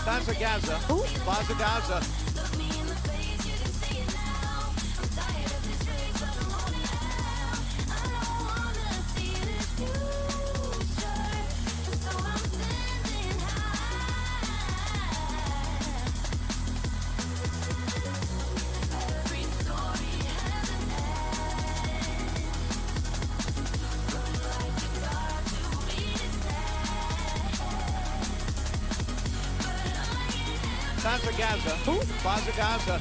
Bazza Gaza. Bazza Gaza. Bazza Gaza. Bazza Gaza.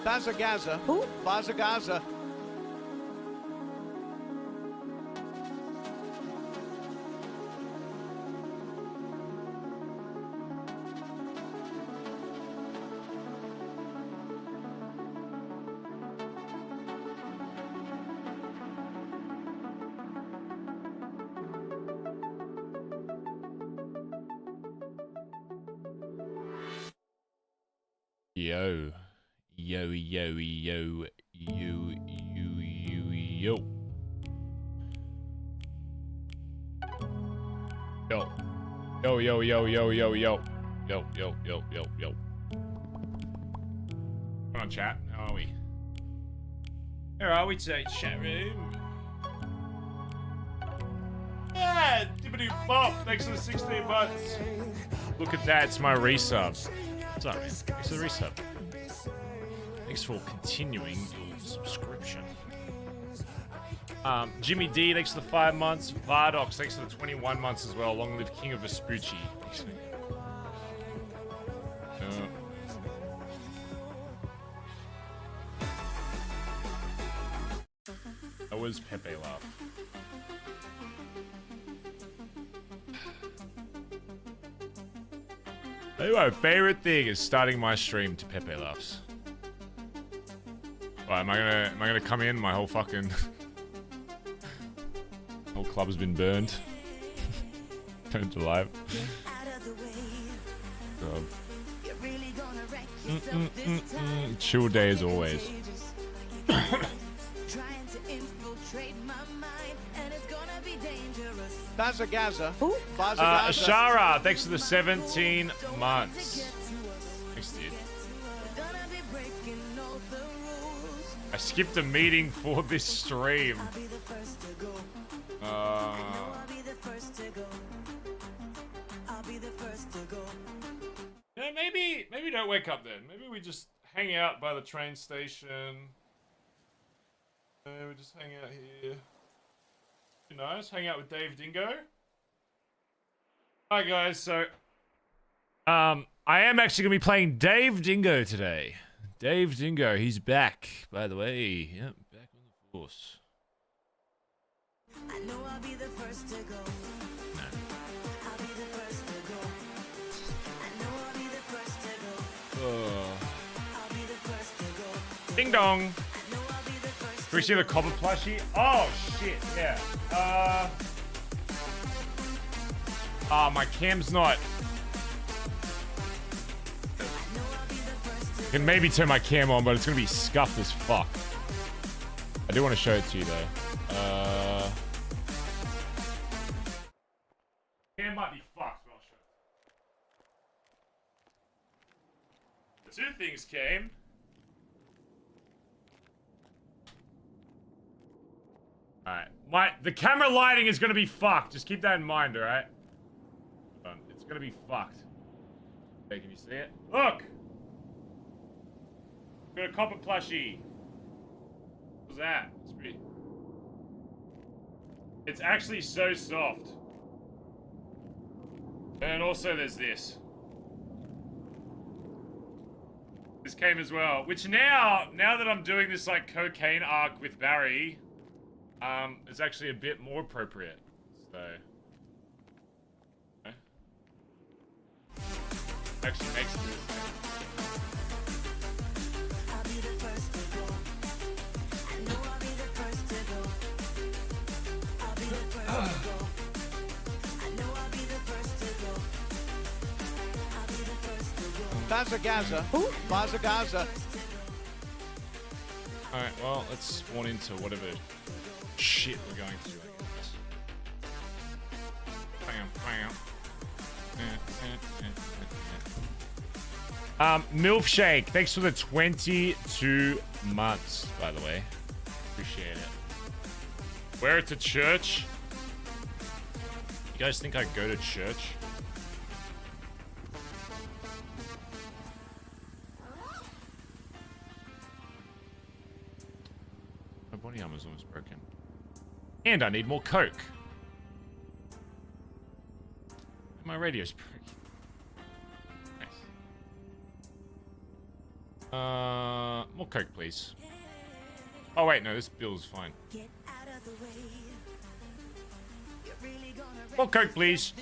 Bazza Gaza. Bazza Gaza. Yo. Yo, yo, yo, yo, yo, yo. Yo. Yo, yo, yo, yo, yo, yo. Yo, yo, yo, yo, yo. Come on, chat. How are we? Where are we today, chat room? Yeah, dibbity bop. Thanks for the 16 months. Look at that. It's my resub. What's up, man? Thanks for the resub. Thanks for continuing your subscription. Jimmy D, thanks for the 5 months. Vardox, thanks for the 21 months as well. Long live King of Vespucci. That was Pepe Love. I think my favorite thing is starting my stream to Pepe Laughs. Right, am I gonna come in? My whole fucking whole club has been burned. Burned alive. God. Chill day as always. Bazza Gaza. Bazza Gaza. Shara, thanks for the 17 months. Thanks, dude. I skipped a meeting for this stream. Yeah, maybe don't wake up then. Maybe we just hang out by the train station. We just hang out here. Be nice, hang out with Dave Dingo. Hi guys, so I am actually gonna be playing Dave Dingo today. Dave Dingo, he's back, by the way. Yep, back on the force. I know I'll be the first to go. No. I'll be the first to go. I know I'll be the first to go. Oh. I'll be the first to go. Ding dong. Can we see the copper plushie? Oh shit, yeah. My cam's not. I can maybe turn my cam on, but it's gonna be scuffed as fuck. I do want to show it to you though. Cam might be fucked, but I'll show it. The two things came. Alright, the camera lighting is gonna be fucked. Just keep that in mind, alright? It's gonna be fucked. Okay, can you see it? Look! Got a copper plushie. What's that? It's pretty... It's actually so soft. And also there's this. This came as well. Which now that I'm doing this like cocaine arc with Barry, it's actually a bit more appropriate. So, okay. Actually makes this. I'll be the first to go. I know I'll be the first to go. I'll be the first to go. I know I'll be the first to go. I'll be the first to go. Bazza Gaza. Bazza Gaza. Alright, well, let's spawn into whatever shit we're going through, I guess. Milkshake, thanks for the 22 months, by the way. Appreciate it. Wear it to church. You guys think I go to church? My body armor's almost broken. And I need more coke. My radio's broken. Nice. More coke, please. Oh wait, no, this bill's fine. More coke, please.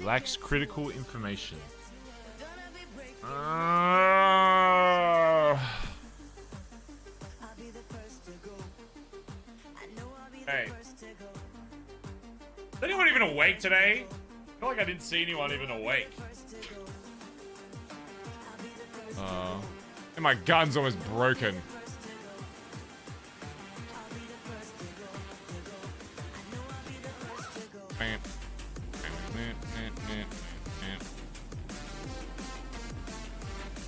Lacks critical information. Hey. Is anyone even awake today? I feel like I didn't see anyone even awake. And my gun's almost broken.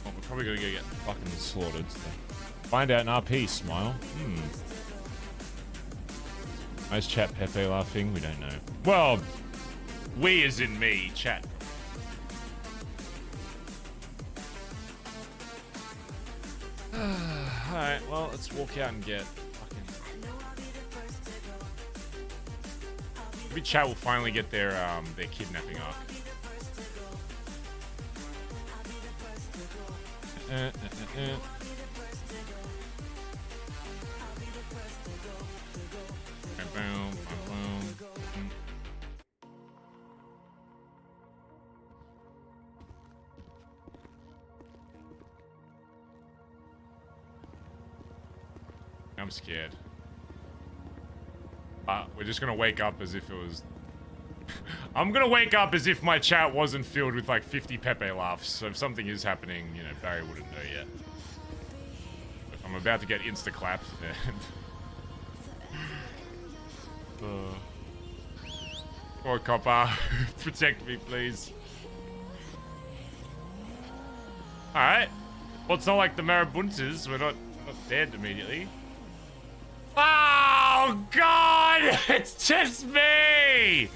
Well, we're probably gonna get fucking slaughtered. So. Find out in RP, smile. Nice chat, Pepe laughing. We don't know. Well, we as in me, chat. Alright, well, let's walk out and get fucking... Maybe chat will finally get their kidnapping arc. I'm scared. We're just gonna wake up as if it was... I'm gonna wake up as if my chat wasn't filled with like 50 Pepe laughs. So if something is happening, you know, Barry wouldn't know yet. If I'm about to get insta-clapped, then... Poor copper. Protect me, please. Alright. Well, it's not like the Marabuntas. We're not dead immediately. Oh, God! It's just me!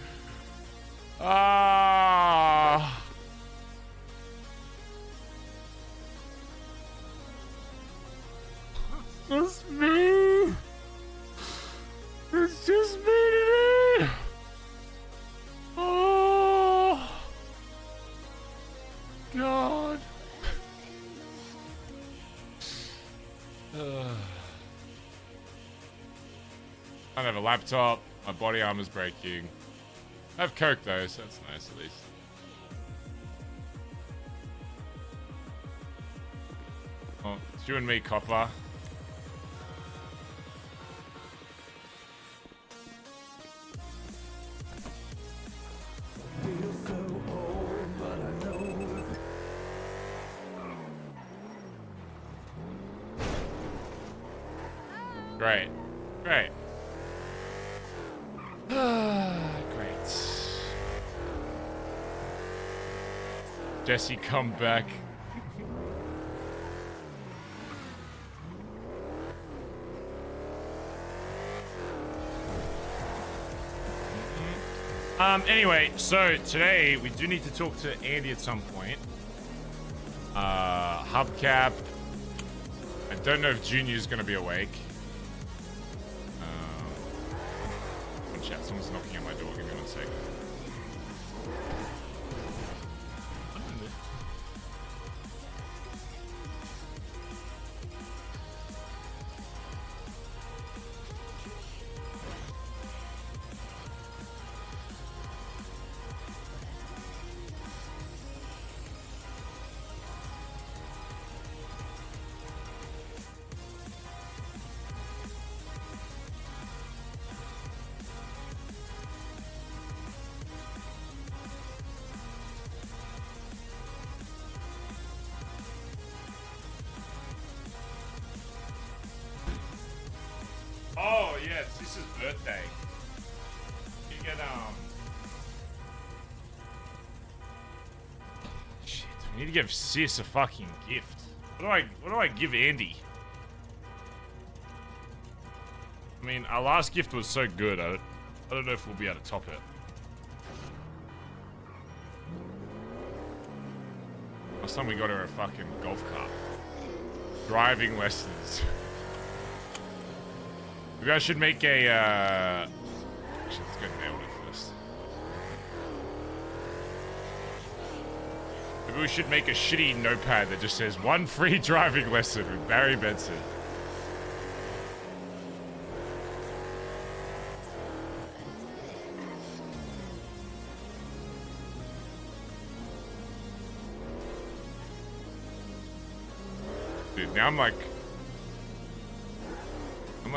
Ah. It's just me! It's just me today! Oh! God! I don't have a laptop. My body armor's breaking. I have coke though, so that's nice at least. Oh, it's you and me, copper. Great. Great. Great. Jesse, come back. Anyway, so today we do need to talk to Andi at some point. Hubcap. I don't know if Junior's gonna be awake. Chat, someone's knocking at my door. Give me 1 second. yeah, it's Sis's birthday. You get, shit, we need to give Sis a fucking gift. What do I give Andi? I mean, our last gift was so good, I don't know if we'll be able to top it. Last time we got her a fucking golf cart. Driving lessons. Maybe I should make a, actually, let's go nail it first. Maybe we should make a shitty notepad that just says, 1 free driving lesson with Barry Benson. Dude, now I'm like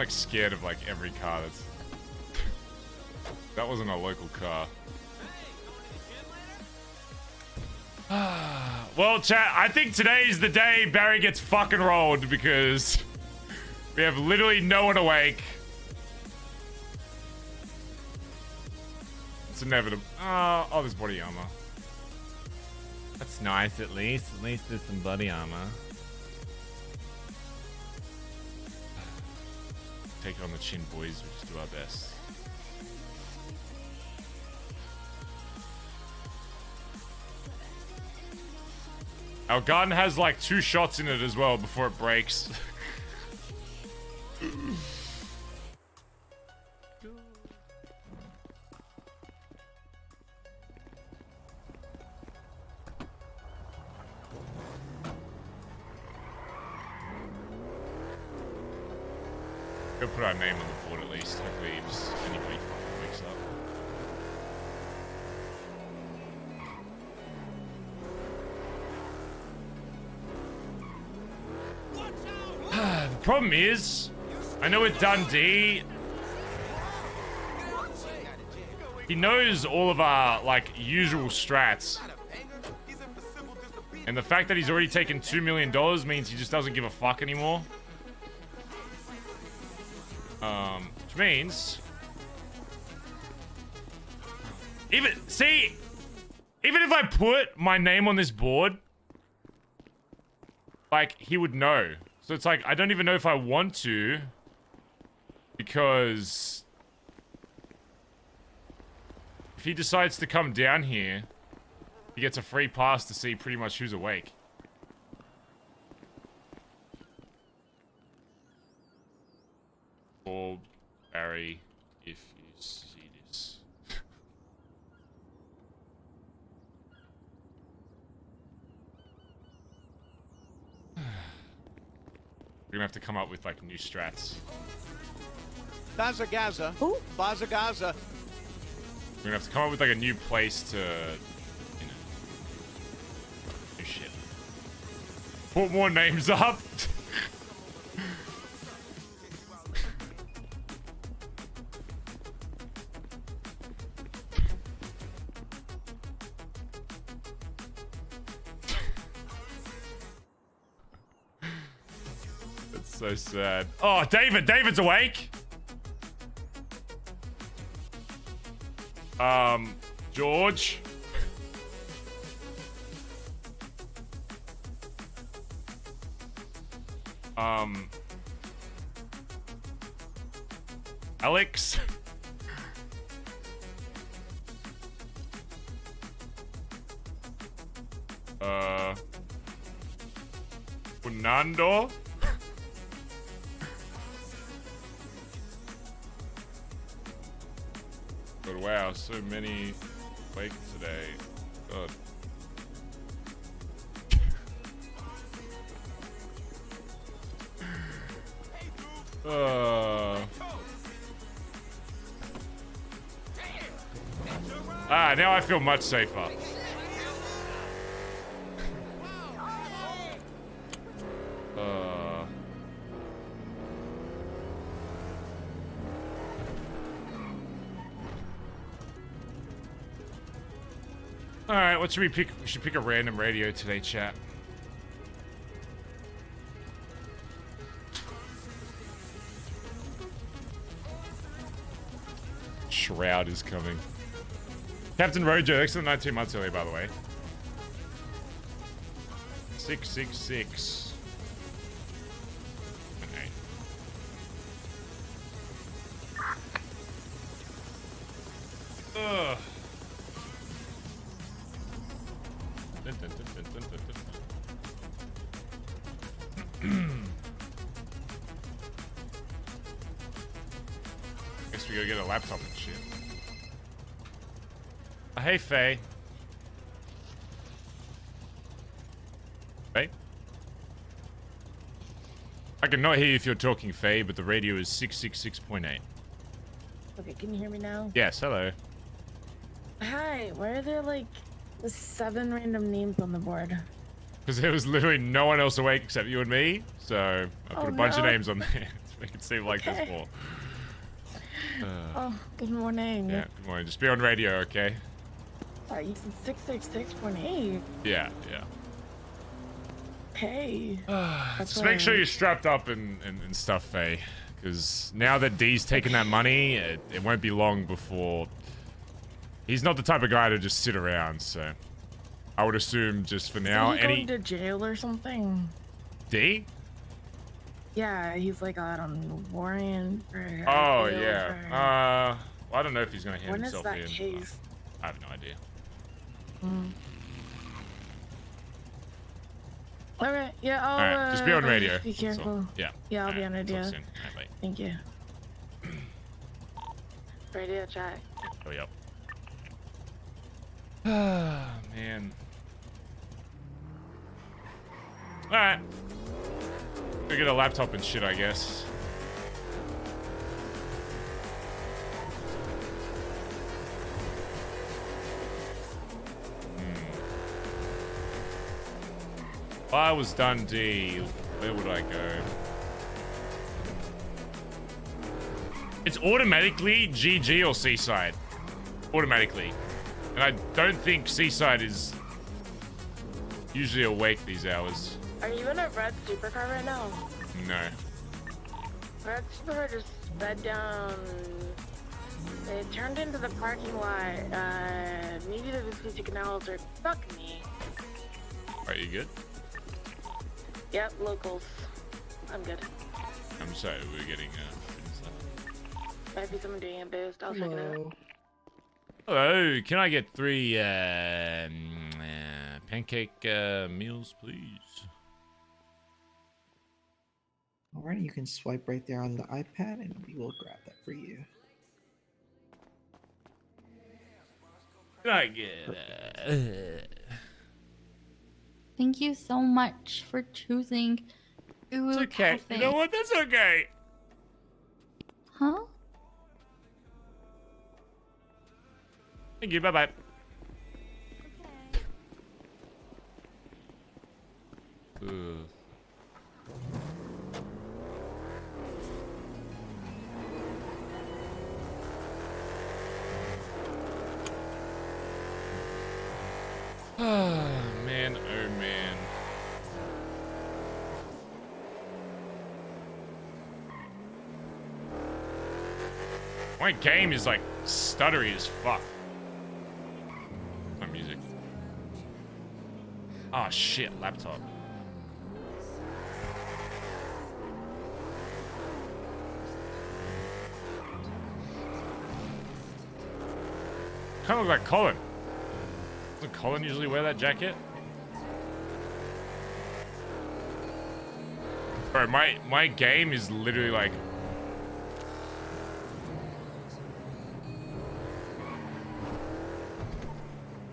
scared of like every car that's... That wasn't a local car. Well, chat, I think today's the day Barry gets fucking rolled because we have literally no one awake. It's inevitable. Oh, there's body armor. That's nice at least. At least there's some body armor. Take on the chin, boys. We just do our best. Our gun has like 2 shots in it as well before it breaks. Go put our name on the board at least. Hopefully just anybody fucking wakes up. The problem is, I know with Dundee, he knows all of our like usual strats. And the fact that he's already taken $2 million means he just doesn't give a fuck anymore. Which means... Even if I put my name on this board, like, he would know. So it's like, I don't even know if I want to, because if he decides to come down here, he gets a free pass to see pretty much who's awake. Or Barry, if you see this. We're gonna have to come up with like new strats. Bazza Gaza. Who? Bazza Gaza. We're gonna have to come up with like a new place to, you know, new shit. Put more names up. So sad. Oh, David's awake. George. Alex. Fernando. But wow, so many awake today. God. Now I feel much safer. Alright, what should we pick? We should pick a random radio today, chat. Shroud is coming. Captain Rojo, excellent 19 months early, by the way. 666. Okay. Ugh. Dun, dun, dun, dun, dun, dun, dun. Guess we gotta get a laptop and shit. Hey, Faye. Faye? I can not hear you if you're talking, Faye, but the radio is 666.8. Okay, can you hear me now? Yes, hello. Hi, why are there like 7 random names on the board? Because there was literally no one else awake except you and me, so I put a bunch of names on there to make it seem like there's more. Oh, good morning. Yeah, good morning. Just be on radio, okay? Sorry, you said 666.8. Yeah, yeah. Hey. Just make sure you're strapped up and stuff, Faye. Because now that D's taking that money, it won't be long before... He's not the type of guy to just sit around, so... I would assume just for now... Is he going to jail or something? D? Yeah, he's like out on warrant or... Oh, yeah. Well, I don't know if he's going to hand when himself is that in. Case? I have no idea. Alright, yeah, I'll... Alright, just be on radio. Be careful. Yeah. Yeah, I'll be on radio. Talk soon. Alright, bye. Thank you. Radio check. Oh, yep. Ah, man. Alright. Go get a laptop and shit, I guess. If I was Dundee, where would I go? It's automatically GG or Seaside. Automatically. And I don't think Seaside is usually awake these hours. Are you in a red supercar right now? No. Red supercar just sped down. It turned into the parking lot. Maybe the Vespucci Canals or fuck me. Are you good? Yep, locals. I'm good. I'm sorry, we're getting stuff. Might be someone doing a boost. I'll check it out. Hello, can I get 3 pancake meals, please? Alright, you can swipe right there on the iPad and we will grab that for you. Can I get Thank you so much for choosing It's okay. Cafe. You know what? That's okay. Huh? Thank you. Bye-bye. Man, oh man. My game is like stuttery as fuck. My music. Oh shit, laptop. Kind of look like Collin. Doesn't Collin usually wear that jacket? Bro, my game is literally like...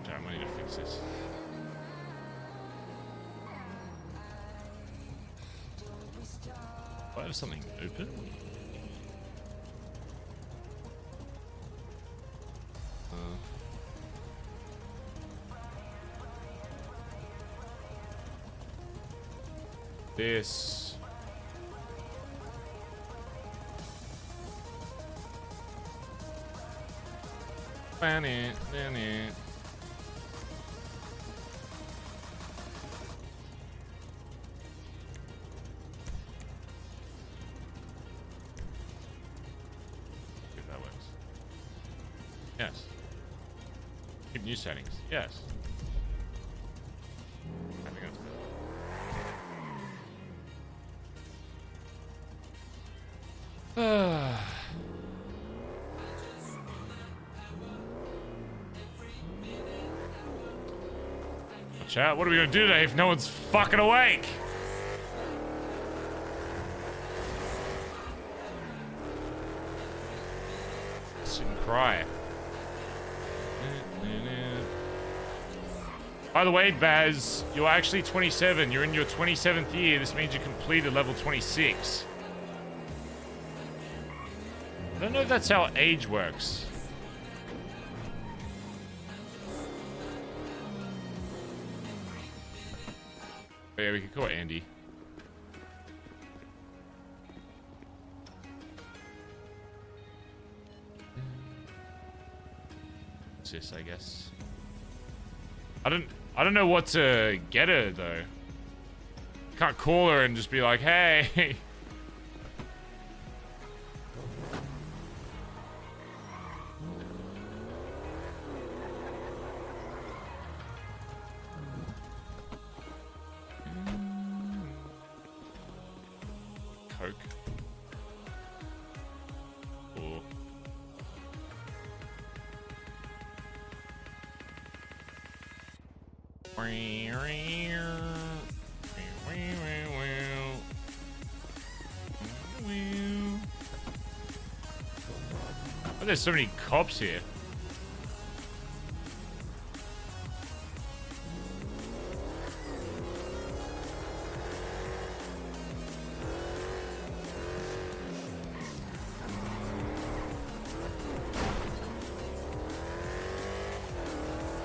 Damn, I need to fix this. Do I have something open? This. Ban it, ban it. If that works. Yes. Keep new settings. Yes. I think that's better. Chat, what are we gonna do today if no one's fucking awake? Sit and cry. By the way, Baz, you're actually 27. You're in your 27th year. This means you completed level 26. I don't know if that's how age works. Oh, yeah, we could call it Andi. What's this, I guess? I don't know what to get her though. Can't call her and just be like, hey. Coke. Or oh, there's so many cops here.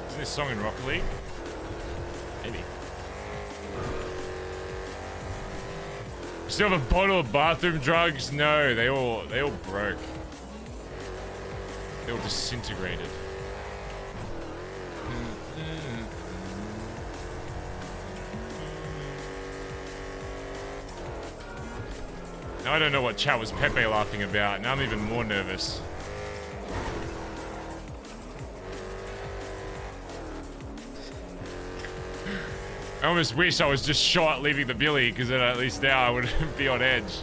Isn't this song in Rocket League? Maybe. You still have a bottle of bathroom drugs? No, they all broke. They all disintegrated. Now I don't know what chat was Pepe laughing about. Now I'm even more nervous. I almost wish I was just shot leaving the billy, because then at least now I would be on edge.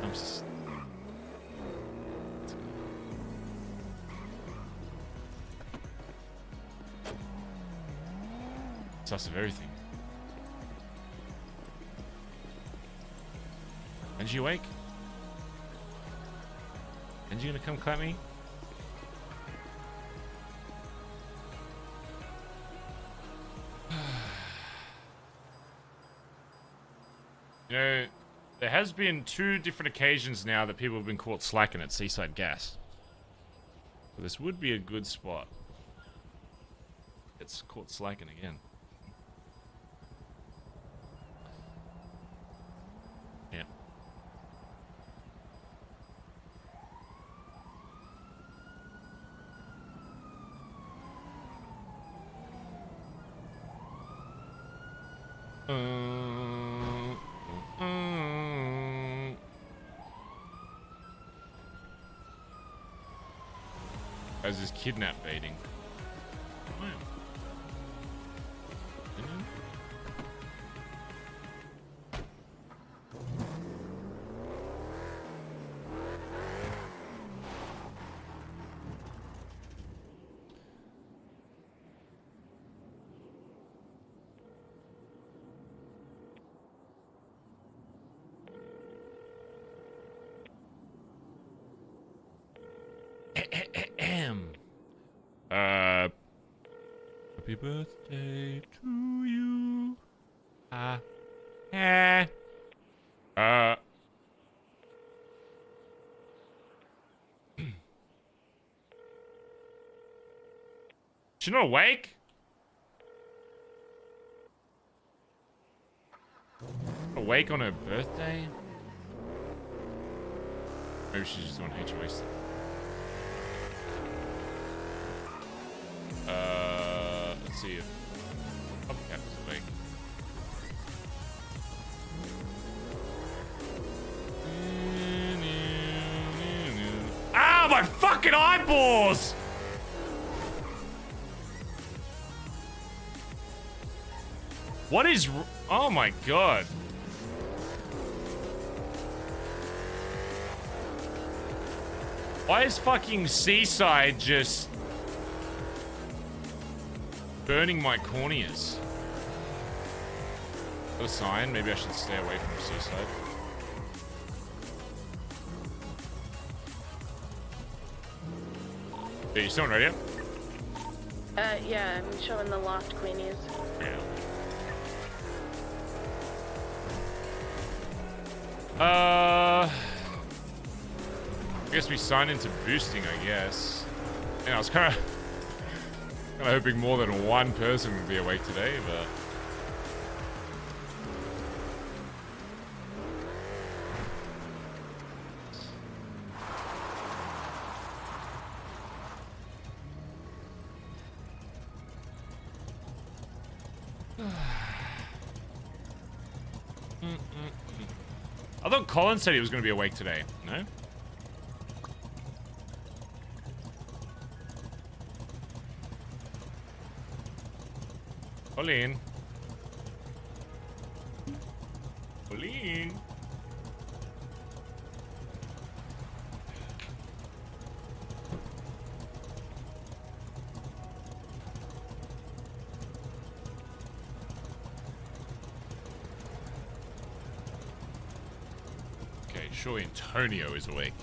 I'm just... sus of everything. And you awake? And you gonna come clap me? You know, there has been 2 different occasions now that people have been caught slacking at Seaside Gas. So this would be a good spot. It's caught slacking again. Yeah. As is kidnap baiting. Happy birthday to you. She not awake? Awake on her birthday? Maybe she's just doing HOA stuff. Let's see if Hubcap is awake. fucking eyeballs! What is... Oh my god. Why is fucking Seaside just... burning my corneas? A sign? Maybe I should stay away from Seaside. Are you still on radio? Yeah, I'm showing the loft queenies. Yeah. I guess we sign into boosting, I guess. Yeah, I was kind of hoping more than one person would be awake today, but... I thought Collin said he was going to be awake today. No? Collin. Collin. Okay, surely Antonio is awake.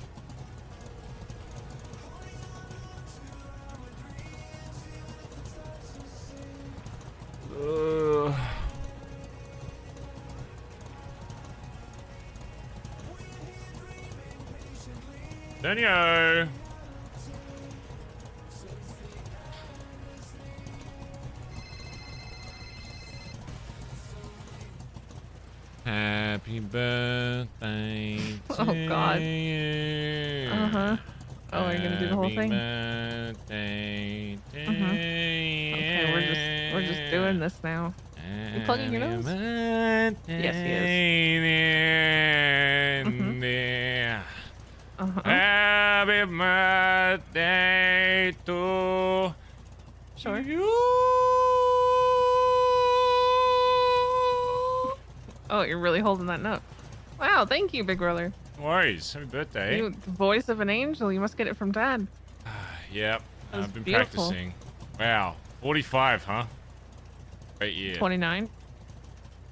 Antonio! Happy birthday to Oh, God. you. Uh-huh. Oh, are you gonna do the whole thing? Birthday to you. Okay, we're just doing this now. You plugging your nose? Yes, he is. Uh-huh. Happy birthday to Sure. you. Oh, you're really holding that note. Wow, thank you, big brother. No worries. Happy birthday. You, the voice of an angel. You must get it from Dad. Yep. That was I've been beautiful. practicing. Wow. 45, huh? Great year. 29.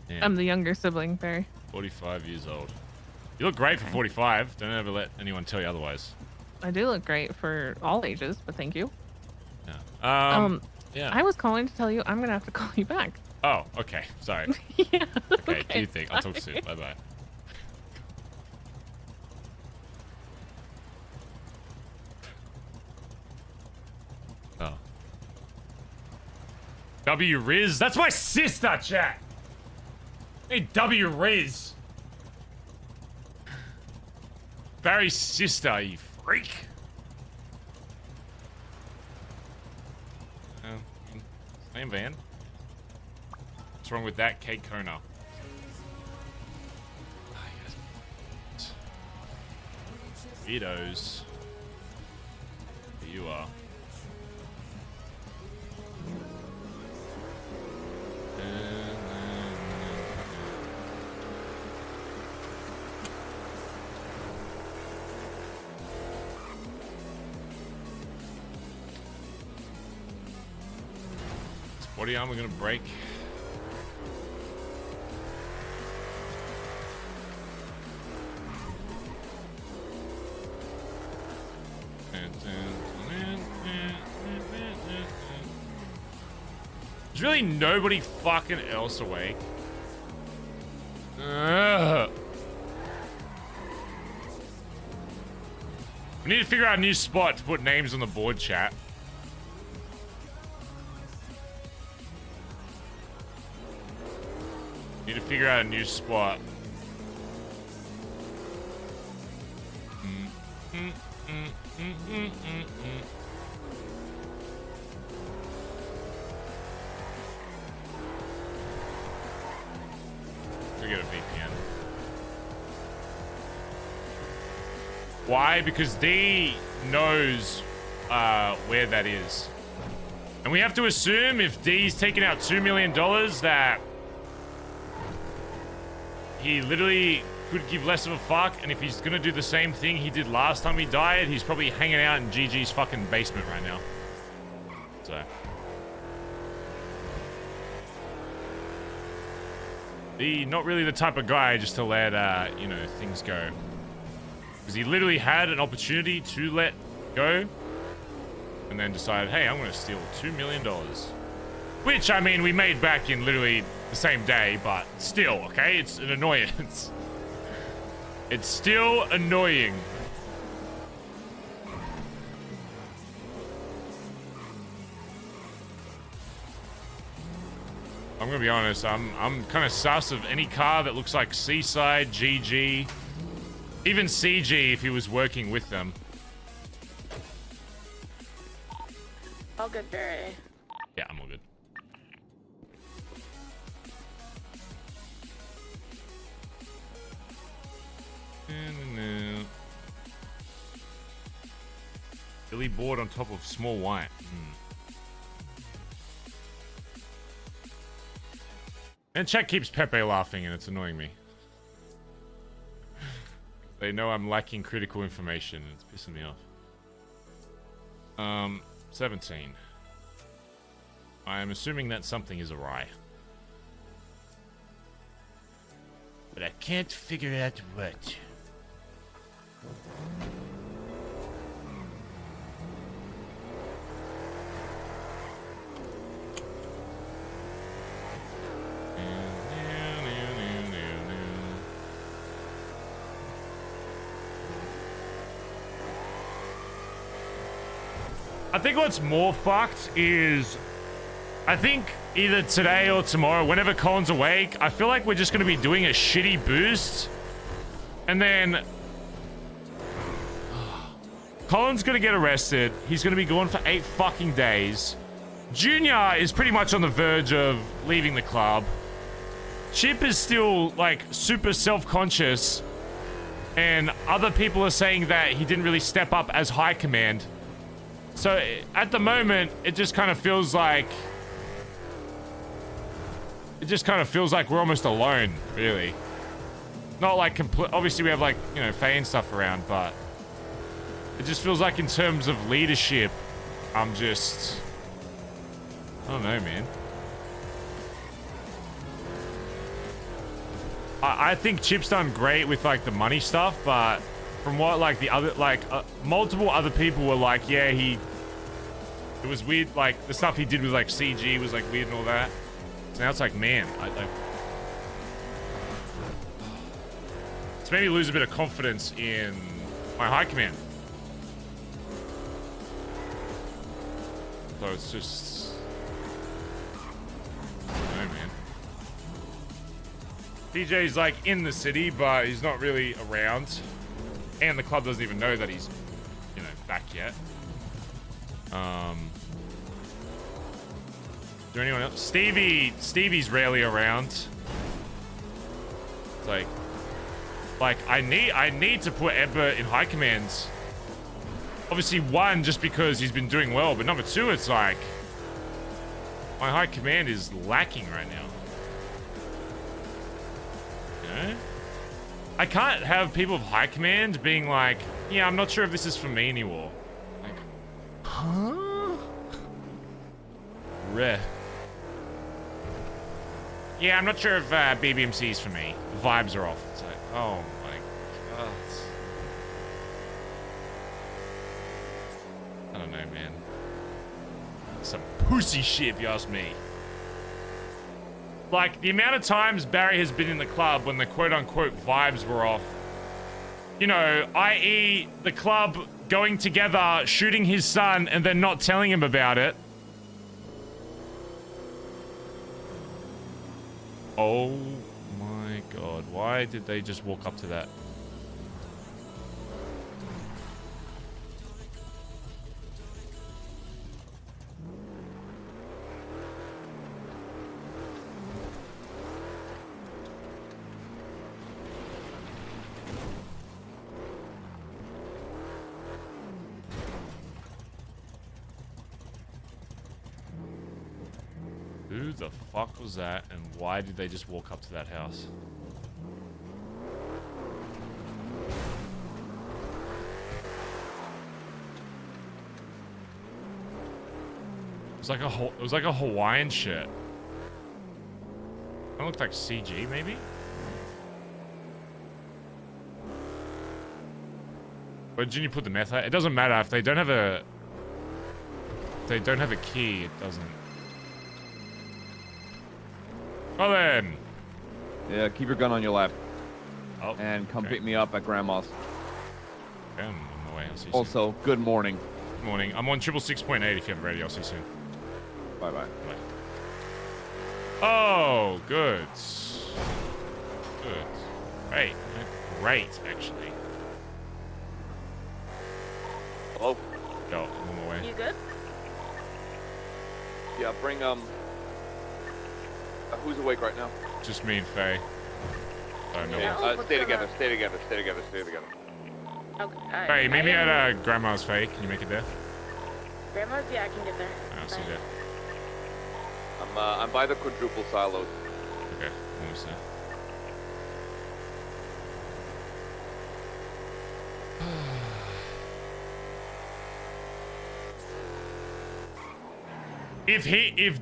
Yeah. I'm the younger sibling, Barry. 45 years old. You look great for 45. Don't ever let anyone tell you otherwise. I do look great for all ages, but thank you. Yeah. Yeah. I was calling to tell you I'm gonna have to call you back. Oh, okay. Sorry. Yeah. Okay, do you think? I'll talk soon. Bye-bye. Oh. W Riz? That's my sister, chat! Hey, W Riz. Barry's sister, you freak. Same van. What's wrong with that cake Kona? Weirdos. Here you are. This body armor gonna break. There's really nobody fucking else awake. Ugh. We need to figure out a new spot to put names on the board, chat. Need to figure out a new spot. We get a VPN. Why? Because D knows where that is. And we have to assume if D's taking out $2 million that he literally could give less of a fuck. And if he's gonna do the same thing he did last time he died, he's probably hanging out in GG's fucking basement right now. So. D, not really the type of guy just to let, you know, things go. Because he literally had an opportunity to let go. And then decided, hey, I'm going to steal $2 million. Which, I mean, we made back in literally the same day, but still, okay? It's an annoyance. It's still annoying. I'm going to be honest, I'm kind of sus of any car that looks like Seaside, GG, even CG if he was working with them. All good, Barry. Yeah, I'm all good. Billy board on top of small white. And chat keeps Pepe laughing and it's annoying me. They know I'm lacking critical information and it's pissing me off. 17. I am assuming that something is awry. But I can't figure out what. I think what's more fucked is, I think either today or tomorrow, whenever Collin's awake, I feel like we're just going to be doing a shitty boost. And then Collin's going to get arrested. He's going to be gone for 8 fucking days. Junior is pretty much on the verge of leaving the club. Chip is still like super self-conscious. And other people are saying that he didn't really step up as high command. So at the moment, it just kind of feels like we're almost alone, really. Not like complete. Obviously, we have like, you know, Faye and stuff around, but it just feels like in terms of leadership, I'm just, I don't know, man. I think Chip's done great with like the money stuff, but from what like the other multiple other people were like, yeah, it was weird, like the stuff he did with like CG was like weird and all that. So now it's like, man, it's made me lose a bit of confidence in my high command. So it's just, I don't know, man. DJ's like in the city, but he's not really around. And the club doesn't even know that he's, you know, back yet. Is there anyone else? Stevie's rarely around. It's like I need to put Edbert in high commands. Obviously, 1, just because he's been doing well, but number 2, it's like my high command is lacking right now. You know? I can't have people of high command being like, yeah, I'm not sure if this is for me anymore. Like, huh? Reh. Yeah, I'm not sure if BBMC is for me. The vibes are off. It's like, oh my god. I don't know, man. Some pussy shit, if you ask me. Like, the amount of times Barry has been in the club when the quote-unquote vibes were off. You know, i.e. the club going together, shooting his son, and then not telling him about it. Oh my god, why did they just walk up to that? Who the fuck was that, and why did they just walk up to that house? It was like a Hawaiian shirt. That looked like CG, maybe? Where didn't you put the meth at? It doesn't matter if they don't have a... If they don't have a key, it doesn't... Collin! Yeah, keep your gun on your lap. Oh, and come okay. pick me up at Grandma's. Okay, I'm on my way. I'll see you Also, good morning. soon. Good morning. I'm on 666.8 if you have it ready. I'll see you soon. Bye-bye. Bye. Oh, good. Good. Great. Great, actually. Hello? Yo, I'm on my way. You good? Yeah, bring, who's awake right now? Just me and Faye. Oh, no Yeah. one. Stay together, stay together, stay together, stay together. Okay. Faye, meet me at Grandma's, Faye. Can you make it there? Grandma's? Yeah, I can get there. I'll see you there. I'm by the quadruple silos. Okay, almost there. If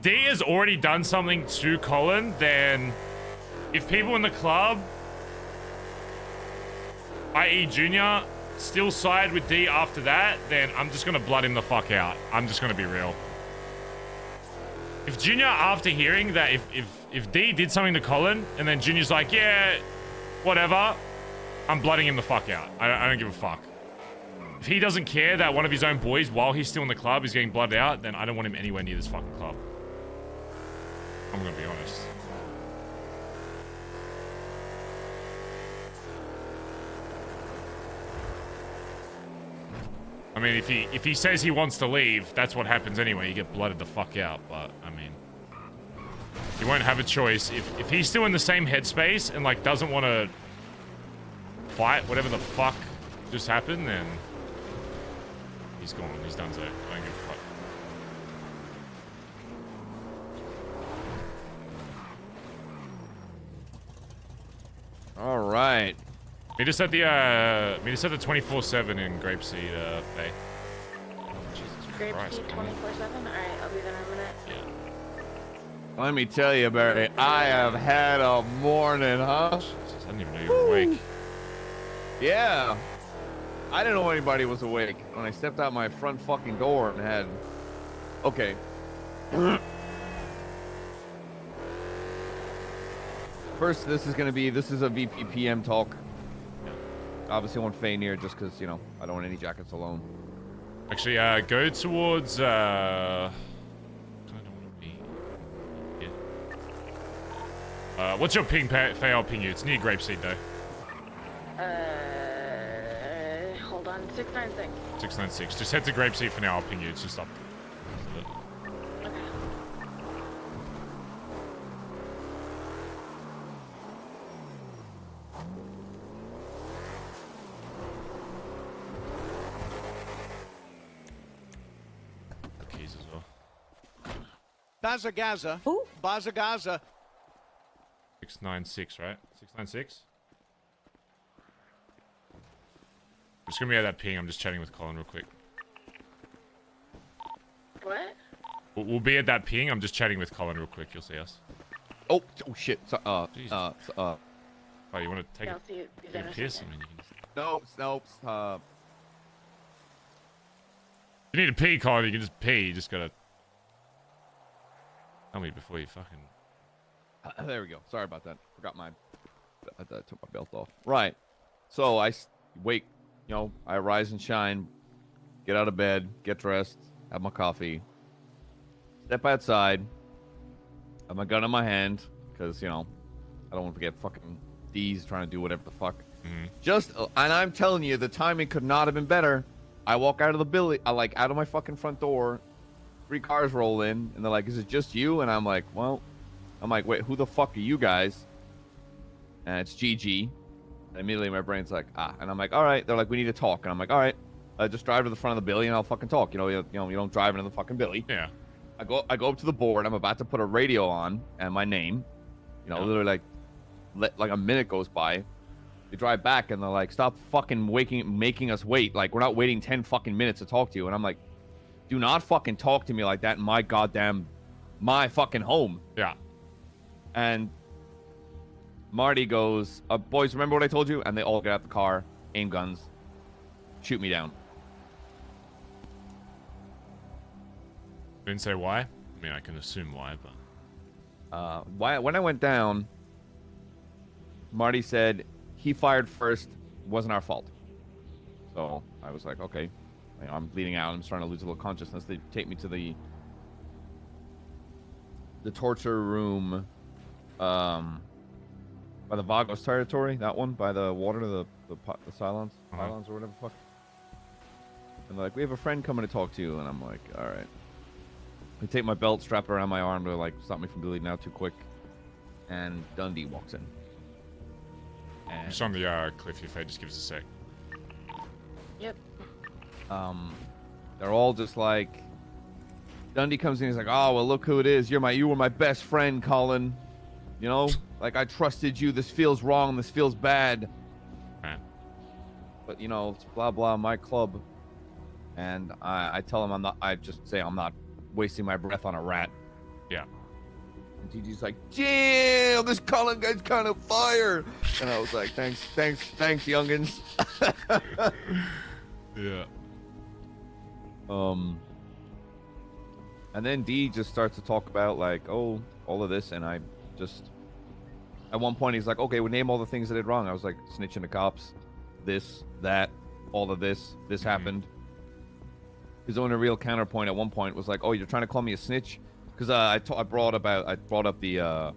D has already done something to Collin, then if people in the club, i.e. Junior, still side with D after that, then I'm just gonna blood him the fuck out. I'm just gonna be real. If Junior, after hearing that if D did something to Collin, and then Junior's like, yeah, whatever, I'm blooding him the fuck out. I don't give a fuck. If he doesn't care that one of his own boys, while he's still in the club, is getting blooded out, then I don't want him anywhere near this fucking club. I'm gonna be honest. I mean, if he says he wants to leave, that's what happens anyway. You get blooded the fuck out. But I mean, you won't have a choice. If he's still in the same headspace and like doesn't want to fight whatever the fuck just happened, then he's gone. He's done so. I don't give a fuck. All right. Meet us at the 24/7 in Grapeseed, Faye. Jesus Grape Christ, seed man. 24/7? Alright, I'll be there in a minute. Yeah. Let me tell you, Barry, I have had a morning, huh? Jesus, I didn't even know you were awake. Yeah. I didn't know anybody was awake when I stepped out my front fucking door and had... Okay. First, this is a VPPM talk. Obviously, I want Faye near just because, you know, I don't want any jackets alone. Actually, go towards, I don't want to be... Yeah. What's your ping, Faye? I'll ping you. It's near Grapeseed, though. Hold on. 696. 696. Just head to Grapeseed for now. I'll ping you. It's just up. Okay. Keys as well. Bazza Gaza. Ooh. Bazza Gaza. 696, right? 696? I'm just gonna be at that ping. I'm just chatting with Collin real quick. What? We'll be at that ping. I'm just chatting with Collin real quick. You'll see us. Oh shit. Oh, you want to take Yeah, a I'll see you there in a piss? I second. mean, you can just... Nope. If you need to pee, Collin, you can just pee. You just gotta tell me before you fucking... There we go. Sorry about that. Forgot I took my belt off. Right. So I wake, you know, I rise and shine, get out of bed, get dressed, have my coffee, step outside, have my gun in my hand, because, you know, I don't want to get fucking D's trying to do whatever the fuck. Mm-hmm. And I'm telling you, the timing could not have been better. I walk out of the building, out of my fucking front door, 3 cars roll in, and they're like, is it just you? And I'm like, well, wait, who the fuck are you guys? And it's GG. And immediately my brain's like, and I'm like, all right. They're like, we need to talk. And I'm like, all right, just drive to the front of the Billy and I'll fucking talk. You don't drive into the fucking Billy. Yeah. I go up to the board. I'm about to put a radio on and my name. You know, literally like a minute goes by. They drive back and they're like, "Stop fucking making us wait. Like, we're not waiting 10 fucking minutes to talk to you." And I'm like, "Do not fucking talk to me like that in my fucking home." Yeah. And Marty goes, "Boys, remember what I told you?" And they all get out the car, aim guns, shoot me down. Didn't say why. I mean, I can assume why, but When I went down, Marty said he fired first, wasn't our fault. So I was like, okay, I'm bleeding out. I'm starting to lose a little consciousness. They take me to the torture room, by the Vagos territory. That one by the water, the Cylons, Cylons or whatever the fuck. And they're like, "We have a friend coming to talk to you." And I'm like, all right. They take my belt, strap it around my arm to like stop me from bleeding out too quick. And Dundee walks in. And, just on the cliff, if I just give us a sec. Yep. they're all just like, Dundee comes in, he's like, "Oh, well, look who it is. You were my best friend, Collin. You know, like, I trusted you. This feels wrong. This feels bad. Right. But, you know, it's blah, blah, my club." And I tell him I just say I'm not wasting my breath on a rat. Yeah. And TG's like, "Damn, this Collin guy's kind of fire." And I was like, thanks, youngins. Yeah. And then D just starts to talk about like, oh, all of this, and I just, at one point he's like, "Okay, we name all the things I did wrong." I was like, snitching to cops, this, that, all of this happened. His only real counterpoint at one point was like, "Oh, you're trying to call me a snitch?" Because I brought up the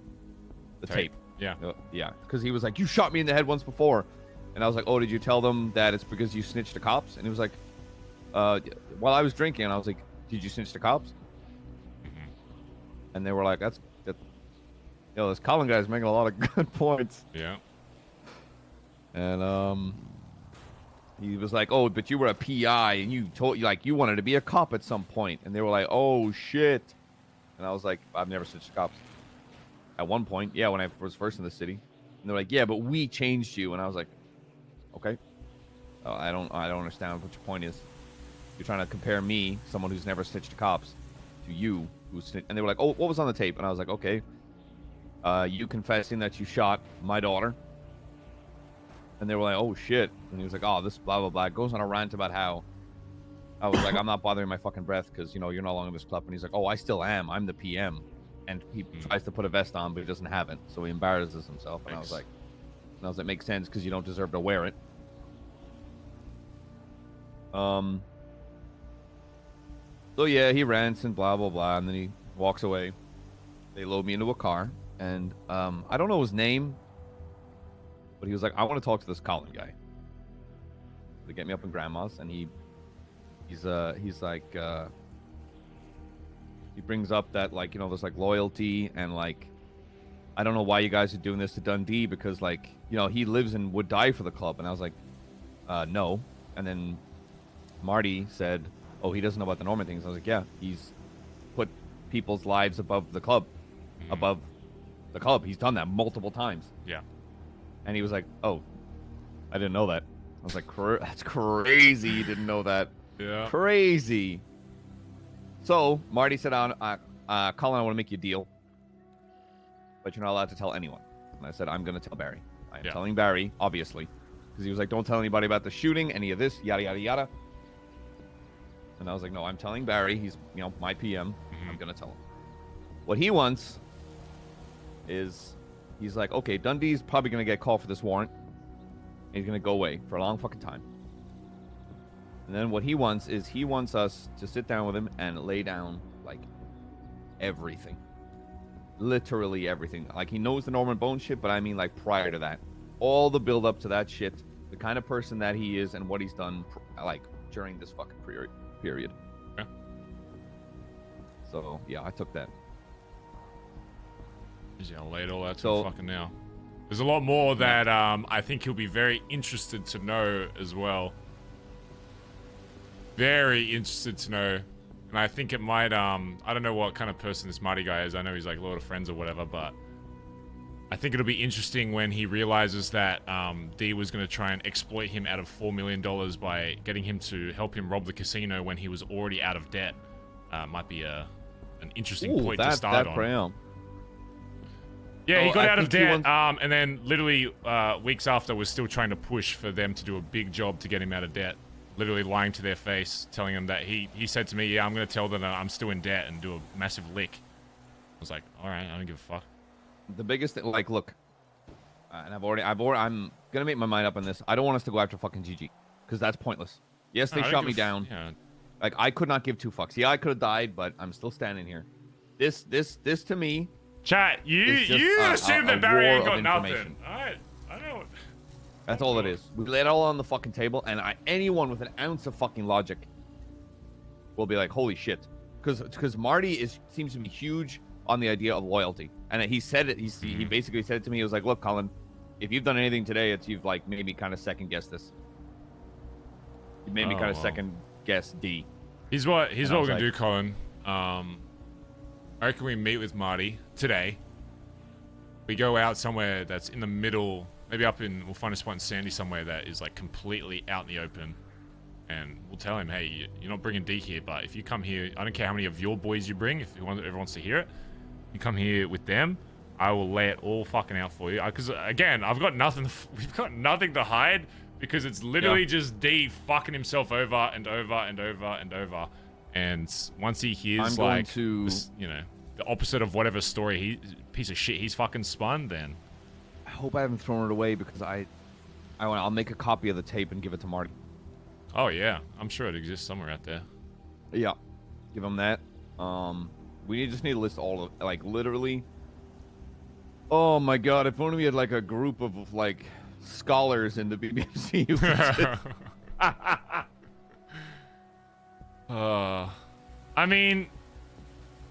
tape. Yeah. Yeah. Because he was like, "You shot me in the head once before," and I was like, "Oh, did you tell them that it's because you snitched to cops?" And he was like, "While I was drinking," and I was like, "Did you snitch to cops?" And they were like, this Collin guy's making a lot of good points. Yeah. And he was like, "Oh, but you were a PI and you wanted to be a cop at some point." And they were like, "Oh shit." And I was like, "I've never snitched to cops." At one point, yeah, when I was first in the city. And they're like, "Yeah, but we changed you." And I was like, "Okay. I don't understand what your point is. You're trying to compare me, someone who's never snitched to cops, to you who's snitched." And they were like, "Oh, what was on the tape?" And I was like, "Okay. You confessing that you shot my daughter." And they were like, "Oh shit." And he was like, "Oh, this blah blah blah." Goes on a rant about how I was like, "I'm not bothering my fucking breath because, you know, you're no longer in this club." And he's like, "Oh, I still am. I'm the PM." And he tries to put a vest on, but he doesn't have it, so he embarrasses himself. And I was like, "Makes sense because you don't deserve to wear it." So yeah, he rants and blah blah blah, and then he walks away. They load me into a car, and I don't know his name, but he was like, "I want to talk to this Collin guy." They get me up in Grandma's, and he's like, he brings up that, like, you know, there's like loyalty, and like, I don't know why you guys are doing this to Dundee, because, like, you know, he lives and would die for the club. And I was like, no. And then Marty said, "Oh, he doesn't know about the Norman things." I was like, "Yeah, he's put people's lives above the club, above the club. He's done that multiple times." Yeah. And he was like, "Oh, I didn't know that." I was like, "That's crazy. You didn't know that." Yeah. Crazy. So Marty said, "Collin, I want to make you a deal, but you're not allowed to tell anyone." And I said, "I'm going to tell Barry. I'm telling Barry, obviously." Because he was like, "Don't tell anybody about the shooting, any of this, yada, yada, yada." And I was like, "No, I'm telling Barry. He's, you know, my PM. I'm going to tell him." What he wants is, he's like, "Okay, Dundee's probably going to get called for this warrant. And he's going to go away for a long fucking time." And then what he wants is, he wants us to sit down with him and lay down, like, everything. Literally everything. Like, he knows the Norman Bone shit, but I mean, like, prior to that. All the build up to that shit, the kind of person that he is and what he's done, like, during this fucking period. Yeah. So, yeah, I took that. He's gonna lay it all out to him fucking now. There's a lot more that I think he'll be very interested to know as well. Very interested to know. And I think it might, I don't know what kind of person this Marty guy is. I know he's like a lot of friends or whatever, but I think it'll be interesting when he realizes that D was going to try and exploit him out of $4 million by getting him to help him rob the casino when he was already out of debt. Might be an interesting point to start on. Yeah, he got out of debt, and then literally weeks after was still trying to push for them to do a big job to get him out of debt. Literally lying to their face, telling them that he said to me, yeah, I'm going to tell them that I'm still in debt and do a massive lick. I was like, all right, I don't give a fuck. The biggest thing, like, look, and I'm going to make my mind up on this. I don't want us to go after fucking GG, because that's pointless. Yes, they shot me down. Yeah. Like, I could not give two fucks. Yeah, I could have died, but I'm still standing here. This to me... Chat, you assume that Barry ain't got nothing. Alright, I know. That's all it is. We lay it all on the fucking table, and anyone with an ounce of fucking logic will be like, holy shit. Because Marty seems to be huge on the idea of loyalty. And he said it, he basically said it to me, he was like, look, Collin, if you've done anything today, you've like made me kind of second guess this. You made me kind of second guess D. Here's what we're gonna do, Collin. I reckon we meet with Marty today. We go out somewhere that's in the middle, maybe we'll find a spot in Sandy somewhere that is like completely out in the open. And we'll tell him, hey, you're not bringing D here, but if you come here, I don't care how many of your boys you bring, if everyone wants to hear it, you come here with them, I will lay it all fucking out for you. Because again, we've got nothing to hide, because it's literally just D fucking himself over and over and over and over. And once he hears this, the opposite of whatever story piece of shit he's fucking spun, then I hope I haven't thrown it away, because I'll make a copy of the tape and give it to Marty. Oh yeah, I'm sure it exists somewhere out there. Yeah, give him that. We just need to list all of, like, literally. Oh my god, if only we had like a group of like scholars in the BBMC. I mean,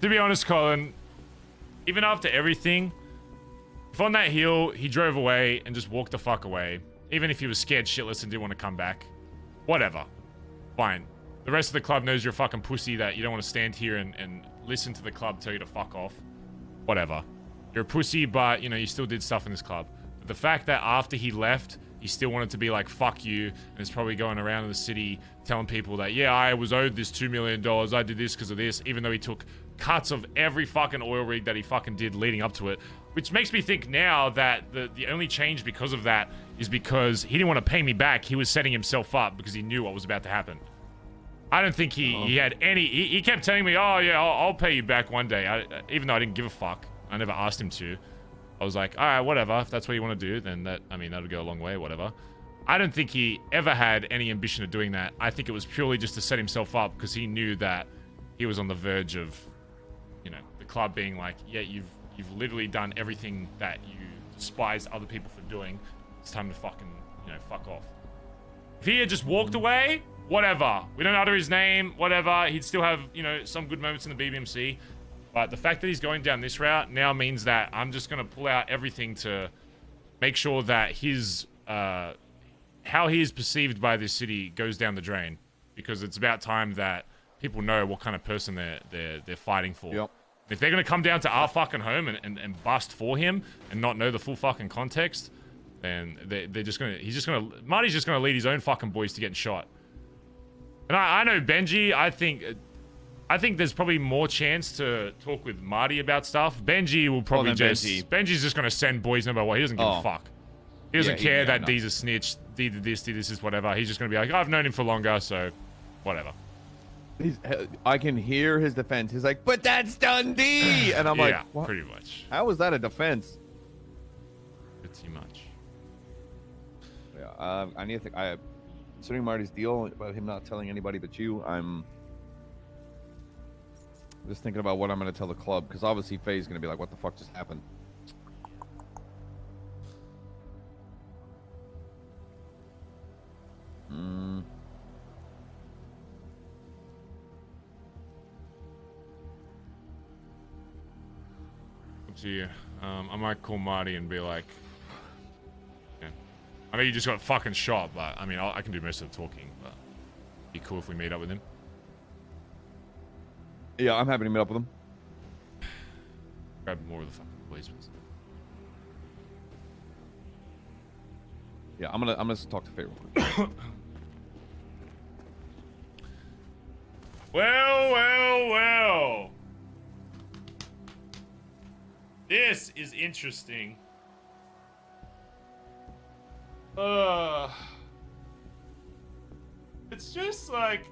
to be honest, Collin, even after everything, if on that hill he drove away and just walked the fuck away, even if he was scared shitless and didn't want to come back, whatever, fine. The rest of the club knows you're a fucking pussy, that you don't want to stand here and listen to the club tell you to fuck off. Whatever. You're a pussy, but, you still did stuff in this club. But the fact that after he left, he still wanted to be like, fuck you, and is probably going around in the city telling people that, yeah, I was owed this $2 million, I did this because of this, even though he took cuts of every fucking oil rig that he fucking did leading up to it. Which makes me think now that the only change because of that is because he didn't want to pay me back. He was setting himself up because he knew what was about to happen. I don't think he had any... He kept telling me, oh, yeah, I'll pay you back one day. Even though I didn't give a fuck. I never asked him to. I was like, all right, whatever. If that's what you want to do, then that'll go a long way, whatever. I don't think he ever had any ambition of doing that. I think it was purely just to set himself up because he knew that he was on the verge of, the club being like, yeah, you've literally done everything that you despised other people for doing. It's time to fucking, fuck off. If he had just walked away, whatever. We don't utter his name, whatever. He'd still have, some good moments in the BBMC. But the fact that he's going down this route now means that I'm just going to pull out everything to make sure that his, how he is perceived by this city goes down the drain. Because it's about time that people know what kind of person they're fighting for. Yep. If they're going to come down to our fucking home and bust for him and not know the full fucking context, then they're just going to, Marty's just going to lead his own fucking boys to getting shot. And I know Benji, I think there's probably more chance to talk with Marty about stuff. Benji will probably Benji's just going to send boys no matter what. He doesn't give a fuck. He doesn't care that D's a snitch, D did this, D this is whatever. He's just going to be like, I've known him for longer, so whatever. I can hear his defense. He's like, but that's Dundee! And I'm like, what? Pretty much. How is that a defense? Pretty much. Yeah, I need to think. Considering Marty's deal about him not telling anybody but you, I'm just thinking about what I'm going to tell the club, because obviously Faye's going to be like, what the fuck just happened? Up to you. I might call Marty and be like, I know you just got fucking shot, but I mean, I can do most of the talking, but it'd be cool if we meet up with him. Yeah, I'm happy to meet up with him. Grab more of the fucking boys. Yeah, I'm gonna talk to Faye real quick. Well. This is interesting. It's just like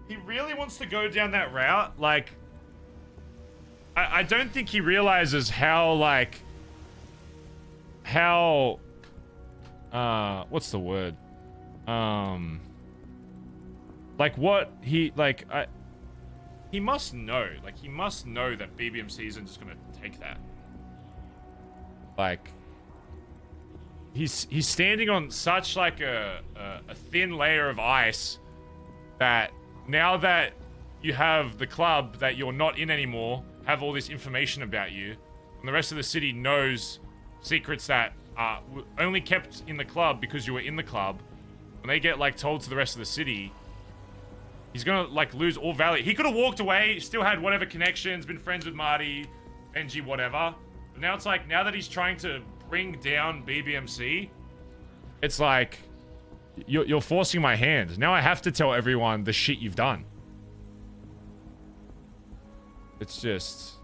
he really wants to go down that route. Like, I don't think he realizes how what's the word? Like what he he must know. Like he must know that BBMC isn't just gonna take that. Like he's standing on such like a thin layer of ice that now that you have the club that you're not in anymore have all this information about you, and the rest of the city knows secrets that are only kept in the club because you were in the club. When they get like told to the rest of the city, he's gonna like lose all value. He could have walked away, still had whatever connections, been friends with Marty, Benji, whatever. But now it's like, now that he's trying to bring down BBMC, it's like, you're forcing my hand. Now I have to tell everyone the shit you've done. It's just...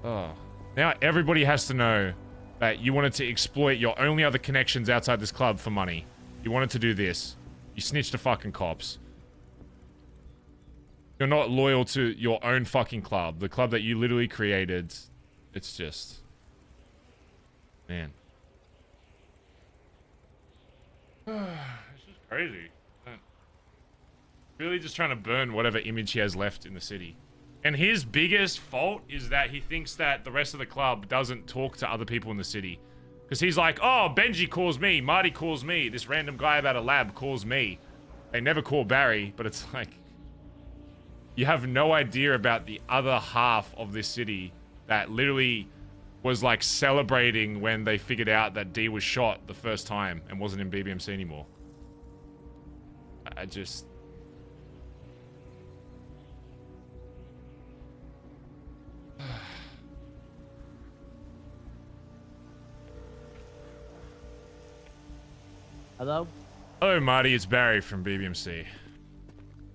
Oh. Now everybody has to know that you wanted to exploit your only other connections outside this club for money. You wanted to do this. You snitched to fucking cops. You're not loyal to your own fucking club. The club that you literally created. It's just... Man. It's just crazy. Really just trying to burn whatever image he has left in the city. And his biggest fault is that he thinks that the rest of the club doesn't talk to other people in the city. Because he's like, oh, Benji calls me, Marty calls me, this random guy about a lab calls me. They never call Barry, but it's like... You have no idea about the other half of this city that literally was like celebrating when they figured out that D was shot the first time and wasn't in BBMC anymore. I just... Hello? Hello, Marty. It's Barry from BBMC.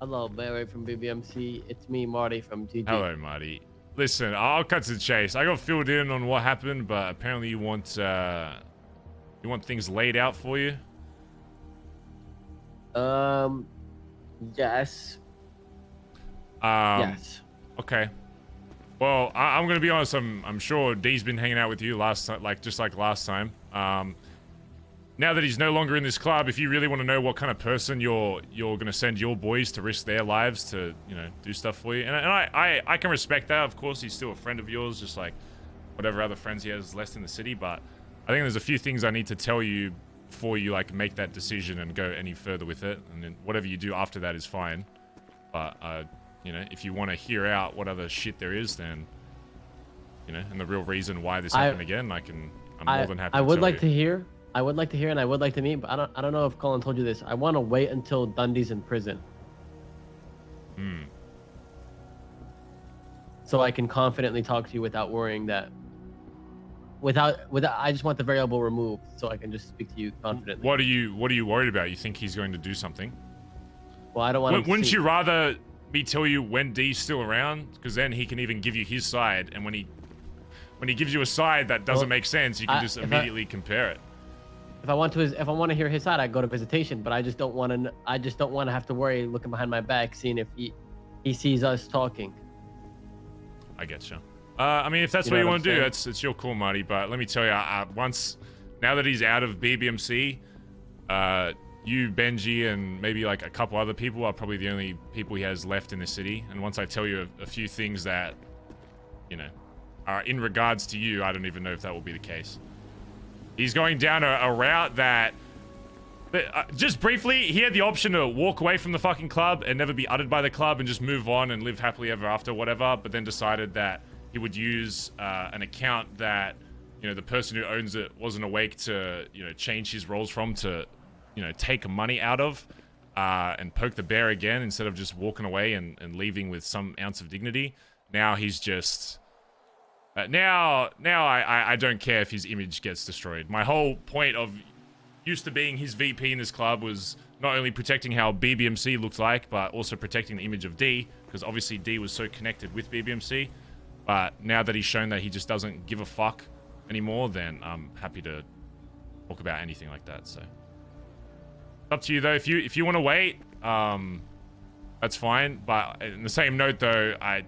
Hello, Barry from BBMC. It's me, Marty from GT. Hello, Marty. Listen, I'll cut to the chase. I got filled in on what happened, but apparently you want things laid out for you? Yes. Yes. Okay. Well, I'm gonna be honest. I'm sure D's been hanging out with you last time, just like last time. Now that he's no longer in this club, if you really want to know what kind of person you're gonna send your boys to risk their lives to, do stuff for you, and I can respect that. Of course, he's still a friend of yours, just like whatever other friends he has left in the city. But I think there's a few things I need to tell you before you make that decision and go any further with it. And then whatever you do after that is fine. But if you want to hear out what other shit there is, then and the real reason why this happened again, I'm more than happy. I would like to hear, and I would like to meet, but I don't know if Collin told you this. I want to wait until Dundee's in prison. So I can confidently talk to you without worrying that. Without, I just want the variable removed, so I can just speak to you confidently. What are you worried about? You think he's going to do something? Well, I don't want. Wouldn't you rather me tell you when D's still around? Because then he can even give you his side, and when he gives you a side that doesn't make sense, you can just immediately compare it. If I want to hear his side, I go to visitation. But I just don't want to have to worry looking behind my back, seeing if he sees us talking. I get you. I mean, if that's what you want to do, it's your call, Marty. But let me tell you, now that he's out of BBMC, you, Benji, and maybe a couple other people are probably the only people he has left in the city. And once I tell you a few things that, are in regards to you, I don't even know if that will be the case. He's going down a route that... just briefly, he had the option to walk away from the fucking club and never be uttered by the club and just move on and live happily ever after, whatever, but then decided that he would use an account that, the person who owns it wasn't awake to, change his roles from to, take money out of. and poke the bear again instead of just walking away and leaving with some ounce of dignity. Now he's just... now I don't care if his image gets destroyed. My whole point of used to being his VP in this club was not only protecting how BBMC looked like, but also protecting the image of D, because obviously D was so connected with BBMC. But now that he's shown that he just doesn't give a fuck anymore, then I'm happy to talk about anything like that. So it's up to you though. If you want to wait, that's fine. But in the same note though, I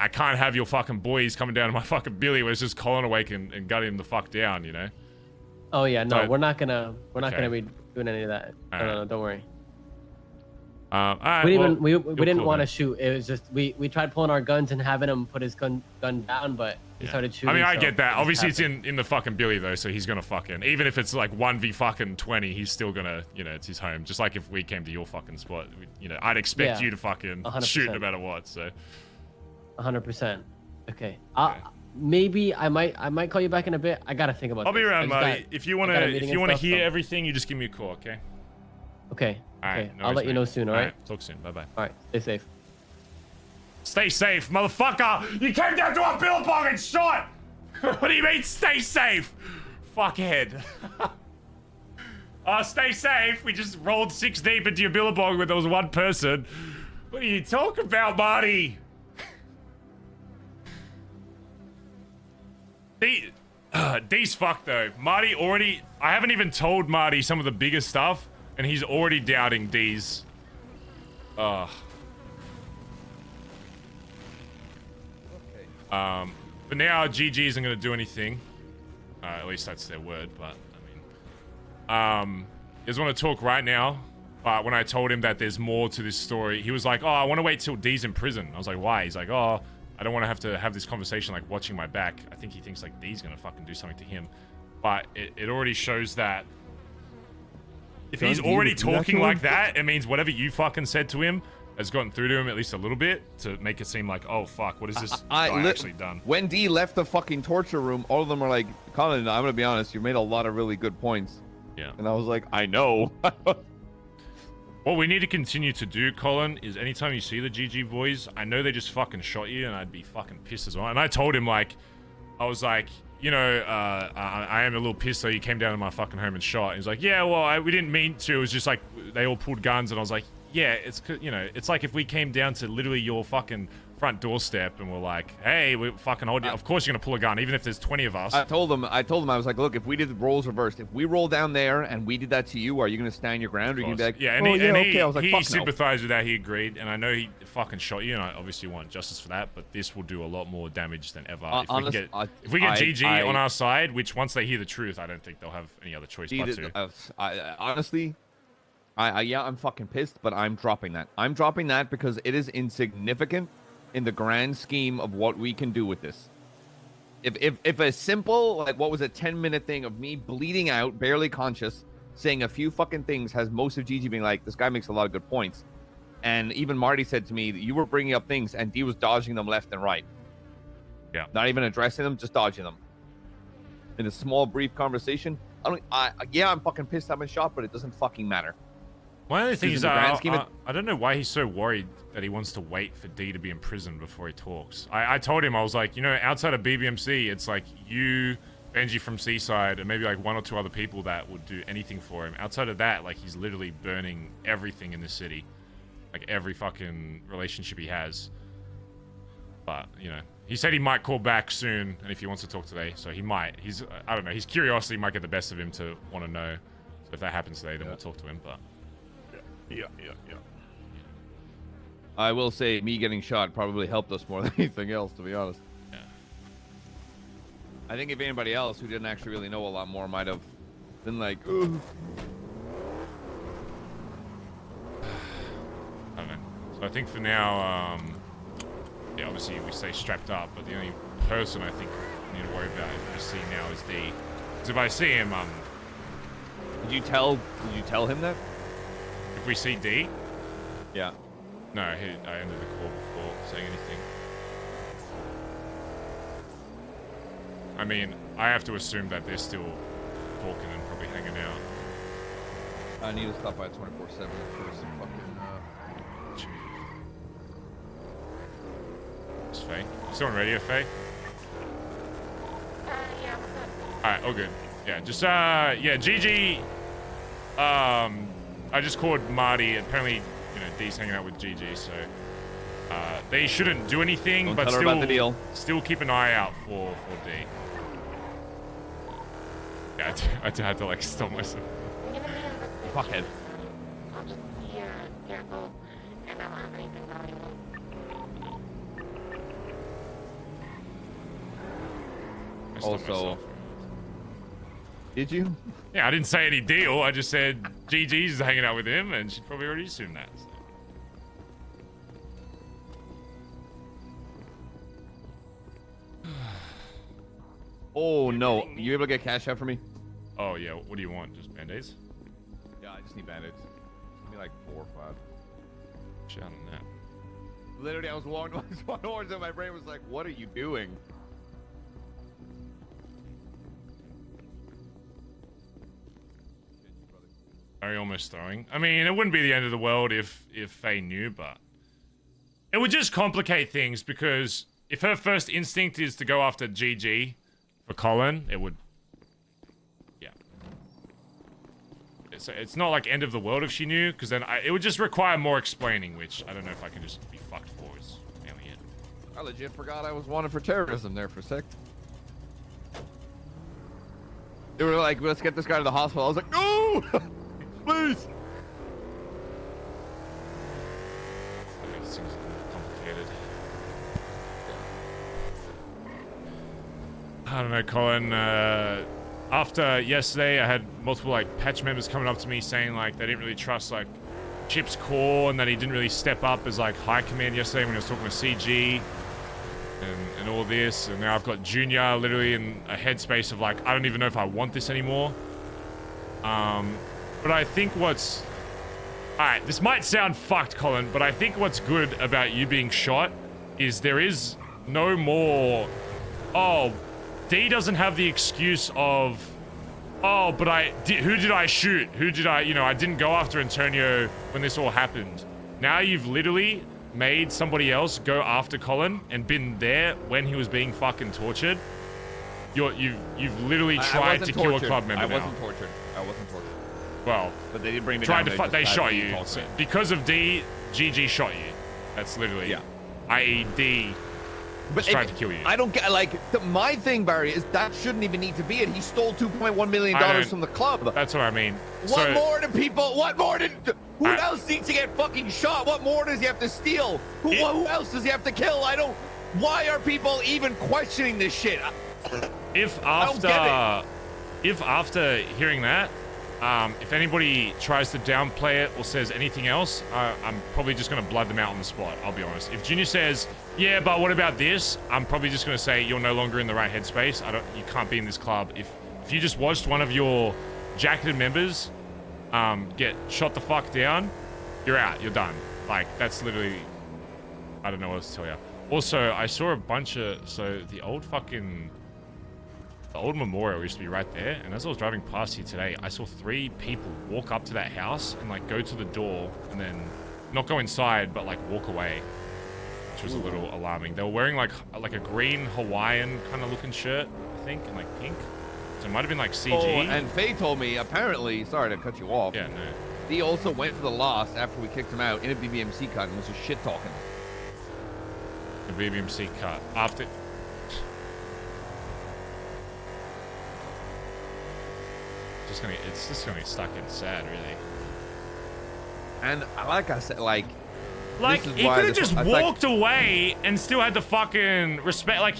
can't have your fucking boys coming down to my fucking Billy where it's just Collin awake and gutting him the fuck down, you know? Oh yeah, no, So- we're not gonna Okay. be doing any of that. Alright. No, don't worry. Alright, We well, didn't we you're didn't cool want to then. shoot. It was just we tried pulling our guns and having him put his gun down, but he Yeah. started shooting. I mean, I so get that. it just Obviously, it's happened. in the fucking Billy though, so he's gonna fucking, even if it's like 1v20, he's still gonna, you know, it's his home. Just like if we came to your fucking spot, you know, I'd expect Yeah, you to fucking 100%. shoot no matter what. So 100%. Okay. Okay. Maybe I might call you back in a bit. I gotta think about. I'll be this. I around, just buddy. got- If you I got a wanna meeting and stuff, hear so- everything, you just give me a call, okay? Okay. All right. Okay. no I'll worries, let you mate. know soon. All right. Talk soon. Bye bye. All right. Stay safe. Stay safe, motherfucker! You came down to our billabong and shot! What do you mean, stay safe? Fuckhead. Stay safe. We just rolled 6 deep into your billabong where there was 1 person. What are you talking about, Marty? D's fucked though. Marty already... I haven't even told Marty some of the bigger stuff, and he's already doubting D's. Ugh. For now, GG isn't going to do anything. At least that's their word, but I mean... he doesn't want to talk right now, but when I told him that there's more to this story, he was like, oh, I want to wait till D's in prison. I was like, why? He's like, oh, I don't want to have this conversation like watching my back. I think he thinks like D's going to fucking do something to him. But it already shows that if he's Dundee already would do that talking to like him? that, it means whatever you fucking said to him has gotten through to him at least a little bit to make it seem like, oh, fuck, what is this guy actually done? When D left the fucking torture room, all of them were like, Collin, I'm gonna be honest, you made a lot of really good points. Yeah. And I was like, I know. What we need to continue to do, Collin, is anytime you see the GG boys, I know they just fucking shot you, and I'd be fucking pissed as well. And I told him, like, I was like, you know, I am a little pissed that you came down to my fucking home and shot. And he's like, yeah, well, we didn't mean to. It was just like, they all pulled guns, and I was like, yeah, it's, you know, it's like if we came down to literally your fucking front doorstep and we're like, hey, we're fucking holding you. Of course you're gonna pull a gun, even if there's 20 of us. I told him, I was like, look, if we did the roles reversed, if we roll down there and we did that to you, are you gonna stand your ground? Or are you gonna be like, Yeah, and oh, he, yeah, and okay. I was like, he fuck no. sympathized with that. He agreed, and I know he fucking shot you, and I obviously want justice for that. But this will do a lot more damage than ever if we get GG on our side. Which once they hear the truth, I don't think they'll have any other choice but to. Honestly, yeah, I'm fucking pissed, but I'm dropping that. I'm dropping that because it is insignificant in the grand scheme of what we can do with this. If a simple, like, what was a 10-minute thing of me bleeding out, barely conscious, saying a few fucking things has most of GG being like, this guy makes a lot of good points. And even Marty said to me that you were bringing up things and D was dodging them left and right. Yeah. Not even addressing them, just dodging them. In a small, brief conversation, yeah, I'm fucking pissed I've been shot, but it doesn't fucking matter. My only thing in is, the grand scheme I don't know why he's so worried that he wants to wait for D to be in prison before he talks. I told him, I was like, you know, outside of BBMC, it's like you, Benji from Seaside, and maybe like 1 or 2 other people that would do anything for him. Outside of that, like, he's literally burning everything in this city. Like, every fucking relationship he has. But, you know, he said he might call back soon, and if he wants to talk today, so he might. I don't know, his curiosity might get the best of him to want to know. So if that happens today, then we'll talk to him, but... Yeah. I will say, me getting shot probably helped us more than anything else, to be honest. Yeah. I think if anybody else who didn't actually really know a lot more might have been like, ooh. I don't know. So I think for now, yeah, obviously we stay strapped up, but the only person I think we need to worry about if we see now is D. Because if I see him, Did you tell him that? if we see D, Yeah. no, I ended the call before saying anything. I mean, I have to assume that they're still talking and probably hanging out. I need to stop by 24/7 for some fucking. It's Faye. You still on radio, Faye? Yeah, what's up? Alright, all good. Yeah, just yeah, GG. I just called Marty. Apparently, you know, D's hanging out with GG, so they shouldn't do anything, Don't but tell her about the deal. still keep an eye out for D. Yeah, I had to like stop myself. I'm gonna be in the Fuckhead. I'll just be careful and I don't have anything valuable. I stopped Also, myself. did you? Yeah, I didn't say any deal. I just said GG's hanging out with him, and she'd probably already assumed that. So. Oh no! You able to get cash out for me? Oh yeah, what do you want? Just band-aids? Yeah, I just need bandits. Give me like 4 or 5. Shout on that. Literally, I was walking towards it. My brain was like, "What are you doing?" Very almost throwing. I mean, it wouldn't be the end of the world if Faye knew, but it would just complicate things because if her first instinct is to go after GG for Collin, it would. Yeah. It's not like end of the world if she knew, because then it would just require more explaining, which I don't know if I can just be fucked for. Is mainly it. I legit forgot I was wanted for terrorism there for a sec. They were like, "Let's get this guy to the hospital." I was like, "No, please." Okay, this seems complicated. I don't know, Collin. After yesterday, I had multiple like patch members coming up to me saying like they didn't really trust like Chip's core and that he didn't really step up as like high command yesterday when he was talking to CG and all this. And now I've got Junior literally in a headspace of like I don't even know if I want this anymore. But I think what's alright, this might sound fucked, Collin, but I think what's good about you being shot is there is no more. Oh, D doesn't have the excuse of, oh, but who did I shoot? Who did I, I didn't go after Antonio when this all happened. Now you've literally made somebody else go after Collin and been there when he was being fucking tortured. You've literally tried to kill a club member now. I wasn't tortured. Well, but they didn't bring me tried down. they shot you. So because of D, GG shot you. That's literally, yeah. I.e. D but tried to kill you. I don't get, like, my thing, Barry, is that shouldn't even need to be it. He stole $2.1 million from the club. That's what I mean. What more who else needs to get fucking shot? What more does he have to steal? Who else does he have to kill? Why are people even questioning this shit? If after hearing that, if anybody tries to downplay it or says anything else, I'm probably just going to blood them out on the spot, I'll be honest. If Junior says, yeah, but what about this? I'm probably just going to say, you're no longer in the right headspace. You can't be in this club. If you just watched one of your jacketed members get shot the fuck down, you're out. You're done. Like, that's literally... I don't know what else to tell you. Also, I saw a bunch of... So, the old memorial used to be right there, and as I was driving past here today, I saw 3 people walk up to that house and like go to the door and then not go inside but like walk away, which was a little alarming. They were wearing like a green Hawaiian kind of looking shirt, I think, and like pink, so it might have been like CG. Oh, and Faye told me, apparently, sorry to cut you off, yeah, no, he also went for the loss after we kicked him out in a BBMC cut and was just shit talking. the BBMC cut after. It's just gonna get stuck in sad, really. And like I said, like he could have just walked away and still had the fucking respect. Like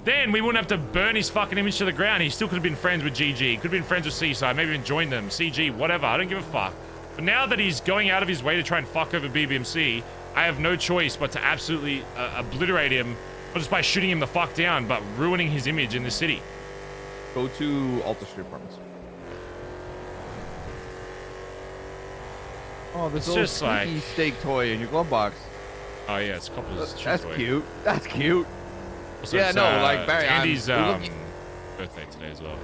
then we wouldn't have to burn his fucking image to the ground. He still could have been friends with GG. Could have been friends with Seaside. Maybe even joined them. CG, whatever. I don't give a fuck. But now that he's going out of his way to try and fuck over BBMC, I have no choice but to absolutely obliterate him, not just by shooting him the fuck down, but ruining his image in the city. Go to Alta Street Apartments. Oh, this little just like steak toy in your glove box. Oh yeah, it's a couple of That's toy. cute. That's cute. Also, yeah, no, like Barry. Andy's birthday today as well.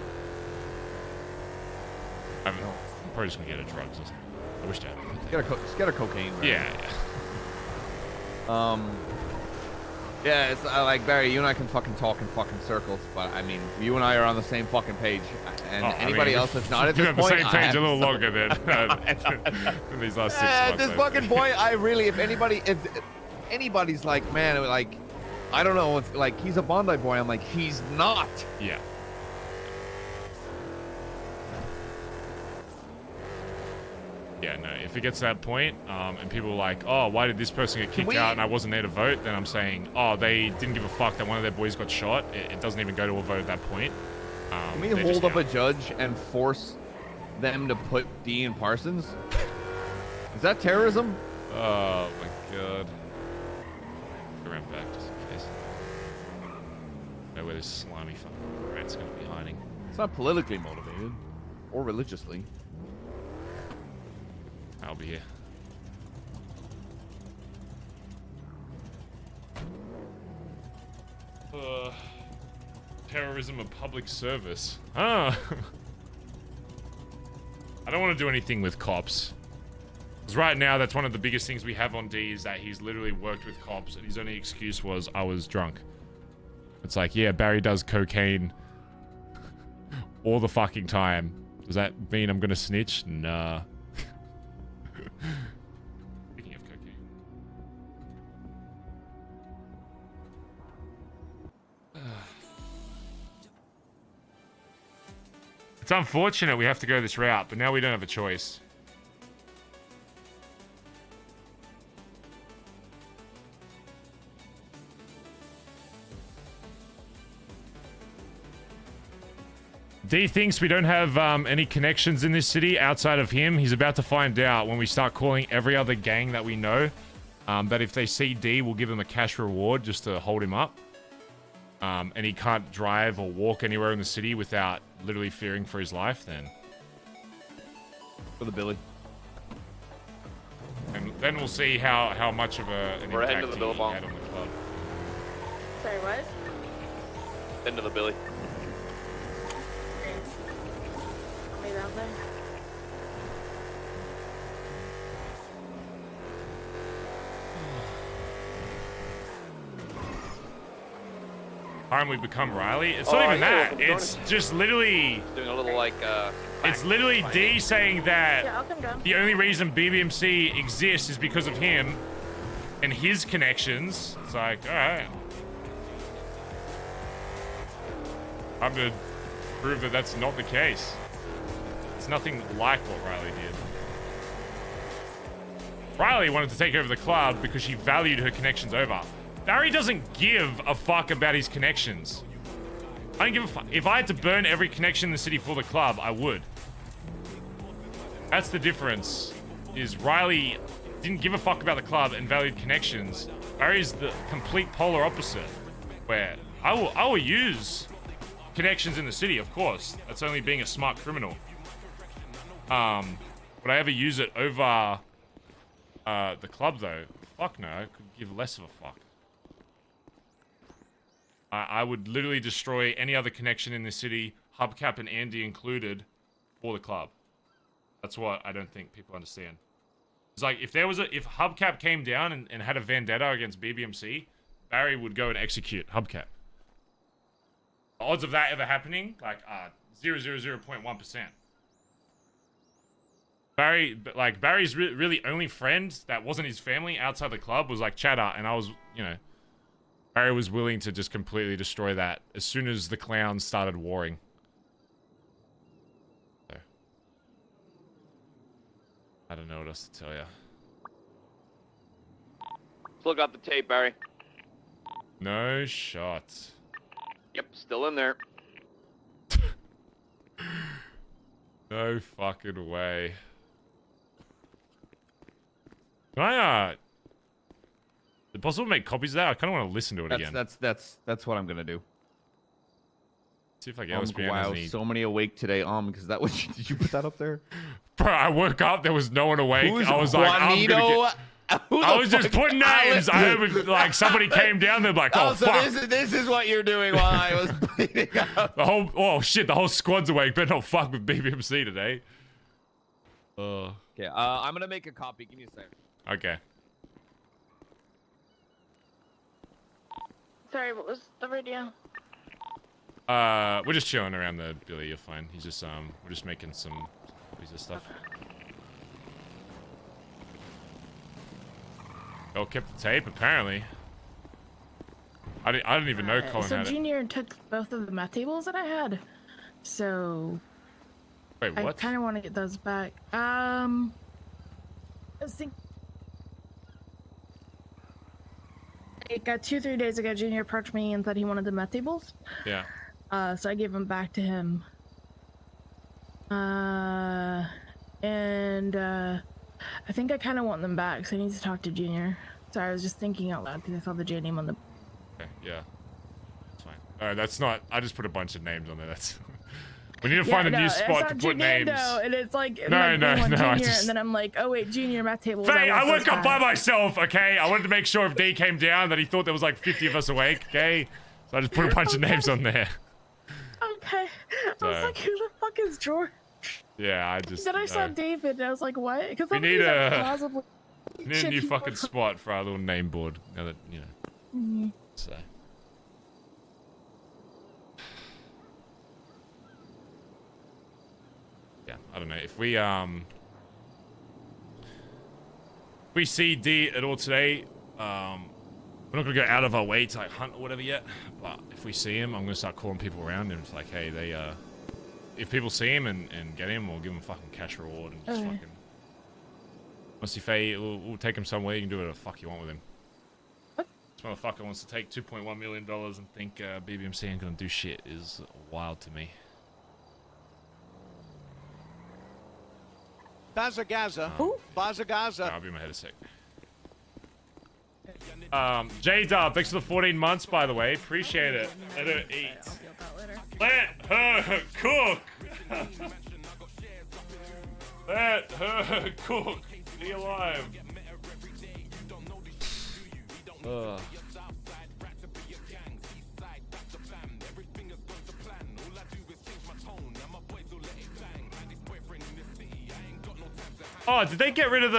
I'm probably just gonna get a drugs or something. I wish I had. Just get a cocaine. Right? Yeah. Yeah, it's like Barry. You and I can fucking talk in fucking circles, but I mean, you and I are on the same fucking page, and anybody else that's not at this point, on the same page a little longer than these last 6 months. At this fucking point, I really, if anybody's like, man, like, I don't know if like he's a Bondi boy. I'm like, he's not. Yeah. Yeah, no, if it gets to that point, and people are like, oh, why did this person get kicked out and I wasn't there to vote, then I'm saying, oh, they didn't give a fuck that one of their boys got shot. It doesn't even go to a vote at that point. Can we hold up a judge and force them to put D in Parsons? Is that terrorism? Oh, my God. Go around back just in case. Know where this slimy fucking rat's going to be hiding. It's not politically motivated or religiously. I'll be here. Terrorism of public service. Huh. I don't want to do anything with cops. Because right now, that's one of the biggest things we have on D is that he's literally worked with cops and his only excuse was, I was drunk. It's like, yeah, Barry does cocaine all the fucking time. Does that mean I'm gonna snitch? Nah. Speaking of cocaine. It's unfortunate we have to go this route, but now we don't have a choice. D thinks we don't have any connections in this city outside of him. He's about to find out when we start calling every other gang that we know. That if they see D, we'll give them a cash reward just to hold him up. And he can't drive or walk anywhere in the city without literally fearing for his life, then. For the Billy. And then we'll see how much of an impact he had on the club. Sorry, what? End of the Billy. Wait out there. Time we become Riley. It's not even that. It's just literally. Doing a little like. It's literally D saying that Yeah, I'll come down. the only reason BBMC exists is because of him and his connections. It's like, all right. I'm gonna prove that that's not the case. It's nothing like what Riley did. Riley wanted to take over the club because she valued her connections over. Barry doesn't give a fuck about his connections. I don't give a fuck. If I had to burn every connection in the city for the club, I would. That's the difference. Is Riley didn't give a fuck about the club and valued connections. Barry's the complete polar opposite. Where I will use connections in the city, of course. That's only being a smart criminal. Would I ever use it over the club though? Fuck no. I could give less of a fuck. I would literally destroy any other connection in the city, Hubcap and Andi included, for the club. That's what I don't think people understand. It's like if Hubcap came down and had a vendetta against BBMC, Barry would go and execute Hubcap. The odds of that ever happening, like 0.1%. Barry's really only friend that wasn't his family outside the club was like Chatter, and I was, Barry was willing to just completely destroy that as soon as the clowns started warring. So, I don't know what else to tell you. Still got the tape, Barry. No shot. Yep, still in there. No fucking way. Can I, is it possible to make copies of that? I kind of want to listen to it again. That's what I'm gonna do. See if I can LSPN wow, has any... so many awake today. Because that was. Did you put that up there? Bro, I woke up. There was no one awake. Who's I was Juanito? like, I'm gonna get... I was just putting names. I heard like somebody came down there like, oh so fuck. This is what you're doing while I was bleeding out. The whole squad's awake. Better not fuck with BBMC today. Okay, I'm gonna make a copy. Give me a second. Okay. Sorry, what was the radio? We're just chilling around the Billy. You're fine. He's just we're just making some copies of stuff. Oh, kept the tape apparently. I didn't even know Collin So had it. Junior took both of the math tables that I had. So Wait, I what? kind of want to get those back. I was thinking. Like 2-3 days ago, Junior approached me and said he wanted the math tables. Yeah. So I gave them back to him. I think I kind of want them back, so I need to talk to Junior. Sorry, I was just thinking out loud because I saw the J name on the. Okay, yeah. That's fine. That's not. I just put a bunch of names on there. That's. We need to find a new spot to put names. And it's like No. Junior, I just... and then I'm like, oh wait, Junior math table. Faye, I woke up by myself. Okay, I wanted to make sure if D came down that he thought there was like 50 of us awake. Okay, so I just put a bunch of names on there. Okay. So, I was like, who the fuck is George? Yeah, I just. Then I saw David, and I was like, what? Because we need a new fucking spot for our little name board. Now that you know. Mm-hmm. So. Yeah, I don't know if we see D at all today. We're not gonna go out of our way to like hunt or whatever yet. But if we see him, I'm gonna start calling people around and it's like, hey, they if people see him and get him, we'll give him a fucking cash reward and just fucking. Honestly, Faye, we'll take him somewhere. You can do whatever the fuck you want with him. What? This motherfucker wants to take $2.1 million and think BBMC ain't gonna do shit is wild to me. Bazza Gaza. Bazza Gaza. I'll be in my head a sec. J-Dub, thanks for the 14 months, by the way. Appreciate it. Let her eat. Let her cook. Let her cook. Be alive. Oh, did they get rid of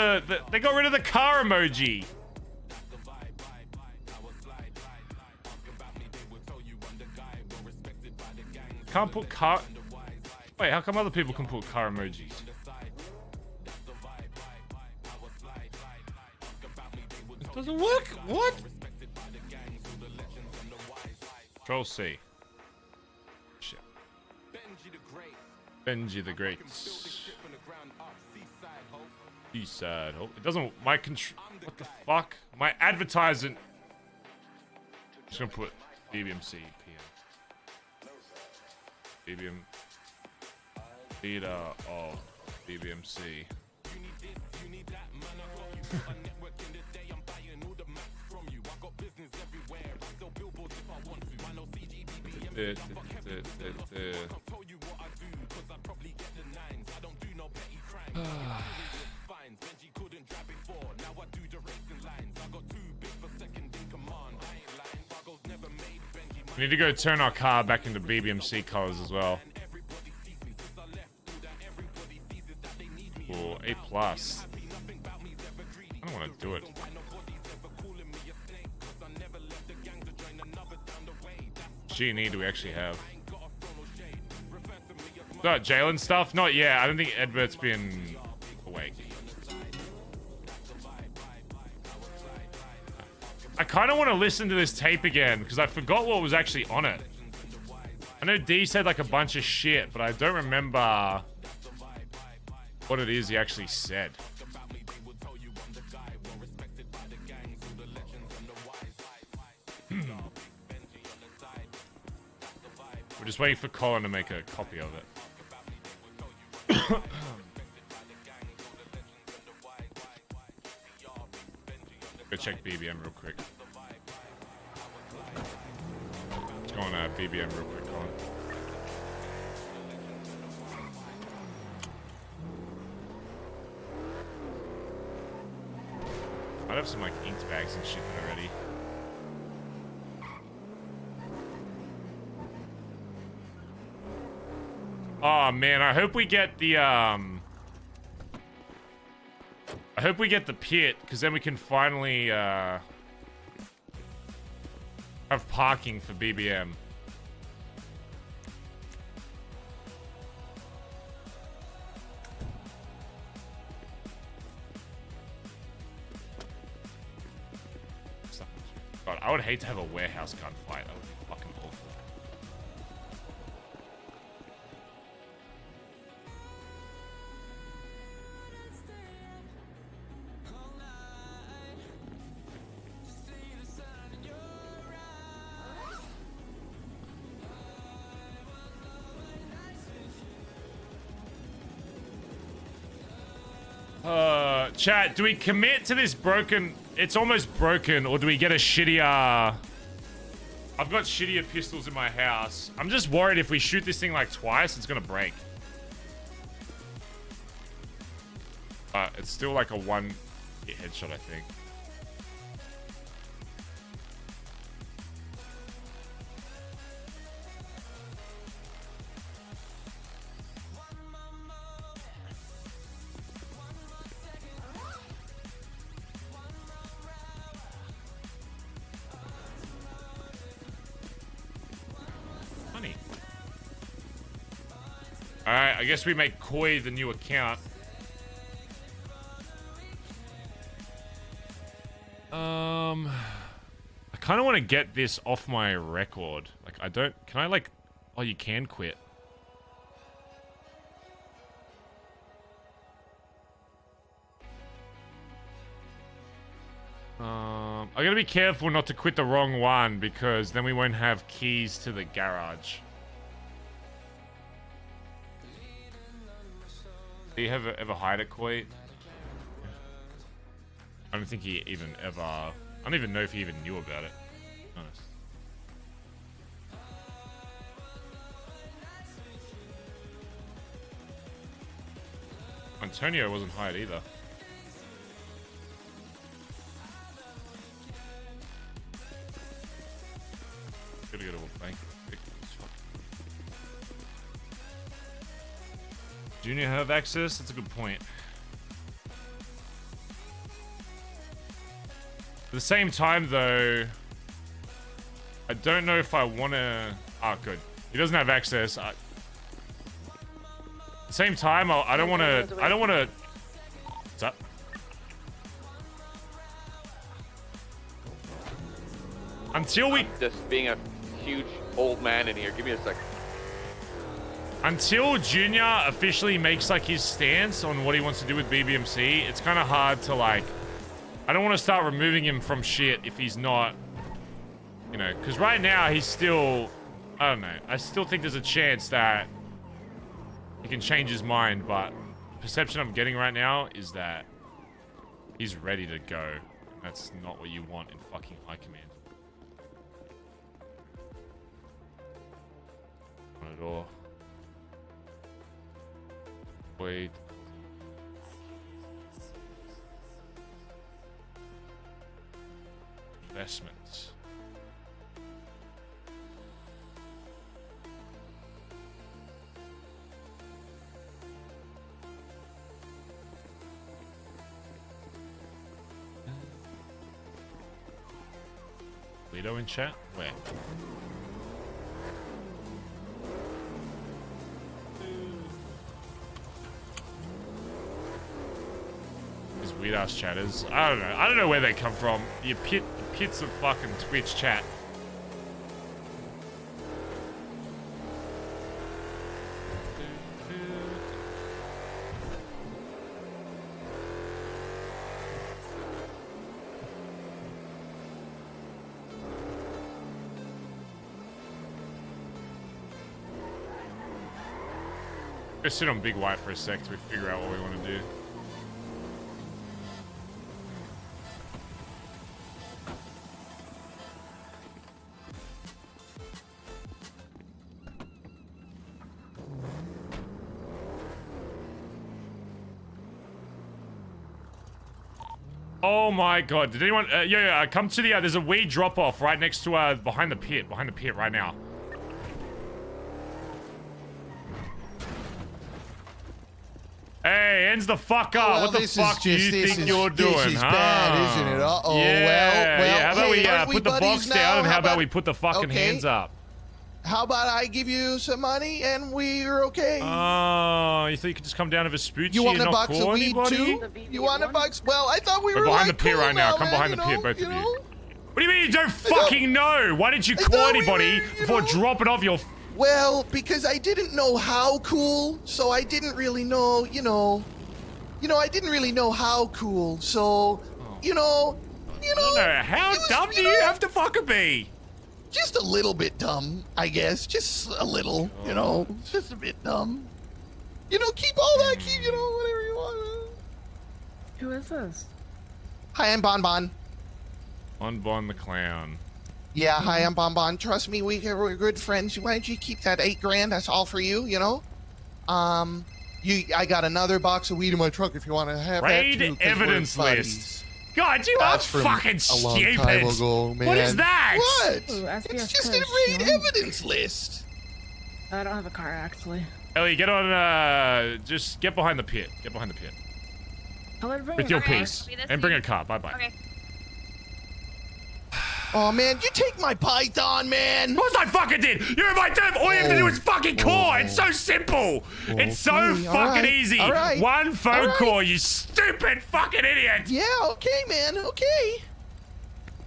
they got rid of the car emoji? Can't put car... Wait, how come other people can put car emojis? It doesn't work? What? Control C. Shit. Benji the Great. Seaside Hope. It doesn't... My control... What the fuck? My advertisement... I'm just gonna put BBMC PM. BBM... Leader of BBMC. We need to go turn our car back into BBMC colors as well. Or A+. I don't want to do it. G&E do we actually have? Got Jalen stuff? Not yet. I don't think Edbert's been awake. I kind of want to listen to this tape again because I forgot what was actually on it. I know D said like a bunch of shit, but I don't remember what it is he actually said. We're just waiting for Collin to make a copy of it. Go check BBM real quick. Let's go on BBM real quick, Collin. I'd have some like inked bags and shit already. Oh man, I hope we get the I hope we get the pit, because then we can finally have parking for BBM. God, I would hate to have a warehouse gunfight. That would be fucking awful. Chat, do we commit to this broken... It's almost broken, or do we get a shittier... I've got shittier pistols in my house. I'm just worried if we shoot this thing like twice, it's gonna break. But it's still like a one hit headshot, I think. Alright, I guess we make Koi the new account. I kind of want to get this off my record. Like, I don't... Can I, like... Oh, you can quit. I gotta be careful not to quit the wrong one, because then we won't have keys to the garage. Do you ever hide at Koi? I don't think he even ever... I don't even know if he even knew about it. To be honest. Antonio wasn't hired either. Gotta go to a bank. Junior have access? That's a good point. At the same time, though, I don't know if I want to... Ah, good. He doesn't have access. At the same time, I don't want to... I don't want to... What's up? Until we... Just being a huge old man in here. Give me a second. Until Junior officially makes, like, his stance on what he wants to do with BBMC, it's kind of hard to, like... I don't want to start removing him from shit if he's not... You know, because right now he's still... I don't know. I still think there's a chance that he can change his mind, but the perception I'm getting right now is that he's ready to go. That's not what you want in fucking high command. Not at all. Wait. Investments. Lido in chat? Where? These weird ass chatters. I don't know. I don't know where they come from. The pits of fucking Twitch chat. Let's sit on Big White for a sec till we figure out what we want to do. Oh my god, did anyone... yeah, come to the... there's a weed drop-off right next to... behind the pit right now. Hey, hands the fuck up. Well, what the this fuck is do you just- this think is- you're doing, this is huh? bad, isn't it? Uh-oh, Yeah, well, yeah. How about hey, aren't we we put the buddies box now? down and how about about- we put the fucking okay. hands up? How about I give you some money and we're okay? Oh, you thought you could just come down to Vespucci You want and a not box call of weed anybody? too? You want a box? Well, I thought we We're were behind like the pier cool right now. now, Come man, behind the you pier, know, both you of you. know? What do you mean you don't fucking know? Why didn't you call thought we anybody were, you before know- dropping off your... Well, because I didn't know how cool, so I didn't really know, you know, I didn't really know how cool, so, you know, No, how it was, dumb do you you know, have to fucking be? just a little bit dumb, I guess, just a little, you know, just a bit dumb. You know, keep all that, keep, you know, whatever you want. Who is this? Hi, I'm Bon Bon. Bon the clown. Yeah, hi, I'm Bon Bon. Trust me, we're good friends. Why don't you keep that $8 grand? That's all for you, you know? I got another box of weed in my trunk if you want to have Raid that too. 'Cause we're evidence buddies. list. God, you That's are from fucking a long stupid. time ago, man. What is that? What? Ooh, SPF It's just Kush, a raid you know? evidence list. I don't have a car, actually. Ellie, get on, just get behind the pit. Get behind the pit. I'll let her bring With a your car. piece. And bring a car. Bye-bye. Okay. Oh man, you take my python, man. Of course I fucking did! You're in my turf! All you have to do is fucking call! It's so simple! It's so Okay, fucking all right, easy! all right, One phone all right. call, you stupid fucking idiot! Yeah, okay, man, okay.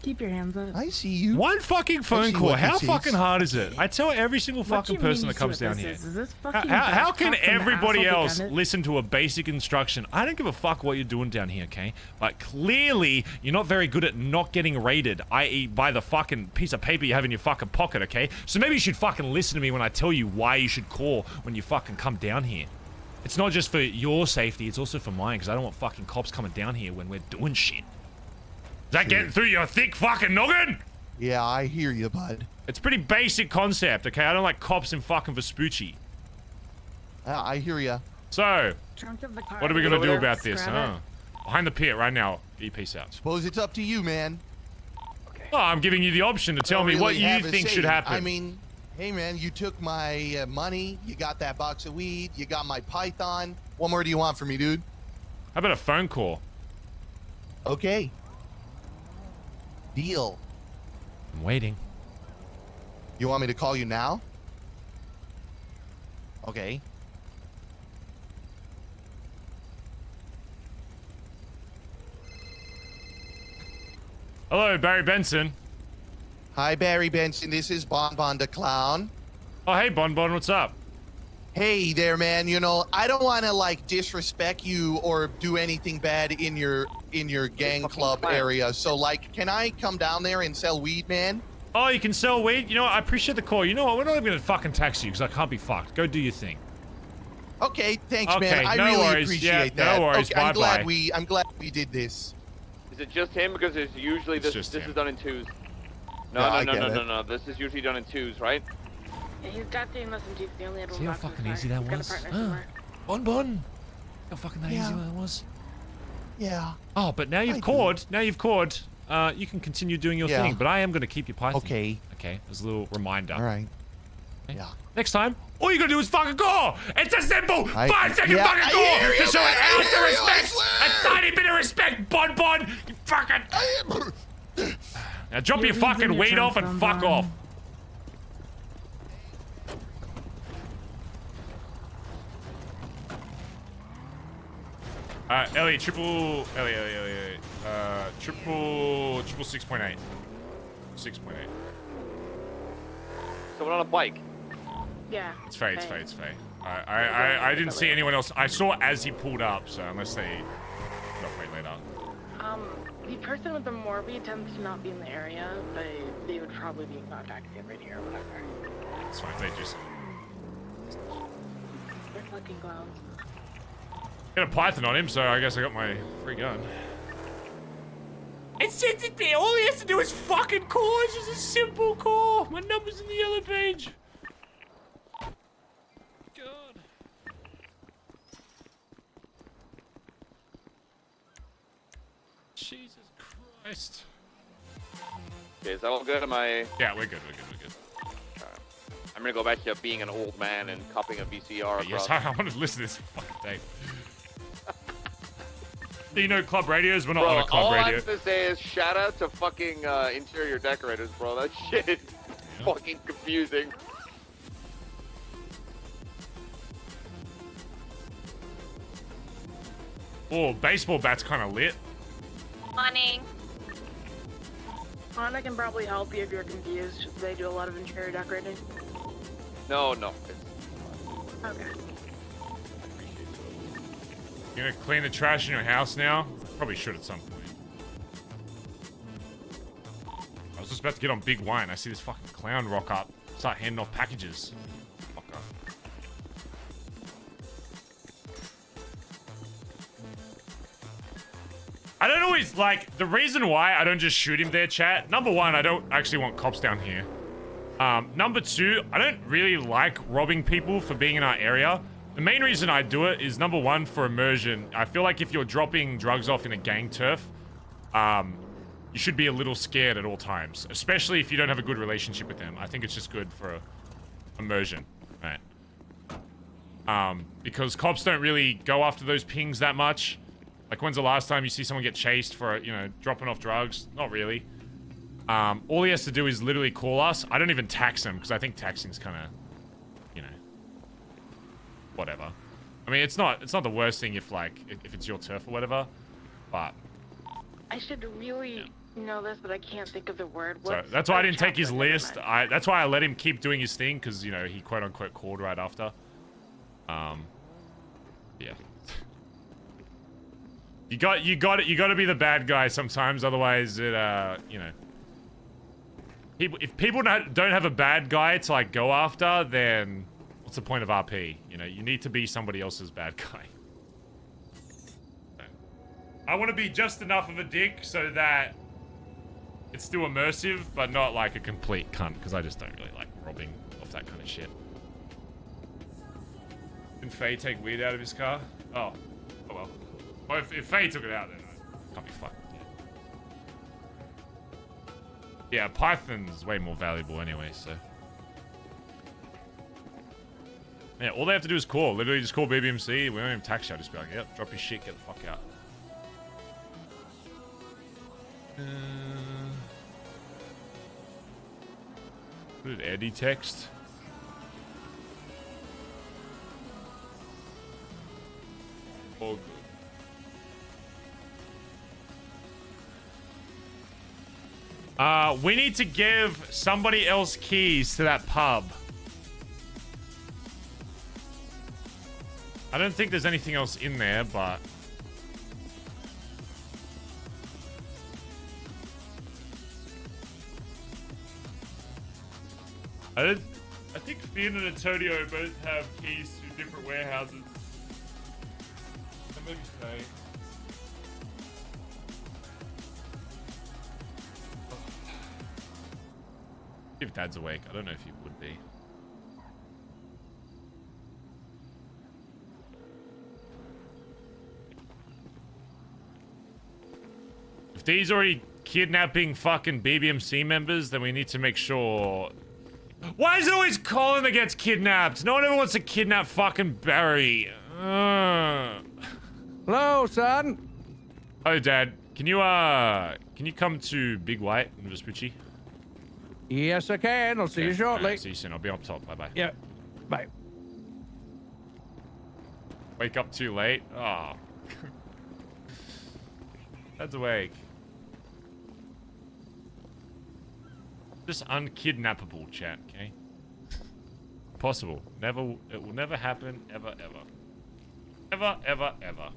Keep your hands up. I see you. One fucking phone see call. what How this is. fucking hard is it? I tell every single What fucking do you mean person you that see comes what down this here. Is this How, fucking how Josh can Cox from the everybody asshole else begun it? listen to a basic instruction? I don't give a fuck what you're doing down here, okay? But clearly, you're not very good at not getting raided, i.e. by the fucking piece of paper you have in your fucking pocket, okay? So maybe you should fucking listen to me when I tell you why you should call when you fucking come down here. It's not just for your safety, it's also for mine, because I don't want fucking cops coming down here when we're doing shit. Is that getting through your thick fucking noggin? Yeah, I hear you, bud. It's pretty basic concept, okay? I don't like cops in fucking Vespucci. I hear you. So, Trunk of the car. what are we gonna over do there? about this, Grab huh? Behind the pit right now. Get your piece out. Suppose it's up to you, man. Oh, I'm giving you the option to tell Don't me what really you have a think say. should happen. I mean, hey man, you took my money, you got that box of weed, you got my python. What more do you want from me, dude? How about a phone call? Okay. Deal. I'm waiting. You want me to call you now? Okay. Hello, Barry Benson. Hi, Barry Benson. This is Bon Bon the Clown. Oh, hey, Bon Bon, what's up? Hey there, man. You know, I don't want to like disrespect you or do anything bad in your gang club area. So like, can I come down there and sell weed, man? Oh, you can sell weed? You know what? I appreciate the call. You know what? We're not even gonna fucking tax you because I can't be fucked. Go do your thing. Okay, thanks, Okay, man. I no really worries. appreciate Yeah, that. no worries. Okay, I'm Bye-bye. glad we did this. Is it just him? Because it's usually It's this just is him. done in twos. No, Yeah, I no, get no, no, it. no, no. This is usually done in twos, right? Yeah, he's got the less than two. They only had one See how box in fucking the car. easy that He's got a was? partner Huh. somewhere. Bon Bon. How fucking that Yeah. easy that was. Yeah. Oh, but now I you've do. called. Now you've called. You can continue doing your Yeah. thing, but I am gonna keep your python. Okay. Okay, as a little reminder. All right. Okay? Yeah. Next time, all you gotta do is fucking call. It's a simple 5-second yeah, fucking I call hear you, to show man, an I ounce of hear you, I respect, a swear. tiny bit of respect, Bon Bon. You fucking. Now drop your Your weed's in fucking your weed trunk, off and Bon fuck Bon. off. Ellie, triple 6.8. 6.8. Someone on a bike. Yeah. It's Faye, it's okay. Faye, it's Faye. I didn't see anyone else. I saw as he pulled up, so unless they got way later. The person with the Morbi tends to not be in the area, but they would probably be in contact right here or whatever. It's fine, they just They're fucking clowns. got a python on him, so I guess I got my free gun. It's just there. All he has to do is fucking call. It's just a simple call. My number's in the yellow page. God. Jesus Christ. Okay, is that all good? Am I? Yeah, we're good. We're good. We're good. I'm gonna go back to being an old man and copying a VCR Yes, across. I want to listen to this fucking tape. You know, club radios. We're not Bro, on a club all I radio. have to say is shout out to fucking interior decorators, bro. That shit is fucking confusing. Oh, baseball bat's kind of lit. Morning. Honda can probably help you if you're confused. They do a lot of interior decorating. No. Okay. You gonna clean the trash in your house now? Probably should at some point. I was just about to get on Big Wine. I see this fucking clown rock up. Start handing off packages. Fucker. I don't always, like, the reason why I don't just shoot him there, chat. Number one, I don't actually want cops down here. Number two, I don't really like robbing people for being in our area. The main reason I do it is, number one, for immersion. I feel like if you're dropping drugs off in a gang turf, you should be a little scared at all times, especially if you don't have a good relationship with them. I think it's just good for immersion, right? Because cops don't really go after those pings that much. Like, when's the last time you see someone get chased for, you know, dropping off drugs? Not really. All he has to do is literally call us. I don't even tax him, because I think taxing's kind of, you know, whatever. I mean, it's not the worst thing if, like, if it's your turf or whatever, but... I should really know this, but I can't think of the word. So that's why I didn't take his list. That's why I let him keep doing his thing, because, you know, he quote-unquote called right after. Yeah. You got to be the bad guy sometimes, otherwise it, you know. If people don't have a bad guy to, like, go after, then what's the point of RP? You know, you need to be somebody else's bad guy. So, I want to be just enough of a dick so that it's still immersive, but not like a complete cunt, because I just don't really like robbing off that kind of shit. Didn't Faye take weed out of his car? Oh well. Well, if Faye took it out, then I can't be fucked. Yeah, Python's way more valuable anyway, so. Yeah, all they have to do is call. Literally just call BBMC. We don't even tax you. Just be like, yep, drop your shit, get the fuck out. What did Andi text? All good. We need to give somebody else keys to that pub. I don't think there's anything else in there, but... I think Finn and Antonio both have keys to different warehouses. Maybe say. If Dad's awake, I don't know if he would be. If D's already kidnapping fucking BBMC members, then we need to make sure... Why is it always Collin that gets kidnapped? No one ever wants to kidnap fucking Barry. Hello, son. Oh, Dad. Can you come to Big White in Vespucci? Yes, I can. I'll see you shortly. Right, see you soon. I'll be up top. Bye-bye. Yeah. Bye. Wake up too late? Oh. Dad's awake. Just unkidnappable, chat, okay? Possible. Never. It will never happen. Ever, ever. Ever, ever, ever.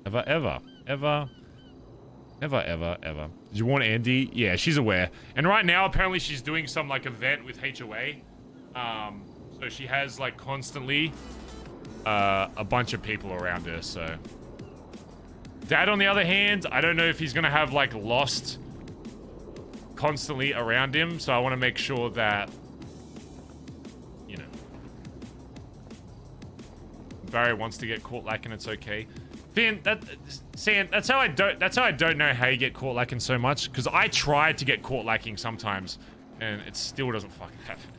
Ever, ever. Ever. Ever, ever, ever. Did you want Andi? Yeah, she's aware. And right now, apparently, she's doing some, like, event with HOA. So she has, like, constantly a bunch of people around her, so... Dad, on the other hand, I don't know if he's gonna have, like, Lost constantly around him, so I want to make sure that, you know, Barry wants to get caught lacking, it's okay. Finn, that's how I don't know how you get caught lacking so much, because I try to get caught lacking sometimes, and it still doesn't fucking happen.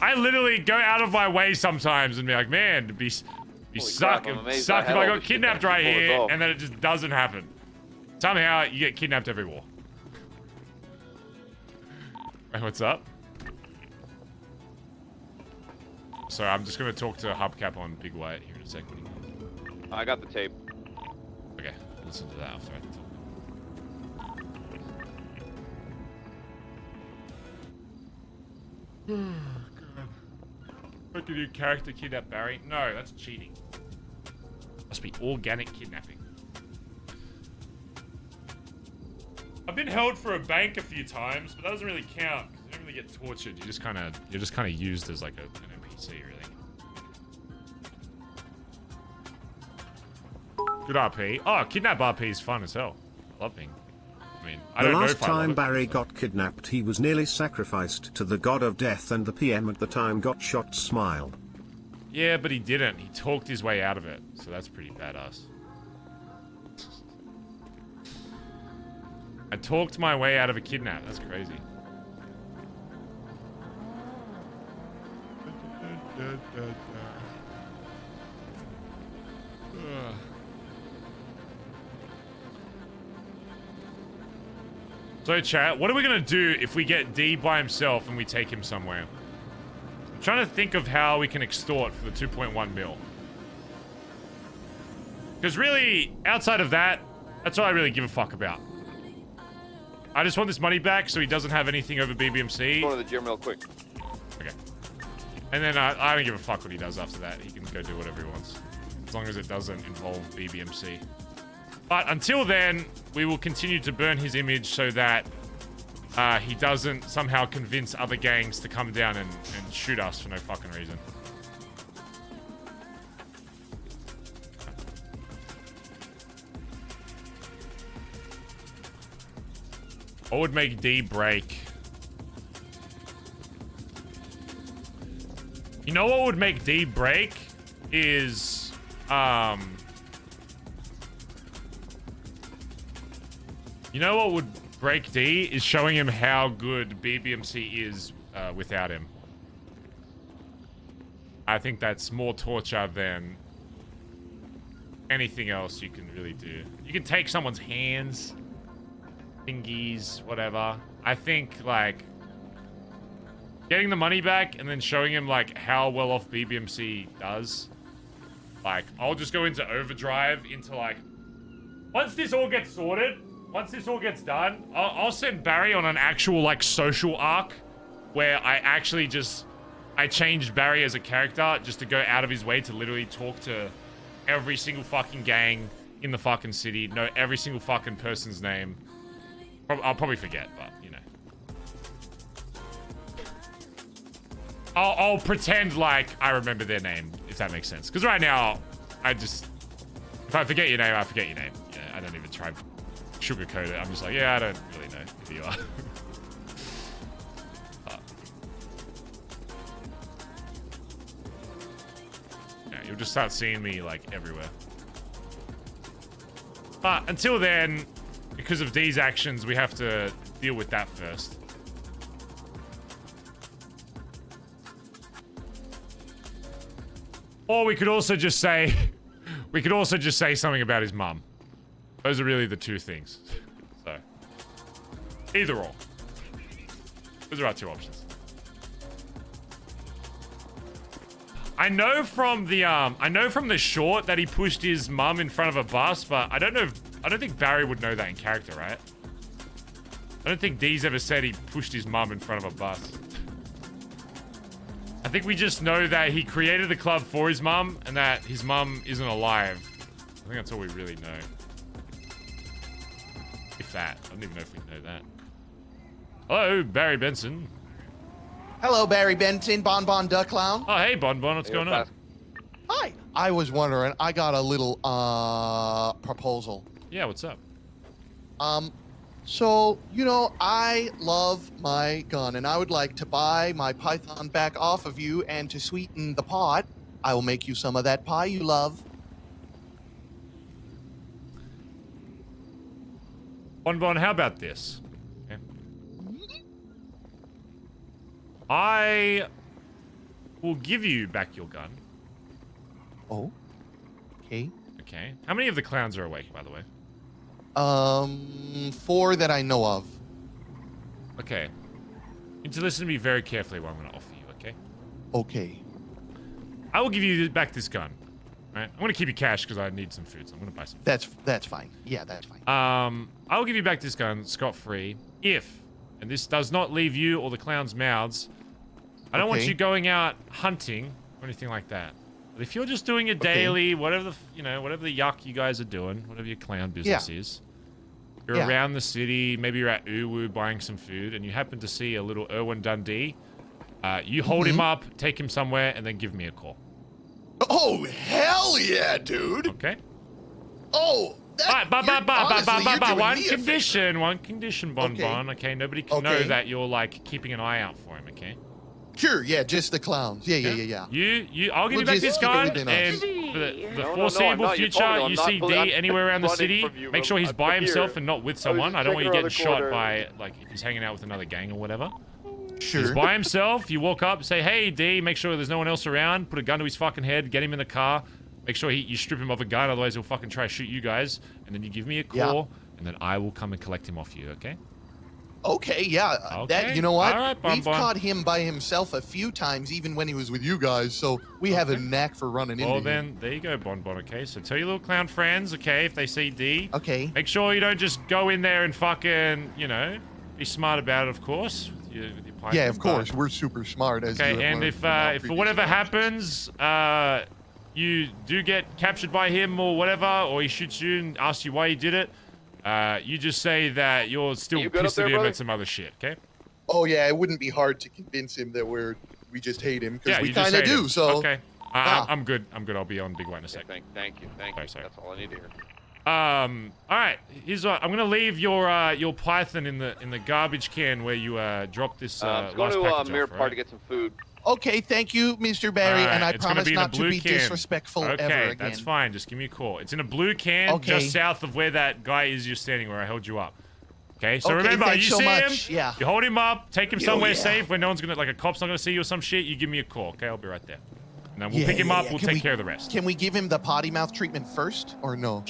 I literally go out of my way sometimes and be like, man, You Holy suck. crap, I'm It amazed suck I if had I all got this shit kidnapped that I right can pull this here off. and then it just doesn't happen. Somehow you get kidnapped every war. Hey, what's up? So I'm just gonna talk to Hubcap on Big White here in a second when he comes. I got the tape. Okay, listen to that after I talk. What can you character kidnap Barry? No, that's cheating. Must be organic kidnapping. I've been held for a bank a few times, but that doesn't really count. You don't really get tortured. You're just kind of used as like an NPC, really. Good RP. Oh, kidnap RP is fun as hell. I love being. I mean, I The don't know last if I love time it, Barry so. got kidnapped, he was nearly sacrificed to the god of death, and the PM at the time got shot. Smile. Yeah, but he didn't. He talked his way out of it, so that's pretty badass. I talked my way out of a kidnap. That's crazy. So chat, what are we gonna do if we get D by himself and we take him somewhere? I'm trying to think of how we can extort for the 2.1 mil. Because really, outside of that, that's all I really give a fuck about. I just want this money back so he doesn't have anything over BBMC. Go to the gym real quick. Okay. And then I don't give a fuck what he does after that. He can go do whatever he wants. As long as it doesn't involve BBMC. But until then, we will continue to burn his image so that he doesn't somehow convince other gangs to come down and shoot us for no fucking reason. What would make D break? You know what would make D break is you know what would break D is showing him how good BBMC is without him. I think that's more torture than anything else you can really do. You can take someone's hands, thingies, whatever. I think like getting the money back and then showing him like how well off BBMC does. Like I'll just go into overdrive into like once this all gets sorted. Once this all gets done, I'll send Barry on an actual, like, social arc where I actually I changed Barry as a character just to go out of his way to literally talk to every single fucking gang in the fucking city, know every single fucking person's name. I'll probably forget, but, you know. I'll pretend like I remember their name, if that makes sense. Because right now, if I forget your name, I forget your name. Yeah, I don't even try sugarcoat it. I'm just like, yeah, I don't really know who you are. Yeah, you'll just start seeing me like everywhere. But until then, because of D's actions, we have to deal with that first. Or we could also just say something about his mum. Those are really the two things. So, either or. Those are our two options. I know from the short that he pushed his mum in front of a bus, but I don't think Barry would know that in character, right? I don't think D's ever said he pushed his mum in front of a bus. I think we just know that he created the club for his mum and that his mum isn't alive. I think that's all we really know. If that. I don't even know if we know that. Hello, Barry Benson. Hello, Barry Benson, Bon Duck Clown. Oh, hey, Bon, what's going on? Hi. I was wondering, I got a little proposal. Yeah, what's up? So, you know, I love my gun, and I would like to buy my Python back off of you, and to sweeten the pot, I will make you some of that pie you love. Bon, how about this? Okay. I will give you back your gun. Oh? Okay. Okay. How many of the clowns are awake, by the way? 4 that I know of. Okay. You need to listen to me very carefully what I'm going to offer you, okay? Okay. I will give you back this gun. Right? I'm going to keep you cash because I need some food, so I'm going to buy some. That's fine. Yeah, that's fine. I will give you back this gun scot-free if, and this does not leave you or the clowns' mouths, I don't want you going out hunting or anything like that. But if you're just doing it daily, whatever the, whatever the yuck you guys are doing, whatever your clown business is, you're around the city, maybe you're at Uwu buying some food, and you happen to see a little Erwin Dundee, you hold him up, take him somewhere, and then give me a call. Oh, hell yeah, dude. Okay. Oh, One condition, Bonbon. Okay, nobody can know that you're like keeping an eye out for him. Okay. Sure. Yeah, just the clowns. Yeah. I'll give you back this gun, and for the foreseeable future, you see D anywhere around the city, make sure he's by himself and not with someone. I don't want you getting shot by like if he's hanging out with another gang or whatever. Sure. He's by himself. You walk up, say, "Hey, D," make sure there's no one else around. Put a gun to his fucking head. Get him in the car. Make sure you strip him of a gun, otherwise he'll fucking try to shoot you guys. And then you give me a call, and then I will come and collect him off you, okay? Okay, yeah. Okay. That, you know what? All right, We've caught him by himself a few times, even when he was with you guys, so we have a knack for running into Well, then, there you go, Bonbon, okay? So tell your little clown friends, okay, if they see D. Okay. Make sure you don't just go in there and fucking, be smart about it, of course. With your Python, yeah, of course. We're super smart, as okay, you have and learned if for whatever happens, you do get captured by him or whatever, or he shoots you and asks you why you did it, you just say that you're still pissed at him and some other shit, okay? Oh, yeah, it wouldn't be hard to convince him that we just hate him, because we you just kind of hate do, him. so... Okay. I'm good. I'll be on Big White in a sec. Thank you. Sorry. That's all I need to hear. All right. Here's what I'm gonna leave your Python in the garbage can where you dropped this let's last go to package Mirror off, Park right? to get some food. Okay, thank you, Mr. Barry, and I it's gonna promise be in a not to blue be can. disrespectful ever again. Okay, that's fine. Just give me a call. It's in a blue can just south of where that guy is you're standing, where I held you up. Okay, so remember, you see him, you hold him up, take him somewhere safe where no one's gonna, like a cop's not gonna see you or some shit, you give me a call, okay? I'll be right there. And then we'll pick him up, we'll take care of the rest. Can we give him the potty mouth treatment first, or no?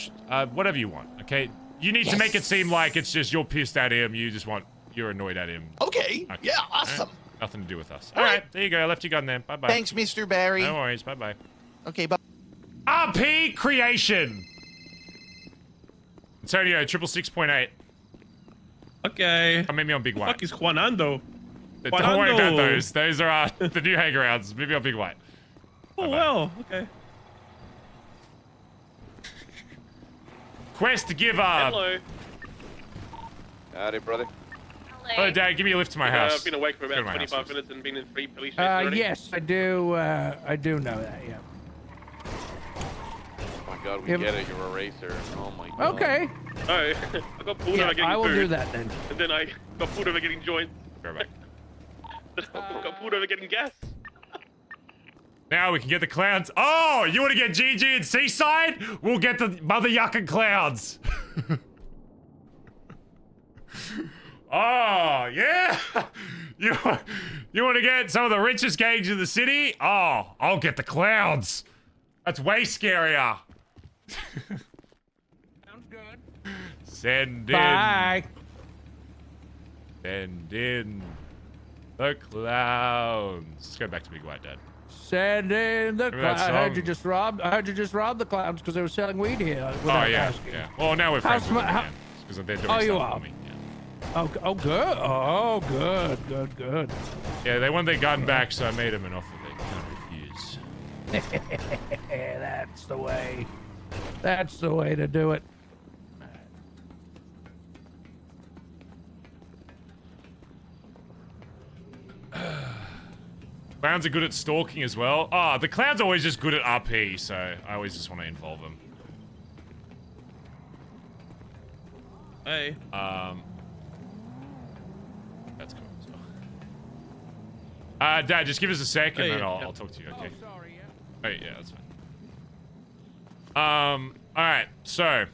Whatever you want, okay? You need to make it seem like it's just you're pissed at him, you're annoyed at him. Okay, yeah, awesome. Right? Nothing to do with us. All right, there you go, I left your gun there. Bye-bye. Thanks, Mr. Barry. No worries, bye-bye. Okay, bye. RP Creation! Antonio, 666.8. Okay. Or maybe on Big White. Fuck is Juanando? Don't worry about those. Those are the new hangarounds. Maybe on Big White. Oh, well, okay. Quest giver. Hello. Howdy, brother. Oh, Dad, give me a lift to my house. I've been awake for about 25 minutes and been in 3 police stations already. Yes, I do know that, yeah. Oh my god, we get it. You're a racer. Oh my god. Okay. Alright. I got pulled over getting I will food. do that then. And then I got pulled over getting joints. Go back. I got pulled over getting gas. Now we can get the clowns. Oh, you want to get GG and Seaside? We'll get the mother yucking clowns. Oh, yeah. You want to get some of the richest gangs in the city? Oh, I'll get the clowns. That's way scarier. Sounds good. Send in. Bye. Send in the clowns. Let's go back to Big White, Dad. Send in the clowns. I heard you just robbed the clowns because they were selling weed here. Oh yeah, asking. yeah. Well, now we're friends with them because they're doing stuff for me. Oh, good. Oh, good. Yeah, they want their gun back, so I made them an offer they can't refuse. That's the way. That's the way to do it. Clowns are good at stalking as well. Oh, the clowns are always just good at RP, so I always just want to involve them. Hey. That's cool as well. Dad, just give us a sec and then I'll talk to you, okay? Oh, sorry, yeah. Oh, yeah, that's fine. Alright, so.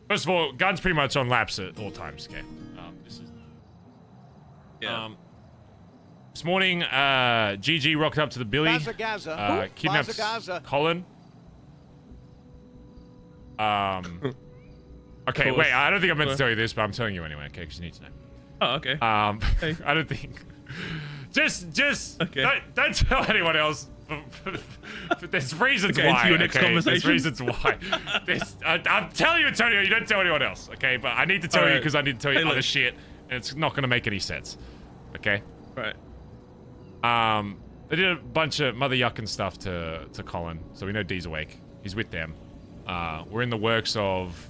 First of all, gun's pretty much on laps at all times, okay? This is... Yeah. This morning, GG rocked up to the Billy, Bazza Gaza. kidnapped Bazza Gaza. Collin. Okay, Course. wait, I don't think I meant to tell you this, but I'm telling you anyway, okay, because you need to know. Oh, okay. I don't think... Just okay. don't tell anyone else. There's reasons Okay, why. into your next okay? There's conversation. reasons why. I'm telling you, Antonio, you don't tell anyone else, okay? But I need to tell you because I need to tell you Hey, other look. shit, and it's not going to make any sense, okay? Right. They did a bunch of mother yucking stuff to Collin, so we know D's awake. He's with them. We're in the works of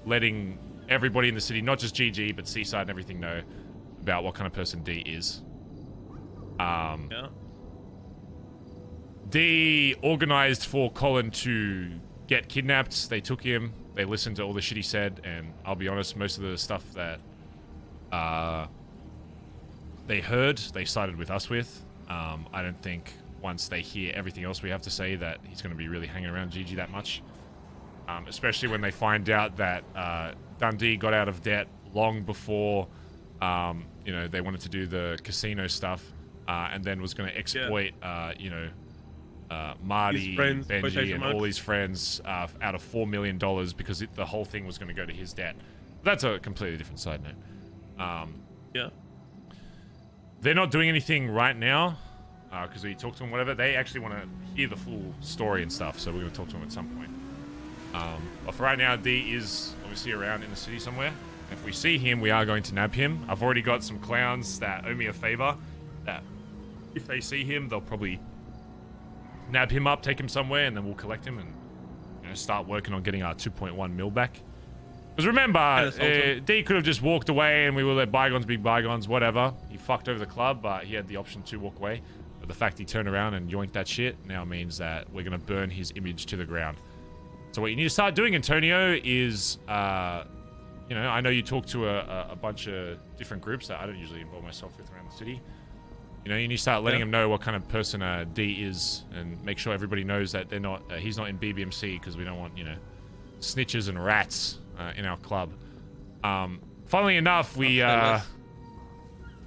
letting everybody in the city, not just GG, but Seaside and everything, know about what kind of person D is. Yeah. D organized for Collin to get kidnapped. They took him. They listened to all the shit he said, and I'll be honest, most of the stuff that they heard, they sided with us with. I don't think once they hear everything else we have to say that he's going to be really hanging around GG that much. Especially when they find out that Dundee got out of debt long before, you know, they wanted to do the casino stuff, and then was going to exploit, you know, Marty, friends, Benji, quotation and marks. all his friends out of $4 million because the whole thing was going to go to his debt. That's a completely different side note. Yeah. They're not doing anything right now because we talked to them, whatever. They actually want to hear the full story and stuff, so we're going to talk to them at some point. But for right now, D is obviously around in the city somewhere. If we see him, we are going to nab him. I've already got some clowns that owe me a favor. That if they see him, they'll probably nab him up, take him somewhere, and then we'll collect him and, you know, start working on getting our 2.1 mil back. Because remember, D could have just walked away and we will let bygones be bygones, whatever. He fucked over the club, but he had the option to walk away. But the fact he turned around and yoinked that shit now means that we're going to burn his image to the ground. So what you need to start doing, Antonio, is, you know, I know you talk to a bunch of different groups that I don't usually involve myself with around the city. You know, you need to start letting them know what kind of person D is and make sure everybody knows that they're not, he's not in BBMC because we don't want, you know, snitches and rats in our club. Funnily enough, we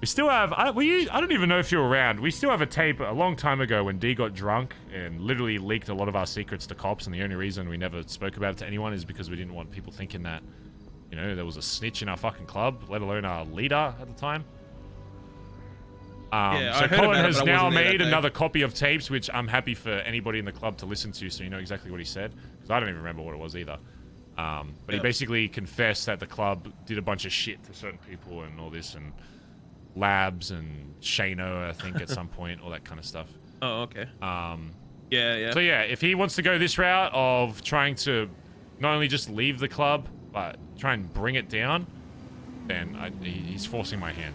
still have, I don't even know if you're around. We still have a tape a long time ago when D got drunk and literally leaked a lot of our secrets to cops, and the only reason we never spoke about it to anyone is because we didn't want people thinking that, you know, there was a snitch in our fucking club, let alone our leader at the time. Yeah, so I heard Collin about it, has but I now wasn't there that made day. another copy of tapes, which I'm happy for anybody in the club to listen to, so you know exactly what he said, because I don't even remember what it was either. But he basically confessed that the club did a bunch of shit to certain people and all this, and Labs and Shano, I think, at some point, all that kind of stuff. Oh, okay. Yeah. So yeah, if he wants to go this route of trying to not only just leave the club, but try and bring it down, then he's forcing my hand.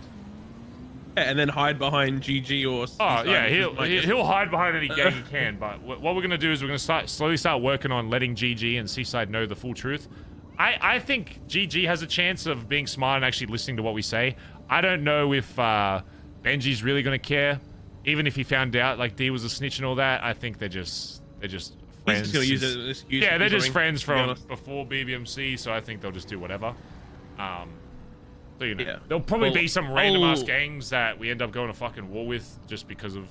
Yeah, and then hide behind GG or... Oh, yeah, he'll hide behind any gang he can, but what we're going to do is we're going to slowly start working on letting GG and Seaside know the full truth. I think GG has a chance of being smart and actually listening to what we say. I don't know if Benji's really going to care. Even if he found out, like, D was a snitch and all that, I think they're just friends. He's just going to use it as an excuse. Yeah, they're just something, friends to be from honest. before BBMC, so I think they'll just do whatever. So, you know, Yeah. there'll probably Well, be some random-ass gangs that we end up going to fucking war with just because of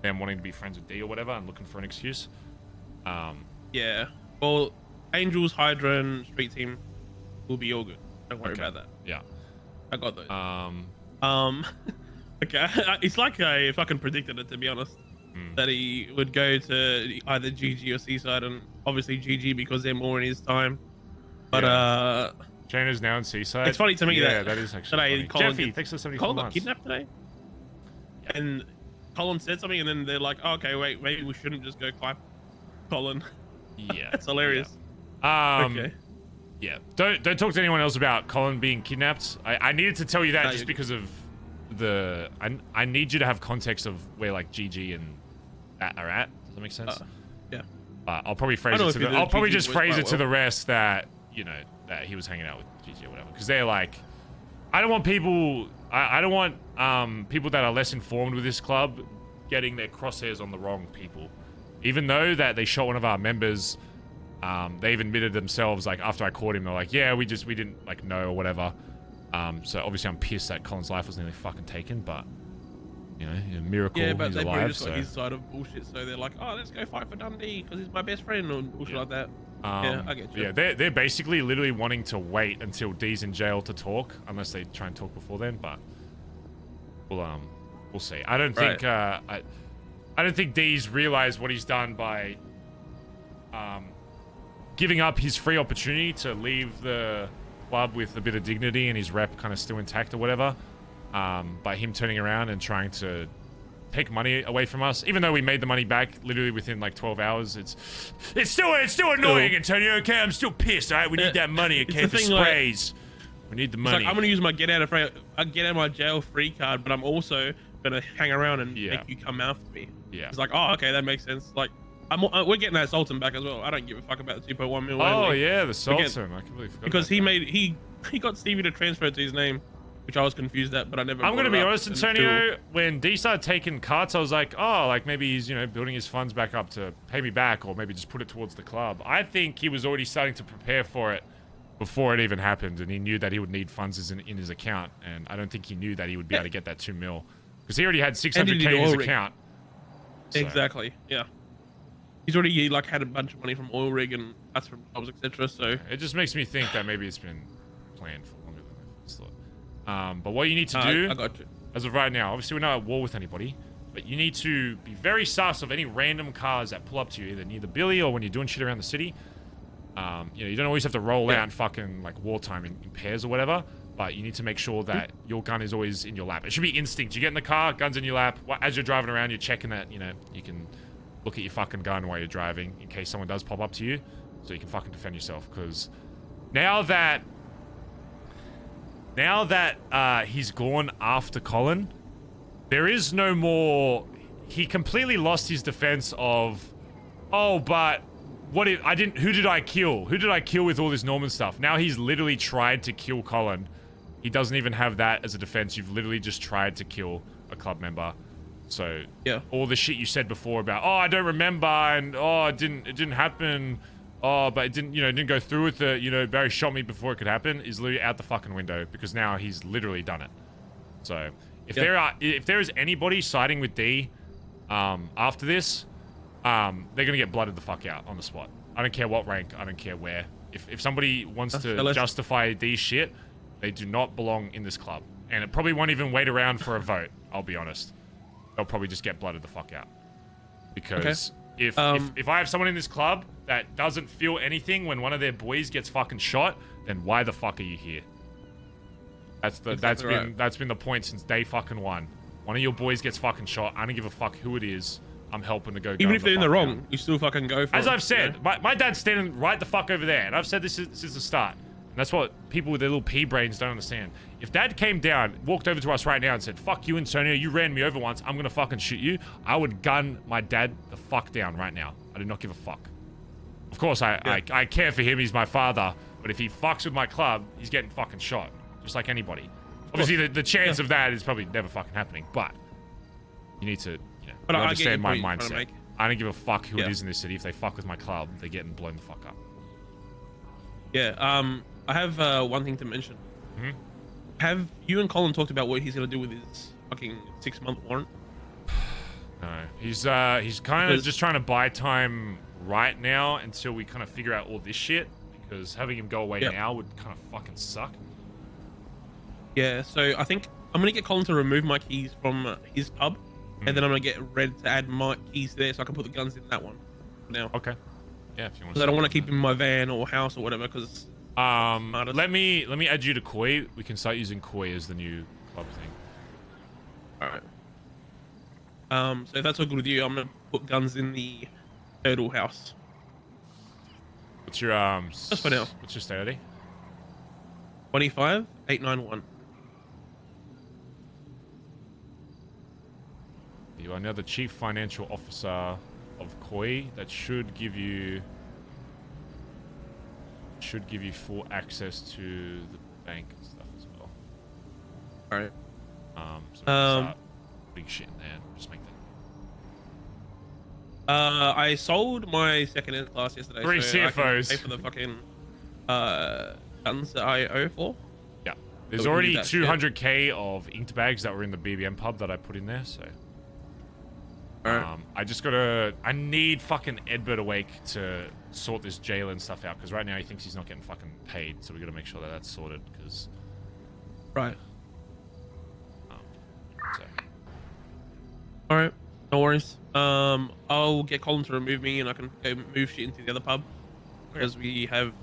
them wanting to be friends with D or whatever and looking for an excuse. Yeah. Well, Angels, Hydra, and Street Team will be all good. Don't worry about that. Yeah. I got those. Okay. It's like I fucking predicted it, to be honest. That he would go to either GG or Seaside, and obviously GG because they're more in his time. But Shana's now in Seaside. it's funny to me that is actually today funny. Jeffy, Collin thanks for 74 Collin got months. kidnapped today, and Collin said something, and then they're like, oh, "Okay, wait, maybe we shouldn't just go clap Collin." Yeah, that's hilarious. Okay. Yeah, don't talk to anyone else about Collin being kidnapped. I needed to tell you that just because of the I need you to have context of where like GG and that are at. Does that make sense? Yeah. I'll probably phrase it to the, I'll probably just phrase it to the rest that, you know, that he was hanging out with GG or whatever, because they're like, I don't want people people that are less informed with this club getting their crosshairs on the wrong people. Even though that they shot one of our members, they've admitted themselves, like, after I caught him, they're like, yeah, we didn't, like, know or whatever. So obviously I'm pissed that Collin's life was nearly fucking taken, but, you know, a miracle Yeah, but he's they probably alive. just So got his side of bullshit, so they're like, oh, let's go fight for Dundee because he's my best friend or bullshit like that. Yeah, I get you. yeah, they're basically literally wanting to wait until D's in jail to talk, unless they try and talk before then. But we'll see. I don't think I don't think D's realized what he's done by giving up his free opportunity to leave the club with a bit of dignity and his rep kind of still intact or whatever. By him turning around and trying to take money away from us, even though we made the money back literally within like 12 hours. It's still annoying, Antonio. Okay, I'm still pissed. All right, we need that money. Okay, for sprays. We need the money. It's like, I'm gonna use my get out of my jail free card, but I'm also gonna hang around and make you come after me. Yeah. It's like, oh, okay, that makes sense. Like, we're getting that Sultan back as well. I don't give a fuck about the 2.1 mil. Oh yeah, the Sultan. I completely forgot. Because he got Stevie to transfer it to his name, which I was confused at, but I never. I'm gonna be honest, Antonio. When D started taking cuts, I was like, oh, like maybe he's building his funds back up to pay me back, or maybe just put it towards the club. I think he was already starting to prepare for it before it even happened, and he knew that he would need funds in his account, and I don't think he knew that he would be able to get that 2 mil because he already had 600K in his account. So. Exactly. Yeah. He's already like had a bunch of money from oil rig and cuts from jobs, etc. So it just makes me think that maybe it's been planned for longer than I thought. But what you need to do, I got you. As of right now, obviously we're not at war with anybody, but you need to be very sus of any random cars that pull up to you, either near the Billy or when you're doing shit around the city. You don't always have to roll out and fucking like wartime in pairs or whatever, but you need to make sure that your gun is always in your lap. It should be instinct. You get in the car, gun's in your lap. As you're driving around, you're checking that, you can look at your fucking gun while you're driving in case someone does pop up to you, so you can fucking defend yourself. Because now that he's gone after Collin, there is no more. He completely lost his defense of, oh, but what if I didn't? Who did I kill? Who did I kill with all this Norman stuff? Now he's literally tried to kill Collin. He doesn't even have that as a defense. You've literally just tried to kill a club member. So yeah, all the shit you said before about, oh, I don't remember, and oh, it didn't happen, oh, but it didn't go through with it, Barry shot me before it could happen, is literally out the fucking window because now he's literally done it. So if there is anybody siding with D after this, they're gonna get blooded the fuck out on the spot. I don't care what rank, I don't care where. If somebody wants to justify D's shit, they do not belong in this club, and it probably won't even wait around for a vote. I'll be honest. They'll probably just get blooded the fuck out. Because if I have someone in this club that doesn't feel anything when one of their boys gets fucking shot, then why the fuck are you here? That's been the point since day fucking one. One of your boys gets fucking shot. I don't give a fuck who it is. I'm helping to go. Even if they're in the wrong, you still fucking go for it. As I've said, my dad's standing right the fuck over there, and I've said this is the start. And that's what people with their little pea brains don't understand. If Dad came down, walked over to us right now and said, fuck you, Antonio, you ran me over once, I'm gonna fucking shoot you, I would gun my dad the fuck down right now. I do not give a fuck. Of course, I care for him, he's my father, but if he fucks with my club, he's getting fucking shot. Just like anybody. Obviously, the chance of that is probably never fucking happening, but you need to you understand my mindset. I don't give a fuck who it is in this city. If they fuck with my club, they're getting blown the fuck up. Yeah, I have one thing to mention. Mm-hmm. Have you and Collin talked about what he's gonna do with his fucking 6-month warrant? No, he's kind of just trying to buy time right now until we kind of figure out all this shit, because having him go away now would kind of fucking suck. Yeah, so I think I'm gonna get Collin to remove my keys from his pub, and then I'm gonna get Red to add my keys there so I can put the guns in that one now. Okay. Yeah, if you want. Because I don't want to keep him in my van or house or whatever. Because let me add you to Koi. We can start using Koi as the new club thing. All right. So if that's all good with you, I'm gonna put guns in the turtle house. What's your just for now. What's your state ID? 25891. You are now the Chief Financial Officer of Koi. That should give you full access to the bank and stuff as well. All right. So start putting shit in there. Just make that. I sold my second-hand class yesterday. 3 so CFOs. I can pay for the fucking guns that I owe for. Yeah. There's So we already can do that shit. 200k of inked bags that were in the BBM pub that I put in there, so. I just gotta. I need fucking Edbert awake to sort this Jalen stuff out, because right now he thinks he's not getting fucking paid, so we gotta make sure that that's sorted, because. Right. So. All right. No worries. I'll get Collin to remove me, and I can go move shit into the other pub, because we have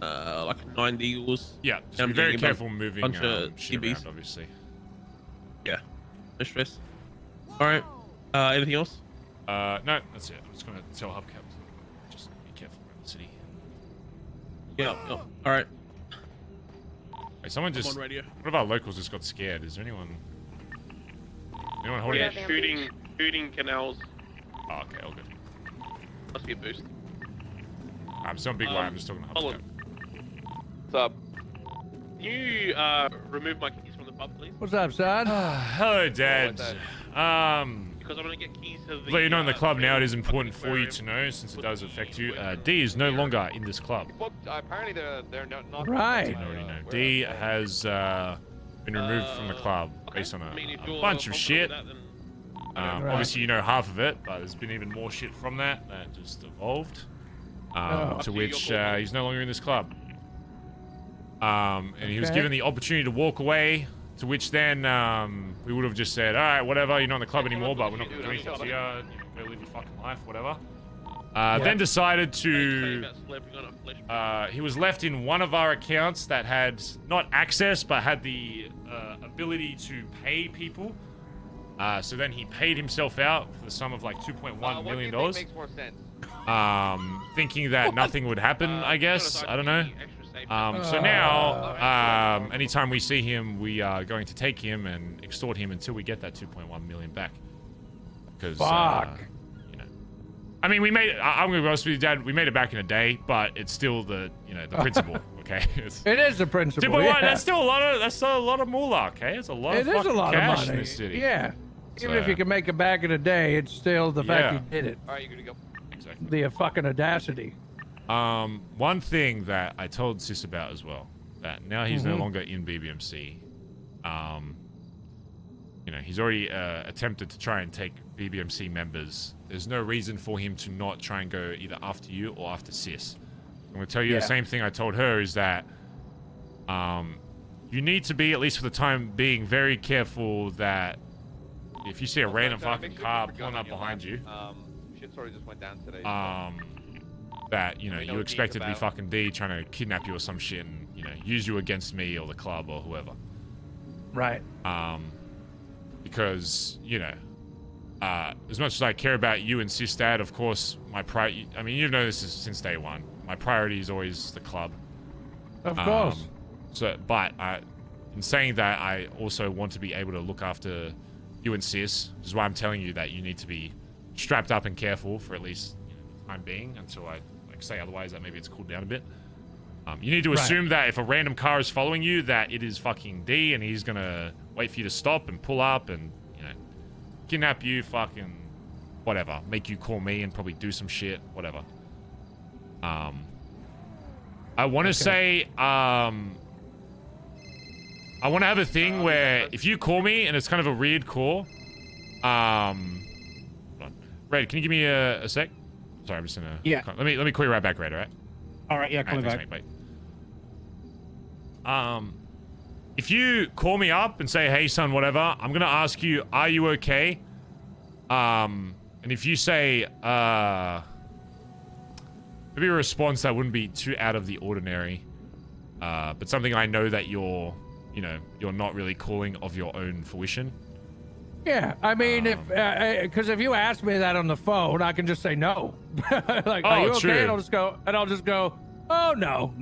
like 9 Eagles. Yeah, just and be very getting a careful moving bunch of shit CBs. around, obviously. Yeah. No stress. All right. Anything else? No, that's it. I'm just gonna tell Hubcap to just be careful around the city. Yeah. All right. Hey, someone I'm just. on radio. One of our locals just got scared. Is there anyone? Anyone holding? Yeah, shooting canals. Oh, okay, all good. Must be a boost. I'm still on big line. I'm just talking to Collin. Hubcap. What's up? Can you remove my keys from the pub, please? What's up, son? Hello, Dad. Because I want to get keys to the. Let you know in the club now, it is important for you to know, since it does affect you. D is no longer in this club. Well, apparently they're not. Right. You already know. D has been removed from the club based on a bunch of shit. Obviously, you know half of it, but there's been even more shit from that just evolved. To which he's no longer in this club. And he was given the opportunity to walk away, to which then we would have just said, all right, whatever, you're not in the club anymore, but we're not going to do anything to you. Go live your fucking life, whatever. Then decided to... he was left in one of our accounts that had not access, but had the ability to pay people. So then he paid himself out for the sum of like $2.1 million. Thinking that nothing would happen, I guess. I don't know. So now, anytime we see him, we are going to take him and extort him until we get that 2.1 million back. Because, you know, I mean, we made. I'm gonna be honest with you, Dad. We made it back in a day, but it's still the, you know, the principle. Okay. It is the principle. 2.1. Yeah. That's still a lot of. That's still a lot of moolah. Okay, it's a lot of fucking cash in this city. Yeah. Even if So- you can make it back in a day, it's still the fact Yeah. you did it. All right, you're gonna go. Exactly. The fucking audacity. One thing that I told Sis about as well, that now he's no longer in BBMC. You know, he's already attempted to try and take BBMC members. There's no reason for him to not try and go either after you or after Sis. I'm going to tell you the same thing I told her, is that you need to be, at least for the time being, very careful that if you see a random fucking car pulling up behind you, Shit sort of just went down today. that, you know, you expect it to be fucking D trying to kidnap you or some shit and, you know, use you against me or the club or whoever. Right. Because, you know, as much as I care about you and Sis Dad, of course, I mean, you know this since day one. My priority is always the club. Of course. So, but in saying that, I also want to be able to look after you and Sis, which is why I'm telling you that you need to be strapped up and careful for at least, you know, the time being, until I say otherwise, that maybe it's cooled down a bit. You need to assume that if a random car is following you, that it is fucking D, and he's gonna wait for you to stop and pull up and, you know, kidnap you, fucking whatever, make you call me and probably do some shit, whatever. I want to say, I want to have a thing where if you call me and it's kind of a weird call, hold on. Red, can you give me a sec? Sorry, I'm just gonna. Yeah. Let me call you right back, Red. All right. All right. Yeah. Coming Thanks, back. mate, bye. If you call me up and say, "Hey, son, whatever," I'm gonna ask you, "Are you okay?" And if you say, maybe a response that wouldn't be too out of the ordinary, but something I know that you're not really calling of your own fruition. Yeah, I mean, because if you ask me that on the phone, I can just say no. Like, are you okay? True. And I'll just go, oh no.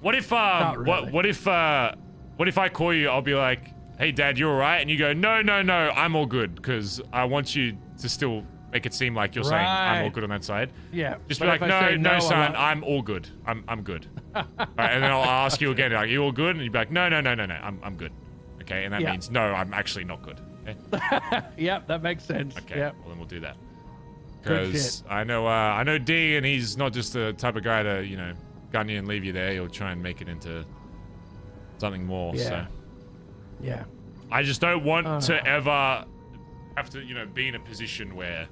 What if Not really. what if I call you? I'll be like, "Hey, Dad, you all right?" And you go, "No, I'm all good," because I want you to still make it seem like you're saying I'm all good on that side. Yeah. Just be but like, if I say no, son, I'm I'm all good. I'm good. Right, and then I'll ask you again, like, "You all good?" And you'd be like, no, I'm good. Okay, and that means no, I'm actually not good. Okay? Yep, that makes sense. Okay, Yep. well then we'll do that. Good Because shit. I know D, and he's not just the type of guy to, you know, gun you and leave you there. He'll try and make it into something more. Yeah. So Yeah. I just don't want to ever have to, be in a position where,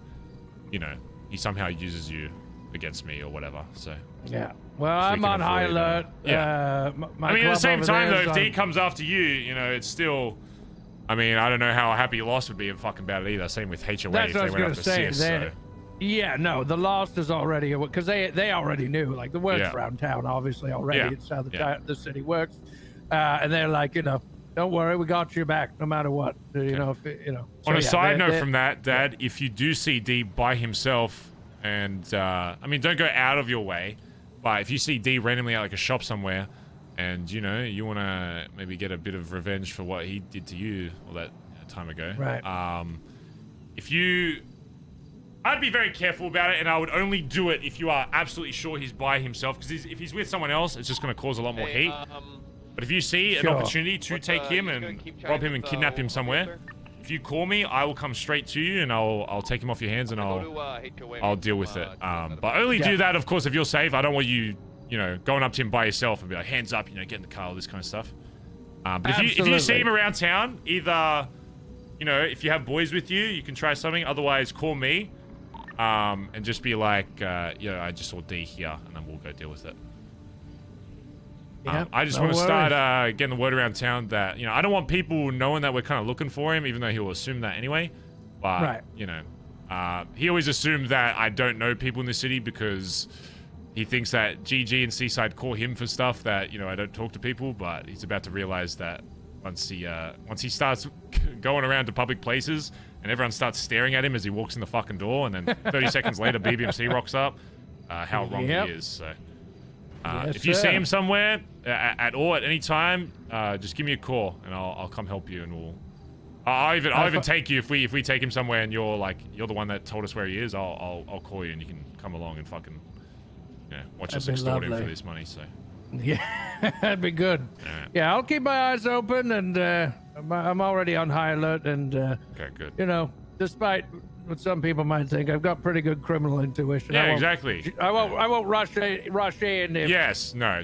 he somehow uses you against me or whatever. So. Yeah. Well, I'm on high alert. Yeah. I mean, at the same time, though, if D comes after you, it's still. I mean, I don't know how happy Lost would be fucking about it either. Same with HOA That's if what they went I was after going to say. CS. Yeah, no, the Lost is already because they already knew. Like the word's around town, obviously already. Yeah. It's how the city works, and they're like, don't worry, we got you back no matter what. On a side note from that, Dad, if you do see D by himself, and I mean, don't go out of your way, but if you see D randomly at like a shop somewhere, and you want to maybe get a bit of revenge for what he did to you all that time ago, right? I'd be very careful about it, and I would only do it if you are absolutely sure he's by himself, because if he's with someone else, it's just going to cause a lot more heat. But if you see an opportunity to take him and rob him and kidnap him somewhere, if you call me, I will come straight to you, and I'll take him off your hands, and I'll deal with it. But only do that, of course, if you're safe. I don't want you, going up to him by yourself and be like, hands up, get in the car, all this kind of stuff. But if you see him around town, either, if you have boys with you, you can try something. Otherwise, call me. And just be like, I just saw D here, and then we'll go deal with it. I just want to start getting the word around town that, I don't want people knowing that we're kind of looking for him, even though he'll assume that anyway. But, he always assumed that I don't know people in the city because he thinks that GG and Seaside call him for stuff that, I don't talk to people, but he's about to realize that once he starts going around to public places and everyone starts staring at him as he walks in the fucking door, and then 30 seconds later BBMC rocks up, how wrong he is. So if you see him somewhere at any time, just give me a call and I'll come help you, and I'll even take you if we take him somewhere and you're the one that told us where he is. I'll call you and you can come along and fucking watch us extort him for this money. So. Yeah, that'd be good. Yeah, I'll keep my eyes open, and I'm already on high alert, and okay, good. Despite what some people might think, I've got pretty good criminal intuition. Yeah, exactly. I won't rush in. If,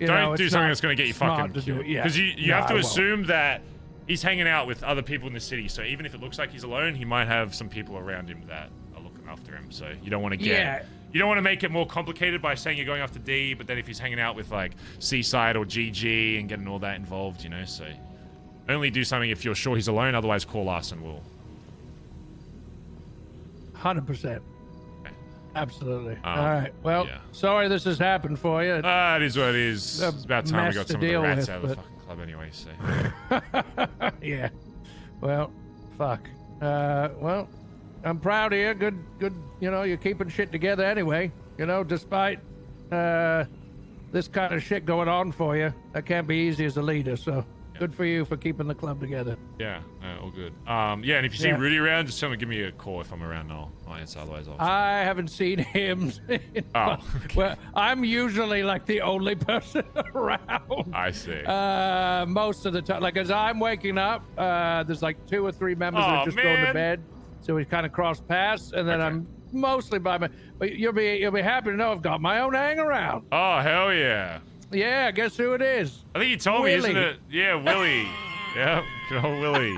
don't do something that's going to get you fucking killed. Because you have to assume that he's hanging out with other people in the city. So even if it looks like he's alone, he might have some people around him that are looking after him. So you don't want to get. You don't want to make it more complicated by saying you're going after D, but then if he's hanging out with like Seaside or GG and getting all that involved, so only do something if you're sure he's alone. Otherwise, call us and we'll. 100%. Okay. Absolutely. All right. Well, sorry this has happened for you. It is what it is. It's about time we got some of the rats out of the fucking club anyway. So. Yeah. Well, fuck. Well. I'm proud of you. Good. You're keeping shit together anyway. Despite this kind of shit going on for you, that can't be easy as a leader. So good for you for keeping the club together. Yeah, all good. And if you see Rudy around, just tell him to give me a call if I'm around. I'll answer. Otherwise, I haven't seen him. Okay. Well, I'm usually like the only person around. I see. Most of the time, like as I'm waking up, there's like 2 or 3 members that are just going to bed. So we kind of cross paths, and then I'm mostly by my. But you'll be happy to know I've got my own hang around. Oh hell yeah! Yeah, guess who it is? I think you told me, isn't it? Yeah, Willie. Yeah, good old Willie.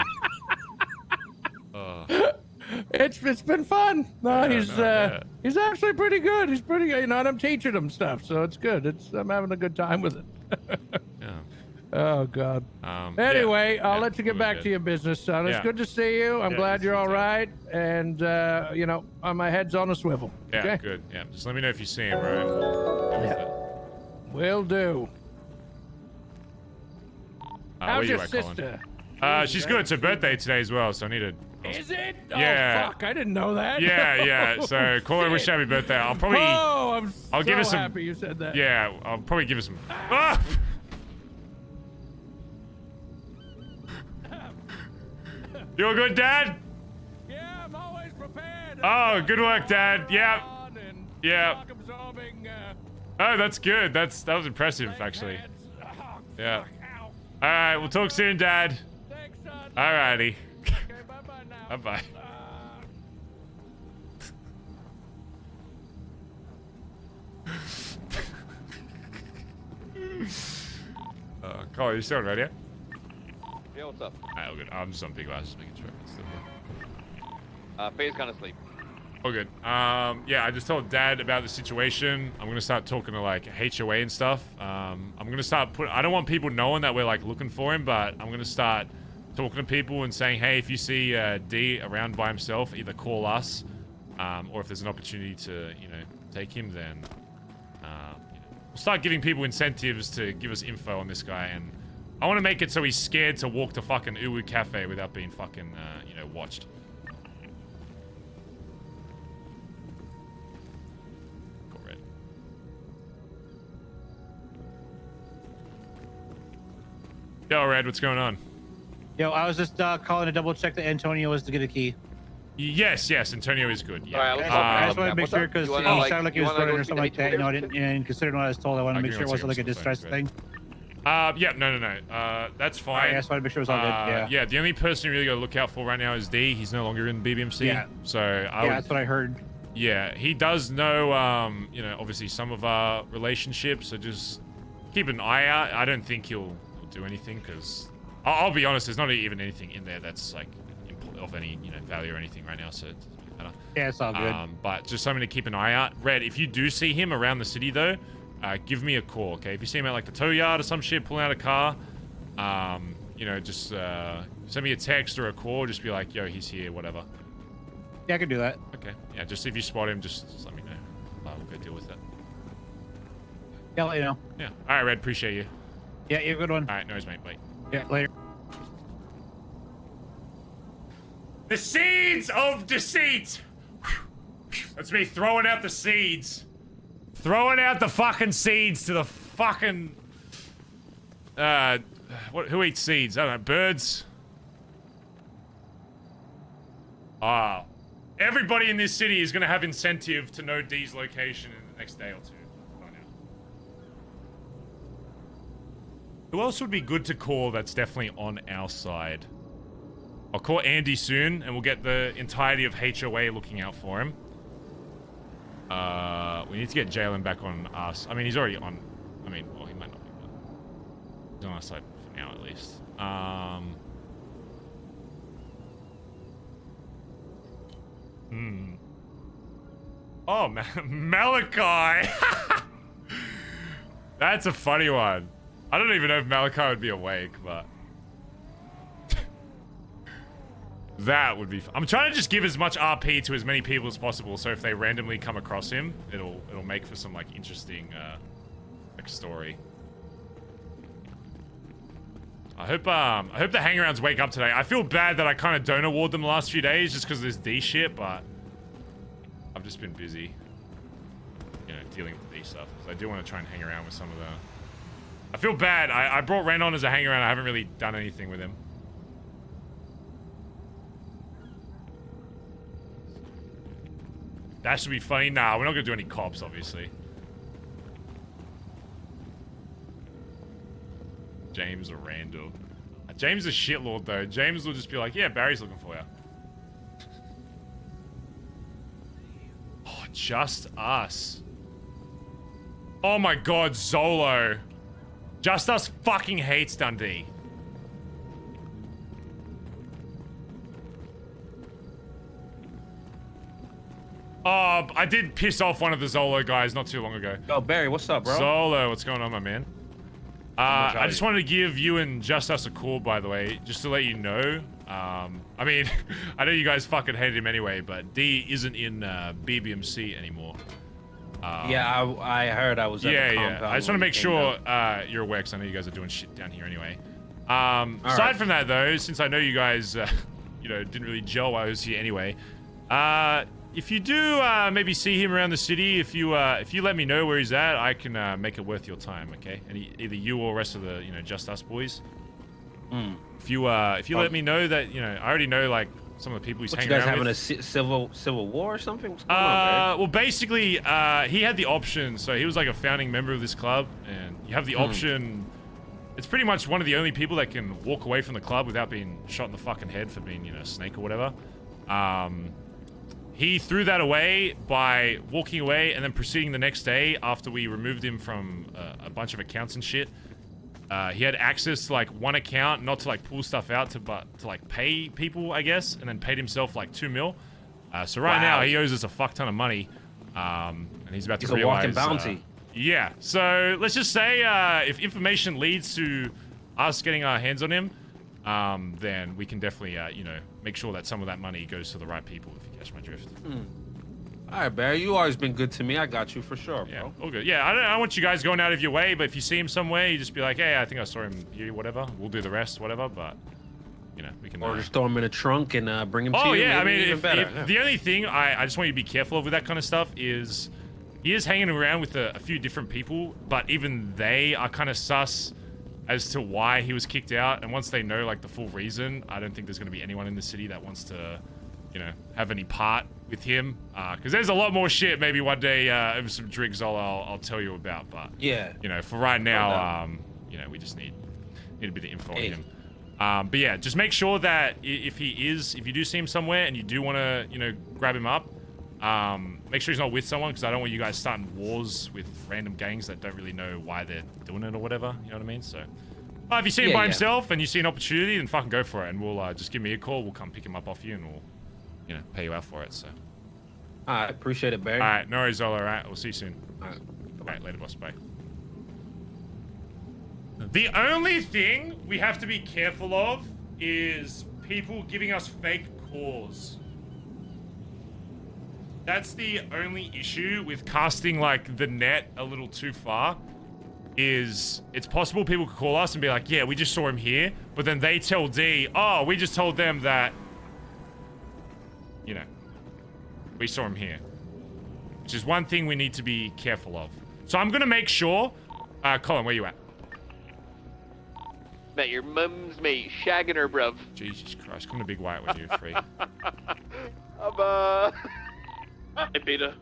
It's been fun. No, he's actually pretty good. He's pretty good, and I'm teaching him stuff, so it's good. I'm having a good time with it. Yeah. Oh God. Anyway, I'll let you get back to your business, son. It's good to see you. I'm glad you're all right, and my head's on a swivel. Yeah, okay? good. Yeah, just let me know if you see him, right? Will do. How's your sister? She's good. It's her birthday today as well, so I need to. Is it? Yeah. Oh fuck! I didn't know that. Yeah. So call her, wish her happy birthday. I'll probably. I'll give her some. Happy you said that. Yeah, I'll probably give her some. Ah! You all good, Dad? Yeah, I'm always prepared. Oh, good work, Dad. Yeah. Yeah. Oh, that's good. That was impressive, actually. Yeah. All right, we'll talk soon, Dad. Thanks, son. All righty. Okay, bye-bye now. Bye-bye. Collin, you still on radio? Yeah, what's up? Alright, all good. I'm just on big glasses making sure. Faye's gonna sleep. All good. Yeah, I just told Dad about the situation. I'm gonna start talking to like HOA and stuff. I'm gonna start I don't want people knowing that we're like looking for him, but I'm gonna start talking to people and saying, hey, if you see D around by himself, either call us, or if there's an opportunity to, you know, take him, then you know, we'll start giving people incentives to give us info on this guy. And I want to make it so he's scared to walk to fucking Uwu Cafe without being fucking, you know, watched. Yo, Red, what's going on? Yo, I was just calling to double check that Antonio was to get a key. Yes, Antonio is good. Yeah. I just wanted to make sure because he sounded like he was running or something like that. You know, I didn't, and considering what I was told, I wanted to make sure it wasn't like a distress thing. Yeah, no. That's fine. I just wanted to make sure it was all good. Yeah. Yeah, the only person you really got to look out for right now is D. He's no longer in BBMC. Yeah. So that's what I heard. Yeah, he does know, you know, obviously some of our relationships, so just keep an eye out. I don't think he'll do anything, because I'll be honest, there's not even anything in there that's like of any, you know, value or anything right now, so it doesn't really matter. Yeah, it's all good. But just something to keep an eye out. Red, if you do see him around the city though, give me a call, okay? If you see him at like the tow yard or some shit, pulling out a car, you know, just send me a text or a call, just be like, yo, he's here, whatever. Yeah, I can do that. Okay. Yeah, just if you spot him, just let me know. We'll go deal with it. Yeah, I'll let you know. Yeah. All right, Red, appreciate you. Yeah, you have a good one. All right, no worries, mate. Bye. Yeah, later. The seeds of deceit! That's me throwing out the seeds. Throwing out the fucking seeds to the fucking... who eats seeds? I don't know, birds? Everybody in this city is gonna have incentive to know D's location in the next day or two. Who else would be good to call that's definitely on our side? I'll call Andi soon, and we'll get the entirety of HOA looking out for him. We need to get Jalen back on us. I mean, he's already on... I mean, well, he might not be, but... He's on our side for now, at least. Oh, Malachi! That's a funny one. I don't even know if Malachi would be awake, but... that would be... I'm trying to just give as much RP to as many people as possible, so if they randomly come across him, it'll make for some, like, interesting, like, story. I hope the hangarounds wake up today. I feel bad that I kind of don't award them the last few days just because of this D shit, but... I've just been busy, you know, dealing with the D stuff, because I do want to try and hang around with some of the... I feel bad. I brought Ren on as a hangaround. I haven't really done anything with him. That should be funny. Nah, we're not going to do any cops, obviously. James or Randall. James is a shitlord, though. James will just be like, yeah, Barry's looking for you. Oh, just us. Oh my god, Zolo. Just Us fucking hates Dundee. Oh, I did piss off one of the Zolo guys not too long ago. Oh, Barry, what's up, bro? Zolo, what's going on, my man? I just wanted to give you and Just Us a call, by the way, just to let you know. I mean, I know you guys fucking hated him anyway, but D isn't in BBMC anymore. Yeah, I heard I was at the compound. I just want to make sure you're aware, because I know you guys are doing shit down here anyway. Aside from that, though, since I know you guys, you know, didn't really gel while I was here anyway, if you do maybe see him around the city, if you let me know where he's at, I can make it worth your time, okay? And either you or the rest of the, you know, Just Us boys. If you let me know that, you know, I already know like some of the people he's hanging around with. You guys having a civil war or something? What's going on, well, basically, he had the option. So he was like a founding member of this club, and you have the option. It's pretty much one of the only people that can walk away from the club without being shot in the fucking head for being, you know, a snake or whatever. He threw that away by walking away and then proceeding the next day after we removed him from a bunch of accounts and shit. he had access to like one account, not to like pull stuff out, but to like pay people, I guess, and then paid himself like 2 mil. So right now he owes us a fuck ton of money, and he's about to realize. He's a walking bounty. Yeah. So let's just say if information leads to us getting our hands on him, then we can definitely, you know, make sure that some of that money goes to the right people. If you catch my drift. All right, Barry, you always been good to me. I got you for sure, bro. Yeah, all good. Yeah, I don't want you guys going out of your way, but if you see him somewhere, you just be like, hey, I think I saw him here, whatever. We'll do the rest, whatever, but, you know, we can... Or just throw him in a trunk and bring him to you. Oh, yeah, I mean, even better. the only thing I just want you to be careful of with that kind of stuff is he is hanging around with a few different people, but even they are kind of sus as to why he was kicked out, and once they know, like, the full reason, I don't think there's going to be anyone in the city that wants to, you know, have any part with him, because there's a lot more shit maybe one day over some drinks I'll tell you about, but yeah, you know, for right now, you know, we just need a bit of info on him. But yeah, just make sure that if you do see him somewhere and you do want to, you know, grab him up, make sure he's not with someone, because I don't want you guys starting wars with random gangs that don't really know why they're doing it or whatever, you know what I mean? So if you see him by himself and you see an opportunity, then fucking go for it, and we'll just give me a call, we'll come pick him up off you, and we'll, you know, pay you out for it. So I appreciate it, Barry. All right, no worries, all right. We'll see you soon. All right, later, boss. Bye. The only thing we have to be careful of is people giving us fake calls. That's the only issue with casting like the net a little too far. Is it's possible people could call us and be like, yeah, we just saw him here, but then they tell D, oh, we just told them that, you know, we saw him here, which is one thing we need to be careful of. So I'm gonna make sure, Collin, where you at? Met your mum's mate, shagging her, bruv. Jesus Christ, come to Big White when you're free. Hey, Peter.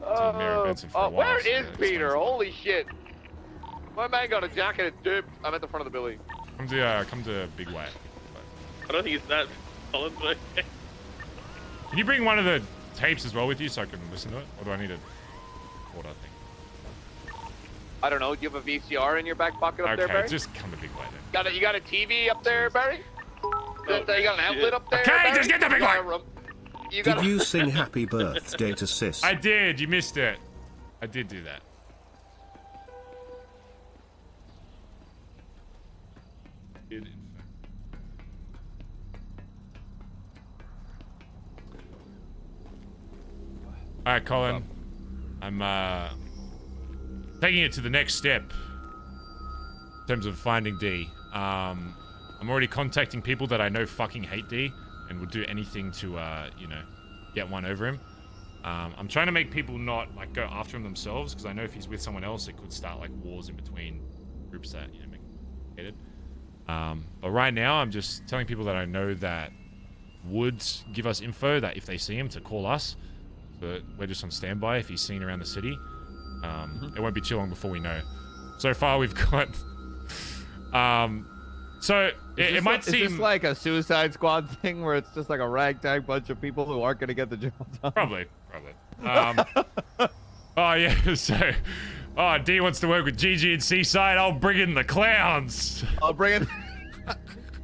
Oh, where is Peter? Holy shit. My man got a jacket and dipped. I'm at the front of the building. Come to Big White. I don't think it's that solid, but okay. Can you bring one of the tapes as well with you so I can listen to it? Or do I need a recorder thing? I don't know. Do you have a VCR in your back pocket up there, Barry? Okay, just come to Big White then. You got a TV up there, Barry? You got an outlet up there, Okay, Barry? just get the Big White! Did you sing happy birthday to Sis? I did. You missed it. I did do that. All right, Collin. I'm taking it to the next step in terms of finding D. I'm already contacting people that I know fucking hate D and would do anything to, you know, get one over him. I'm trying to make people not, like, go after him themselves, because I know if he's with someone else, it could start, like, wars in between groups that, you know, make him hated. But right now, I'm just telling people that I know that would give us info that if they see him, to call us. But we're just on standby if he's seen around the city. It won't be too long before we know. So far, we've got... So it might seem... Is this like a Suicide Squad thing where it's just like a ragtag bunch of people who aren't going to get the job done? Probably. Oh, yeah, so... Oh, D wants to work with GG and Seaside. I'll bring in the clowns. I'll bring in...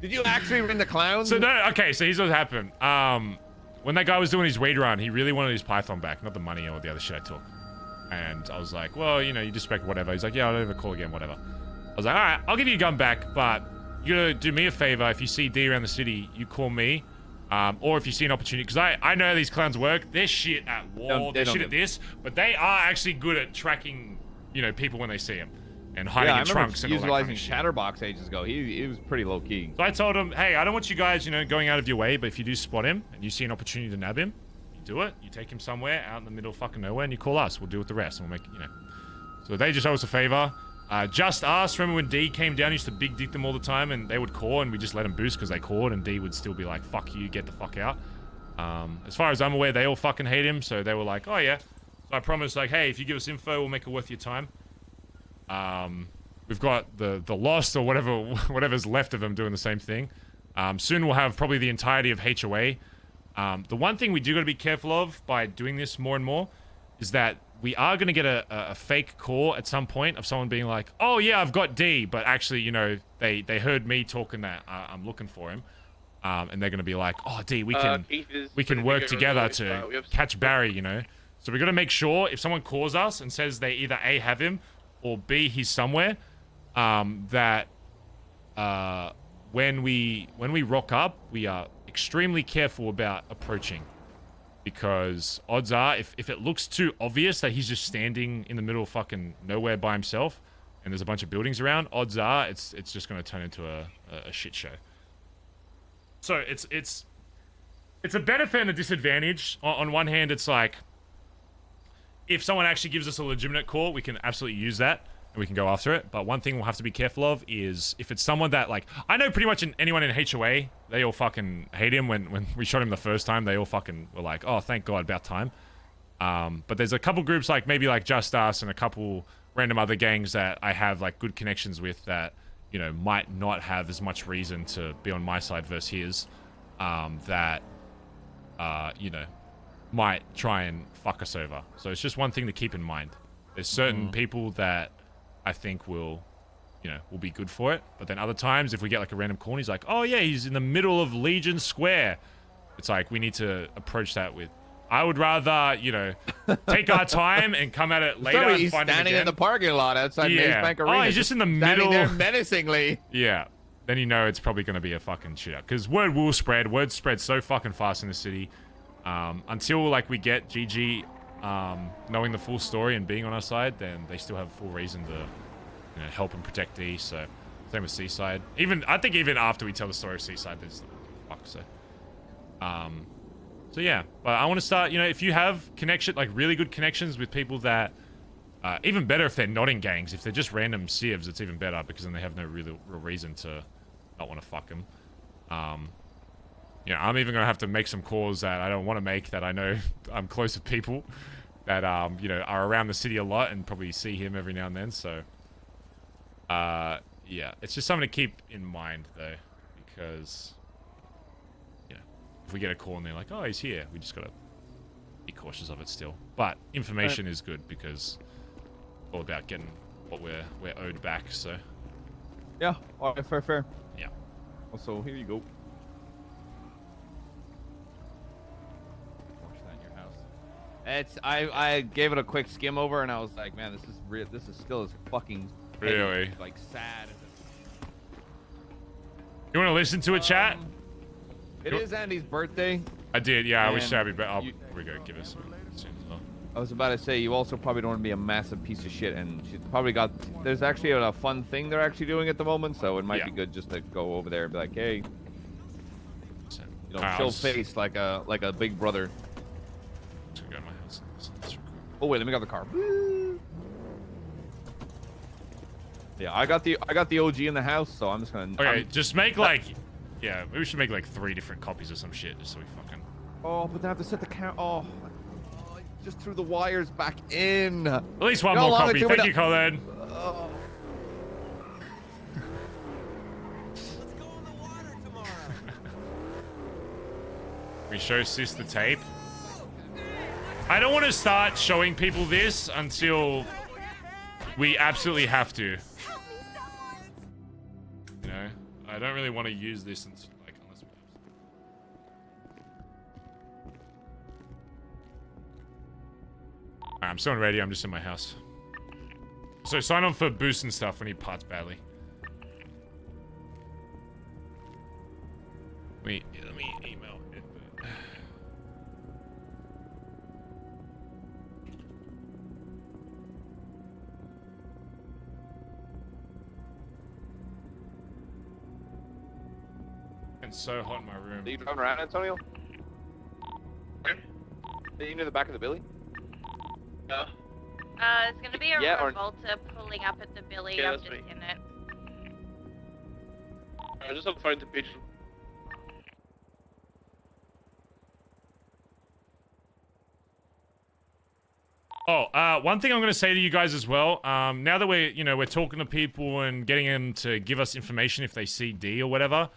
Did you actually bring the clowns? So, no, okay, so here's what happened. When that guy was doing his weed run, he really wanted his Python back, not the money or the other shit I took. And I was like, well, you know, you just respect whatever. He's like, yeah, I'll never call again, whatever. I was like, all right, I'll give you your gun back, but you gotta do me a favor. If you see D around the city, you call me. Or if you see an opportunity, because I know how these clowns work. They're shit at war, they're shit at this, but they are actually good at tracking, you know, people when they see them. And hiding in trunks and all that kind of shit. Chatterbox ages ago. He was pretty low key. So I told him, hey, I don't want you guys, you know, going out of your way, but if you do spot him and you see an opportunity to nab him, you do it. You take him somewhere out in the middle of fucking nowhere and you call us. We'll deal with the rest and we'll make, you know. So they just owe us a favor. Just us. Remember when D came down, he used to big dick them all the time and they would call and we just let them boost because they called and D would still be like, fuck you, get the fuck out. As far as I'm aware, they all fucking hate him. So they were like, oh yeah. So I promised, like, hey, if you give us info, we'll make it worth your time. We've got the Lost or whatever's left of them doing the same thing. Soon we'll have probably the entirety of HOA. The one thing we do got to be careful of by doing this more and more is that we are going to get a fake call at some point of someone being like, oh yeah, I've got D, but actually, you know, they heard me talking that I'm looking for him. And they're going to be like, oh D, we can work together to catch Barry, you know. So we got to make sure if someone calls us and says they either A, have him, or B, he's somewhere, that when we rock up, we are extremely careful about approaching. Because odds are, if it looks too obvious that he's just standing in the middle of fucking nowhere by himself, and there's a bunch of buildings around, odds are it's just going to turn into a shit show. So it's a benefit and a disadvantage. On one hand, it's like, if someone actually gives us a legitimate call, we can absolutely use that and we can go after it. But one thing we'll have to be careful of is if it's someone that, like, I know pretty much anyone in HOA, they all fucking hate him. When we shot him the first time, they all fucking were like, oh, thank God, about time. But there's a couple groups, like maybe like Just Us and a couple random other gangs that I have like good connections with that, you know, might not have as much reason to be on my side versus his, that, you know, might try and fuck us over. So it's just one thing to keep in mind. There's certain people that I think will be good for it. But then other times, if we get like a random call and he's like, oh yeah, he's in the middle of Legion Square, it's like we need to approach that with, I would rather, you know, take our time and come at it later and he's find him standing again. in the parking lot outside Maze Bank Arena. Oh, he's just in the middle. Standing there menacingly. Yeah. Then you know it's probably going to be a fucking shootout. Because word will spread. Word spreads so fucking fast in the city. Until, like, we get GG knowing the full story and being on our side, then they still have full reason to, you know, help and protect D. So, same with Seaside. I think even after we tell the story of Seaside, there's fuck. So yeah. But I want to start, you know, if you have really good connections with people that, even better if they're not in gangs. If they're just random civs, it's even better because then they have no real reason to not want to fuck them. You know, I'm even going to have to make some calls that I don't want to make, that I know I'm close with people that, you know, are around the city a lot and probably see him every now and then. So, yeah, it's just something to keep in mind, though, because, you know, if we get a call and they're like, oh, he's here, we just got to be cautious of it still. But information is good because it's all about getting what we're owed back, so. Yeah, all right, fair. Yeah. Also, here you go. I gave it a quick skim over and I was like, man, this is real. This is still as fucking really like sad. You want to listen to a chat? It is Andy's birthday. I did, yeah. I wish I'd be better. Here we go. Give us some soon as well. I was about to say, you also probably don't want to be a massive piece of shit, and she's probably got. There's actually a fun thing they're actually doing at the moment, so it might be good just to go over there and be like, hey, you know, show face like a big brother. Go to my house. Oh wait, let me grab the car. Yeah, I got the OG in the house, so I'm just gonna. Okay, just make like, yeah, maybe we should make like 3 different copies or some shit, just so we fucking. Oh, but they have to set the count. Oh, just threw the wires back in. At least one more copy. Thank you, Collin. Oh. We show Sis the tape. I don't want to start showing people this until we absolutely have to. You know, I don't really want to use this until, like, unless we have to. I'm still on radio. I'm just in my house. So sign on for boosts and stuff when he parts badly. Let me email Edbert. It's so hot in my room. Are you driving around, Antonio? Are you near the back of the Billy? No. It's gonna be a Revolta pulling up at the Billy. Yeah, I'm that's just me. in it. I just have to find the pigeon. Oh, one thing I'm going to say to you guys as well. Now that we're talking to people and getting them to give us information if they see D or whatever.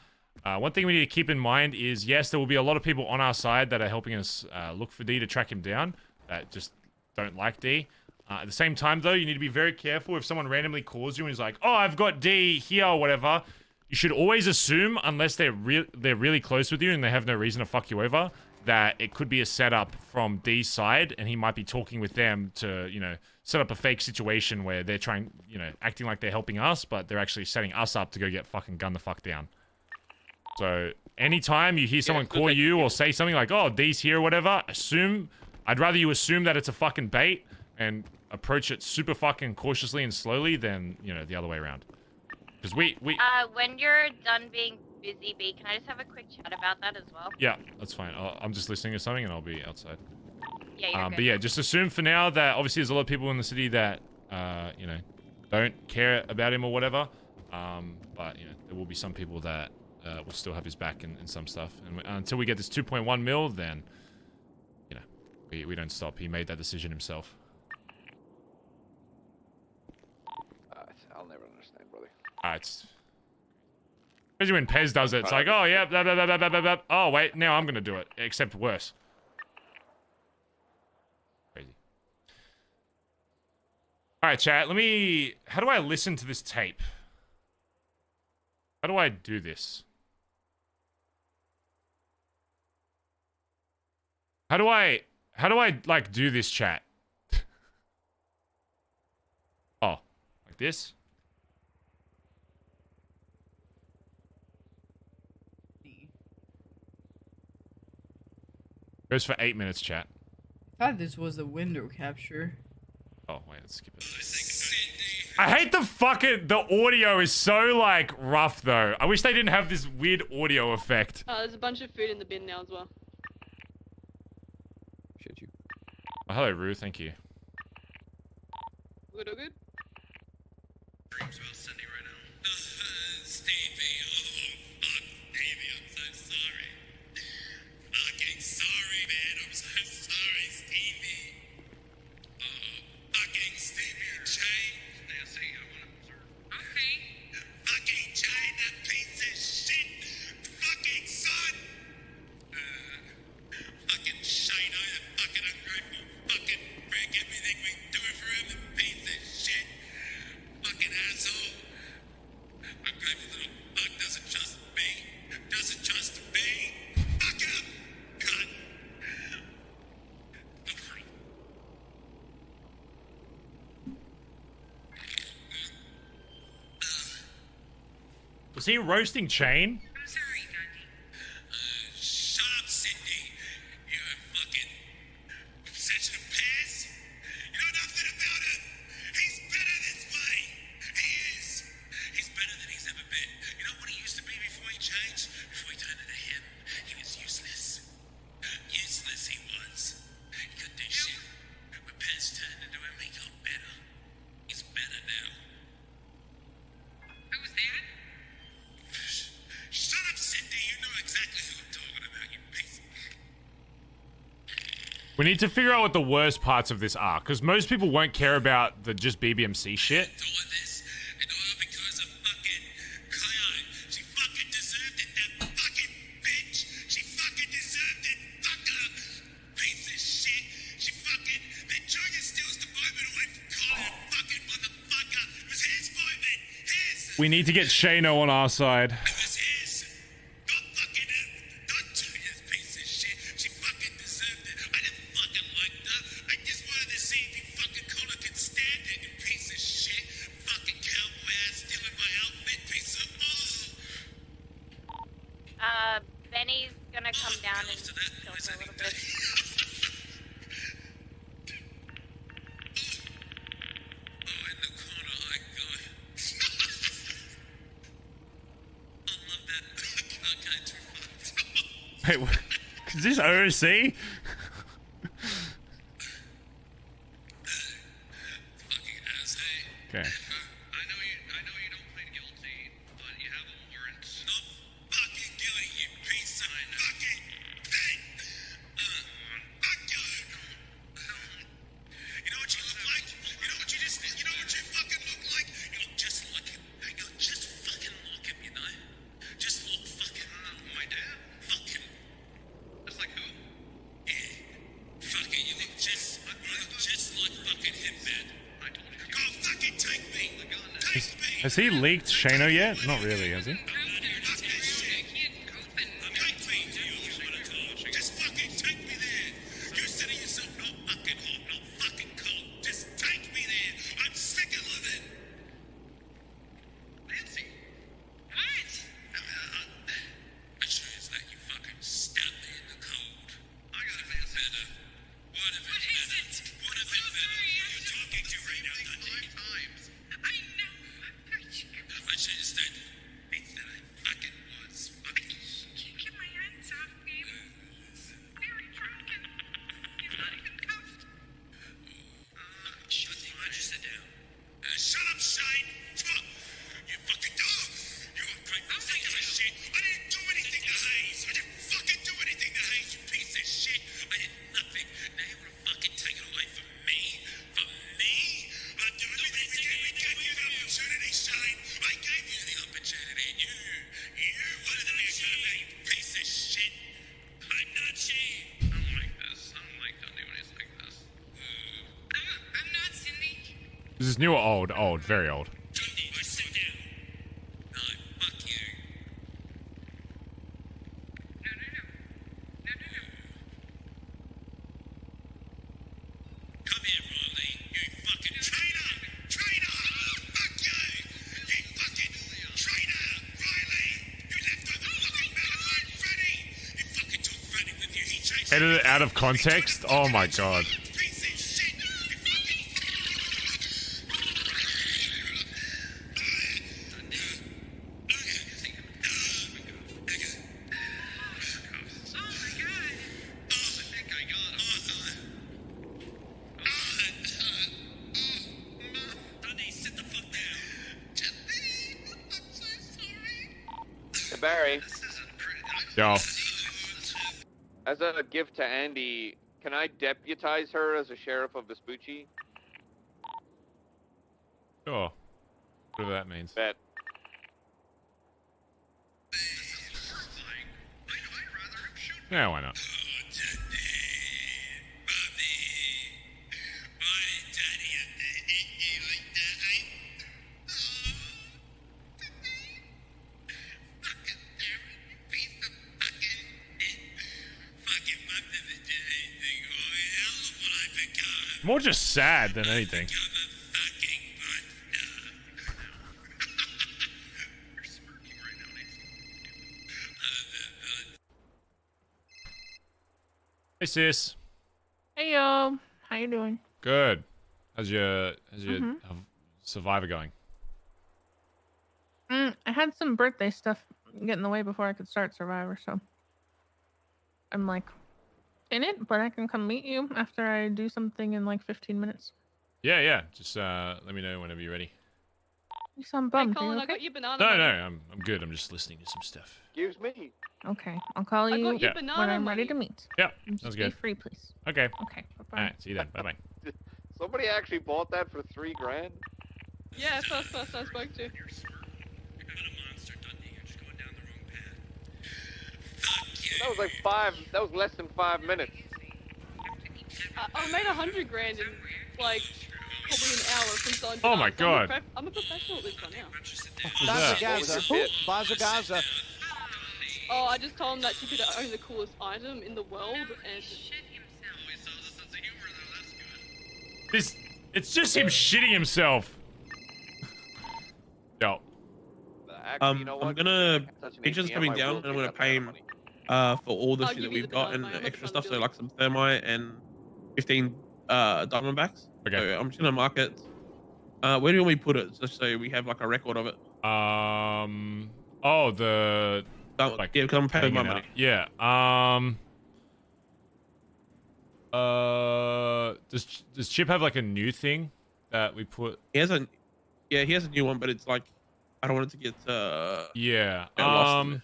One thing we need to keep in mind is, yes, there will be a lot of people on our side that are helping us look for D to track him down. That just don't like D. At the same time, though, you need to be very careful if someone randomly calls you and is like, "Oh, I've got D here," or whatever. You should always assume, unless they're really close with you and they have no reason to fuck you over, that it could be a setup from D's side, and he might be talking with them to, you know, set up a fake situation where they're trying, you know, acting like they're helping us, but they're actually setting us up to go get fucking gunned the fuck down. So anytime you hear someone call you or say something like, "Oh, D's here," or whatever, I'd rather you assume that it's a fucking bait and approach it super fucking cautiously and slowly than, you know, the other way around. Because when you're done being busy, B, can I just have a quick chat about that as well? Yeah, that's fine. I'm just listening to something and I'll be outside. Yeah, you're good. But yeah, just assume for now that obviously there's a lot of people in the city that, you know, don't care about him or whatever. But, you know, there will be some people that will still have his back in some stuff. And until we get this 2.1 mil, then, you know, we don't stop. He made that decision himself. I'll never understand, brother. It's especially when Pez does it. It's like, oh yeah, blah, blah, blah, blah, blah, blah. Oh wait, now I'm gonna do it, except worse. Crazy. All right, chat. How do I listen to this tape? How do I do this? How do I like do this, chat? Oh, like this? Goes for 8 minutes, chat. I thought this was a window capture. Oh, wait, let's skip it. I hate the audio is so, like, rough, though. I wish they didn't have this weird audio effect. There's a bunch of food in the bin now as well. Shit, you. Oh, hello, Rue. Thank you. Good or good? Stevie, oh fuck, Stevie, I'm so sorry. Fucking sorry, man, I'm so sorry, Stevie. Fucking Stevie, Jane. Now see, I want to observe. Okay. Fucking Jane, that piece of shit. Fucking son. Fucking Shane, that fucking ungrateful fucking break everything we do for him, the piece of shit. Fucking asshole. I'm grateful that a fuck doesn't trust me. Doesn't trust me. Fuck him! God. Was he roasting Chain? I'm sorry, Dundee. Shut up, Cindy. You fucking obsession of Paz. You know nothing about him. He's better this way. He is. He's better than he's ever been. You know what he used to be before he changed? Before he turned into him, he was useless. Useless he was. He couldn't do shit. When Paz turned into him, he got better. He's better now. Who was that? Shut up, Cindy. You know exactly who I'm talking about, you piece. We need to figure out what the worst parts of this are, because most people won't care about the just BBMC shit. We need to get Shano on our side. Benny's gonna come down and chill for a little bit. Wait, what? Is this OC? Okay. Has he leaked Shano yet? Not really, has he? Just fucking take me there. You're setting yourself not fucking hot, not fucking cold. Just take me there. I'm sick of living. Nancy. What? I sure as that you fucking stab me in the cold. I got it better. What if it's better? What if it's better? You're talking to right now, Dundee. 5 times. I know. I should have said things that I fucking was. Fucking. Can't get my hands off me. He's very drunken. He's not even cuffed. Shut the register down. Shut up, Shine. You fucking dog. You're a great sick of shit. I didn't do anything to Hayes. I didn't fucking do anything to Hayes, you piece of shit. I did nothing. Now you want to fucking take it away from me? From me? I'm doing everything we gave you the opportunity, Shine. I gave you the opportunity. You wanted to be a good man, you piece of shit. I'm not Shane. I don't like this. I don't like Dundee when he's like this. I'm not Cindy. Is this new or old? Old, very old. Dundee, sit down. No, fuck you. No. Come here, Riley. You fucking traitor! Traitor! Fuck you! You fucking traitor! Riley! You left over fucking Malachi Freddy! You fucking took Freddy with you. He chased Edited out of context? Oh my god. piece of shit! Barry, Yo. as a gift to Andi, can I deputize her as a sheriff of Vespucci? Sure. Whatever that means. Bet. Yeah, why not? More just sad than anything. Hey sis. Hey yo, how you doing? Good. How's your Survivor going? I had some birthday stuff get in the way before I could start Survivor, so I'm like in it, but I can come meet you after I do something in like 15 minutes. Yeah. Just let me know whenever you're ready. You sound bummed. Hey, Collin, Are you I okay? got your banana No, money. I'm good. I'm just listening to some stuff. Excuse me. Okay, I'll call I you got your Yeah. banana when I'm money. ready to meet. Yeah, Just sounds be good. free, please. Okay. Okay, bye-bye. All right, see you then. Bye bye. Somebody actually bought that for $3 grand? Yeah, first person I spoke to. That was like that was less than 5 minutes. I made 100 grand in like probably an hour from selling Oh my bananas. God. I'm a professional at this by now. Bazza Gaza. Bazza Gaza. Oh, I just told him that she could own the coolest item in the world and It's just him shitting himself. Yo. Actually, you know I'm what? gonna Touch an Peaches ATM, coming I down, will and I'm take gonna that pay him money. for all the I'll shit give that you we've the got dynamite. and How much extra fun stuff. is So it? like some thermite and 15 diamondbacks. Okay. So I'm just gonna mark it. Where do you want me to put it? Just so we have like a record of it. Oh, the Like, yeah, because I'm paying my hanging money. out. Yeah. Does Chip have like a new thing that we put? He has a new one, but it's like I don't want it to get Yeah. get lost in it.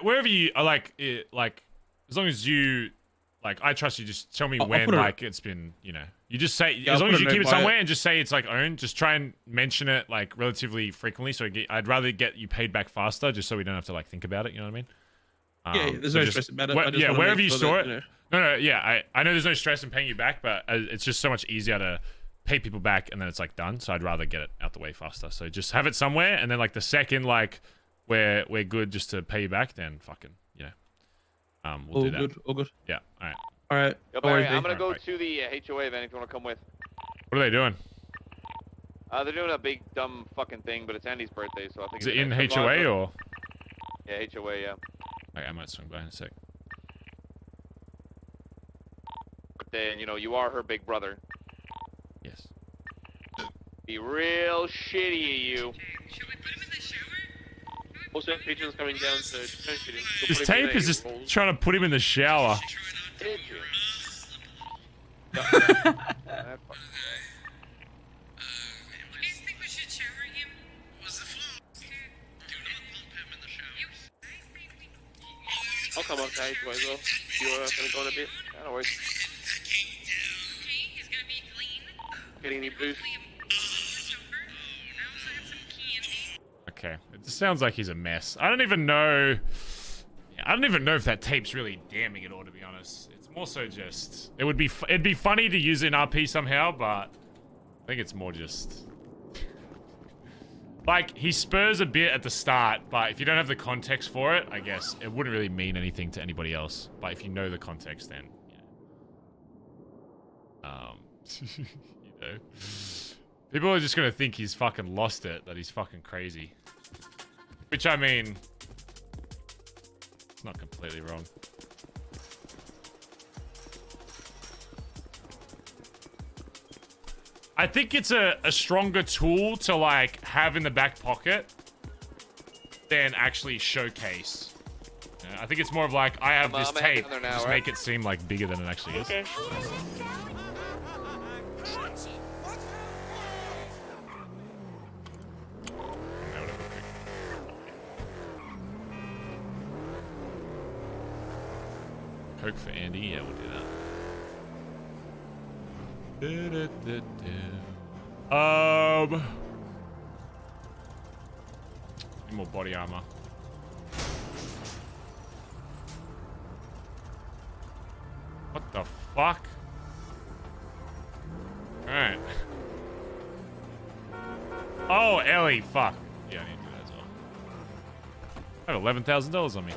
Wherever you are, like as long as you like, I trust you. Just tell me I'll when put it- like it's been, you just say Yeah, as I'll long as put you a keep note it by somewhere it. and just say it's like owned. Just try and mention it like relatively frequently. So I'd rather get you paid back faster, just so we don't have to like think about it. You know what I mean? Yeah, there's no stress about it. I just Yeah, wanna wherever make you sure store that, it. No, yeah, I know there's no stress in paying you back, but it's just so much easier to pay people back and then it's like done. So I'd rather get it out the way faster. So just have it somewhere, and then like the second like we're good just to pay you back, then fucking we'll do that. All good. Yeah. All right. All right. Yo, Barry, I'm gonna go to the HOA event if you wanna come with. What are they doing? They're doing a big dumb fucking thing, but it's Andy's birthday, so I think. Is it in HOA or? Yeah, HOA. Yeah. Okay, I might swing by in a sec. Then you know you are her big brother. Yes. Be real shitty at you. Also, pigeons coming down, so don't shoot him. You'll This put him in tape is a just hole. trying to put him in the shower. Did you? I'll come up to HOA as well. You are gonna go in a bit. No worries. Getting any boost? Okay, it just sounds like he's a mess. I don't even know if that tape's really damning at all, to be honest. It's more so just it'd be funny to use it in RP somehow, but I think it's more just like he spurs a bit at the start, but if you don't have the context for it, I guess it wouldn't really mean anything to anybody else. But if you know the context, then you know, people are just gonna think he's fucking lost it, that he's fucking crazy. Which, I mean, it's not completely wrong. I think it's a stronger tool to, like, have in the back pocket than actually showcase. You know, I think it's more of like, I have this tape, now, just right? make it seem, like, bigger than it actually is. Okay. Coke for Andy, yeah, we'll do that. Need more body armor. What the fuck? Alright. Oh, Ellie, fuck. Yeah, I need to do that as well. I have $11,000 on me.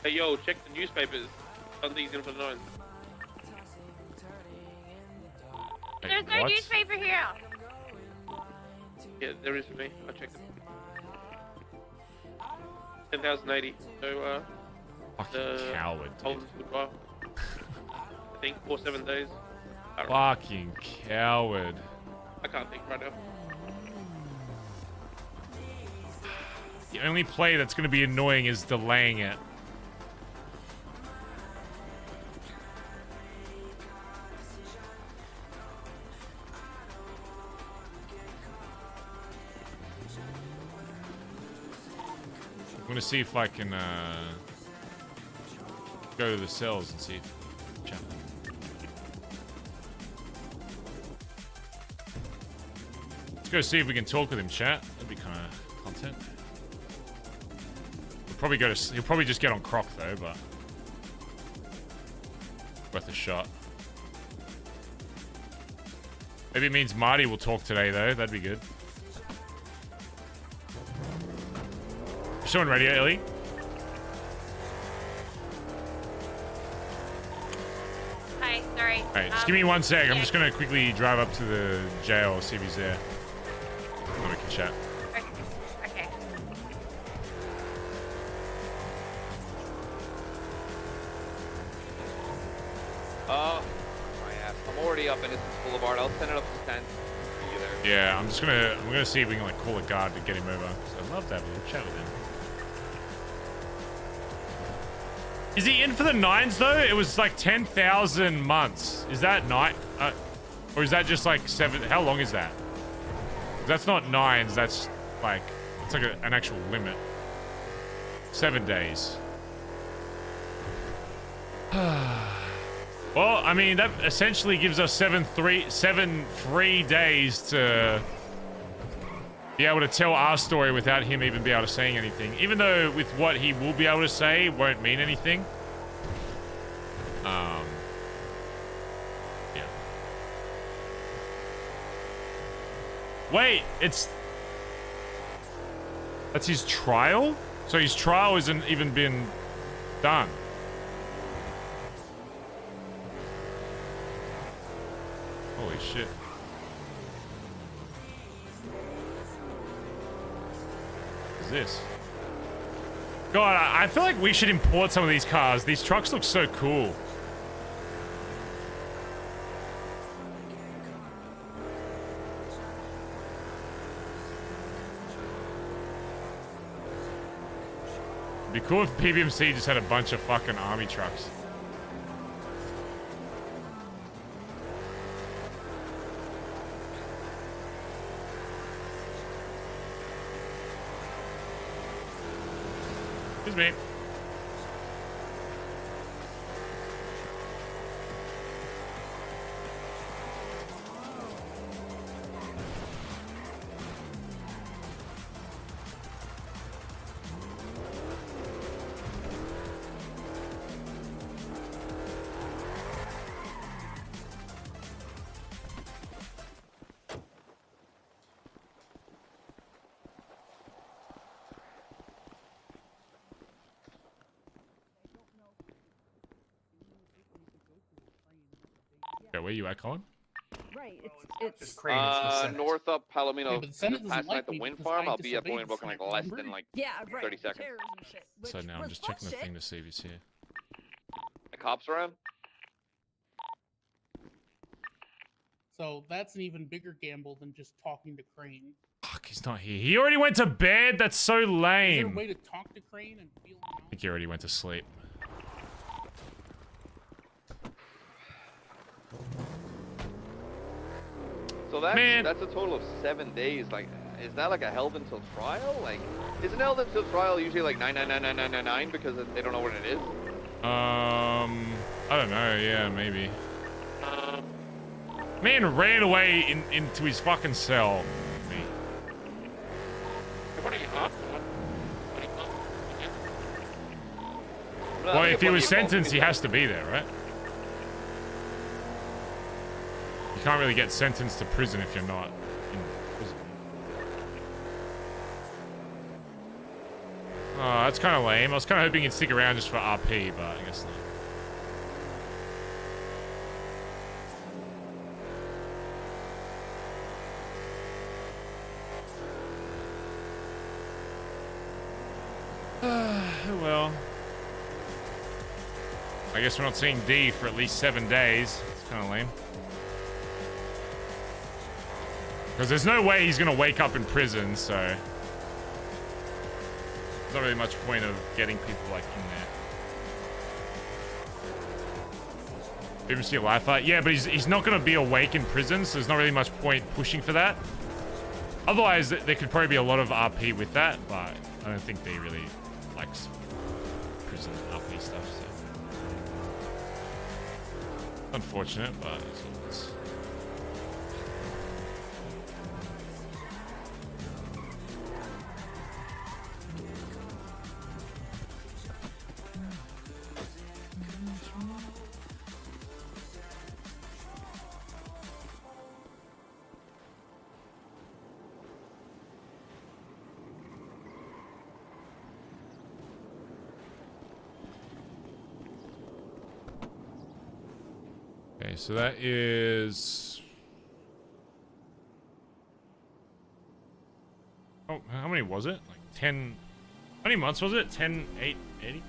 Hey, yo, check the newspapers. Dundee's in for the 9. There's no newspaper here. Yeah, there is for me. I checked it. 10,080. So, Fucking coward, dude. Holden's goodbye. I think 4 7 days. I don't know. Fucking coward. I can't think right now. The only play that's going to be annoying is delaying it. I'm going to see if I can go to the cells and see if chat. Let's go see if we can talk with him, chat. That'd be kind of content. He'll probably just get on Croc though, but worth a shot. Maybe it means Marty will talk today though. That'd be good. Someone radio, Ellie? Hi, sorry. Alright, just give me 1 sec. I'm just gonna quickly drive up to the jail, see if he's there. Then we can chat. Okay. My ass. I'm already up Innocence Boulevard. I'll send it up to 10. See you there. Yeah, I'm gonna see if we can like call a guard to get him over. So I'd love to have a chat with him. Is he in for the 9s though? It was like 10,000 months. Is that night? Or is that just like 7? How long is that? That's not 9s. That's like, it's like an actual limit. 7 days. Well, I mean, that essentially gives us 7 free days to be be able to tell our story without him even be able to saying anything. Even though with what he will be able to say won't mean anything. Yeah. Wait, that's his trial? So his trial hasn't even been done. Holy shit. What is this? God, I feel like we should import some of these cars. These trucks look so cool. It'd be cool if BBMC just had a bunch of fucking army trucks. Excuse me. Where you at, Collin? Right, it's north up Palomino. Yeah, but the Senate doesn't past like night the me wind because farm. I I'll be at disobeyed Bolingbrook in like less than like 30 seconds. So now I'm just checking the thing to see if he's here. The cops around? So that's an even bigger gamble than just talking to Crane. Fuck, he's not here. He already went to bed? That's so Is there a lame. way to talk to Crane and feel him I think he already went to sleep. So that's a total of 7 days. Like, is that like a held until trial? Like, isn't held until trial usually like 99999 because they don't know what it is? I don't know. Yeah, maybe. Man ran away into his fucking cell. Me. Well, if he was sentenced, he has to be there, right? You can't really get sentenced to prison if you're not in prison. Oh, that's kind of lame. I was kind of hoping he'd stick around just for RP, but I guess not. Oh well. I guess we're not seeing D for at least 7 days. It's kind of lame. Because there's no way he's going to wake up in prison, so... There's not really much point of getting people, like, in there. BBMC life fight? Yeah, but he's not going to be awake in prison, so there's not really much point pushing for that. Otherwise, there could probably be a lot of RP with that, but I don't think they really likes prison RP stuff, so... Unfortunate, but it's what it is. Okay, so that is... Oh, how many was it? Like 10... How many months was it? 10, 8, 80?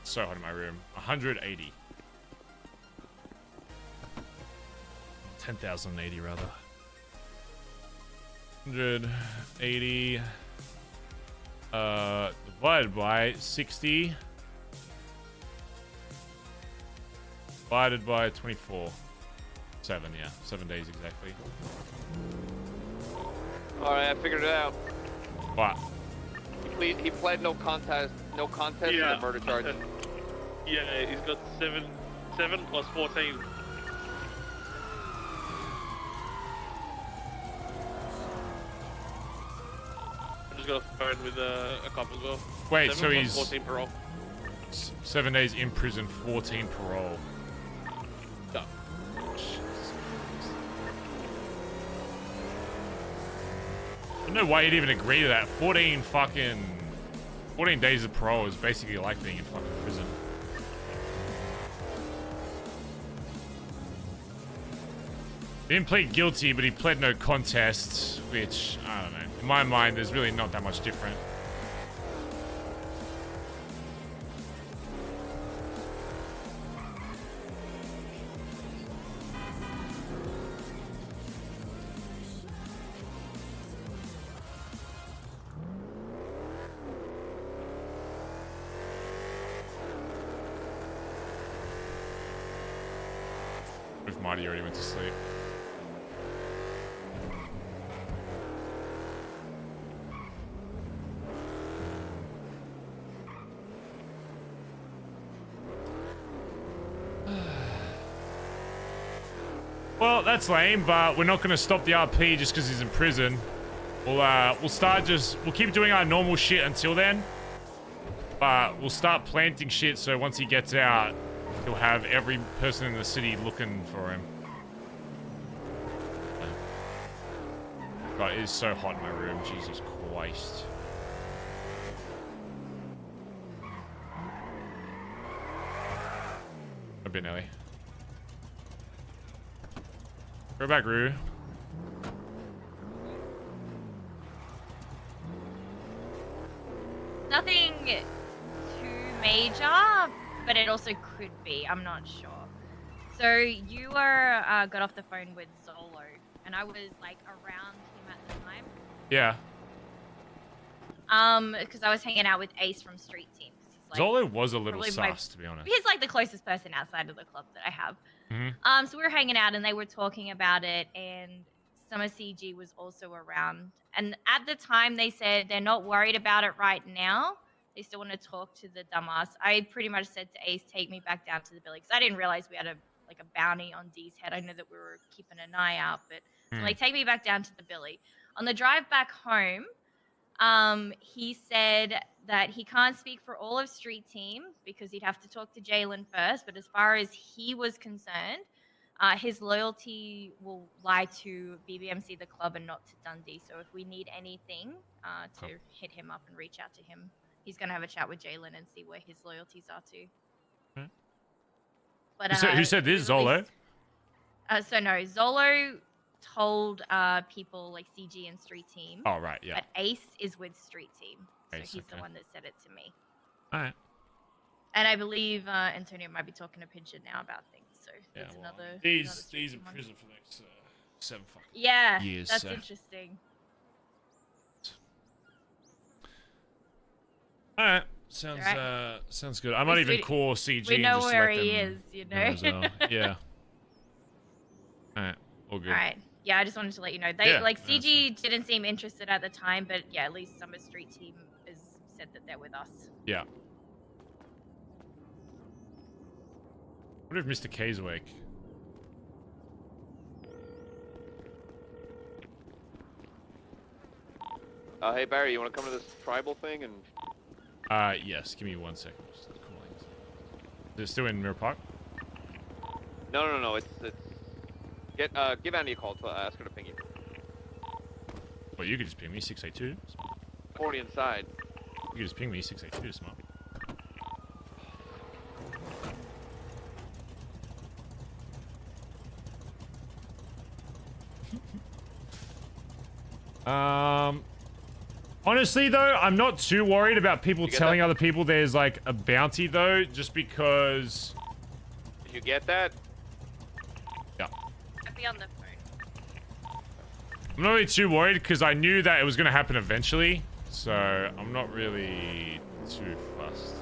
So hot in my room. 180. 10,080 rather. 180 divided by 60 divided by 24. 7, yeah. 7 days exactly. Alright, I figured it out. What? He pled no contest No contest in the murder charge. Yeah, he's got 7 plus 14. I just got off the phone with a cop as well. Wait, 7 so plus he's 14 parole. 7 days in prison, 14 parole. Yeah. I don't know why you'd even agree to that. 14 days of parole is basically like being in fucking prison. He didn't plead guilty, but he pled no contest, which, I don't know. In my mind, there's really not that much different. If Marty already went to sleep. Well, that's lame, but we're not going to stop the RP just because he's in prison. We'll keep doing our normal shit until then. But we'll start planting shit so once he gets out, he'll have every person in the city looking for him. God, it is so hot in my room. Jesus Christ. A bit, Ellie. Go back, Rue. Nothing too major, but it also could be. I'm not sure. So you were got off the phone with Zolo, and I was like around him at the time. Yeah. Because I was hanging out with Ace from Street Team. Like, Zolo was a little sus, to be honest. He's like the closest person outside of the club that I have. Mm-hmm. So we were hanging out and they were talking about it, and Summer CG was also around. And at the time they said they're not worried about it right now. They still want to talk to the dumbass. I pretty much said to Ace, take me back down to the Billy, because I didn't realize we had a bounty on D's head. I know that we were keeping an eye out, but so like, take me back down to the Billy. On the drive back home, he said that he can't speak for all of Street Team because he'd have to talk to Jalen first. But as far as he was concerned, his loyalty will lie to BBMC, the club, and not to Dundee. So if we need anything to hit him up and reach out to him, he's going to have a chat with Jalen and see where his loyalties are to. Okay. But, who said this, Zolo? So no, Zolo told people like CG and Street Team. Oh, right, yeah. But Ace is with Street Team. So Ace, he's the one that said it to me. All right. And I believe Antonio might be talking to Pigeon now about things. So that's another. He's in prison for the next 7 fucking years. That's interesting. All right. Sounds good. I might even call CG. We know and just where let he them is, you know. as well. Yeah. All right. All good. All right. Yeah, I just wanted to let you know. They CG didn't seem interested at the time, but yeah, at least Summer Street Team has said that they're with us. Yeah. What if Mr. K's awake? Hey Barry, you want to come to this tribal thing and? Yes. Give me 1 second. Just calling. Is it still in Mirror Park? No. It's. Give Andi a call to ask her to ping you. Well, you could just ping me 682. 40 inside. You could just ping me 682. Smart. Honestly, though, I'm not too worried about people telling other people there's like a bounty, though, just because. Did you get that? Yeah. I'll be on the phone. I'm not really too worried because I knew that it was going to happen eventually, so I'm not really too fussed.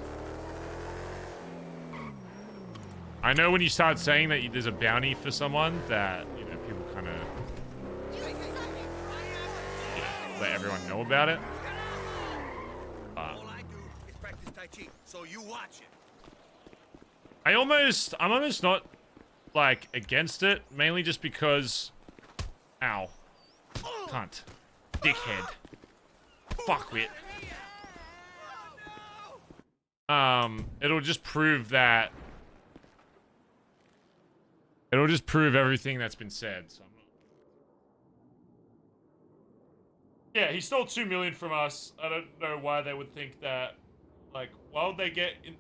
I know when you start saying that there's a bounty for someone, that people kind of let everyone know about it. So you watch it. I'm almost not like against it, mainly just because, ow, cunt, dickhead, fuckwit. It'll just prove that. It'll just prove everything that's been said. So I'm not... Yeah, he stole 2 million from us. I don't know why they would think that. Like, why would they get in?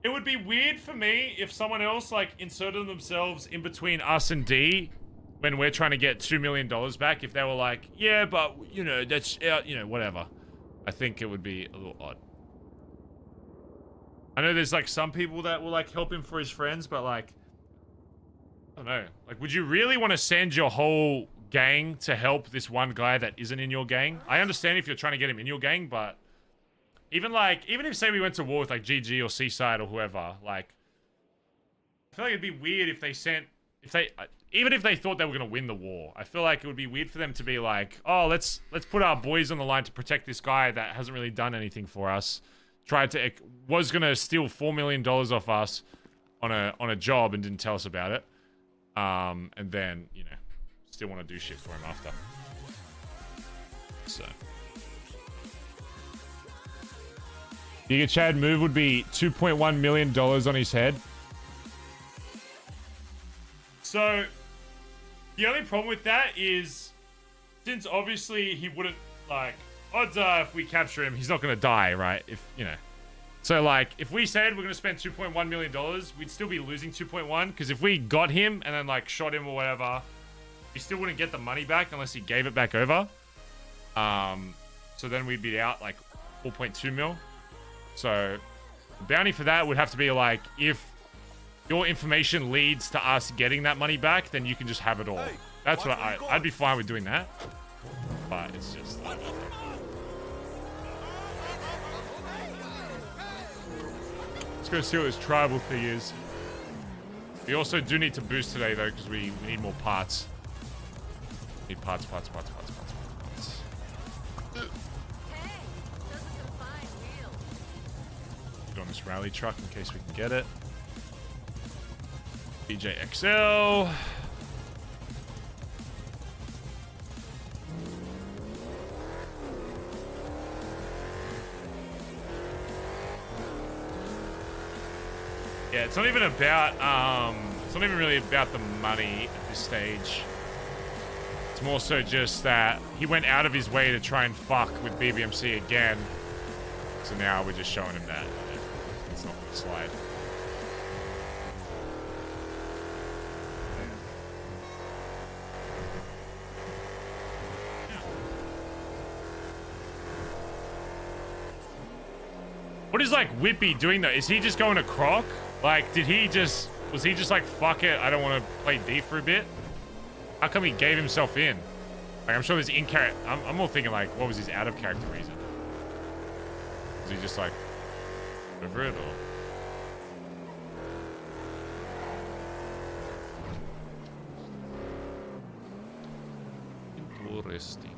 It would be weird for me if someone else like inserted themselves in between us and D when we're trying to get $2 million back. If they were like, yeah, but you know, that's you know, whatever. I think it would be a little odd. I know there's like some people that will like help him for his friends, but like, I don't know. Like, would you really want to send your whole gang to help this one guy that isn't in your gang? I understand if you're trying to get him in your gang, but even if say we went to war with like GG or Seaside or whoever, like, I feel like it'd be weird if they even if they thought they were gonna win the war. I feel like it would be weird for them to be like, oh, let's put our boys on the line to protect this guy that hasn't really done anything for us. Was gonna steal $4 million off us on a job and didn't tell us about it. And then, you know, still want to do shit for him after. So. Giga Chad move would be $2.1 million on his head. So, the only problem with that is, since obviously he wouldn't, like, odds are if we capture him, he's not going to die, right? If, you know. So, like, if we said we're going to spend $2.1 million, we'd still be losing 2.1, because if we got him and then, like, shot him or whatever, we still wouldn't get the money back unless he gave it back over. So then we'd be out, like, 4.2 mil. So, the bounty for that would have to be, like, if your information leads to us getting that money back, then you can just have it all. That's what I'd be fine with doing that. But it's just... Let's go see what this tribal thing is. We also do need to boost today, though, because we need more parts. Need parts. Get on this rally truck in case we can get it. BJXL. Yeah, it's not even about, it's not even really about the money at this stage. It's more so just that he went out of his way to try and fuck with BBMC again. So now we're just showing him that it's not going to slide. What is like Whippy doing though? Is he just going to Croc? Like, was he just like, fuck it, I don't want to play D for a bit? How come he gave himself in? Like, I'm sure there's in-character... I'm more thinking, like, what was his out-of-character reason? Was he just, like, over it, or... Interesting.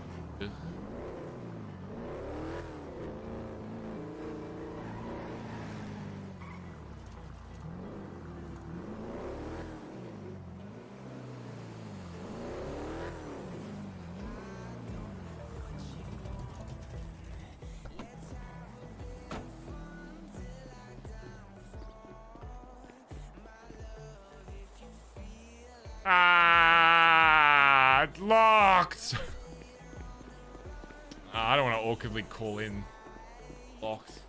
Locked. I don't want to awkwardly call in. Locked.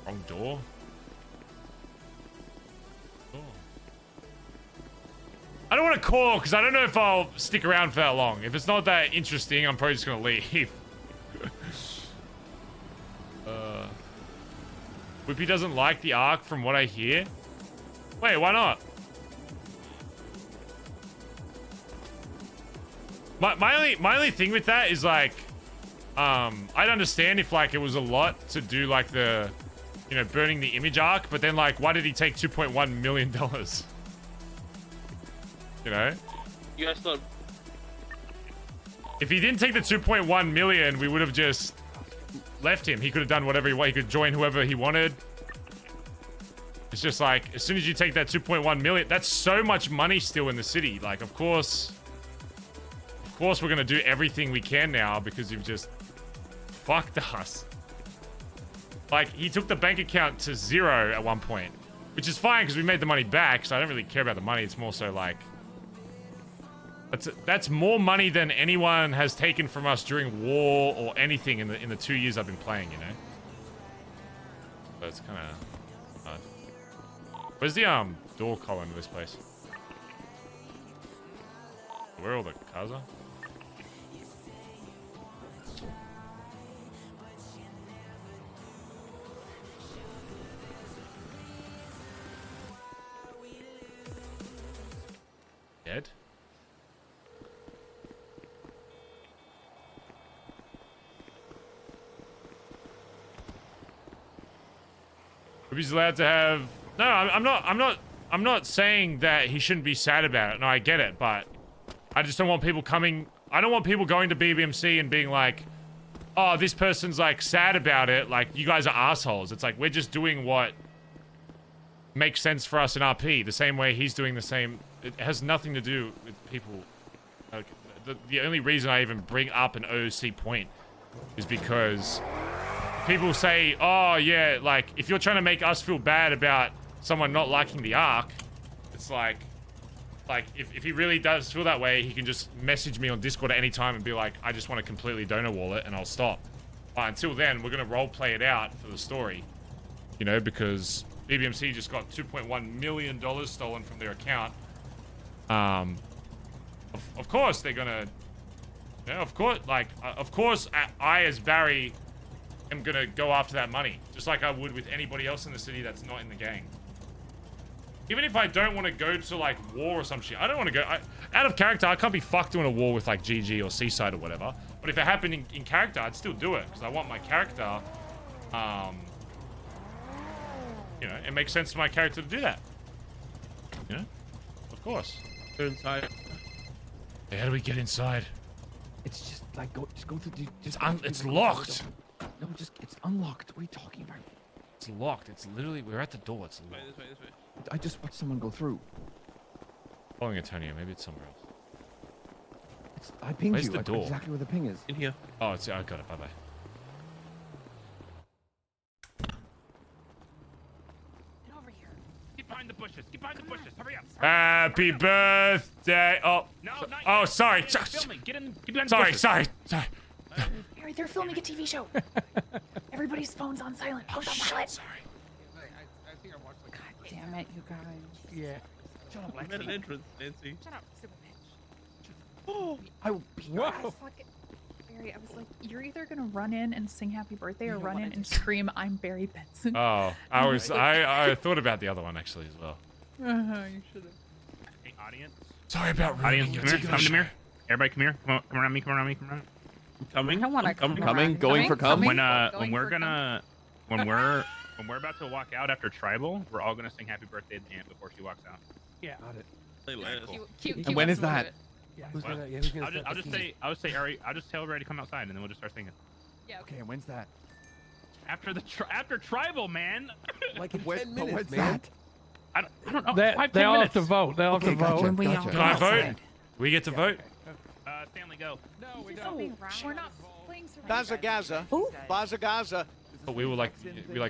Wrong door. I don't want to call because I don't know if I'll stick around for that long. If it's not that interesting, I'm probably just gonna leave. Whippy doesn't like the arc from what I hear. Wait, why not? My only thing with that is like, I'd understand if like it was a lot to do like the, you know, burning the image arc, but then like, why did he take $2.1 million? You know? You guys thought... If he didn't take the 2.1 million, we would have just left him. He could have done whatever he wanted. He could join whoever he wanted. It's just like, as soon as you take that 2.1 million, that's so much money still in the city. Like, of course we're going to do everything we can now because you've just fucked us. Like, he took the bank account to 0 at one point, which is fine because we made the money back, so I don't really care about the money. It's more so like, that's more money than anyone has taken from us during war or anything in the 2 years I've been playing, you know? So it's kind of... Where's the door column to this place? Where are all the cars are? Dead? He's allowed to have... No, I'm not saying that he shouldn't be sad about it. No, I get it, but I just don't want people coming... I don't want people going to BBMC and being like, oh, this person's like sad about it. Like, you guys are assholes. It's like, we're just doing what makes sense for us in RP. The same way he's doing the same. It has nothing to do with people. Like, the only reason I even bring up an OC point is because people say, oh, yeah, like, if you're trying to make us feel bad about someone not liking the arc, it's like if he really does feel that way, he can just message me on Discord at any time and be like, I just want to completely donor wall it, and I'll stop. But until then, we're going to role play it out for the story, you know, because BBMC just got $2.1 million stolen from their account. Of course they're going to, yeah, of course, like, of course I as Barry am going to go after that money, just like I would with anybody else in the city that's not in the gang. Even if I don't want to go to, like, war or some shit. I don't want to go... out of character, I can't be fucked doing a war with, like, GG or Seaside or whatever. But if it happened in character, I'd still do it. Because I want my character... you know, it makes sense to my character to do that. You know? Of course. Go inside. Hey, how do we get inside? It's just, like, just go through... It's locked! No, it's unlocked. What are you talking about? It's locked. It's literally... We're at the door. It's locked. This way. I just watched someone go through. Following Antonio. Maybe it's somewhere else. I pinged Where's you. the door? Exactly where the ping is. In here. Oh, it's... I got it. Bye-bye. Get over here. Get behind the bushes. Get behind the bushes. Hurry up. Happy birthday! Oh. No, not oh, yet. sorry. Filming. Get behind the bushes. Sorry. Harry, they're filming a TV show. Everybody's phone's on silent. Phone's on silent. Sorry. God damn it, you guys. Yeah. Shut up, I'm at an entrance, Nancy. Shut up, stupid bitch. Oh, I will beat Whoa. Barry, I was like, you're either gonna run in and sing happy birthday or run in and scream, I'm Barry Benson. Oh, I thought about the other one actually as well. You should have. Hey, audience. Sorry about ruining Audience, your come here. TV Come to show. me. Everybody, come here. Come around me. Come around me. Come around. Coming. I don't want to come. Coming. Going for come. When we're about to walk out after tribal, we're all gonna sing happy birthday to Aunt before she walks out. Yeah. Got it. Play last. Cute, And when is that? Yeah. Well, I'll just say, Ari, I'll just tell everybody to come outside, and then we'll just start singing. Yeah. Okay, and when's that? After tribal, man. Like in When, 10 but minutes, when's man. that? I don't know. They all have to vote. They all have to vote. When we all Can go I vote? outside. We get to vote? Stanley, go. No, we No, don't. we're not playing Survivor. Bazza Gaza. Ooh. Bazza Gaza. But we will like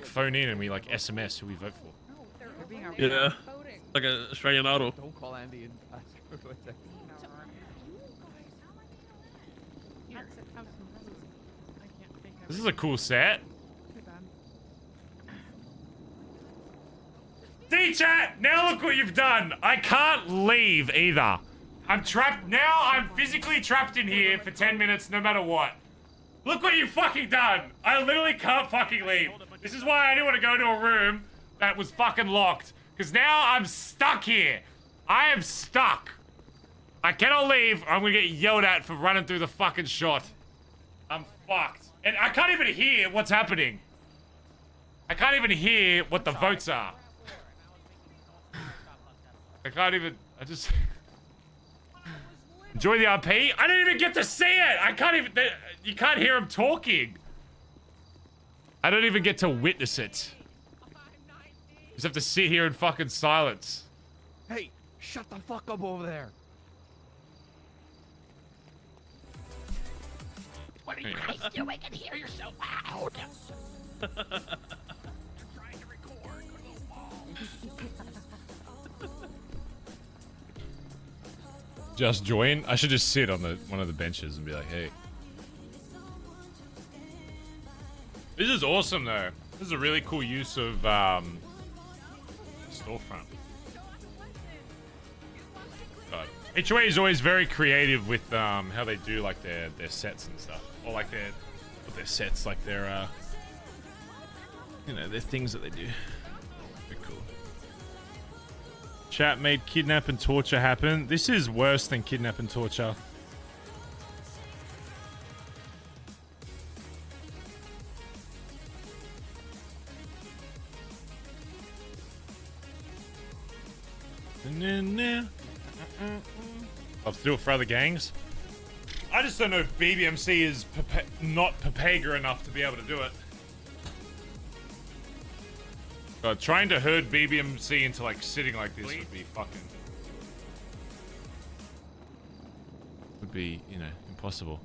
phone in and we like SMS who we vote for. No, they're being Yeah. voting. Like an Australian Idol. Don't call Andi and ask her to text. This is a cool set. D-chat, now look what you've done. I can't leave either. I'm trapped. Now I'm physically trapped in here for 10 minutes no matter what. Look what you've fucking done. I literally can't fucking leave. This is why I didn't want to go to a room that was fucking locked. Because now I'm stuck here. I am stuck. I cannot leave. I'm going to get yelled at for running through the fucking shot. I'm fucked. And I can't even hear what's happening. I can't even hear what the votes are. I can't even... I just... Enjoy the RP? I don't even get to see it! I can't even... You can't hear him talking. I don't even get to witness it. You just have to sit here in fucking silence. Hey, shut the fuck up over there. What are you guys doing? I can hear you so loud. Just join? I should just sit on one of the benches and be like, hey. This is awesome though. This is a really cool use of storefront. God. HOA is always very creative with how they do like their sets and stuff. Or like their sets, like their you know, their things that they do. Very cool. Chat made kidnap and torture happen. This is worse than kidnap and torture. I'll do it for other gangs. I just don't know if BBMC is not Papega enough to be able to do it. God, trying to herd BBMC into like sitting like this would be fucking... Would be, you know, impossible.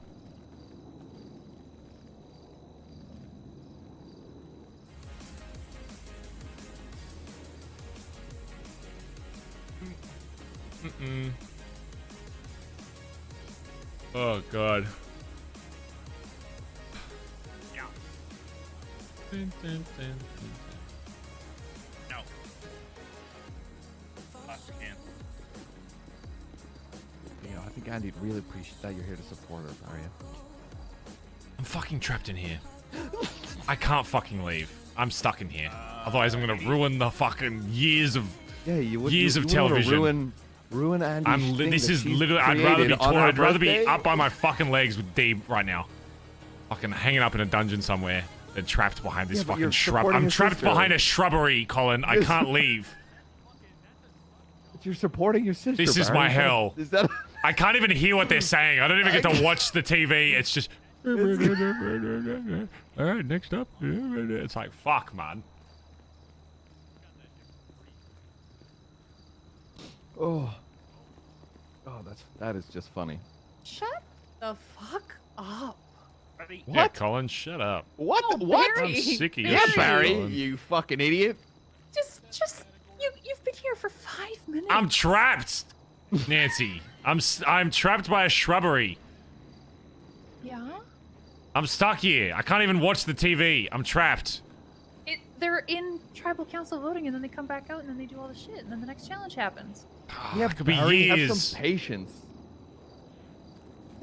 Oh god. Yeah. No. Plastic can. You know, I think Andy'd really appreciate that you're here to support her, are you? I'm fucking trapped in here. I can't fucking leave. I'm stuck in here. Otherwise, I'm gonna ruin the fucking years of television. Ruin Andy's thing This that is she's literally. I'd created on her rather be birthday? up by my fucking legs with Deeb right now, fucking hanging up in a dungeon somewhere, than trapped behind this Yeah, but fucking you're shrub. supporting I'm your trapped sister. behind a shrubbery, Colin. I Yes. can't leave. But you're supporting your sister. This is Barry. my hell. Is that? I can't even hear what they're saying. I don't even get to watch the TV. It's just. All right, next up. It's like fuck, man. Oh, that is just funny. Shut the fuck up. Yeah, Colin, shut up. What? No, What? Barry. I'm sick of your Yeah, shit, Barry, Colin. you fucking idiot. Just you've been here for 5 minutes. I'm trapped, Nancy. I'm trapped by a shrubbery. Yeah. I'm stuck here. I can't even watch the TV. I'm trapped. They're in tribal council voting, and then they come back out, and then they do all the shit, and then the next challenge happens. Yeah, it could be Barry, have years. some patience.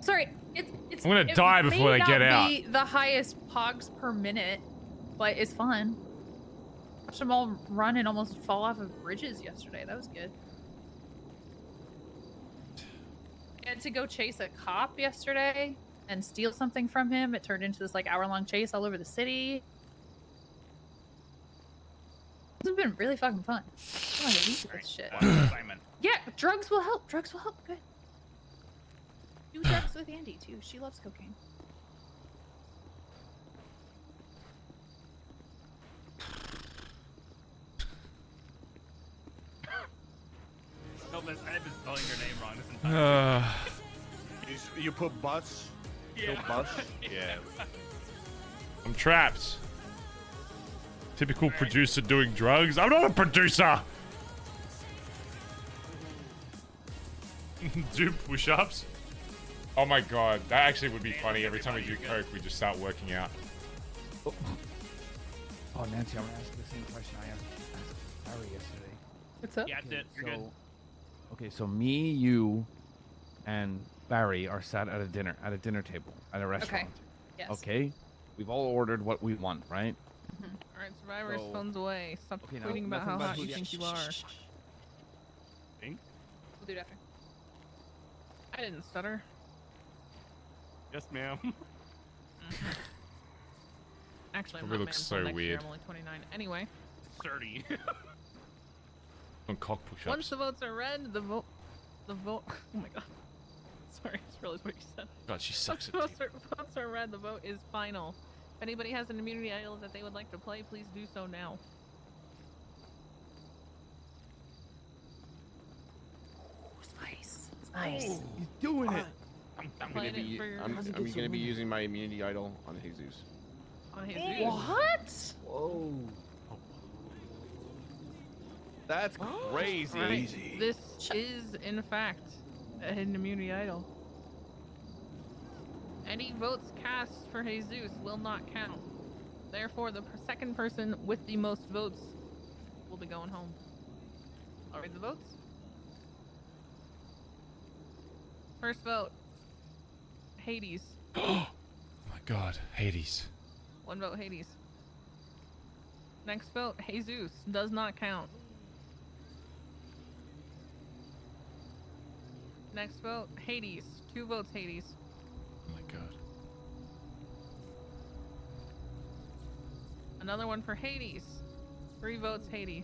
Sorry, it's. I'm gonna die before they get out. It may not be the highest pogs per minute, but it's fun. Watched them all run and almost fall off of bridges yesterday. That was good. I had to go chase a cop yesterday and steal something from him. It turned into this like hour-long chase all over the city. This has been really fucking fun. I'm not used to this shit. Yeah, drugs will help. Drugs will help. Good. Do drugs with Andi too. She loves cocaine. No, miss, I've been spelling your name wrong this entire time. You put bus? Yeah. Put bus? Yeah. I'm trapped. Typical producer doing drugs. I'm not a producer. Do push-ups. Oh my god, that actually would be funny. Every time we do coke, we just start working out. Oh, Nancy, I'm gonna ask you the same question I asked Barry yesterday. What's up? Yeah, that's it. You're good. Okay, so me, you, and Barry are sat at a dinner table at a restaurant. Yes. Okay, we've all ordered what we want, right? All right, Survivor's So- phone's away. Stop Okay, now, tweeting about nothing how about hot you who- think you are. We'll do it after. I didn't stutter. Yes, ma'am. Actually, I'm Probably not looks man, so next year, weird. I'm only 29. Anyway, 30. On cock push-ups. once the votes are read, the vote. Oh my god. Sorry, I just realized what you said. God, she sucks at Votes are red. The vote is final. If anybody has an immunity idol that they would like to play, please do so now. Nice. He's doing it. I'm gonna be. I'm gonna be using my immunity idol on Jesus. On Jesus. What? Whoa. That's crazy. Right. This is, in fact, a hidden immunity idol. Any votes cast for Jesus will not count. Therefore, the second person with the most votes will be going home. I'll read the votes. First vote, Hades. Oh my God, Hades. 1 vote, Hades. Next vote, Jesus. Does not count. Next vote, Hades. 2 votes, Hades. Oh my God. Another one for Hades. 3 votes, Hades.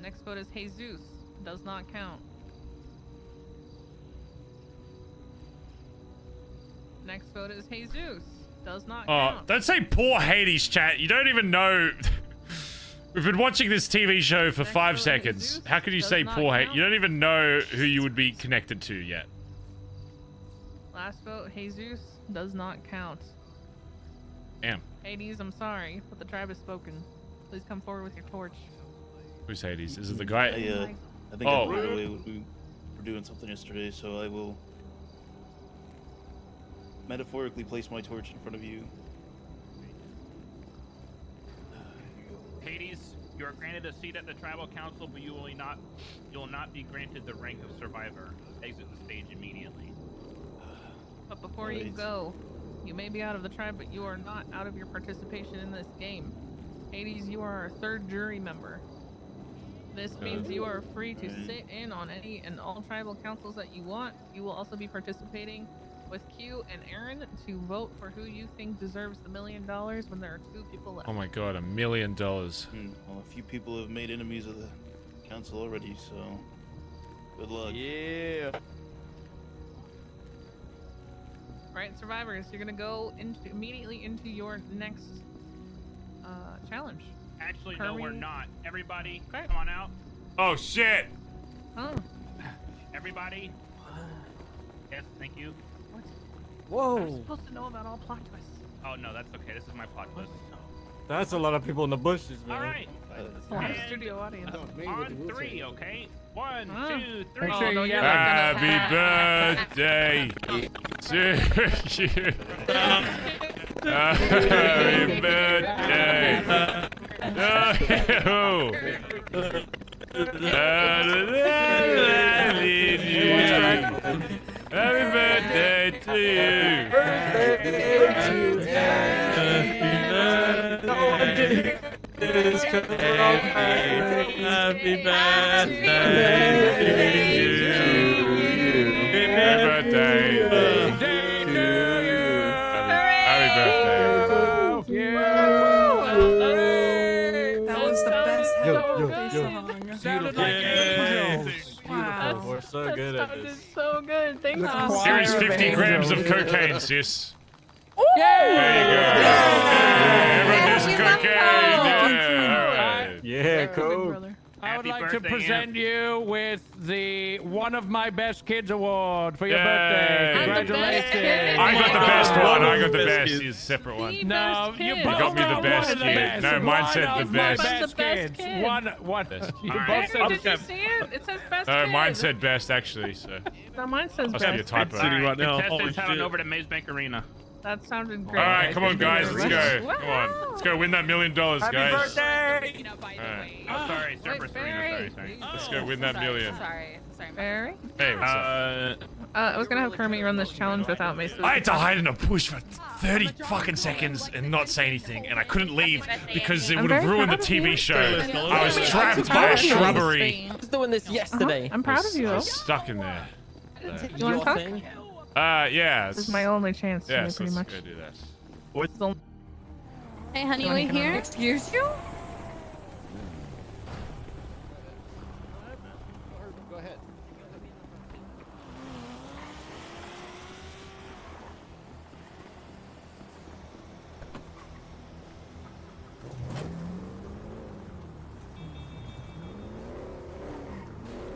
Next vote is Jesus. Does not count. Next vote is Jesus. Does not count. Don't say poor Hades, chat. You don't even know. We've been watching this TV show for 5 seconds. How could you say poor Hades? You don't even know who you would be connected to yet. Last vote, Jesus. Does not count. Damn. Hades, I'm sorry, but the tribe has spoken. Please come forward with your torch. Who's Hades? Is it the guy? I think I ran away. We were doing something yesterday, so I will metaphorically place my torch in front of you. Hades, you are granted a seat at the tribal council, but you will not be granted the rank of survivor. Exit the stage immediately. But before you go, you may be out of the tribe, but you are not out of your participation in this game. Hades, you are our 3rd jury member. This means you are free to sit in on any and all tribal councils that you want. You will also be participating with Q and Aaron to vote for who you think deserves the $1 million when there are 2 people left. Oh my God, $1 million. Well, a few people have made enemies of the council already, so good luck. Yeah. Right, survivors, you're gonna go immediately into your next challenge. Actually, no, we're not. Everybody, come on out. Oh shit! Oh. Everybody. Yes, thank you. Whoa. I'm supposed to know about all plot twists. Oh no, that's okay. This is my plot twist. That's a lot of people in the bushes, man. All right. And studio audience. On 3, okay? 1, 2, 3. Happy birthday to you. Happy birthday. Happy birthday to you. Happy birthday to you. Happy birthday to you. Happy birthday. That was the best Yo. sounded like angels. Wow. We're so good at this. So good. Thank you. Here's 50 grams of cocaine, sis. There you go. Everyone does cocaine. Yeah, cool. I would like to present you with the One of My Best Kids award for your birthday. Congratulations. I got the best one. I got the best. He's a separate one. No, you got me the best kid. No, mine said the best. Best kids. One. You both said did you see it? It says best No, kid. must said best actually. So. No, mine says Must be a best. typo. Right now. Contestants heading over to Maze Bank Arena. That sounded great. All right, come on, guys. Let's go. Come on. Let's go win that $1 million, guys. Happy birthday! Oh, sorry. Surface Arena. Sorry. Let's go win that million. Sorry. Barry? Hey, what's up? I was gonna have Kermit run this challenge without me. So I had to hide in a bush for 30 fucking seconds and not say anything, and I couldn't leave because it would have ruined the TV show. I was trapped by a shrubbery. I was doing this yesterday. I'm proud of you. I was stuck in there. You want to talk? Yeah. This is my only chance. Yes, pretty let's much. go do that. Hey, honey, we here? Excuse you? Go ahead.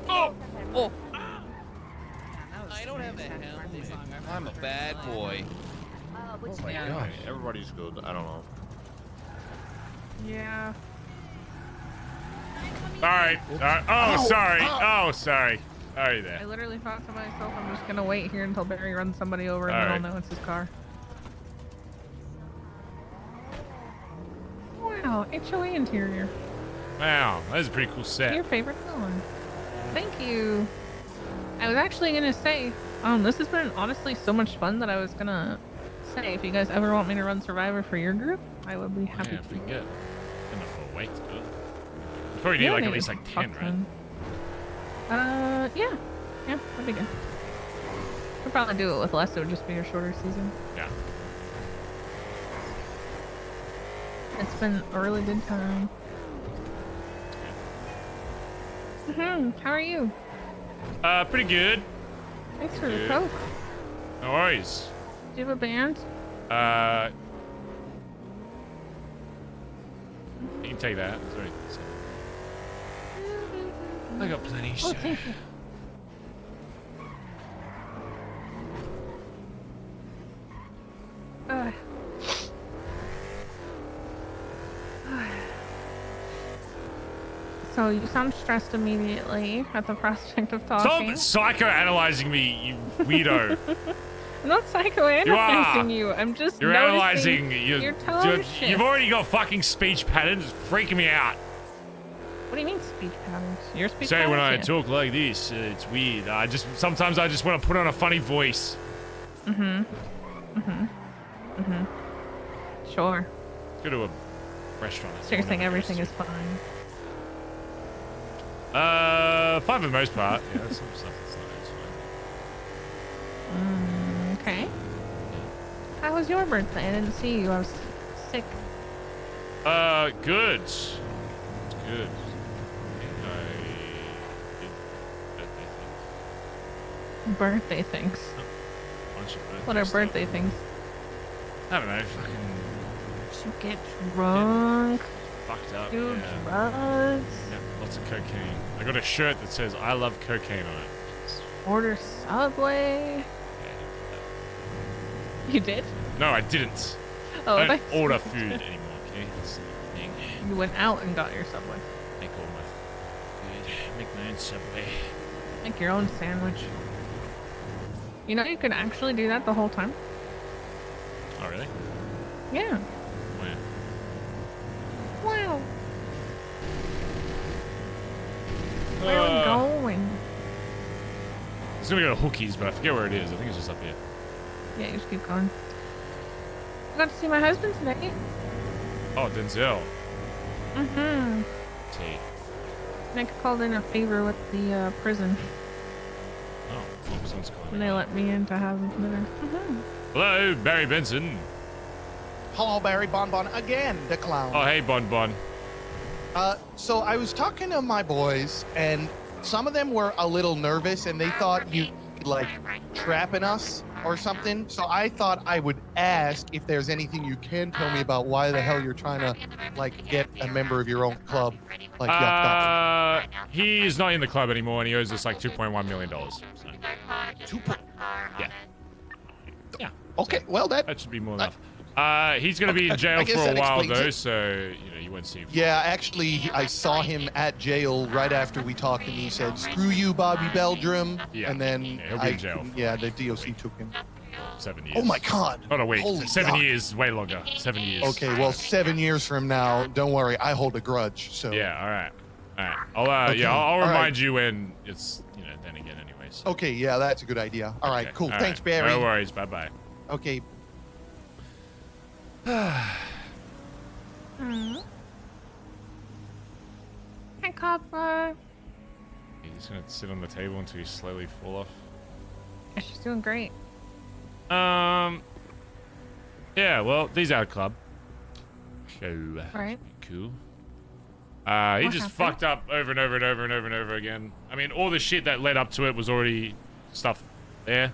Oh! Oh! I don't have the hell. I'm a bad boy. Oh my gosh, everybody's good. I don't know. Yeah. Alright. Oh, sorry. Oh, sorry. Sorry there. I literally thought to myself, I'm just gonna wait here until Barry runs somebody over and then I'll know it's his car. Wow, HOA interior. Wow, that is a pretty cool set. Your favorite color. Thank you. I was actually gonna say, this has been honestly so much fun that I was gonna say, if you guys ever want me to run Survivor for your group, I would be happy If to. we can get enough of a weight to do it. We probably need like at least like 10, right? Yeah. Yeah, that'd be good. We'll probably do it with less, it would just be a shorter season. Yeah. It's been a really good time. How are you? Pretty good. Thanks for the Coke. No worries. Do you have a band? You can take that. Sorry. I got plenty. Oh, thank you. So you sound stressed immediately at the prospect of talking. Stop psychoanalyzing me, you weirdo. I'm not psychoanalyzing you. I'm just You're noticing analyzing. your tone shift. You've already got fucking speech patterns. It's freaking me out. What do you mean speech patterns? Your speech Say patterns? when I Yeah. talk like this, it's weird. Sometimes I just want to put on a funny voice. Sure. Go to a restaurant. So you're saying everything is fine. Fine for the most part. Yeah, some stuff that's fine. Okay. How was your birthday? I didn't see you. I was sick. Good. It's good. I did Birthday things. bunch of birthday What are stuff. birthday things? I don't know. Fucking Just get drunk. fucked up. Do Yeah. drugs. Yeah, lots of cocaine. I got a shirt that says "I love cocaine" on it. Order Subway. You did? No, I didn't. Oh, I don't thanks. order food anymore. Okay, that's the thing. You went out and got your Subway. Make all my food. Make my own Subway. Make your own sandwich. You know you could actually do that the whole time? Oh really? Yeah. Where? Wow. Where are we going? I was gonna go to Hookies, but I forget where it is. I think it's just up here. Yeah, you just keep going. I got to see my husband today. Oh, Denzel. Mm-hmm. T. Nick called in a favor with the prison. Oh, someone's calling. And they let me in to have dinner. Hello, Barry Benson. Hello, Barry Bonbon again, the clown. Oh, hey, Bon Bon. So I was talking to my boys, and some of them were a little nervous, and they thought you like trapping us or something. So I thought I would ask if there's anything you can tell me about why the hell you're trying to like get a member of your own club like yucked up. He's not in the club anymore, and he owes us like $2.1 million. So. Yeah. Yeah. Okay, well that should be more than enough. He's gonna be in jail I guess for a that while explains though, it. so you won't see him. Yeah, actually, I saw him at jail right after we talked, and he said, "Screw you, Bobby Belgium." Yeah. And then he'll be in jail for the DOC took him. 7 years. Oh my God! Oh no, wait, Holy 7 God. years, way longer. 7 years. Okay, well, 7 years from now, don't worry, I hold a grudge. So Yeah. All right. All right. Okay, I'll all right. remind you when it's then again anyways. Okay, yeah, that's a good idea. All right, cool. All Thanks, right. Barry. No worries. Bye bye. Okay. Hi, Copper. He's just gonna sit on the table until you slowly fall off. Yeah, she's doing great. Yeah, well, he's out of club. So, Right. cool. He What just happened? fucked up over and over and over and over and over again. I mean, all the shit that led up to it was already stuff there.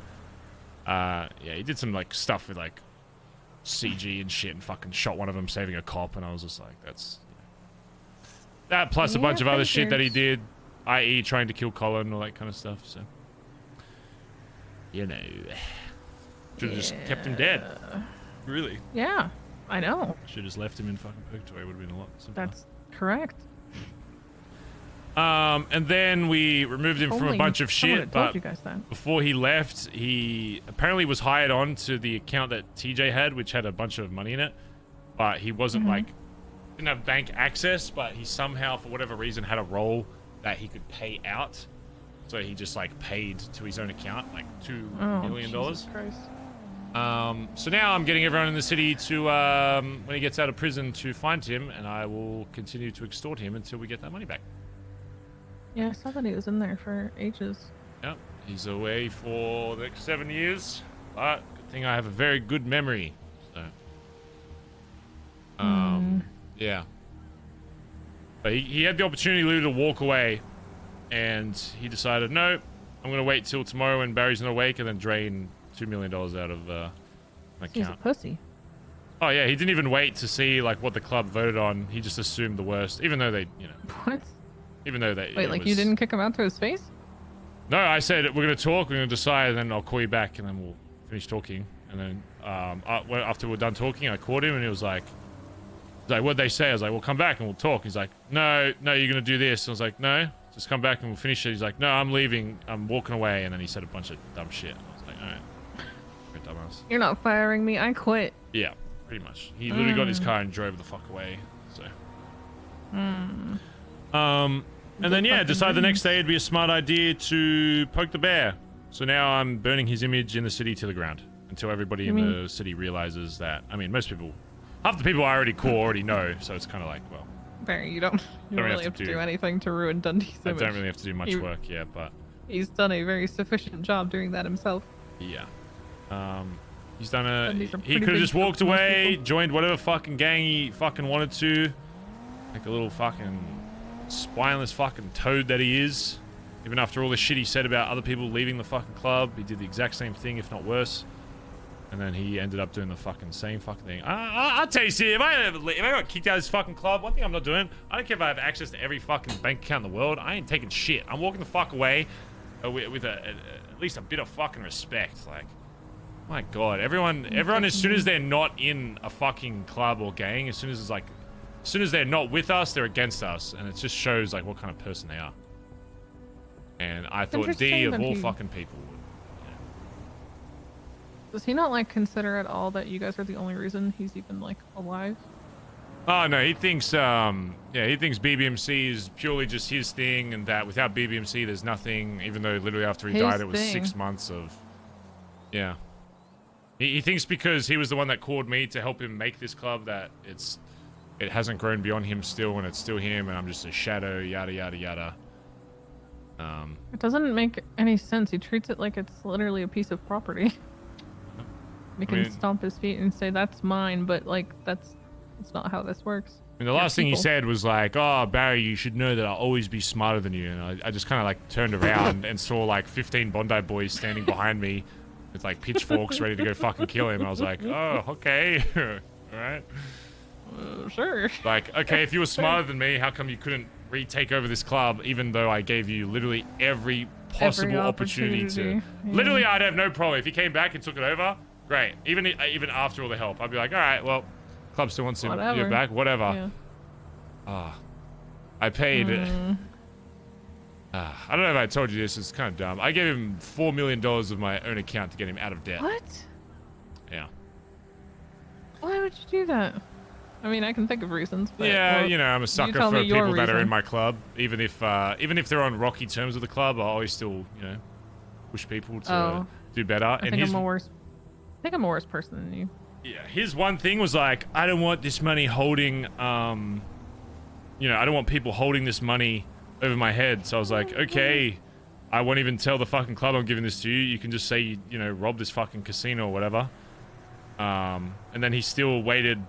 Yeah, he did some, like, stuff with, like, CG and shit and fucking shot one of them saving a cop, and I was just like, that's... That plus a bunch of other shit that he did, i.e. trying to kill Collin and all that kind of stuff, so... You know... Should have just kept him dead. Really. Yeah, I know. Should have just left him in fucking purgatory. Would have been a lot simpler. That's correct. And then we removed him from a Only bunch of someone shit, had told but you guys that. before he left, he apparently was hired on to the account that TJ had, which had a bunch of money in it, but he wasn't like, didn't have bank access, but he somehow, for whatever reason, had a role that he could pay out. So he just like paid to his own account, like $2 million. Jesus Christ. So now I'm getting everyone in the city to, when he gets out of prison, to find him, and I will continue to extort him until we get that money back. Yeah, I saw that he was in there for ages. Yep, he's away for the next 7 years, but good thing I have a very good memory. So, yeah. But he had the opportunity literally to walk away, and he decided, no, I'm going to wait till tomorrow when Barry's not awake, and then drain $2 million out of my He's a account. pussy. Oh yeah, he didn't even wait to see like what the club voted on. He just assumed the worst, even though they, you know. What? Even though they. Wait, like you didn't kick him out to his face? No, I said we're gonna talk, we're gonna decide, and then I'll call you back, and then we'll finish talking. And then after we're done talking, I called him, and he was like, "What'd they say?" I was like, "Well, come back and we'll talk." He's like, "No, you're gonna do this." I was like, "No, just come back and we'll finish it." He's like, "No, I'm leaving. I'm walking away." And then he said a bunch of dumb shit. I was like, "All right, you're a dumbass." You're not firing me. I quit. Yeah, pretty much. He literally got in his car and drove the fuck away. So. And then yeah, decided the next day it'd be a smart idea to poke the bear. So now I'm burning his image in the city to the ground until everybody in the city realizes that. I mean, most people, half the people I already call already know. So it's kind of like, well, Barry, you don't really have to do anything to ruin Dundee's I image. don't really have to do much work, yeah, but He's done a very sufficient job doing that himself. yeah. He's done a. Dundee's a He pretty could have big just job walked for most away, people. joined whatever fucking gang he fucking wanted to, like a little fucking spineless fucking toad that he is. Even after all the shit he said about other people leaving the fucking club, he did the exact same thing, if not worse. And then he ended up doing the fucking same fucking thing. I'll tell you, see, if I got kicked out of this fucking club, one thing I'm not doing, I don't care if I have access to every fucking bank account in the world. I ain't taking shit. I'm walking the fuck away with at least a bit of fucking respect. Like, my God, everyone, as soon as they're not in a fucking club or gang, as soon as they're not with us, they're against us, and it just shows like what kind of person they are. And I thought D interesting of that all he- fucking people would. Does he not like consider at all that you guys are the only reason he's even like alive? Oh no, he thinks he thinks BBMC is purely just his thing, and that without BBMC there's nothing, even though literally after he His died it was thing. 6 months of yeah. He thinks because he was the one that called me to help him make this club that it hasn't grown beyond him still, and it's still him, and I'm just a shadow, yada yada yada. It doesn't make any sense. He treats it like it's literally a piece of property. He can mean- stomp his feet and say that's mine, but like that's not how this works. I mean, the last thing he said was like, "Oh, Barry, you should know that I'll always be smarter than you." And I just kind of like turned around and saw like 15 Bondi boys standing behind me with like pitchforks ready to go fucking kill him. I was like, "Oh, okay, all right." Sure. Like, okay, if you were smarter than me, how come you couldn't retake over this club, even though I gave you literally every possible opportunity to? opportunity, yeah. Literally, I'd have no problem if he came back and took it over. Great. Even after all the help, I'd be like, all right, well, club still wants you Whatever. back, whatever. Yeah. I paid. I don't know if I told you this. It's kind of dumb. I gave him $4 million of my own account to get him out of debt. What? Yeah. Why would you do that? I mean, I can think of reasons. But, Yeah, well, you know, I'm a you sucker tell for me your people that are in reason. my club. Even if they're on rocky terms with the club, I always still, you know, push people to do better. I And think his, I'm a worse. I think I'm a worse person than you. yeah, his one thing was like, I don't want this money holding, you know, I don't want people holding this money over my head. So I was like, okay, I won't even tell the fucking club I'm giving this to you. You can just say, you know, rob this fucking casino or whatever. And then he still waited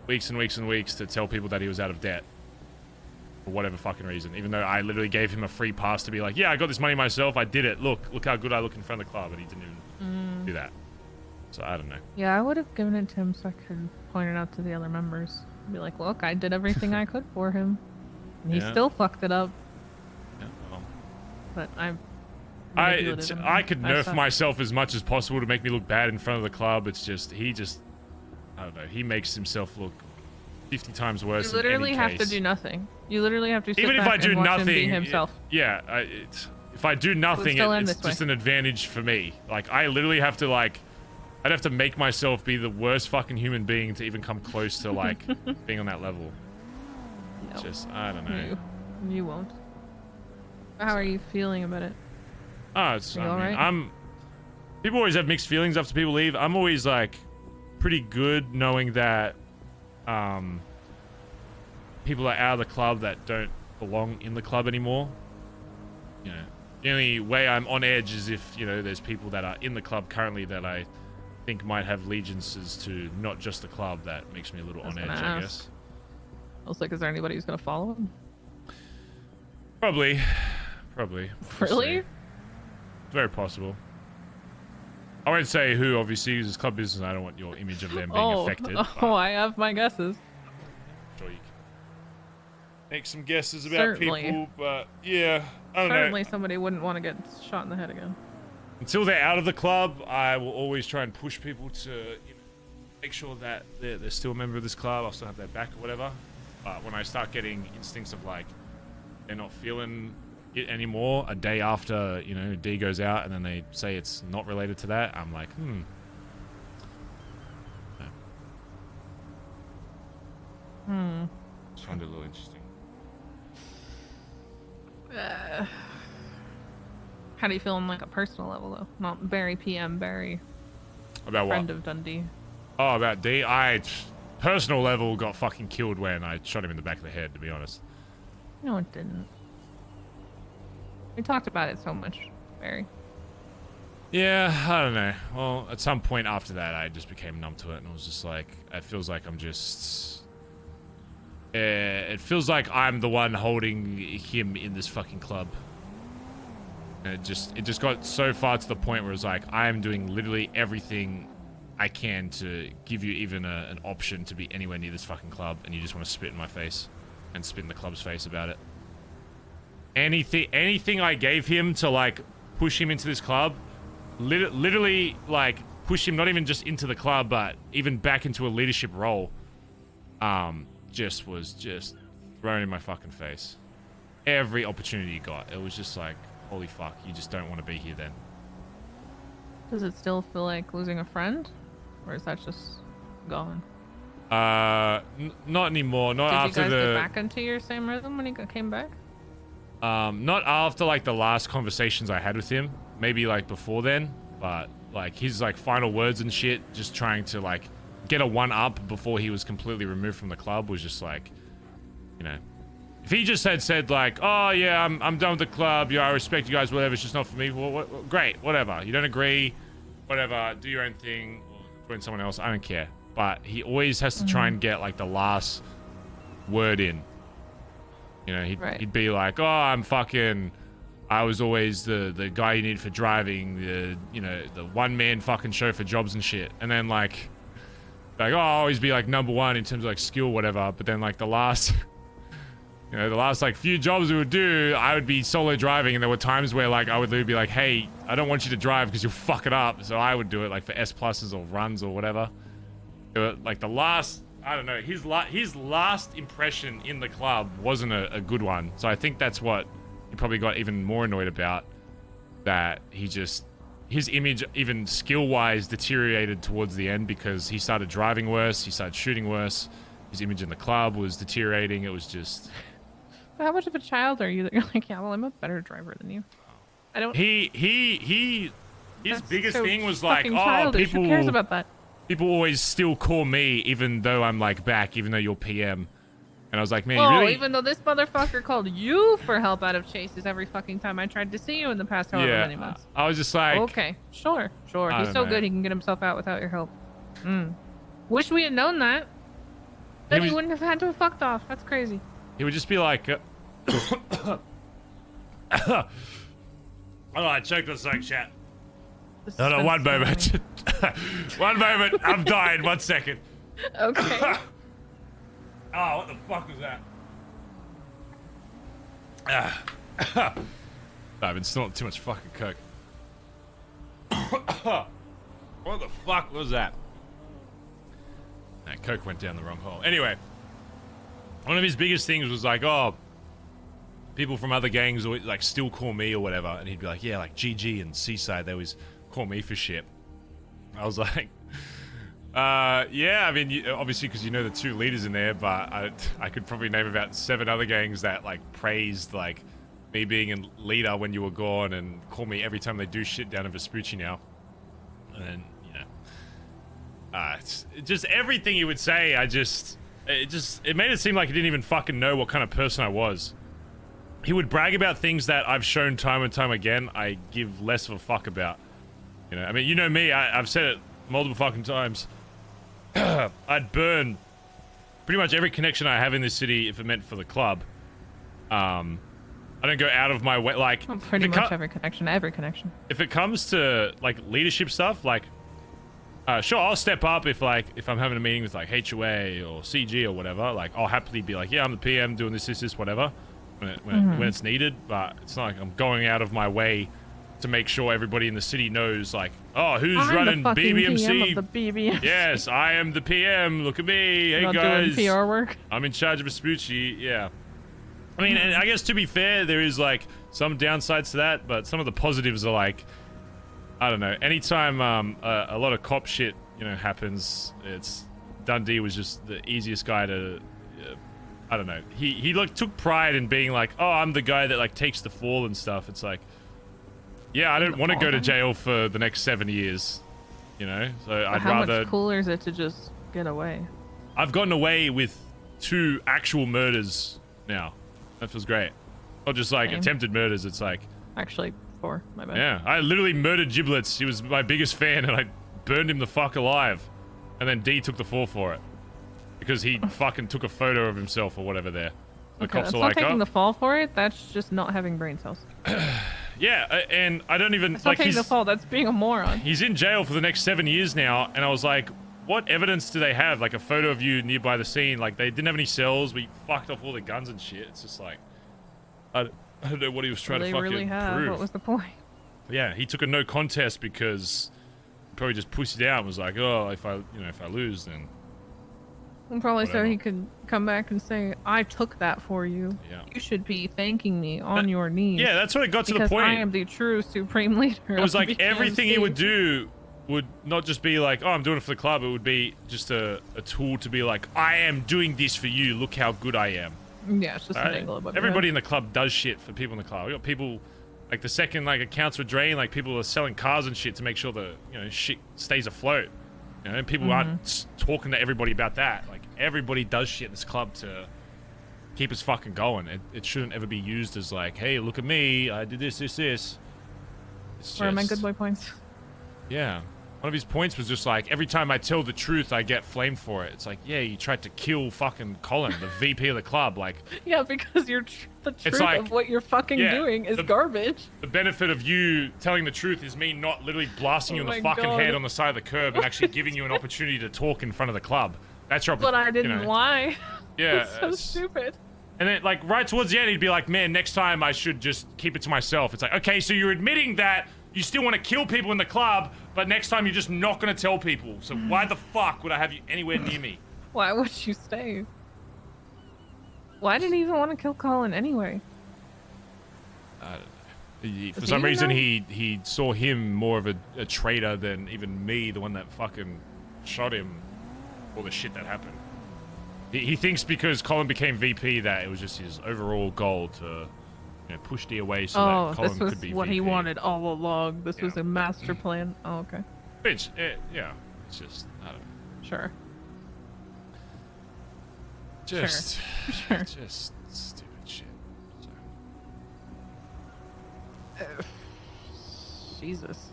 weeks and weeks and weeks to tell people that he was out of debt. For whatever fucking reason. Even though I literally gave him a free pass to be like, yeah, I got this money myself. I did it. Look how good I look in front of the club. And he didn't even do that. So I don't know. Yeah, I would have given it to him so I could point it out to the other members. Be like, look, I did everything I could for him. And he still fucked it up. Yeah, well. But I could nerf myself as much as possible to make me look bad in front of the club. It's just, I don't know, he makes himself look 50 times worse. You literally have to do nothing. You literally have to sit Even if back I do and watch nothing, him be himself. If I do nothing, it's this just way. an advantage for me. Like, I literally have to, like, I'd have to make myself be the worst fucking human being to even come close to, like, being on that level. It's just, I don't know. You won't. How are you feeling about it? Oh, it's, Are you I mean, alright? people always have mixed feelings after people leave. I'm always, like, pretty good knowing that, people are out of the club that don't belong in the club anymore. You know, the only way I'm on edge is if, you know, there's people that are in the club currently that I think might have allegiances to not just the club. That makes me a little on edge, I guess. I was like, is there anybody who's gonna follow him? Probably. We'll Really? see. Very possible. I won't say who, obviously, because it's club business and I don't want your image of them being affected. Oh, I have my guesses. Sure you can make some guesses about Certainly. people, but yeah, I don't know. Certainly somebody wouldn't want to get shot in the head again. Until they're out of the club, I will always try and push people to, you know, make sure that they're still a member of this club. I'll still have their back or whatever. But when I start getting instincts of, like, they're not feeling it anymore a day after, you know, D goes out and then they say it's not related to that, I'm like, Just find it a little interesting. How do you feel on like a personal level though? Not Barry PM, Barry. About friend what? of Dundee. Oh, about D? Personal level, got fucking killed when I shot him in the back of the head, to be honest. No, it didn't. We talked about it so much, Barry. Yeah, I don't know. Well, at some point after that, I just became numb to it, and I was just like, it feels like I'm just... it feels like I'm the one holding him in this fucking club. And it just got so far to the point where it's like, I am doing literally everything I can to give you even an option to be anywhere near this fucking club, and you just want to spit in my face and spit in the club's face about it. Anything I gave him to, like, push him into this club, literally, like, push him not even just into the club, but even back into a leadership role, was just thrown in my fucking face. Every opportunity you got, it was just like, holy fuck, you just don't want to be here then. Does it still feel like losing a friend? Or is that just gone? Not anymore. Not after Did you guys get back into your same rhythm when he came back? Not after, like, the last conversations I had with him. Maybe, like, before then. But, like, his, like, final words and shit, just trying to, like, get a one-up before he was completely removed from the club was just, like, you know. If he just had said, like, oh, yeah, I'm done with the club, yeah, I respect you guys, whatever, it's just not for me, well, great, whatever. You don't agree, whatever, do your own thing, or join someone else, I don't care. But he always has to try and get, like, the last word in. You know, he'd be like, oh, I was always the guy you need for driving, the one-man fucking show for jobs and shit. And then, like, oh, I'll always be, like, number one in terms of, like, skill, whatever. But then, like, the last, like, few jobs we would do, I would be solo driving. And there were times where, like, I would literally be like, hey, I don't want you to drive because you'll fuck it up. So I would do it, like, for S-pluses or runs or whatever. Like, the last... I don't know, his last impression in the club wasn't a good one. So I think that's what he probably got even more annoyed about. That his image, even skill-wise, deteriorated towards the end because he started driving worse, he started shooting worse. His image in the club was deteriorating. It was just... How much of a child are you that you're like, yeah, well, I'm a better driver than you? I don't... His biggest thing was like, oh, people... Who cares about that? People always still call me, even though I'm, like, back, even though you're PM. And I was like, man, Whoa, you really... even though this motherfucker called you for help out of chases every fucking time I tried to see you in the past however many months. I was just like... Okay, sure. He's so good he can get himself out without your help. Wish we had known that. Then he wouldn't have had to have fucked off. That's crazy. He would just be like, oh, I choked on something, chat. No, one moment. One moment. I'm dying. 1 second. Okay. Oh, what the fuck was that? I've been snorting too much fucking coke. What the fuck was that? That coke went down the wrong hole. Anyway, one of his biggest things was like, oh, people from other gangs always, like, still call me or whatever, and he'd be like, yeah, like GG and Seaside, they always call me for shit. I was like, yeah, I mean, obviously because you know the 2 leaders in there, but I could probably name about 7 other gangs that like praised like me being a leader when you were gone and call me every time they do shit down in Vespucci now. And then, you know, it's just everything he would say, it made it seem like he didn't even fucking know what kind of person I was. He would brag about things that I've shown time and time again I give less of a fuck about. You know, I mean, you know me, I've said it multiple fucking times. I'd burn pretty much every connection I have in this city if it meant for the club. I don't go out of my way, like... Well, pretty much every connection. If it comes to, like, leadership stuff, like... sure, I'll step up if I'm having a meeting with, like, HOA or CG or whatever. Like, I'll happily be like, yeah, I'm the PM doing this, whatever. When it's needed, but it's not like I'm going out of my way to make sure everybody in the city knows, like, oh, who's running BBMC? PM of the BBMC. Yes, I am the PM. Look at me. Hey, not guys. doing PR work. I'm in charge of Vespucci. Yeah. I mean, and I guess to be fair, there is, like, some downsides to that, but some of the positives are, like, I don't know. Anytime a lot of cop shit, you know, happens, it's... Dundee was just the easiest guy to... I don't know. He like took pride in being like, oh, I'm the guy that like takes the fall and stuff. It's like, yeah, I don't want to go to jail for the next 7 years, you know. So I'd rather. How much cooler is it to just get away? I've gotten away with 2 actual murders now. That feels great. Not just like attempted murders. It's like actually 4. My bad. Yeah, I literally murdered Giblets. He was my biggest fan, and I burned him the fuck alive. And then D took the fall for it. Because he fucking took a photo of himself or whatever there. The cops that's are not like, taking the fall for it. That's just not having brain cells. Yeah, and I don't even... That's not taking the fall. That's being a moron. He's in jail for the next 7 years now, and I was like, what evidence do they have? Like a photo of you nearby the scene. Like they didn't have any cells, but you fucked off all the guns and shit. It's just like... I don't know what he was trying to fucking really have. prove. What was the point? Yeah, he took a no contest because he probably just pussied out and was like, oh, if I lose, then... And probably whatever. so he could come back and say, I took that for you. Yeah. You should be thanking me on your knees. Yeah, that's what it got to the because point. I am the true supreme leader. It was of like BBMC. everything he would do would not just be like, oh, I'm doing it for the club. It would be just a tool to be like, I am doing this for you. Look how good I am. Yeah, it's just an angle above your Everybody head. in the club does shit for people in the club. We got people, like the second like accounts were drained, like people are selling cars and shit to make sure the shit stays afloat. You know, and people aren't talking to everybody about that. Like everybody does shit in this club to keep us fucking going. It shouldn't ever be used as like, hey, look at me, I did this. It's Where are my just- good boy points? Yeah. One of his points was just like, every time I tell the truth, I get flamed for it. It's like, yeah, you tried to kill fucking Collin, the VP of the club. Like, Yeah, because the truth like- of what you're fucking yeah, doing is the- garbage. the benefit of you telling the truth is me not literally blasting you Oh in the my fucking God. head on the side of the curb and actually giving you an opportunity to talk in front of the club. That's your But I you didn't know. lie. Yeah, It's so it's- stupid. And then, like, right towards the end, he'd be like, man, next time I should just keep it to myself. It's like, okay, so you're admitting that you still want to kill people in the club, but next time you're just not going to tell people. So why the fuck would I have you anywhere near me? Why would you stay? Why did he even want to kill Collin anyway? I don't know. For Does some he reason, know? he saw him more of a traitor than even me, the one that fucking shot him, all the shit that happened. He thinks because Collin became VP that it was just his overall goal to push D away so that Collin this was could be what VP. he wanted all along. This was a master plan. Oh, okay. Which, yeah, it's just, I don't know. Sure. Just, Sure. just stupid shit. Jesus.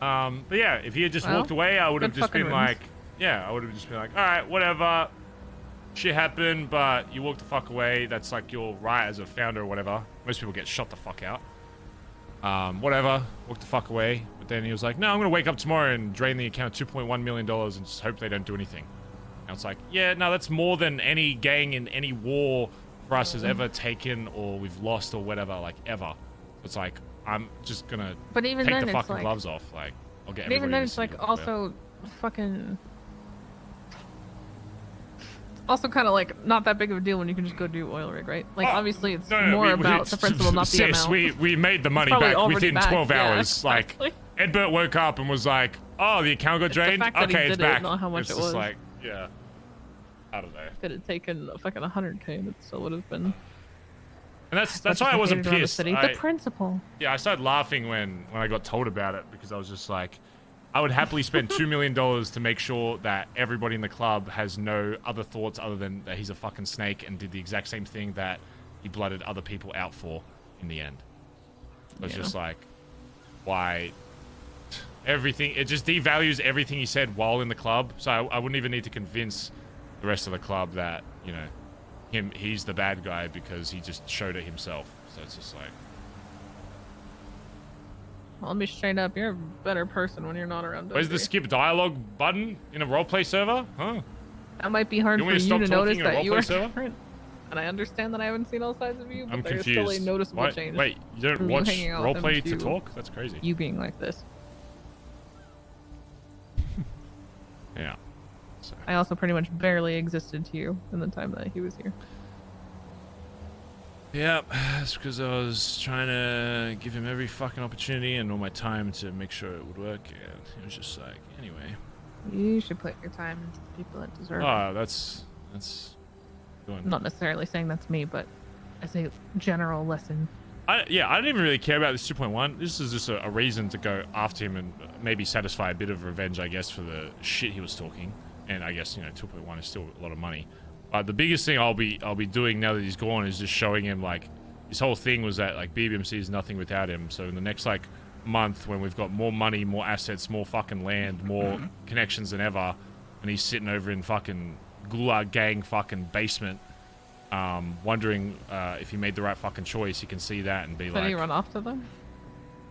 But yeah, if he had just Well, walked away, I would have good just fucking been riddance. like, yeah, I would have just been like, all right, whatever. Shit happened, but you walked the fuck away. That's like your right as a founder or whatever. Most people get shot the fuck out. Whatever, walked the fuck away. But then he was like, no, I'm gonna wake up tomorrow and drain the account $2.1 million and just hope they don't do anything. And it's like, yeah, no, that's more than any gang in any war for us has ever taken or we've lost or whatever, like ever. It's like, I'm just gonna But even take then, the it's fucking like, gloves off. Like, I'll get but even everybody then, to it's see like it, also fucking. It's also kind of like not that big of a deal when you can just go do oil rig, right? Like obviously it's more about the principle, not the sis, amount. we made the money back within 12 hours. Like, Edbert woke up and was like, oh, the account got It's the drained? fact that he Okay, it's did it, back. not how much it's it just was. like, yeah. I don't know. Could have taken fucking 100K and it still would have been. And that's why I wasn't pissed. The principle. Yeah, I started laughing when I got told about it because I was just like, I would happily spend $2 million to make sure that everybody in the club has no other thoughts other than that he's a fucking snake and did the exact same thing that he blooded other people out for in the end. It was just like, why? Everything, it just devalues everything he said while in the club. So I wouldn't even need to convince the rest of the club that, you know, he's the bad guy because he just showed it himself. So it's just like, Well, let me straight up. You're a better person when you're not around. where's the skip dialogue button in a roleplay server? Huh? That might be hard You for want me to you to stop notice talking in a that you roleplay are server? different. And I understand that I haven't seen all sides of you, but I'm there's confused. still a noticeable Wait, change. wait, you don't from watch hanging out with roleplay him to talk? That's crazy. You being like this. Yeah. I also pretty much barely existed to you in the time that he was here. Yeah, that's because I was trying to give him every fucking opportunity and all my time to make sure it would work, and it was just like, anyway. You should put your time into the people that deserve it. Oh, that's doing. I'm not necessarily saying that's me, but as a general lesson. I didn't even really care about this 2.1. This is just a reason to go after him and maybe satisfy a bit of revenge, I guess, for the shit he was talking. And I guess, you know, 2.1 is still a lot of money. The biggest thing I'll be doing now that he's gone is just showing him, like, his whole thing was that, like, BBMC is nothing without him. So in the next, like, month, when we've got more money, more assets, more fucking land, more connections than ever, and he's sitting over in fucking Gulag Gang fucking basement, wondering if he made the right fucking choice, he can see that and be Did like... he run off to them?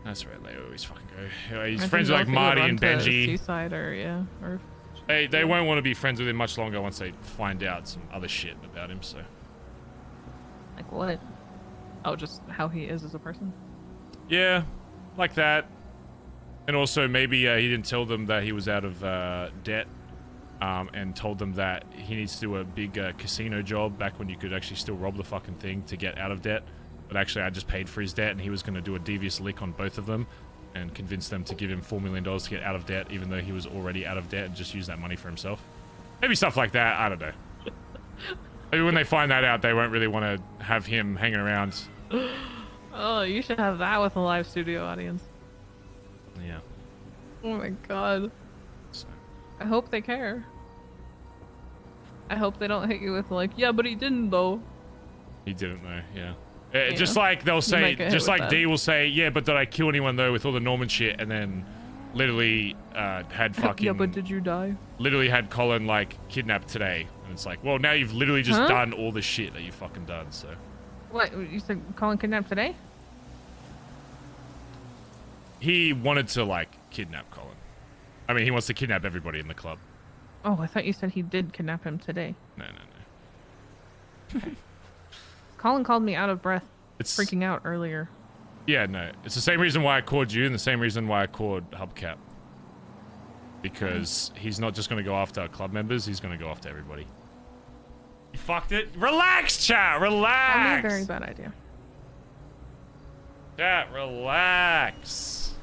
That's right, they always fucking go. He's I friends think with, like, he would Marty run and to Benji. Seaside or, yeah, or... They won't want to be friends with him much longer once they find out some other shit about him, so... Like what? Oh, just how he is as a person? Yeah, like that. And also maybe he didn't tell them that he was out of debt, and told them that he needs to do a big casino job back when you could actually still rob the fucking thing to get out of debt. But actually I just paid for his debt and he was going to do a devious lick on both of them and convince them to give him $4 million to get out of debt, even though he was already out of debt, and just use that money for himself. Maybe stuff like that, I don't know. Maybe when they find that out, they won't really want to have him hanging around. Oh, you should have that with a live studio audience. Yeah. Oh my god. I hope they care. I hope they don't hit you with like, yeah, but he didn't though. He didn't though, yeah. Yeah. Just like they'll You say, might get hit just with like that. D will say, yeah, but did I kill anyone though with all the Norman shit? And then literally had fucking... Yeah, but did you die? Literally had Collin like kidnapped today. And it's like, well, now you've literally just Huh? done all the shit that you fucking done, so... What, you said Collin kidnapped today? He wanted to like kidnap Collin. I mean, he wants to kidnap everybody in the club. Oh, I thought you said he did kidnap him today. No. Collin called me out of breath, It's- freaking out earlier. Yeah, no. It's the same reason why I called you and the same reason why I called Hubcap. Because he's not just going to go after club members, he's going to go after everybody. You fucked it? Relax, chat! Probably a Relax! very bad idea. Chat, relax.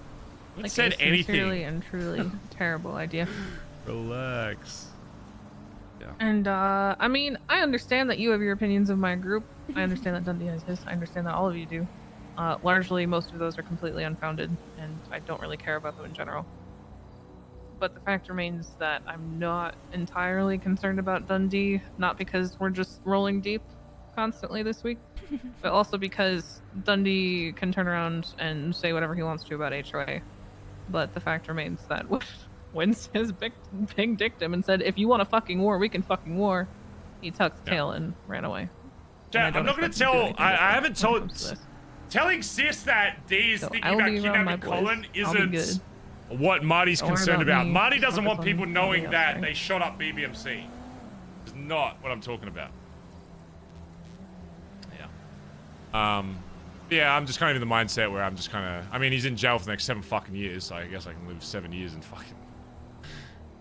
Who Like said a sincerely anything? and truly terrible idea. Relax. And, I mean, I understand that you have your opinions of my group. I understand that Dundee has his. I understand that all of you do. Largely, most of those are completely unfounded, and I don't really care about them in general. But the fact remains that I'm not entirely concerned about Dundee, not because we're just rolling deep constantly this week, but also because Dundee can turn around and say whatever he wants to about HOA. But the fact remains that wins his big dictum and said, "If you want a fucking war, we can fucking war." He tucked his tail and ran away. Jack, I'm not gonna tell. I haven't told. Telling sis that D's thinking about kidnapping Collin isn't what Marty's concerned about. Marty doesn't want people knowing that they shot up BBMC. It's not what I'm talking about. Yeah. Yeah, I'm just kind of in the mindset where I'm just kind of. I mean, he's in jail for the next 7 fucking years, so I guess I can live 7 years and fucking,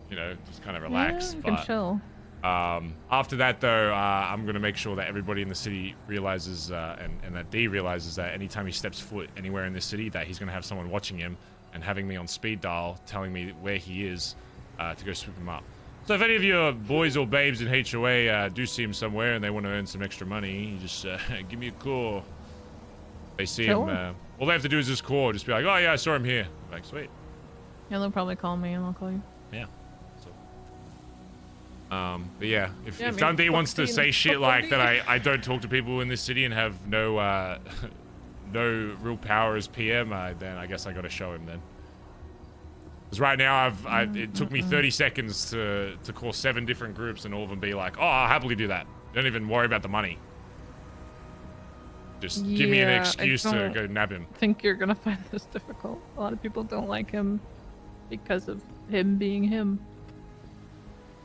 you know, just kind of relax. Yeah, you can chill. After that, though, I'm gonna make sure that everybody in the city realizes, and that D realizes that anytime he steps foot anywhere in this city, that he's gonna have someone watching him and having me on speed dial, telling me where he is, to go swoop him up. So if any of your boys or babes in HOA do see him somewhere and they want to earn some extra money, you just give me a call. They see him. All they have to do is just call, just be like, "Oh yeah, I saw him here." I'm like, sweet. Yeah, they'll probably call me and I'll call you. Yeah. But yeah, if Dundee wants to say shit like that, I don't talk to people in this city and have no no real power as PM, then I guess I got to show him then. Because right now it took me 30 seconds to call 7 different groups and all of them be like, "Oh, I'll happily do that. Don't even worry about the money. Just give me an excuse to go nab him." I think you're gonna find this difficult. A lot of people don't like him because of him being him.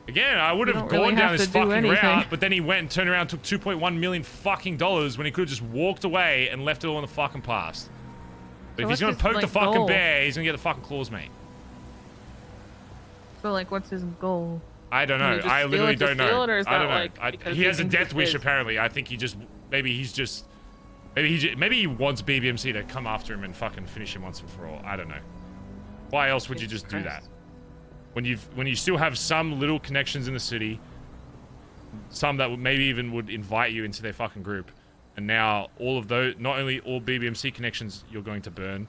Again, I would have gone down this fucking route, but then he went and turned around and took $2.1 million fucking dollars when he could have just walked away and left it all in the fucking past. But if he's gonna poke the fucking bear, he's gonna get the fucking claws, mate. So, like, what's his goal? I don't know. I literally don't know. I don't know. He has a death wish, apparently. I think he just... Maybe he wants BBMC to come after him and fucking finish him once and for all. I don't know. Why else would you just do that? When you still have some little connections in the city, some that maybe even would invite you into their fucking group, and now all of those, not only all BBMC connections you're going to burn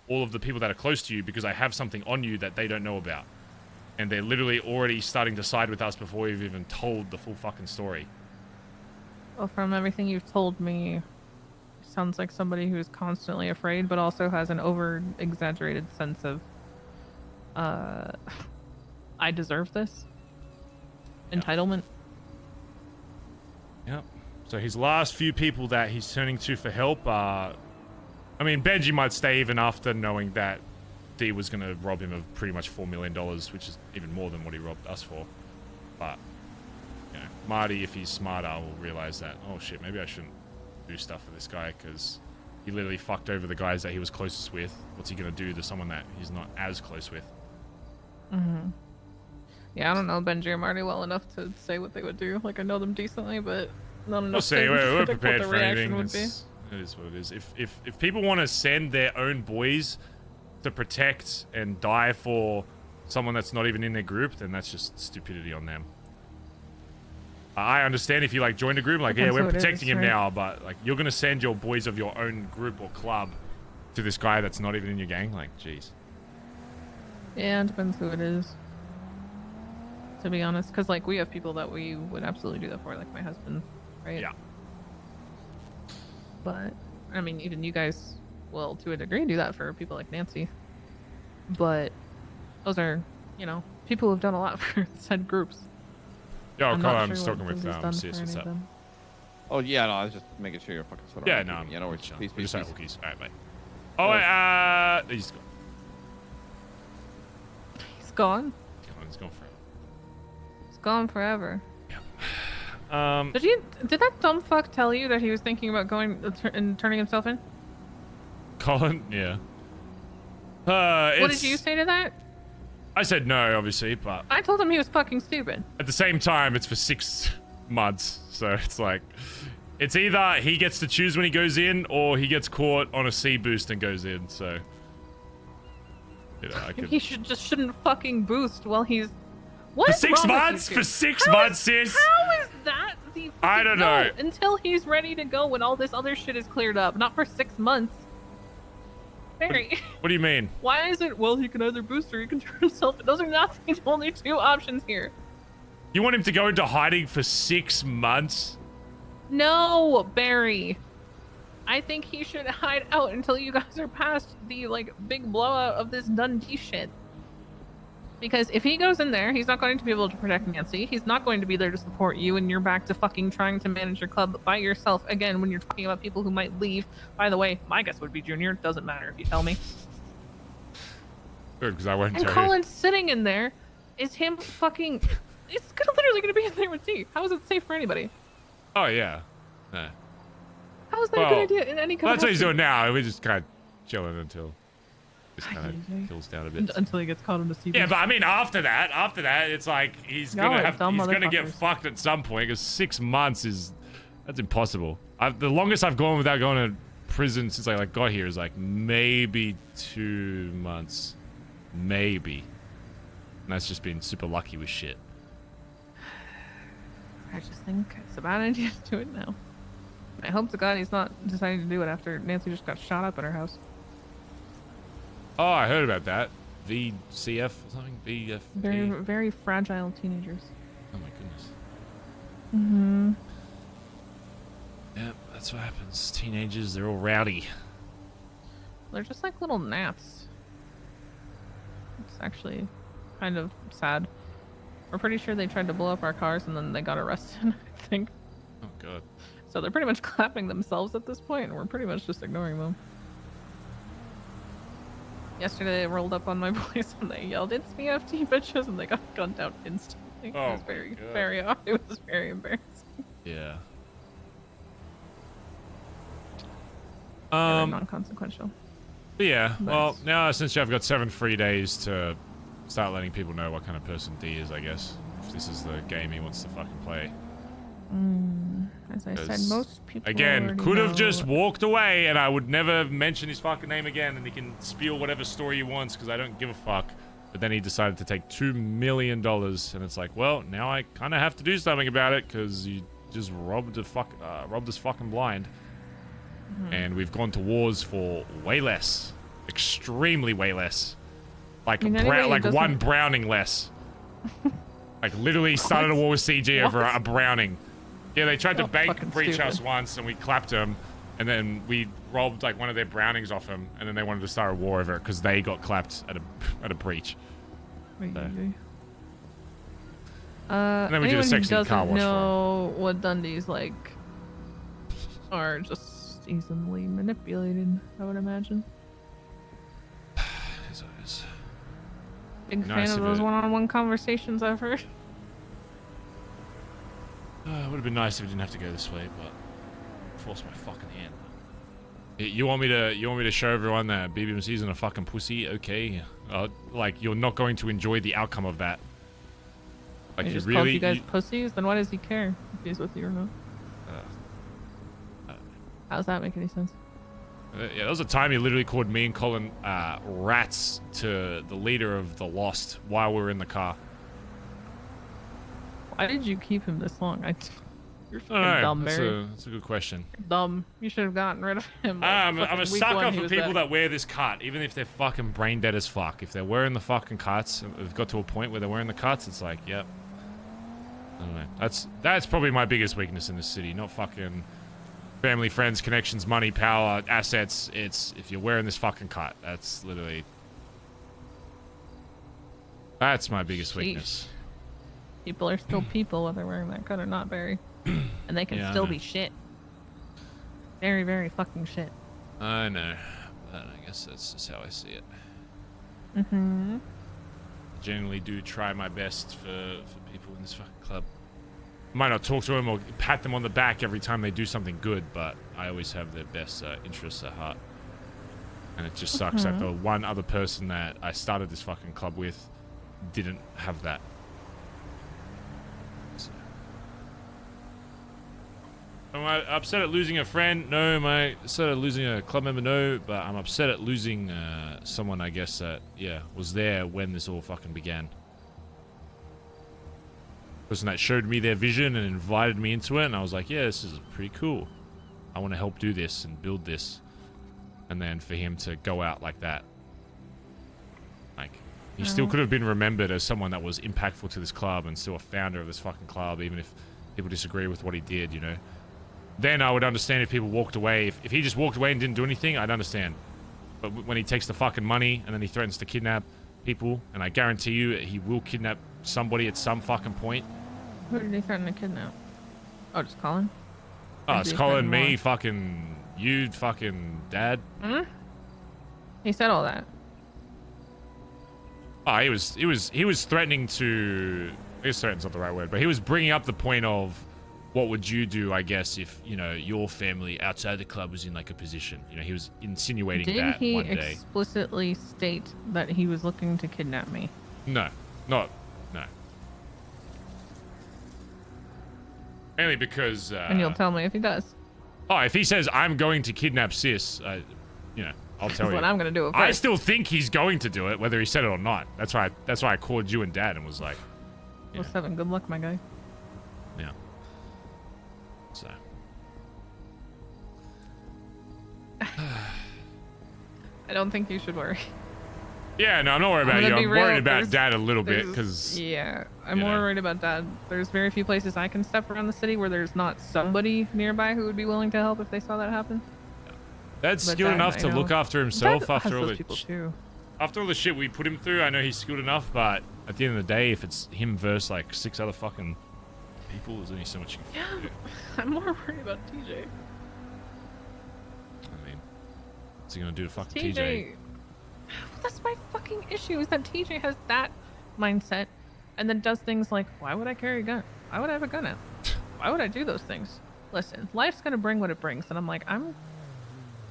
all of the people that are close to you because I have something on you that they don't know about. And they're literally already starting to side with us before we've even told the full fucking story. Well, from everything you've told me, sounds like somebody who's constantly afraid, but also has an over-exaggerated sense of I deserve this. Entitlement. Yep. So his last few people that he's turning to for help are... I mean, Benji might stay even after knowing that D was going to rob him of pretty much $4 million, which is even more than what he robbed us for. But, you know, Marty, if he's smarter, will realize that, oh shit, maybe I shouldn't do stuff for this guy because he literally fucked over the guys that he was closest with. What's he going to do to someone that he's not as close with? Mm-hmm. Yeah, I don't know Benji or Marty well enough to say what they would do. Like, I know them decently, but not enough we'll see. We're prepared what the for anything. reaction would be. It is what it is. If people want to send their own boys to protect and die for someone that's not even in their group, then that's just stupidity on them. I understand if you like joined a group, like, yeah, we're protecting him now, but like, you're gonna send your boys of your own group or club to this guy that's not even in your gang. Like, jeez. Yeah, it depends who it is. To be honest, because like we have people that we would absolutely do that for, like my husband, right? Yeah. But I mean, even you guys will, to a degree, do that for people like Nancy. But those are, you know, people who've done a lot for said groups. Yo, I'm just talking with CS. What's up? Oh yeah, no, I was just making sure you're fucking sorted. Yeah, no, yeah, no worries. Peace, peace, peace. All right, bye. Oh, wait, he's gone. He's gone. He's gone forever. He's gone forever. Yeah. Did that dumb fuck tell you that he was thinking about going and turning himself in? Collin, yeah. What did you say to that? I said no, obviously, but I told him he was fucking stupid. at the same time, it's for 6 months, so it's like, it's either he gets to choose when he goes in, or he gets caught on a C boost and goes in. So, you know, He shouldn't fucking boost while he's. What for is 6 wrong with months. you For two? 6 months, sis. How is that the? I don't no, know. Until he's ready to go when all this other shit is cleared up, not for 6 months. Barry. What do you mean? Why is it? Well, he can either boost or he can turn himself. Those are not the only 2 options here. You want him to go into hiding for 6 months? No, Barry. I think he should hide out until you guys are past the like big blowout of this Dundee shit. Because if he goes in there, he's not going to be able to protect Nancy. He's not going to be there to support you, and you're back to fucking trying to manage your club by yourself again when you're talking about people who might leave. By the way, my guess would be Junior. Doesn't matter if you tell me. Good, because I won't And tell Collin sitting in there is him fucking... It's literally going to be in there with T. How is it safe for anybody? you. Oh, yeah. Yeah. How is that a good idea in any Well, that's what he's capacity? doing now. We're just kind of chilling until this kind of kills down a bit. Until he gets caught on the CB. Yeah, but I mean, after that, it's like he's Y'all gonna are dumb he's gonna get motherfuckers. fucked at some point because 6 months that's impossible. The longest I've gone without going to prison since I got here is like maybe 2 months, maybe, and that's just been super lucky with shit. I just think it's a bad idea to do it now. I hope to God he's not deciding to do it after Nancy just got shot up at her house. Oh, I heard about that. VCF or something? VF. Very, very fragile teenagers. Oh my goodness. Mm-hmm. Yeah, that's what happens. Teenagers, they're all rowdy. They're just like little naps. It's actually kind of sad. We're pretty sure they tried to blow up our cars and then they got arrested, I think. Oh god. So they're pretty much clapping themselves at this point, and we're pretty much just ignoring them. Yesterday they rolled up on my boys and they yelled, "It's BFT bitches," and they got gunned down instantly. Oh, it was very odd. It was very embarrassing. Yeah. They're non-consequential. But yeah, But- well, now essentially I've got 7 free days to start letting people know what kind of person D is, I guess. If this is the game he wants to fucking play. As I said, 'Cause, most people again, already could have know- just walked away and I would never mention his fucking name again and he can spiel whatever story he wants because I don't give a fuck. But then he decided to take $2 million and it's like, well, now I kind of have to do something about it because you just robbed us fucking blind. And we've gone to wars for way less. Extremely way less. Like, I mean, anybody like doesn't- one Browning less. Like, literally started a war with CG over a Browning. Yeah, they tried to You're bank fucking breach stupid. us once, and we clapped them, and then we robbed like one of their Brownings off them, and then they wanted to start a war over it because they got clapped at a breach. So, then we did a anyone who sexy car doesn't wash for know what Dundee's like are just easily manipulated, I would imagine. Big Nice fan of of those it. one-on-one conversations I've heard. it would have been nice if we didn't have to go this way, but force my fucking hand. You want me to show everyone that BBMC isn't a fucking pussy? Okay, like you're not going to enjoy the outcome of that. Like He you just really. called you guys pussies, then why does he care if he's with you or not? How does that make any sense? Yeah, there was a time he literally called me and Collin rats to the leader of the Lost while we were in the car. Why did you keep him this long? You're I fucking don't know. dumb, That's Barry. that's a good question. Dumb. You should have gotten rid of him. like, I'm a fucking week sucker one he for was people back. that wear this cut, even if they're fucking brain dead as fuck. If they're wearing the fucking cuts, they've got to a point where they're wearing the cuts, it's like, yep. I don't know. That's probably my biggest weakness in this city. Not fucking family, friends, connections, money, power, assets. It's if you're wearing this fucking cut. That's literally. That's my biggest weakness. People are still people, whether wearing that cut or not, Barry. And they can Yeah, I still know. be shit. Very, very fucking shit. I know. But I guess that's just how I see it. Mm-hmm. Generally do try my best for people in this fucking club. Might not talk to them or pat them on the back every time they do something good, but I always have their best interests at heart. And it just sucks that the one other person that I started this fucking club with didn't have that. So. Am I upset at losing a friend? No. Am I upset at losing a club member? No. But I'm upset at losing someone, I guess, that, yeah, was there when this all fucking began. Person that showed me their vision and invited me into it, and I was like, yeah, this is pretty cool. I want to help do this and build this. And then for him to go out like that. Like, he still could have been remembered as someone that was impactful to this club and still a founder of this fucking club, even if people disagree with what he did, you know. Then I would understand if people walked away. If he just walked away and didn't do anything, I'd understand. But when he takes the fucking money and then he threatens to kidnap, people, and I guarantee you he will kidnap somebody at some fucking point. Who did he threaten to kidnap? Oh, just Collin? Oh, it's Collin, me, fucking you, fucking dad. Hmm? He said all that. Oh, he was threatening to. I guess threaten's not the right word, but he was bringing up the point of what would you do, I guess, if you know your family outside the club was in like a position. You know, he was insinuating that Did he one day. explicitly state that he was looking to kidnap me? No. No. Mainly because. And you'll tell me if he does. Oh, if he says I'm going to kidnap sis, you know, I'll tell you. What I'm gonna do. I still think he's going to do it, whether he said it or not. That's why I called you and Dad and was like. Well, 7. Good luck, my guy. Yeah. So. I don't think you should worry. Yeah, no, I'm not worried about you. I'm worried about Dad a little bit because. Yeah, I'm more worried about Dad. There's very few places I can step around the city where there's not somebody nearby who would be willing to help if they saw that happen. Dad's But skilled Dad, enough I to know. look after himself Dad has after all those the people too. after all the shit we put him through. I know he's skilled enough, but at the end of the day, if it's him versus like 6 other fucking people, there's only so much you can do. I'm more worried about TJ. I mean, what's he gonna do to fucking TJ? TJ. That's my fucking issue, is that TJ has that mindset and then does things like, why would I carry a gun? Why would I have a gun out? Why would I do those things? Listen, life's gonna bring what it brings, and I'm like, I'm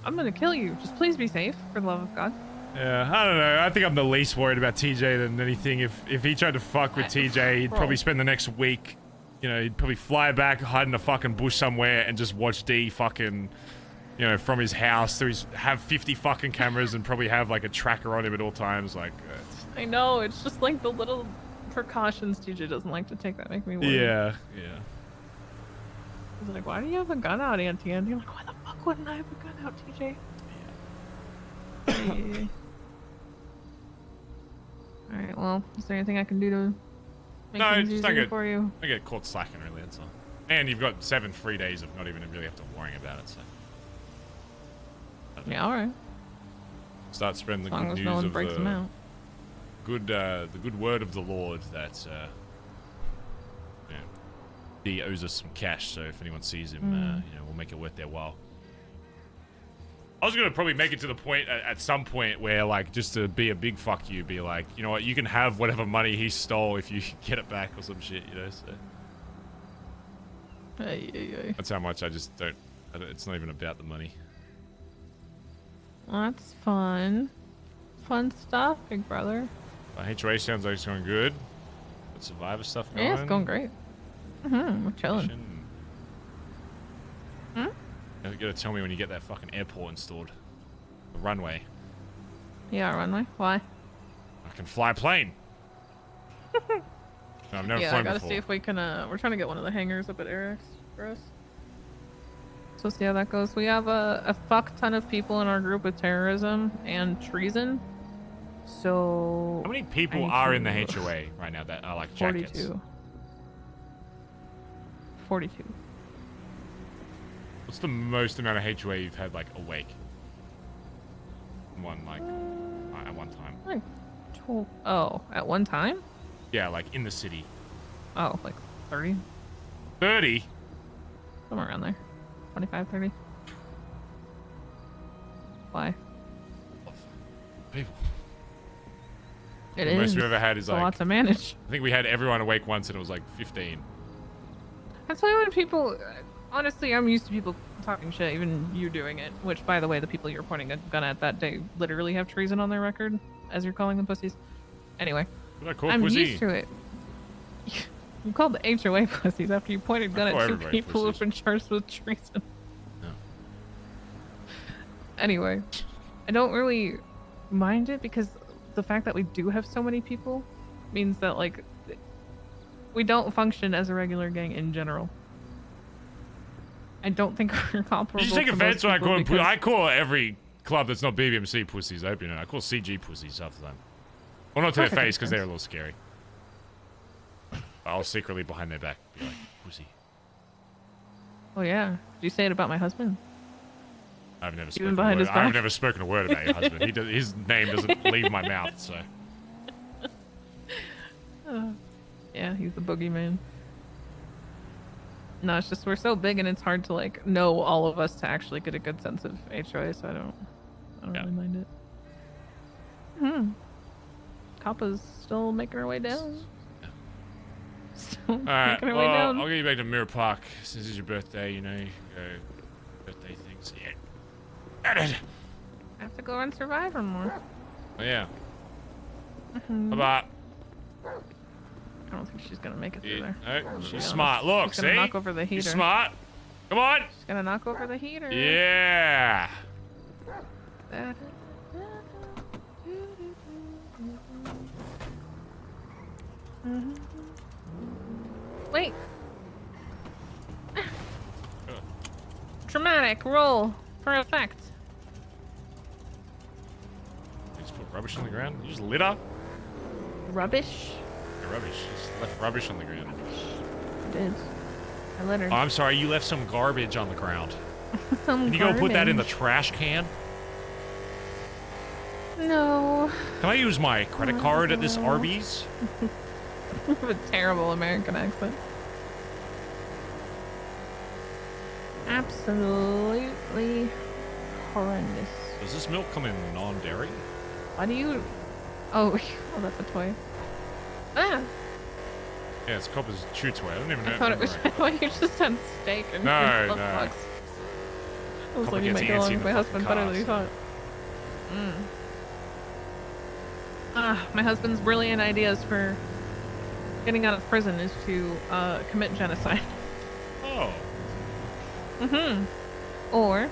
gonna kill you. Just please be safe, for the love of God. Yeah, I don't know. I think I'm the least worried about TJ than anything. If he tried to fuck with TJ, he'd probably spend the next week, you know, he'd probably fly back, hide in a fucking bush somewhere, and just watch D fucking, you know, from his house through his, have 50 fucking cameras and probably have like a tracker on him at all times. Like, I know, it's just like the little precautions TJ doesn't like to take that make me worry. yeah. He's like, why do you have a gun out, Auntie? And you're like, why the fuck wouldn't I have a gun out, TJ? Yeah. Alright, well, is there anything I can do to make No, things just don't easier get, for you? don't get caught slacking, really, that's all. And you've got 7 free days of not even really have to worry about it, so. Yeah, alright. Start spreading the As long good as news no one of breaks them out. the good word of the Lord that yeah, he owes us some cash. So if anyone sees him, you know, we'll make it worth their while. I was gonna probably make it to the point at some point where, like, just to be a big fuck you, be like, you know what, you can have whatever money he stole if you get it back or some shit, you know. So that's how much I just don't. It's not even about the money. Well, that's fun. Fun stuff, big brother. HOA sounds like it's going good. Got Survivor stuff going. Yeah, it's going great. We're chilling. You gotta tell me when you get that fucking airport installed. The runway. Yeah, runway. Why? I can fly a plane. No, I've never Yeah, I flown gotta before. see if we can, we're trying to get one of the hangars up at Eric's for us. So see how that goes. We have a fuck ton of people in our group with terrorism and treason. So... How many people are in the HOA right now that are like jackets? 42. 42. What's the most amount of HOA you've had like awake? One, like, at one time. Like 12. Oh, at one time? Yeah, like in the city. Oh, like 30? 30? Somewhere around there. 25, 30. Why? People. It The is. most we've ever had is It's a like... lot to manage. I think we had everyone awake once and it was like 15. That's why when people... Honestly, I'm used to people talking shit, even you doing it. Which, by the way, the people you're pointing a gun at that day literally have treason on their record, as you're calling them pussies. Anyway, What did I call I'm pussy? used to it. You called the HOA pussies after you pointed a gun call at 2 everybody people who've been charged with treason. No. Anyway, I don't really mind it because the fact that we do have so many people means that, like, we don't function as a regular gang in general. I don't think we're comparable. Did you take to offense most when I people call him pussy? because- I call every club that's not BBMC pussies. I hope you know. I call CG pussies half the time. Well, not to their Of course I take face because they're a offense. little scary. I'll secretly behind their back be like, pussy. Oh yeah. Did you say it about my husband? I've never Even spoken a behind word. his back? I've never spoken a word about your husband. His name doesn't leave my mouth, so. Yeah, he's the boogeyman. No, it's just we're so big and it's hard to like know all of us to actually get a good sense of HOA, so I don't really mind it. Kappa's still making her way down. Still Alright, making her way well, down. I'll get you back to Mirror Park. Since it's your birthday, you know, you can go birthday things. Yeah. I have to go on Survivor more. Oh, yeah. Mhm. Bye-bye. I don't think she's gonna make it through there. No, she's smart. Look, she's gonna see? knock over the heater. She's smart. Come on. She's gonna knock over the heater. Yeah. Wait. Dramatic roll for effect. You just put rubbish on the ground? You just litter? Rubbish? Yeah, rubbish. You just left rubbish on the ground. I did. I littered. Oh, I'm sorry. You left some garbage on the ground. Some Can you go put that in the garbage. trash can? No. Can I use my credit card at this Arby's? You have a terrible American accent. Absolutely horrendous. Does this milk come in non-dairy? Why do you... Oh, that's a toy. Ah! Yeah, it's Copper's chew toy. I don't even know. I thought it was... I thought you just had steak and No, flip no. flops. I was Copper like, you gets might get antsy along in with the my fucking husband better car, than you so- thought. My husband's brilliant ideas for getting out of prison is to commit genocide. Oh. Or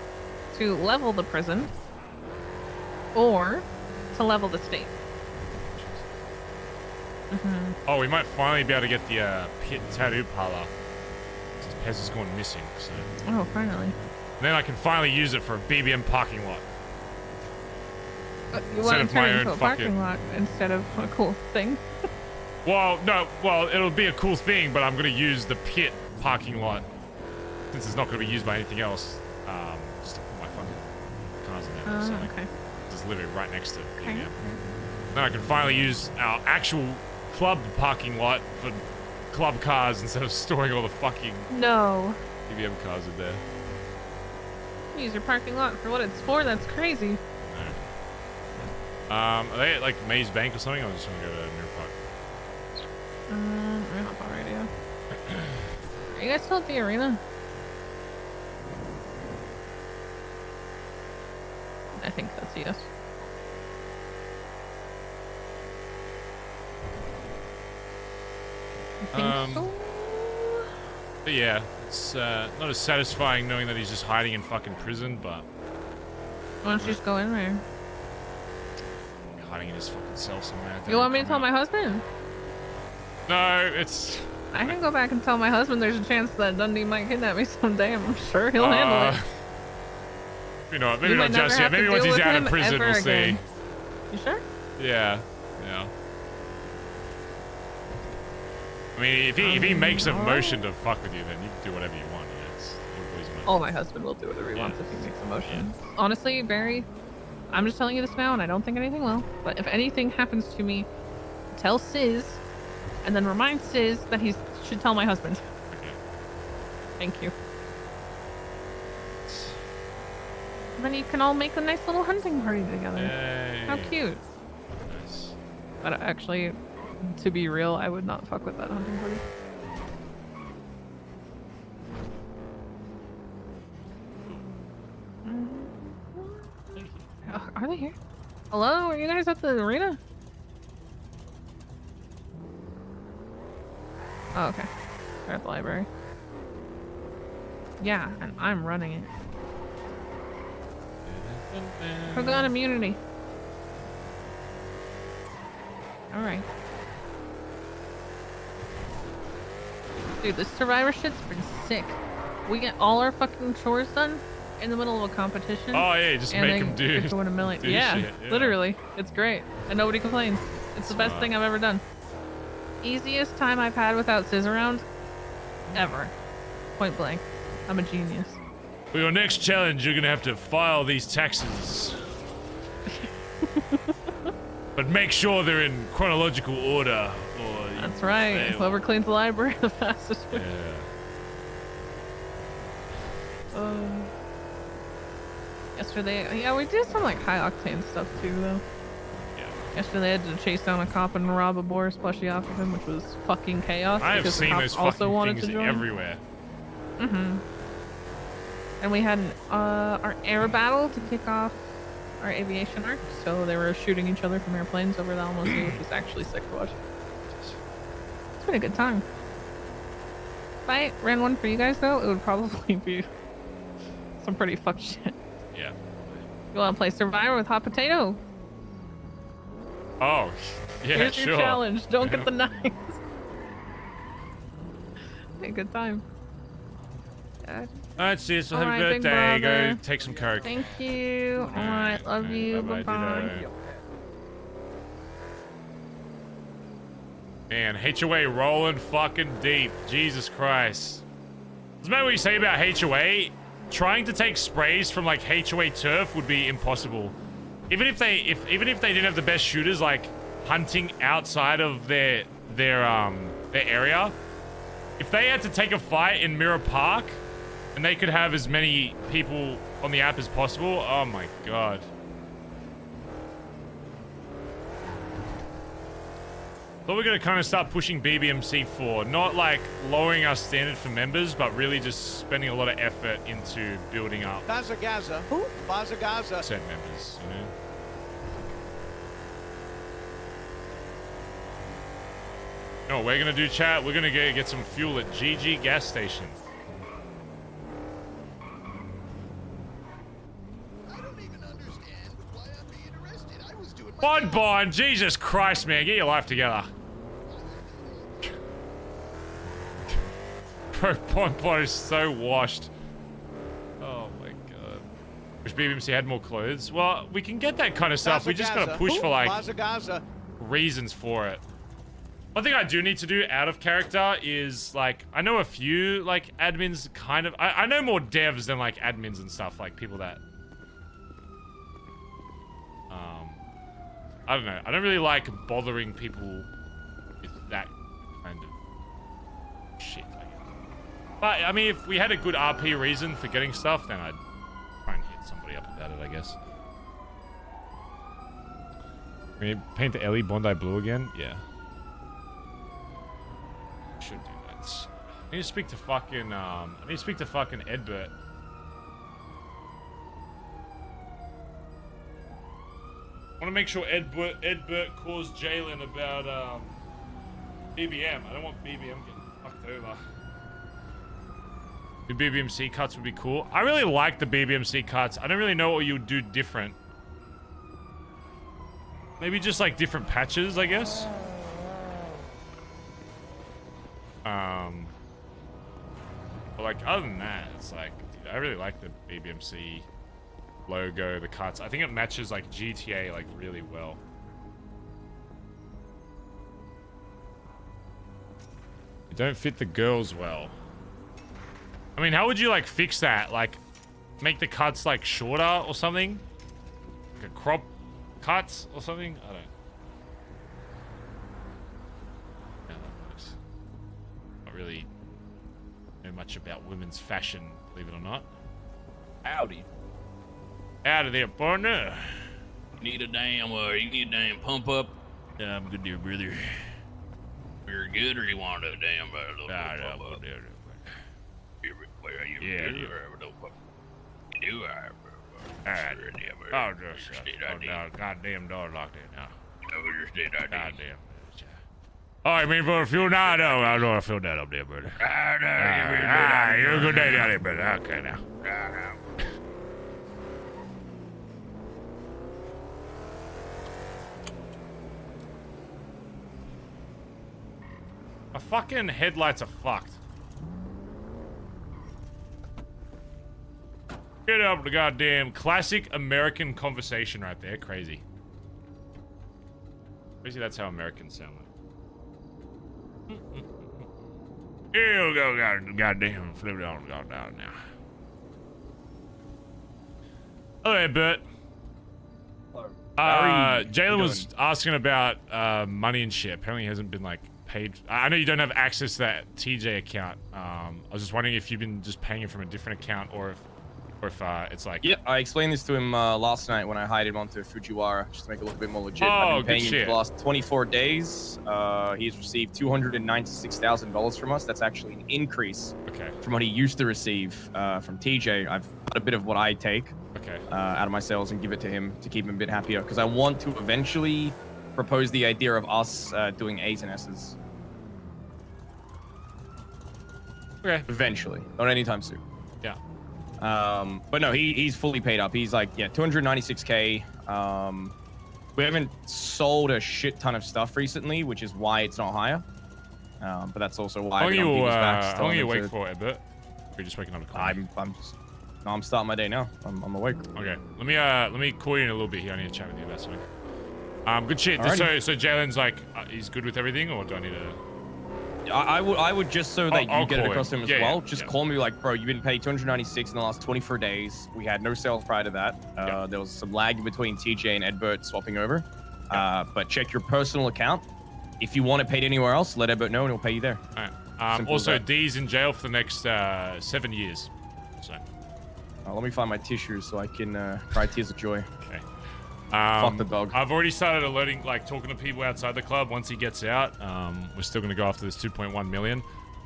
to level the prison, or to level the state. Oh, we might finally be able to get the pit tattoo parlor. Since Pez is going missing, so. Oh, finally. And then I can finally use it for a BBM parking lot. You want to turn it into a parking lot instead of a cool thing? Well, no, well, it'll be a cool thing, but I'm gonna use the pit parking lot since it's not gonna be used by anything else. Just to put my fucking cars in there. So, like, Okay. just literally right next to it. Okay. Then I can finally use our actual club parking lot for club cars instead of storing all the fucking No. BBM cars in there. Use your parking lot for what it's for. That's crazy. Are they at like Maze Bank or something? I'm just gonna go to Mirror Park. We're not on radio. Are you guys still at the arena? I think that's a yes. I think so. But yeah, it's not as satisfying knowing that he's just hiding in fucking prison, but Why don't you just go in there? hiding in his fucking cell somewhere. You want me to tell my husband? No, it's. I can go back and tell my husband there's a chance that Dundee might kidnap me someday. I'm sure he'll handle it. You know, maybe You not might never just yet. have to Maybe once deal he's with out of him prison, ever we'll again. see. You sure? Yeah, yeah. I mean, if he makes a motion to fuck with you, then you can do whatever you want. Yeah, it's your boy's money. Oh, my husband will do whatever he wants if he makes a motion. Honestly, Barry, I'm just telling you this now, and I don't think anything will. But if anything happens to me, tell Sis, and then remind Sis that he should tell my husband. Thank you. And then you can all make a nice little hunting party together. Yay. How cute. Nice. But actually, to be real, I would not fuck with that hunting party. Are they here? Hello? Are you guys at the arena? Oh, okay. They're at the library. Yeah, and I'm running it. Who got immunity? Alright. Dude, this survivor shit's been sick. We get all our fucking chores done in the middle of a competition. Oh, yeah, just and make then them do- get to win a million. do Yeah, shit, yeah. literally. It's great. And nobody complains. It's the best thing I've ever done. Easiest time I've had without Sis around ever. Point blank. I'm a genius. For your next challenge, you're gonna have to file these taxes. But make sure they're in chronological order, or That's right. Whoever cleans the library the fastest wins. Yesterday, yeah, we did some like high octane stuff too, though. Yeah. Yesterday, I had to chase down a cop and rob a Boris plushie off of him, which was fucking chaos. I have because the seen cops those also fucking wanted things to join. everywhere. And we had our air battle to kick off our aviation arc, so they were shooting each other from airplanes over the Alamo Sea, which was actually sick to watch. It's been a good time. If I ran one for you guys, though, it would probably be some pretty fucked shit. Yeah. You want to play Survivor with Hot Potato? Oh, yeah, Here's sure. your challenge. Don't get the knives. Be a good time. Alright, sis, so have a Alright, good big day. brother. Go take some coke. Thank you. Alright, love you. Bye-bye, Bye-bye. ditto. Man, HOA rolling fucking deep. Jesus Christ. Doesn't matter what you say about HOA, trying to take sprays from like HOA turf would be impossible. Even if they didn't have the best shooters, like hunting outside of their area, if they had to take a fight in Mirror Park and they could have as many people on the app as possible, oh my god. But we're gonna kind of start pushing BBMC 4, not like lowering our standard for members, but really just spending a lot of effort into building up Bazza Gaza. Who? Bazza Gaza. set members, you know? You know what we're gonna do, chat? We're gonna get some fuel at GG gas station. Bon, Jesus Christ, man, get your life together. Bro, Bon is so washed. Oh my god. Wish BBMC had more clothes. Well, we can get that kind of stuff. We just gotta push for like reasons for it. One thing I do need to do out of character is like, I know a few like admins kind of, I know more devs than like admins and stuff, like people that I don't know. I don't really like bothering people with that kind of shit, I guess. But, I mean, if we had a good RP reason for getting stuff, then I'd try and hit somebody up about it, I guess. Can you paint the Ellie Bondi blue again? Yeah. Should do that. I need to speak to fucking, Edbert. I want to make sure Edbert calls Jalen about BBM. I don't want BBM getting fucked over. The BBMC cuts would be cool. I really like the BBMC cuts. I don't really know what you would do different. Maybe just like different patches, I guess. But like other than that, it's like, dude, I really like the BBMC logo, the cuts. I think it matches like GTA like really well. It don't fit the girls well. I mean, how would you like fix that? Like make the cuts like shorter or something? Like a crop cuts or something? I don't know. Yeah, that works. Not really know much about women's fashion, believe it or not. Howdy. Out of there, partner. You need a damn pump up? Yeah, I'm good, dear brother. You're good, or you want a damn little pump up? Yeah, You do, alright. Oh, just no, goddamn door locked in now. Goddamn. Oh, you mean for a few? No, I don't feel that up there, brother. You have a good day down there, brother. Okay, now. My fucking headlights are fucked. Get up the goddamn classic American conversation right there. Crazy. Crazy that's how Americans sound like. Here we go, goddamn. Flip it on, go down now. Hello, Edbert. Jalen was asking about money and shit. Apparently he hasn't been like paid. I know you don't have access to that TJ account. I was just wondering if you've been just paying him from a different account, or if it's like. Yeah, I explained this to him last night when I hired him onto Fujiwara, just to make it look a bit more legit. Oh, I've been paying good him shit. for the last 24 days. He's received $296,000 from us. That's actually an increase from what he used to receive from TJ. I've got a bit of what I take out of my sales and give it to him to keep him a bit happier, because I want to eventually propose the idea of us doing A's and S's. Okay. Eventually, not anytime soon. Yeah. But no, he's fully paid up. He's like, 296K. We haven't sold a shit ton of stuff recently, which is why it's not higher. But that's also why. How long are you awake awake for, Edbert? Or you just waking up to call? I'm starting my day now. I'm awake. Okay. Let me call you in a little bit here. I need to chat with you about something. Good shit. Alrighty. So Jalen's like, he's good with everything, or do I need to? I would just so that I'll you get it call across to him as Yeah, well. yeah, Just yeah. call me like, bro, you've been paid 296 in the last 24 days. We had no sales prior to that. There was some lag between TJ and Edbert swapping over. But check your personal account. If you want it paid anywhere else, let Edbert know and he'll pay you there. All right. Simple as Also, that. D's in jail for the next 7 years. So. Let me find my tissues so I can cry tears of joy. Okay. Fuck the dog. I've already started alerting, like talking to people outside the club. Once he gets out, we're still going to go after this 2.1 million.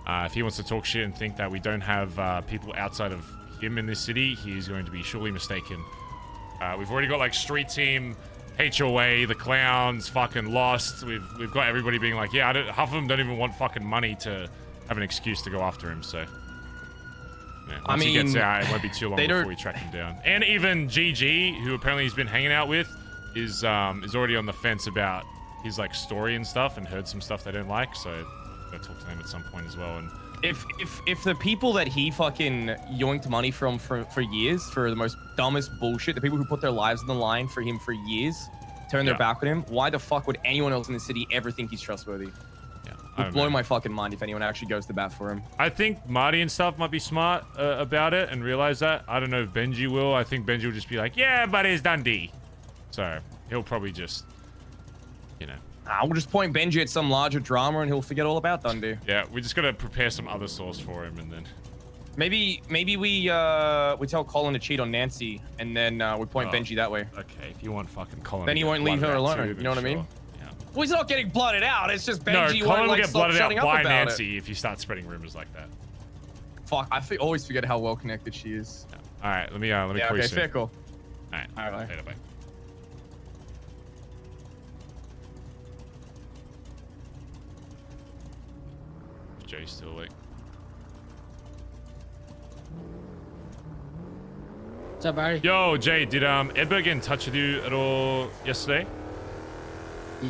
If he wants to talk shit and think that we don't have people outside of him in this city, he's going to be surely mistaken. We've already got like street team, HOA, the clowns, fucking lost. We've got everybody being like, yeah, half of them don't even want fucking money to have an excuse to go after him. So. Yeah, once he gets out, it won't be too long before we track him down. And even GG, who apparently he's been hanging out with, is already on the fence about his like story and stuff, and heard some stuff they don't like. So gotta talk to them at some point as well. And If the people that he fucking yoinked money from for years for the most dumbest bullshit, the people who put their lives on the line for him for years, turn their back on him, why the fuck would anyone else in the city ever think he's trustworthy? It would blow my fucking mind if anyone actually goes to bat for him. I think Marty and stuff might be smart about it and realize that. I don't know if Benji will. I think Benji will just be like, yeah, but it's Dundee. So he'll probably just, you know. We'll just point Benji at some larger drama and he'll forget all about Dundee. Yeah, we just gotta prepare some other source for him, and then. Maybe we tell Collin to cheat on Nancy and then we point Benji that way. Okay, if you want fucking Collin. Then he won't leave her alone. You know what I mean? Well, he's not getting blooded out. It's just Benji No, Collin won't will like get stop blooded out shutting up by about Nancy if you start spreading rumors like that. Fuck, I always forget how well connected she is. All right, let me call you okay, soon. fair call. All right, later, bye. Jay's still awake. What's up, Barry? Yo, Jay, did Edbert get in touch with you at all yesterday?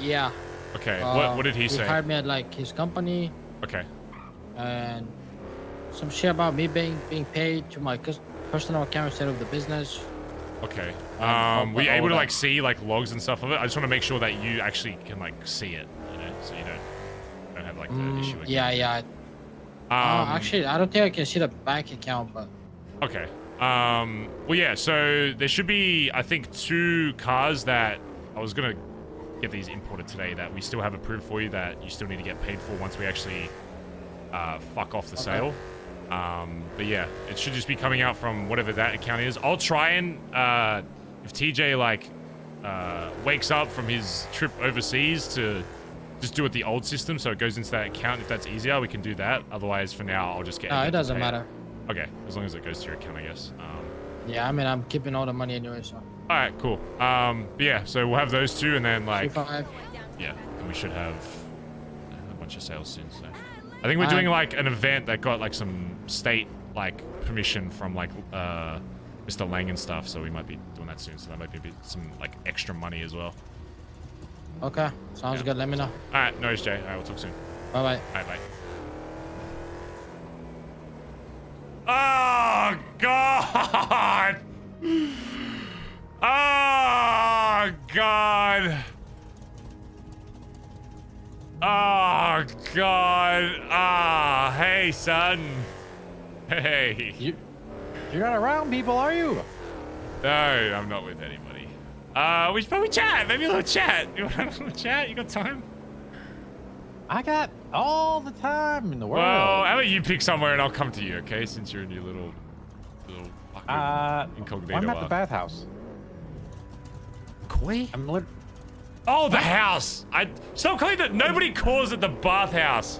Yeah. Okay, what did he say? He hired me at like his company. Okay. And some shit about me being paid to my personal account instead of the business. Okay. All were you able to that. like see like logs and stuff of it? I just want to make sure that you actually can like see it, you know, so you don't have like the issue again. Yeah. Actually, I don't think I can see the bank account, but. Okay. Well, yeah. So there should be, I think, 2 cars that I was gonna get these imported today that we still have approved for you that you still need to get paid for once we actually fuck off the sale. But yeah, it should just be coming out from whatever that account is. I'll try and if TJ like wakes up from his trip overseas to just do it the old system, so it goes into that account. If that's easier, we can do that. Otherwise, for now, I'll just get. No, Edbert it to doesn't pay matter. Okay, as long as it goes to your account, I guess. Yeah, I mean, I'm keeping all the money anyway, so. All right, cool. But yeah, so we'll have those 2, and then like, 2-5. yeah, and we should have a bunch of sales soon. So I think we're doing like an event that got like some state like permission from like Mr. Lang and stuff. So we might be doing that soon. So that might be some like extra money as well. Okay, sounds good. Let me know. All right, no worries, Jay. All right, we'll talk soon. Bye bye. All right, bye. Oh God! Oh God! Oh God! Ah, hey son. Hey. You're not around people, are you? No, I'm not with anybody. We should probably chat. Maybe a little chat. You want a little chat? You got time? I got all the time in the world. Well, how about you pick somewhere and I'll come to you, okay? Since you're in your little fucking incognito. I'm at the bathhouse. Koi? I'm Oh, the house! Stop calling it. Nobody calls it the bathhouse.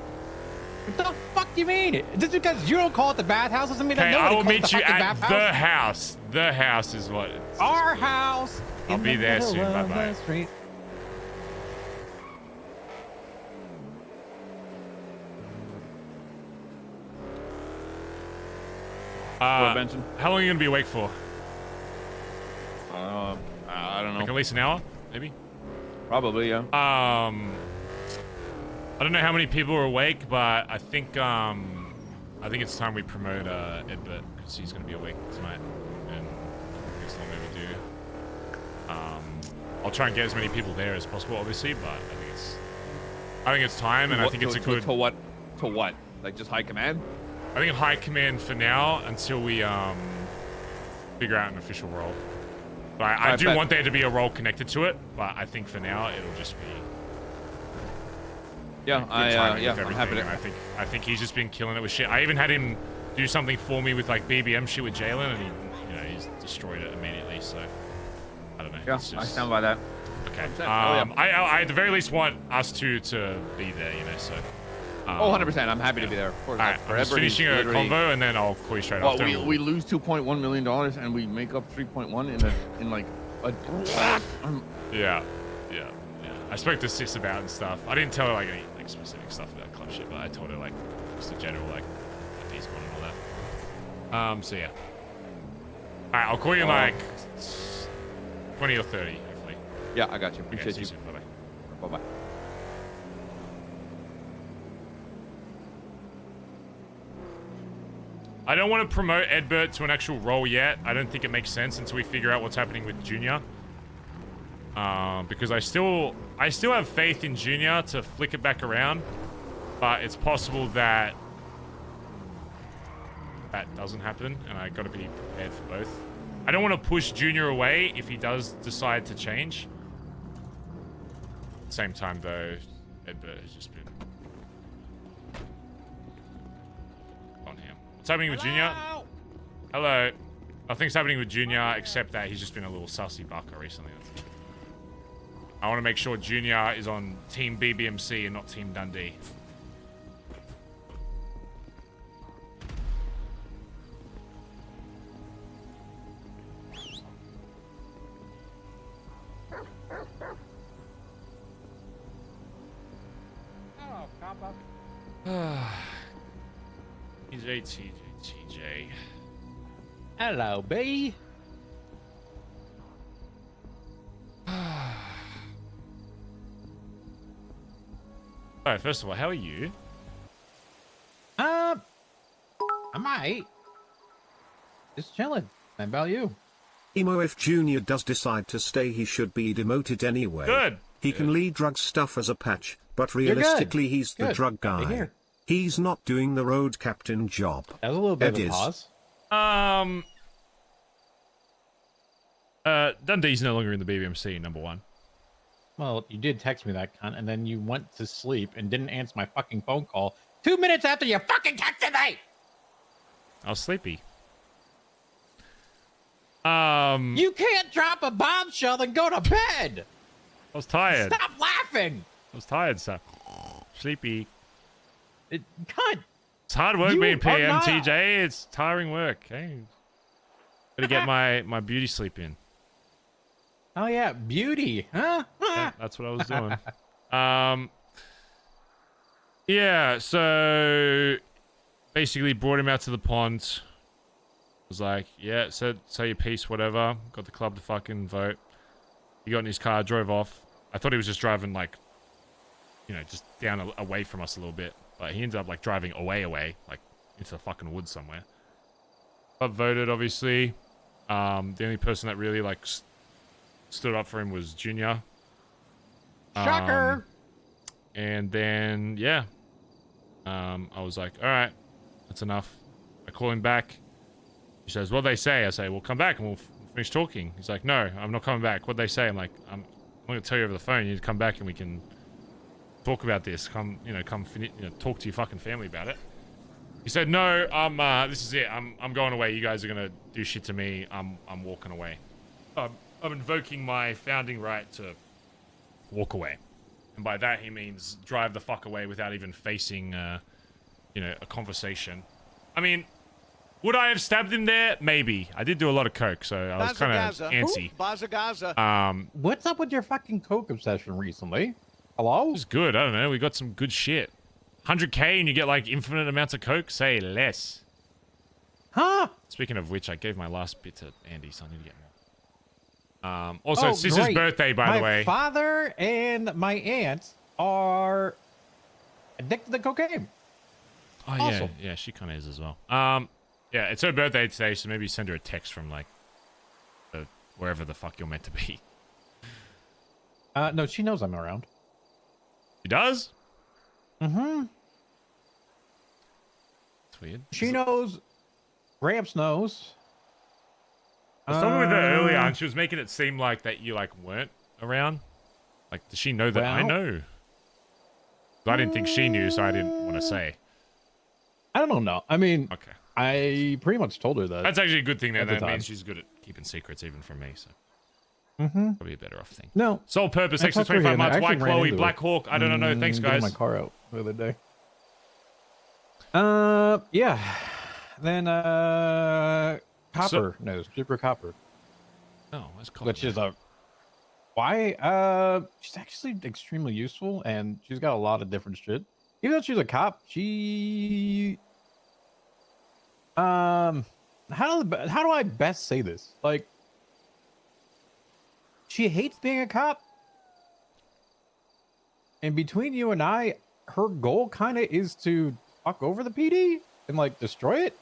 What the fuck do you mean? Just because you don't call it the bathhouse doesn't mean that Okay, nobody I will calls it meet the you fucking at bathhouse. the house. The house is what. Our house. I'll be there soon. Bye bye. Benson? How long are you gonna be awake for? I don't know. Like at least an hour, maybe. Probably, yeah. I don't know how many people are awake, but I think it's time we promote Edbert because he's gonna be awake tonight, and it's long overdue. I'll try and get as many people there as possible, obviously, but I think it's time, and I think it's a good. To what? To what? Like just high command? I think high command for now until we figure out an official role. But I do want there to be a role connected to it, but I think for now it'll just be. Yeah, I'm happy to. I think he's just been killing it with shit. I even had him do something for me with like BBM shit with Jalen, and he's destroyed it immediately. So I don't know. Yeah, It's I just, stand by that. Okay. 100%. I at the very least want us two to be there, So. 100%. I'm happy to be there. Of course. All right, I'm just finishing a convo and then I'll call you straight after. We lose $2.1 million and we make up 3.1 in like a. Yeah. I spoke to Sis about and stuff. I didn't tell her like any like specific stuff about club shit, but I told her like just the general like piece one and all that. So yeah. All right, I'll call you in like 20 or 30, hopefully. Yeah, I got you. Appreciate you. Bye bye. Bye bye. I don't want to promote Edbert to an actual role yet. I don't think it makes sense until we figure out what's happening with Junior. Because I still have faith in Junior to flick it back around, but it's possible that doesn't happen, and I got to be prepared for both. I don't want to push Junior away if he does decide to change. At the same time, though, Edbert has just been on him. What's happening with Junior? Hello. Nothing's happening with Junior except that he's just been a little sussy bucker recently. I want to make sure Junior is on Team BBMC and not Team Dundee. Oh, Kappa. TJ. Hello, B. Alright, first of all, how are you? I might. Just chilling. How about you? Emo, if Junior does decide to stay, he should be demoted anyway. Good. He can lead drug stuff as a patch, but realistically he's the drug guy. He's not doing the road captain job. That was a little bit of a pause. Dundee's no longer in the BBMC, number one. Well, you did text me that cunt, and then you went to sleep and didn't answer my fucking phone call 2 minutes after you fucking texted me! I was sleepy. You can't drop a bombshell and go to bed! I was tired. Stop laughing! I was tired, sir. Sleepy. Cunt! It's hard work You being are PM, not- TJ. It's tiring work. Hey. Gotta get my beauty sleep in. Oh yeah, beauty, huh? Yeah, that's what I was doing. Yeah, so basically brought him out to the pond. Was like, yeah, say your piece, whatever. Got the club to fucking vote. He got in his car, drove off. I thought he was just driving like, just down away from us a little bit. But he ended up like driving away, like into the fucking woods somewhere. Got voted, obviously. The only person that really like stood up for him was Junior. Shocker! And then, yeah. I was like, all right, that's enough. I call him back. He says, what'd they say? I say, well, come back and we'll finish talking. He's like, no, I'm not coming back. What'd they say? I'm like, I'm not going to tell you over the phone. You need to come back and we can talk about this. Come talk to your fucking family about it. He said, no, this is it. I'm going away. You guys are gonna do shit to me. I'm walking away. I'm invoking my founding right to walk away. And by that, he means drive the fuck away without even facing, a conversation. I mean, would I have stabbed him there? Maybe. I did do a lot of coke, so I was kind of antsy. Bazza. What's up with your fucking coke obsession recently? Hello? It's good. I don't know. We got some good shit. 100k and you get like infinite amounts of coke? Say less. Huh? Speaking of which, I gave my last bit to Andi, so I need to get more. Also, it's Sister's birthday, by the way. My father and my aunt are addicted to cocaine. Oh, awesome. yeah, she kind of is as well. Yeah, it's her birthday today, so maybe send her a text from, like, wherever the fuck you're meant to be. No, she knows I'm around. She does? Mm-hmm. It's weird. She knows. Gramps knows. I was talking with her earlier, and she was making it seem like that you, like, weren't around. Like, does she know that I know? I didn't think she knew, so I didn't want to say. I don't know. I mean, okay. I pretty much told her that. That's actually a good thing, though. That means she's good at keeping secrets, even from me, so. Probably a better off thing. No. Sole purpose, extra 25 months, White Chloe, Black Hawk. I don't know. Thanks, guys. My car out the other day. Yeah. Then, Copper knows. Super Copper. Oh, what's Copper? Which is why? She's actually extremely useful, and she's got a lot of different shit. Even though she's a cop, she... how do I best say this? Like, she hates being a cop. And between you and I, her goal kind of is to fuck over the PD and, like, destroy it.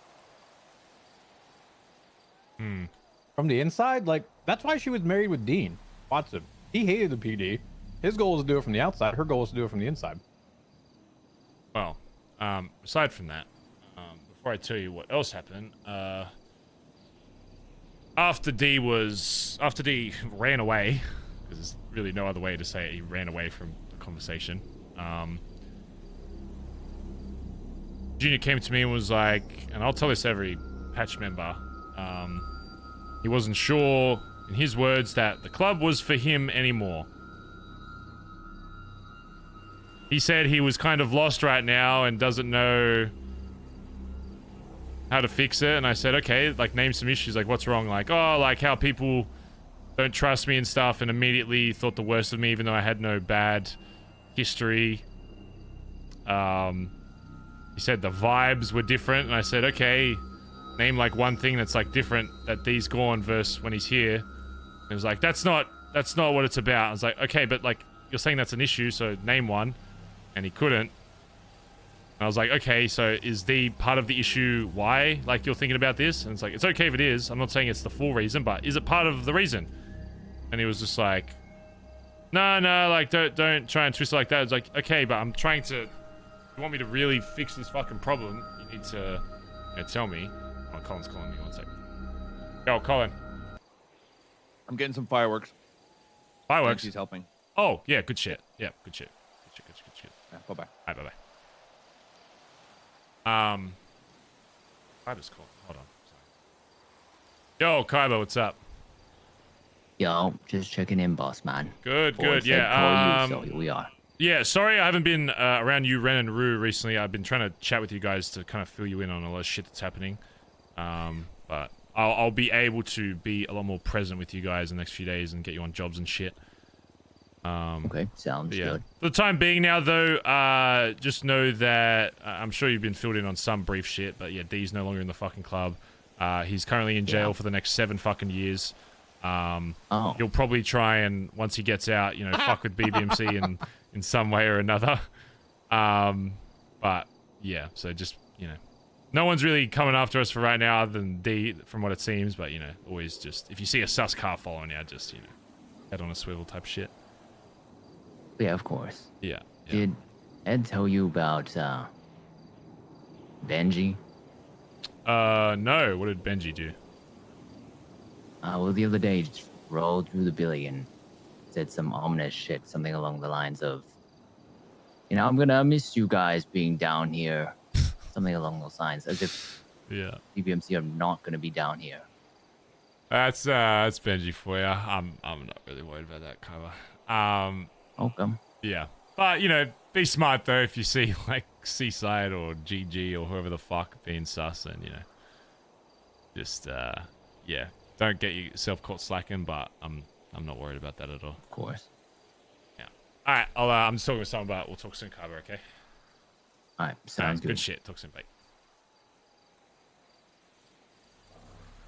From the inside, like, that's why she was married with Dean Watson. He hated the PD. His goal was to do it from the outside. Her goal was to do it from the inside. Well, aside from that, before I tell you what else happened, after D ran away, because there's really no other way to say it, he ran away from the conversation. Junior came to me and was like, and I'll tell this to every patch member, he wasn't sure, in his words, that the club was for him anymore. He said he was kind of lost right now and doesn't know how to fix it. And I said, okay, like, name some issues. Like, what's wrong? Like, oh, like how people don't trust me and stuff, and immediately thought the worst of me, even though I had no bad history. He said the vibes were different. And I said, okay, name like one thing that's like different that D's gone versus when he's here. And he was like, that's not what it's about. I was like, okay, but like, you're saying that's an issue, so name one. And he couldn't. And I was like, okay, so is D part of the issue why, like, you're thinking about this? And it's like, it's okay if it is. I'm not saying it's the full reason, but is it part of the reason? And he was just like, no, like, don't try and twist it like that. It's like, okay, but I'm trying to, you want me to really fix this fucking problem, you need to tell me. Oh, Colin's calling me, 1 second. Yo, Collin. I'm getting some fireworks. Fireworks? He's helping. Oh, yeah, good shit. Yeah, good shit. Yeah, bye-bye. Alright, bye-bye. Kyber's calling. Hold on. Sorry. Yo, Kyber, what's up? Yo, just checking in, boss man. Good. Boys Yeah. said call you, so here we are. Yeah, sorry I haven't been around you, Ren and Rue, recently. I've been trying to chat with you guys to kind of fill you in on a lot of shit that's happening. But I'll be able to be a lot more present with you guys in the next few days and get you on jobs and shit. Okay, sounds good. For the time being now, though, just know that I'm sure you've been filled in on some brief shit, but yeah, D's no longer in the fucking club. He's currently in jail for the next 7 fucking years. He'll probably try and, once he gets out, fuck with BBMC in some way or another. But yeah, so just, no one's really coming after us for right now other than D, from what it seems, but, always just, if you see a sus car following you, just, head on a swivel type shit. Yeah, of course. Yeah. Did Ed tell you about Benji? No. What did Benji do? Well, the other day, he just rolled through the billy and said some ominous shit, something along the lines of, You know, I'm gonna miss you guys being down here. Something along those lines, as if BBMC are not gonna be down here. That's Benji for you. I'm not really worried about that cover. Okay. Yeah, but you know, be smart though. If you see like Seaside or GG or whoever the fuck being sus, and you know, just yeah, don't get yourself caught slacking. But I'm not worried about that at all. Of course. Yeah. All right. I'm just talking with someone, but we'll talk soon, Carver. Okay. All right. Sounds good. Good shit. Talk soon, mate.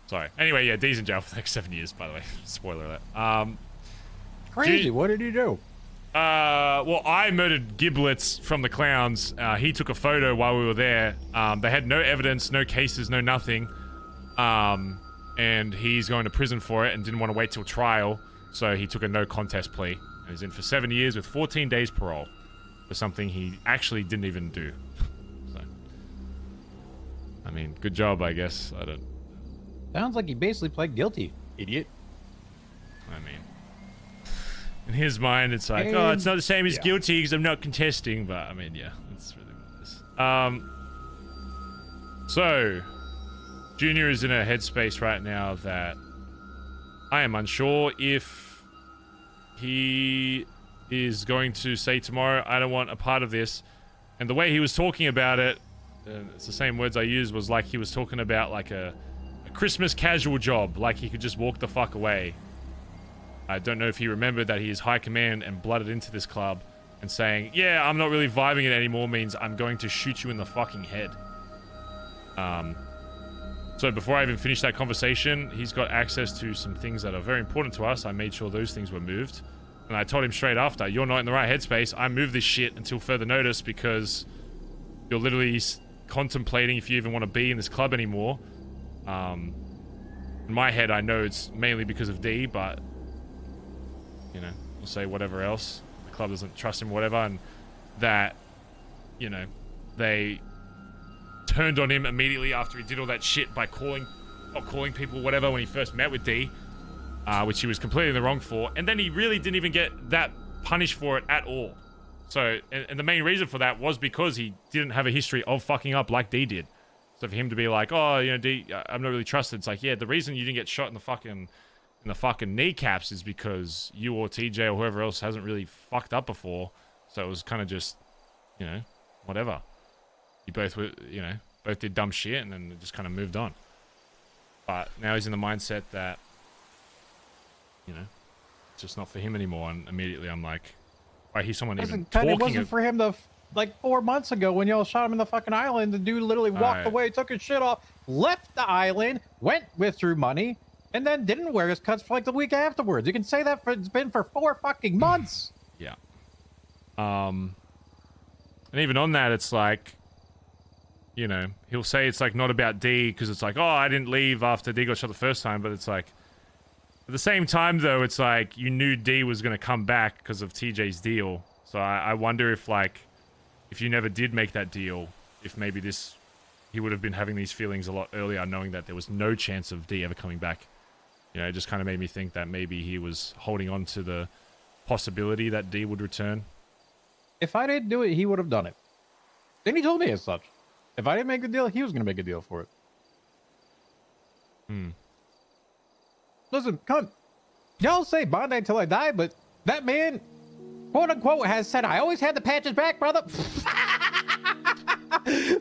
Sorry. Anyway, yeah, D's in jail for the next 7 years, by the way. Spoiler alert. Crazy. What did he do? Well, I murdered Giblets from the Clowns. He took a photo while we were there. They had no evidence, no cases, no nothing. And he's going to prison for it and didn't want to wait till trial. So he took a no contest plea. And he's in for 7 years with 14 days parole for something he actually didn't even do. So, I mean, good job, I guess. I don't... Sounds like he basically pled guilty, idiot. I mean, in his mind, it's like, oh, it's not the same as guilty because I'm not contesting. But I mean, yeah, that's really what it is. So, Junior is in a headspace right now that I am unsure if he is going to say tomorrow, I don't want a part of this. And the way he was talking about it, it's the same words I used, was like he was talking about like a Christmas casual job, like he could just walk the fuck away. I don't know if he remembered that he is high command and blooded into this club, and saying, yeah, I'm not really vibing it anymore means I'm going to shoot you in the fucking head. So before I even finished that conversation, he's got access to some things that are very important to us. I made sure those things were moved. And I told him straight after, you're not in the right headspace. I moved this shit until further notice because you're literally contemplating if you even want to be in this club anymore. In my head, I know it's mainly because of D, but, you know, we'll say whatever else. The club doesn't trust him or whatever, and that, you know, they turned on him immediately after he did all that shit by not calling people whatever when he first met with D, which he was completely in the wrong for, and then he really didn't even get that punished for it at all. So, and the main reason for that was because he didn't have a history of fucking up like D did. So for him to be like, oh, you know, D, I'm not really trusted. It's like, yeah, the reason you didn't get shot in the fucking kneecaps is because you or TJ or whoever else hasn't really fucked up before. So it was kind of just, you know, whatever. You both were, you know, both did dumb shit and then just kind of moved on. But now he's in the mindset that, you know, it's just not for him anymore. And immediately I'm like, I hear someone even talking. It wasn't for him to, like 4 months ago when y'all shot him in the fucking island. The dude literally walked away, took his shit off, left the island, withdrew money, and then didn't wear his cuts for like the week afterwards. You can say that it's been for 4 fucking months. Yeah. And even on that, it's like, you know, he'll say it's like not about D because it's like, oh, I didn't leave after D got shot the first time, but it's like, at the same time though, it's like you knew D was going to come back because of TJ's deal. So I wonder if like, if you never did make that deal, if maybe he would have been having these feelings a lot earlier, knowing that there was no chance of D ever coming back. You know, it just kind of made me think that maybe he was holding on to the possibility that D would return. If I didn't do it, he would have done it. Then he told me as such. If I didn't make the deal, he was going to make a deal for it. Listen, come on. Y'all say Bondi until I die, but that man, quote unquote, has said, I always had the patches back, brother.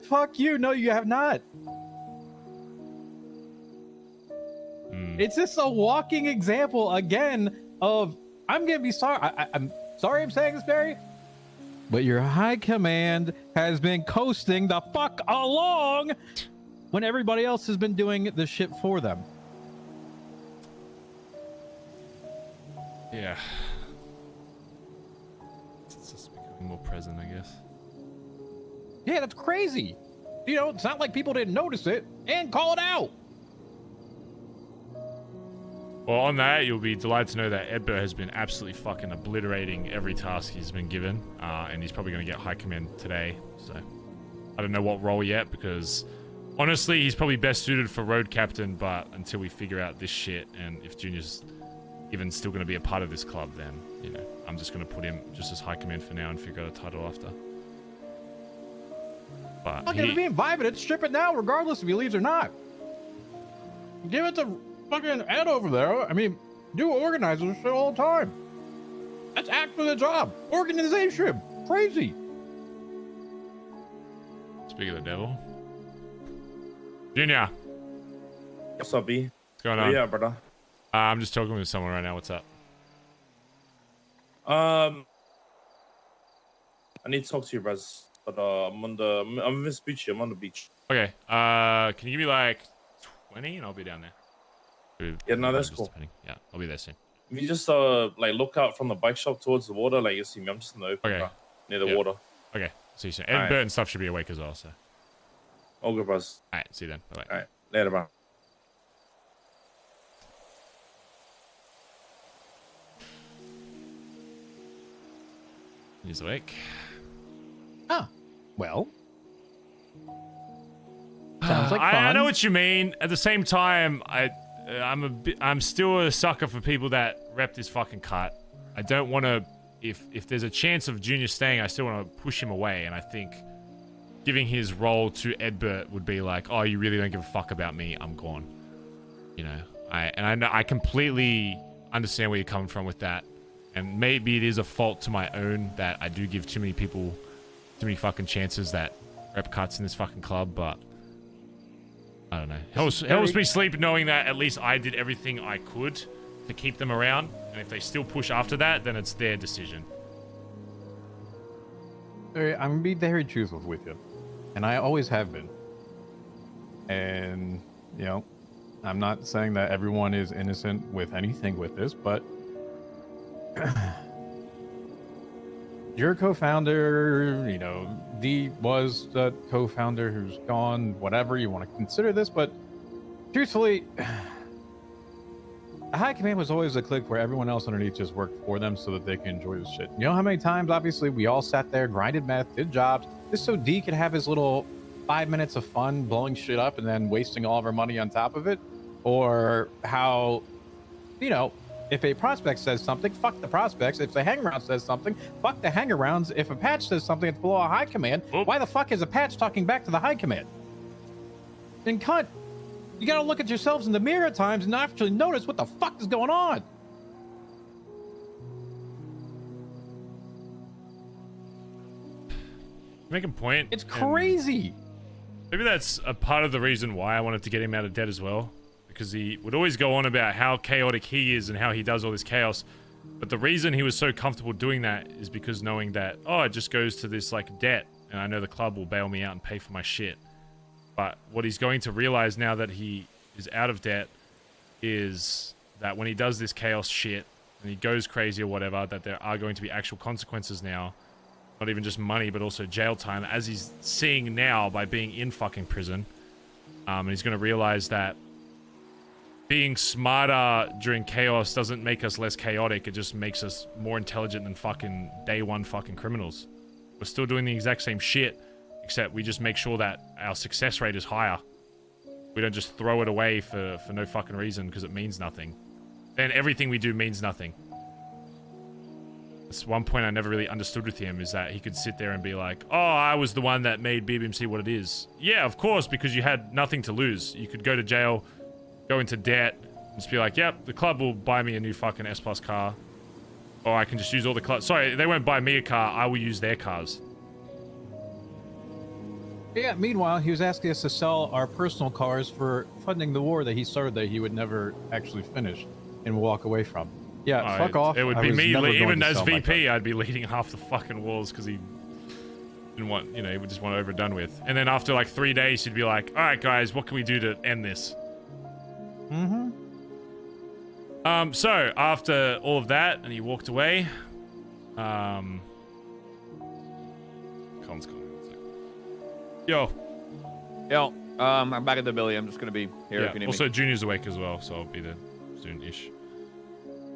Fuck you. No, you have not. It's just a walking example again of, I'm going to be sorry. I'm sorry I'm saying this, Barry, but your high command has been coasting the fuck along when everybody else has been doing the shit for them. Yeah. It's just becoming more present, I guess. Yeah, that's crazy. You know, it's not like people didn't notice it and call it out. Well, on that, you'll be delighted to know that Edbert has been absolutely fucking obliterating every task he's been given, and he's probably going to get high command today. So, I don't know what role yet, because honestly, he's probably best suited for road captain, but until we figure out this shit, and if Junior's even still going to be a part of this club, then, you know, I'm just going to put him just as high command for now and figure out a title after. But Fuck, if you're being vibing, strip it now, regardless if he leaves or not. Give it to fucking Ed over there. I mean, do organizers shit all the time. That's actually the job. Organization. Crazy. Speak of the devil. Junior. What's up, B? What's going on? Yeah, brother. I'm just talking with someone right now. What's up? I need to talk to you, Braz. But I'm in this beach here. I'm on the beach. Okay. Can you give me like 20 and I'll be down there. Yeah, no, that's cool. Yeah, I'll be there soon. If you just like look out from the bike shop towards the water, like you'll see me. I'm just in the open near the water. Okay. See you soon. Edbert and stuff should be awake as well. So. All good, Braz. All right. See you then. Bye. All right. Later, bro. He's awake. Ah, well. Sounds like fun. I know what you mean. At the same time, I'm still a sucker for people that rep this fucking cut. I don't want to. If there's a chance of Junior staying, I still want to push him away. And I think giving his role to Edbert would be like, oh, you really don't give a fuck about me. I'm gone. You know. I know I completely understand where you're coming from with that. And maybe it is a fault to my own that I do give too many people too many fucking chances that rep cuts in this fucking club, but I don't know. Helps me sleep knowing that at least I did everything I could to keep them around. And if they still push after that, then it's their decision. I'm going to be very truthful with you. And I always have been. And, you know, I'm not saying that everyone is innocent with anything with this, but you're a co-founder, you know, D was the co-founder who's gone, whatever you want to consider this, but truthfully, the high command was always a clique where everyone else underneath just worked for them so that they can enjoy this shit. You know how many times, obviously, we all sat there, grinded meth, did jobs, just so D could have his little 5 minutes of fun blowing shit up and then wasting all of our money on top of it? Or how, you know, if a prospect says something, fuck the prospects. If the hangaround says something, fuck the hangarounds. If a patch says something that's below a high command, why the fuck is a patch talking back to the high command? And cunt, you gotta look at yourselves in the mirror at times and actually notice what the fuck is going on. Make a point. It's crazy. Maybe that's a part of the reason why I wanted to get him out of debt as well. Because he would always go on about how chaotic he is and how he does all this chaos. But the reason he was so comfortable doing that is because knowing that, oh, it just goes to this, like, debt. And I know the club will bail me out and pay for my shit. But what he's going to realize now that he is out of debt is that when he does this chaos shit and he goes crazy or whatever, that there are going to be actual consequences now. Not even just money, but also jail time, as he's seeing now by being in fucking prison. And he's going to realize that being smarter during chaos doesn't make us less chaotic. It just makes us more intelligent than fucking day one fucking criminals. We're still doing the exact same shit, except we just make sure that our success rate is higher. We don't just throw it away for no fucking reason because it means nothing. Then everything we do means nothing. That's one point I never really understood with him, is that he could sit there and be like, oh, I was the one that made BBMC what it is. Yeah, of course, because you had nothing to lose. You could go to jail, go into debt, and just be like, yep, the club will buy me a new fucking S-Plus car. Or I can just use all the club. Sorry, they won't buy me a car. I will use their cars. Yeah, meanwhile, he was asking us to sell our personal cars for funding the war that he started that he would never actually finish and walk away from. Yeah, fuck off. It would be me, even as VP, I'd be leading half the fucking walls because he didn't want, you know, he would just want it overdone with. And then after like 3 days, he'd be like, all right, guys, what can we do to end this? Mm-hmm. So after all of that, and he walked away, Collin's calling. Yo. I'm back at the Billy. I'm just gonna be here if you need also, me. Junior's awake as well, so I'll be there soon-ish.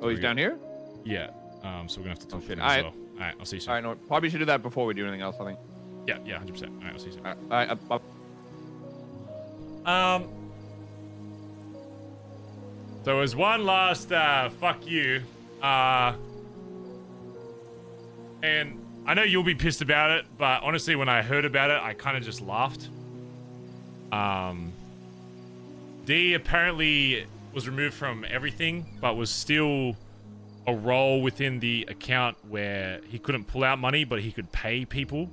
Oh, he's down here? Yeah. So we're gonna have to talk to him All as right. well. All right, I'll see you soon. All right, no, probably should do that before we do anything else, I think. Yeah, 100%. All right, I'll see you soon. All right, So as one last fuck you, and I know you'll be pissed about it, but honestly, when I heard about it, I kind of just laughed. D apparently was removed from everything, but was still a role within the account where he couldn't pull out money, but he could pay people,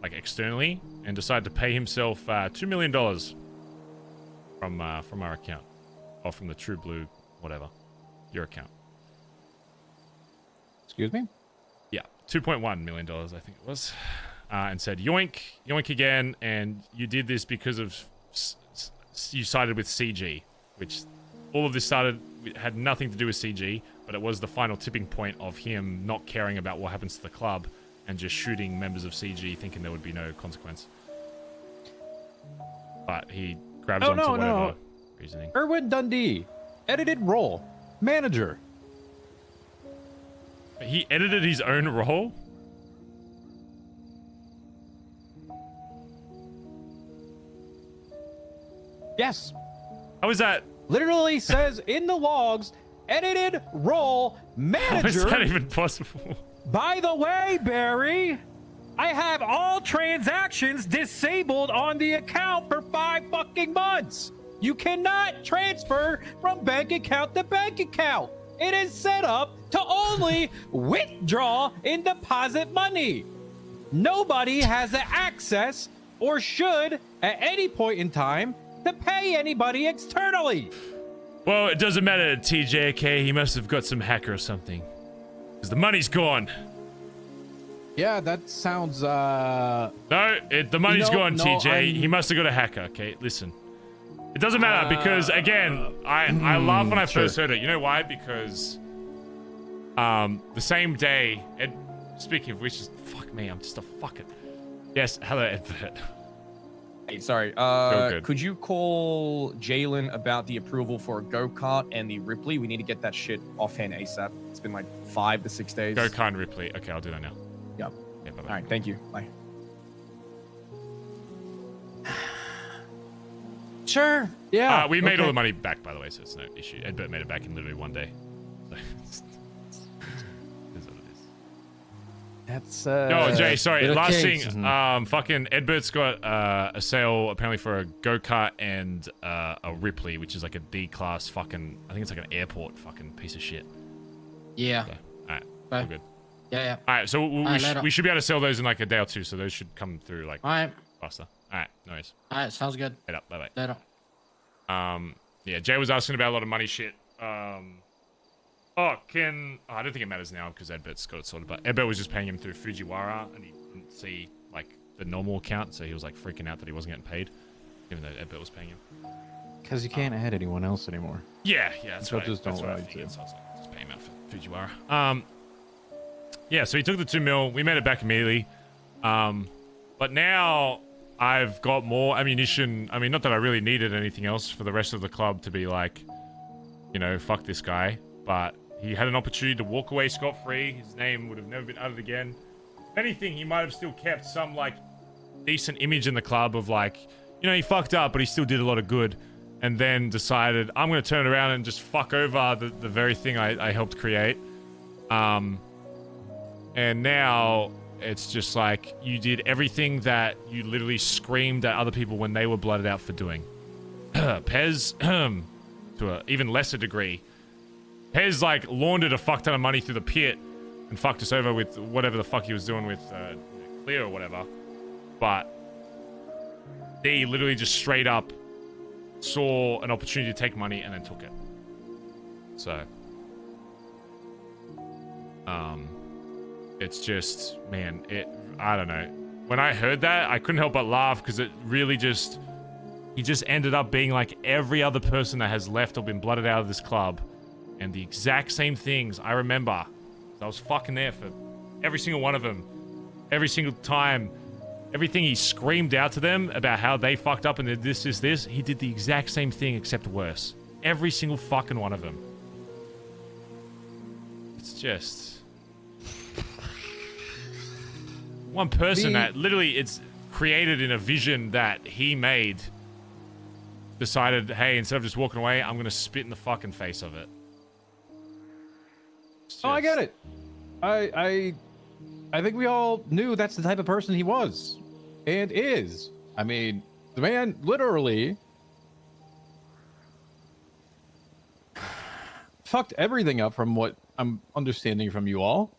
like externally, and decided to pay himself $2 million from our account, or from the True Blue, whatever, your account. Excuse me? Yeah, $2.1 million, I think it was, and said yoink, yoink again, and you did this because of you sided with CG, which all of this had nothing to do with CG, but it was the final tipping point of him not caring about what happens to the club and just shooting members of CG thinking there would be no consequence. But he grabs onto whatever reasoning. Erwin Dundee, edited role, manager. He edited his own role? Yes. How is that? Literally says in the logs, edited role, manager. How is that even possible? By the way, Barry, I have all transactions disabled on the account for 5 fucking months. You cannot transfer from bank account to bank account. It is set up to only withdraw and deposit money. Nobody has the access, or should at any point in time, to pay anybody externally. Well, it doesn't matter to TJ, okay? He must have got some hacker or something. Because the money's gone. Yeah, that sounds, No, the money's gone, TJ. He must have got a hacker, okay? Listen. It doesn't matter because, again, I laughed when I first heard it. You know why? Because the same day, speaking of which, fuck me, I'm just a fucking... Yes, hello, Edbert. Hey, sorry. Could you call Jalen about the approval for a go-kart and the Ripley? We need to get that shit offhand ASAP. It's been like 5 to 6 days. Go-kart and Ripley. Okay, I'll do that now. Yep. Yeah, bye-bye. All right, thank you. Bye. Sure. Yeah. We made all the money back, by the way, so it's no issue. Edbert made it back in literally one day. So, it's what it is. That's Oh, Jay, sorry. Last thing. Mm-hmm. Fucking Edbert's got a sale apparently for a go-kart and a Ripley, which is like a D-class fucking. I think it's like an airport fucking piece of shit. Yeah. So, all right. Bye. We're good. Yeah. All right. So Later. we should be able to sell those in like a day or two. So those should come through like faster. All right. No worries. All right. Sounds good. Head up. Bye-bye. Later. Yeah, Jay was asking about a lot of money shit. I don't think it matters now because Edbert's got it sorted, but Edbert was just paying him through Fujiwara and he didn't see like the normal account, so he was like freaking out that he wasn't getting paid, even though Edbert was paying him. Because you can't add anyone else anymore. Yeah, that's right. Just don't allow you to. So I was like, just pay him out for Fujiwara. Yeah, so he took the 2 mil. We made it back immediately. But now I've got more ammunition. I mean, not that I really needed anything else for the rest of the club to be like, you know, fuck this guy. But he had an opportunity to walk away scot-free. His name would have never been uttered again. If anything, he might have still kept some, like, decent image in the club of, like, you know, he fucked up, but he still did a lot of good. And then decided, I'm going to turn around and just fuck over the very thing I helped create. And now it's just like you did everything that you literally screamed at other people when they were blooded out for doing. Pez, to an even lesser degree, Pez like laundered a fuck ton of money through the pit and fucked us over with whatever the fuck he was doing with Clear or whatever. But they literally just straight up saw an opportunity to take money and then took it. So, it's just, man, I don't know. When I heard that, I couldn't help but laugh because it really just, he just ended up being like every other person that has left or been blooded out of this club. And the exact same things I remember. I was fucking there for every single one of them. Every single time. Everything he screamed out to them about how they fucked up and did this, he did the exact same thing except worse. Every single fucking one of them. It's just... one person that literally it's created in a vision that he made decided, hey, instead of just walking away, I'm going to spit in the fucking face of it. Oh, I get it. I I think we all knew that's the type of person he was and is. I mean, the man literally fucked everything up from what I'm understanding from you all.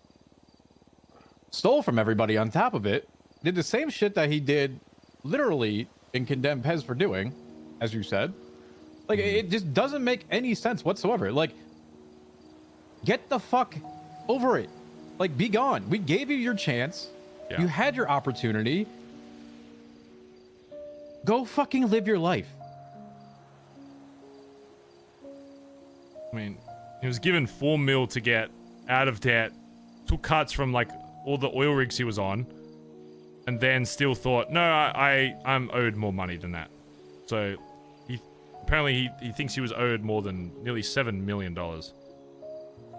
Stole from everybody on top of it. Did the same shit that he did literally and condemn Pez for doing, as you said. Like, it just doesn't make any sense whatsoever. Like, get the fuck over it. Like, be gone. We gave you your chance. Yeah. You had your opportunity. Go fucking live your life. I mean, he was given $4 million to get out of debt, took cuts from like all the oil rigs he was on, and then still thought, no, I'm owed more money than that. So he apparently he thinks he was owed more than nearly $7 million,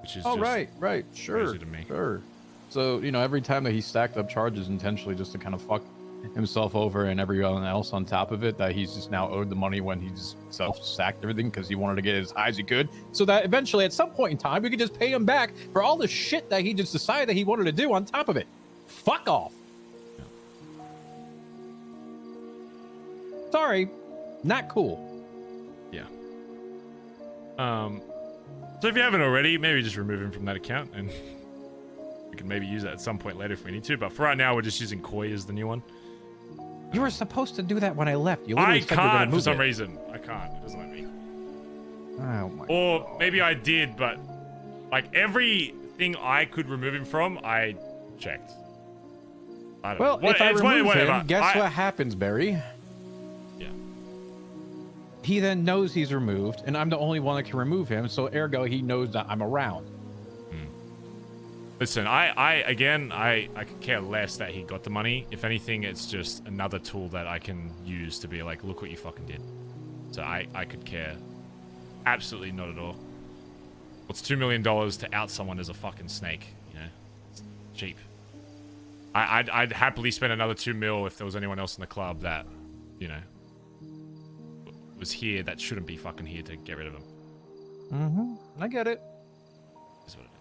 which is right, sure, crazy to me. Sure. So, you know, every time that he stacked up charges intentionally just to kind of fuck himself over and everyone else on top of it, that he's just now owed the money when he just self-sacked everything because he wanted to get as high as he could, so that eventually at some point in time we could just pay him back for all the shit that he just decided that he wanted to do on top of it. Fuck off. Sorry, not cool. Yeah. So if you haven't already, maybe just remove him from that account, and we can maybe use that at some point later if we need to. But for right now, we're just using Koi as the new one. You were supposed to do that when I left. You I can't for some reason. I can't. It doesn't let me. Oh my or God. Maybe I did, but like everything I could remove him from, I checked. I don't Well, know. if I remove whatever. him, guess what happens, Barry? Yeah. He then knows he's removed, and I'm the only one that can remove him, so ergo he knows that I'm around. Listen, I could care less that he got the money. If anything, it's just another tool that I can use to be like, look what you fucking did. So I could care absolutely not at all. What's $2 million to out someone as a fucking snake? You know, it's cheap. I'd happily spend another $2 million if there was anyone else in the club that, you know, was here that shouldn't be fucking here to get rid of him. Mm-hmm. I get it. That's what it is.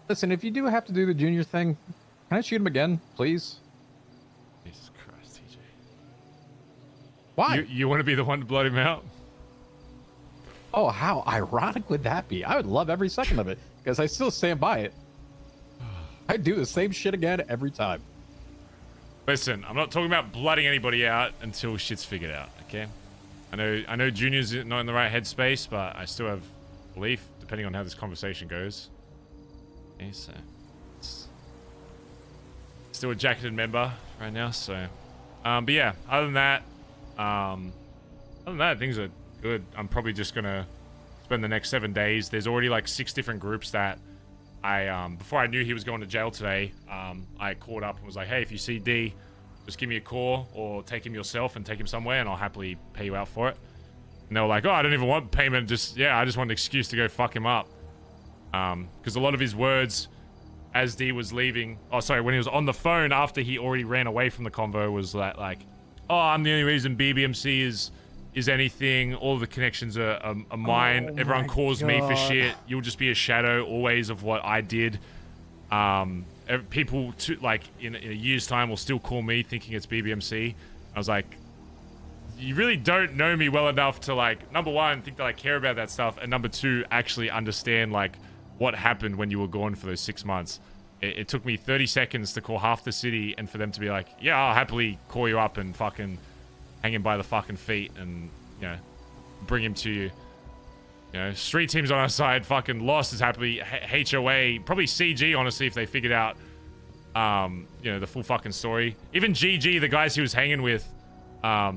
Listen, if you do have to do the junior thing, can I shoot him again, please? Jesus Christ, TJ. Why? You want to be the one to blood him out? Oh, how ironic would that be? I would love every second of it, because I still stand by it. I do the same shit again every time. Listen, I'm not talking about blooding anybody out until shit's figured out, okay? I know Junior's not in the right headspace, but I still have belief, depending on how this conversation goes. Okay, so it's still a jacketed member right now, so but yeah, other than that, things are good. I'm probably just gonna spend the next 7 days. There's already like 6 different groups that I before I knew he was going to jail today, I called up and was like, hey, if you see D, just give me a call or take him yourself and take him somewhere and I'll happily pay you out for it. And they were like, oh, I don't even want payment, I just want an excuse to go fuck him up. Because a lot of his words as D was leaving, when he was on the phone after he already ran away from the convo, was that like, oh, I'm the only reason BBMC is anything, all the connections are mine, everyone calls me for shit, you'll just be a shadow always of what I did. People in a year's time will still call me thinking it's BBMC. I was like, you really don't know me well enough to like, number one, think that I care about that stuff, and number two, actually understand like what happened when you were gone for those 6 months. It took me 30 seconds to call half the city and for them to be like, yeah, I'll happily call you up and fucking hang him by the fucking feet and, you know, bring him to you. You know, street teams on our side fucking lost as happily. HOA, probably CG, honestly, if they figured out, you know, the full fucking story. Even GG, the guys he was hanging with, are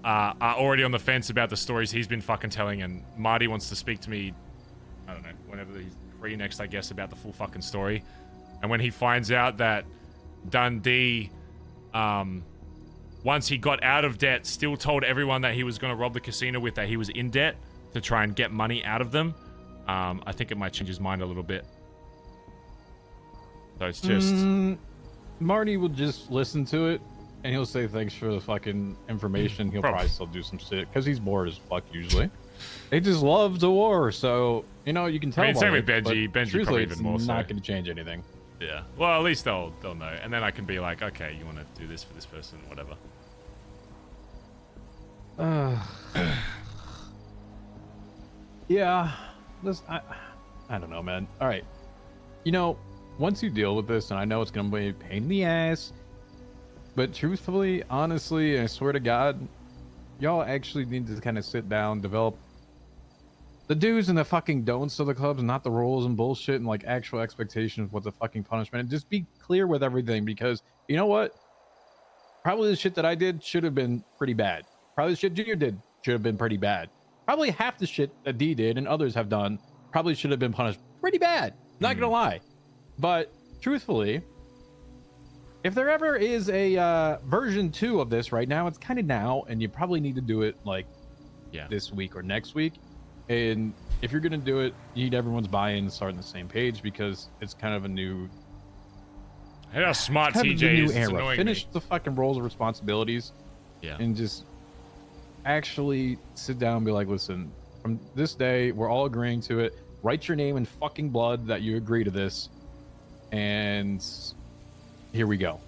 already on the fence about the stories he's been fucking telling, and Marty wants to speak to me, I don't know, whenever he's free next, I guess, about the full fucking story. And when he finds out that Dundee, once he got out of debt, still told everyone that he was going to rob the casino with that he was in debt to try and get money out of them, I think it might change his mind a little bit. So it's just... Marty will just listen to it, and he'll say thanks for the fucking information. He'll probably still do some shit, because he's bored as fuck usually. He just loves the war, so, you know, you can tell. I mean, same with Benji. Benji truthfully, probably even more it's so. not going to change anything. Yeah. Well, at least they'll know, and then I can be like, okay, you want to do this for this person, whatever. Yeah. I don't know, man. All right. You know, once you deal with this, and I know it's gonna be a pain in the ass, but truthfully, honestly, I swear to God, y'all actually need to kind of sit down, develop the do's and the fucking don'ts of the clubs, not the rules and bullshit and like actual expectations of what the fucking punishment. And just be clear with everything, because you know what? Probably the shit that I did should have been pretty bad. Probably the shit Junior did should have been pretty bad. Probably half the shit that D did and others have done probably should have been punished pretty bad. Not gonna lie. But truthfully, if there ever is a version 2 of this right now, it's kind of now, and you probably need to do it like this week or next week. And if you're gonna do it, you need everyone's buy-in and start on the same page, because it's kind of a new. Hey, how smart kind of TJ a new is. It's era. annoying Finish me. the fucking roles and responsibilities. Yeah. And just actually sit down and be like, listen, from this day, we're all agreeing to it. Write your name in fucking blood that you agree to this. And here we go.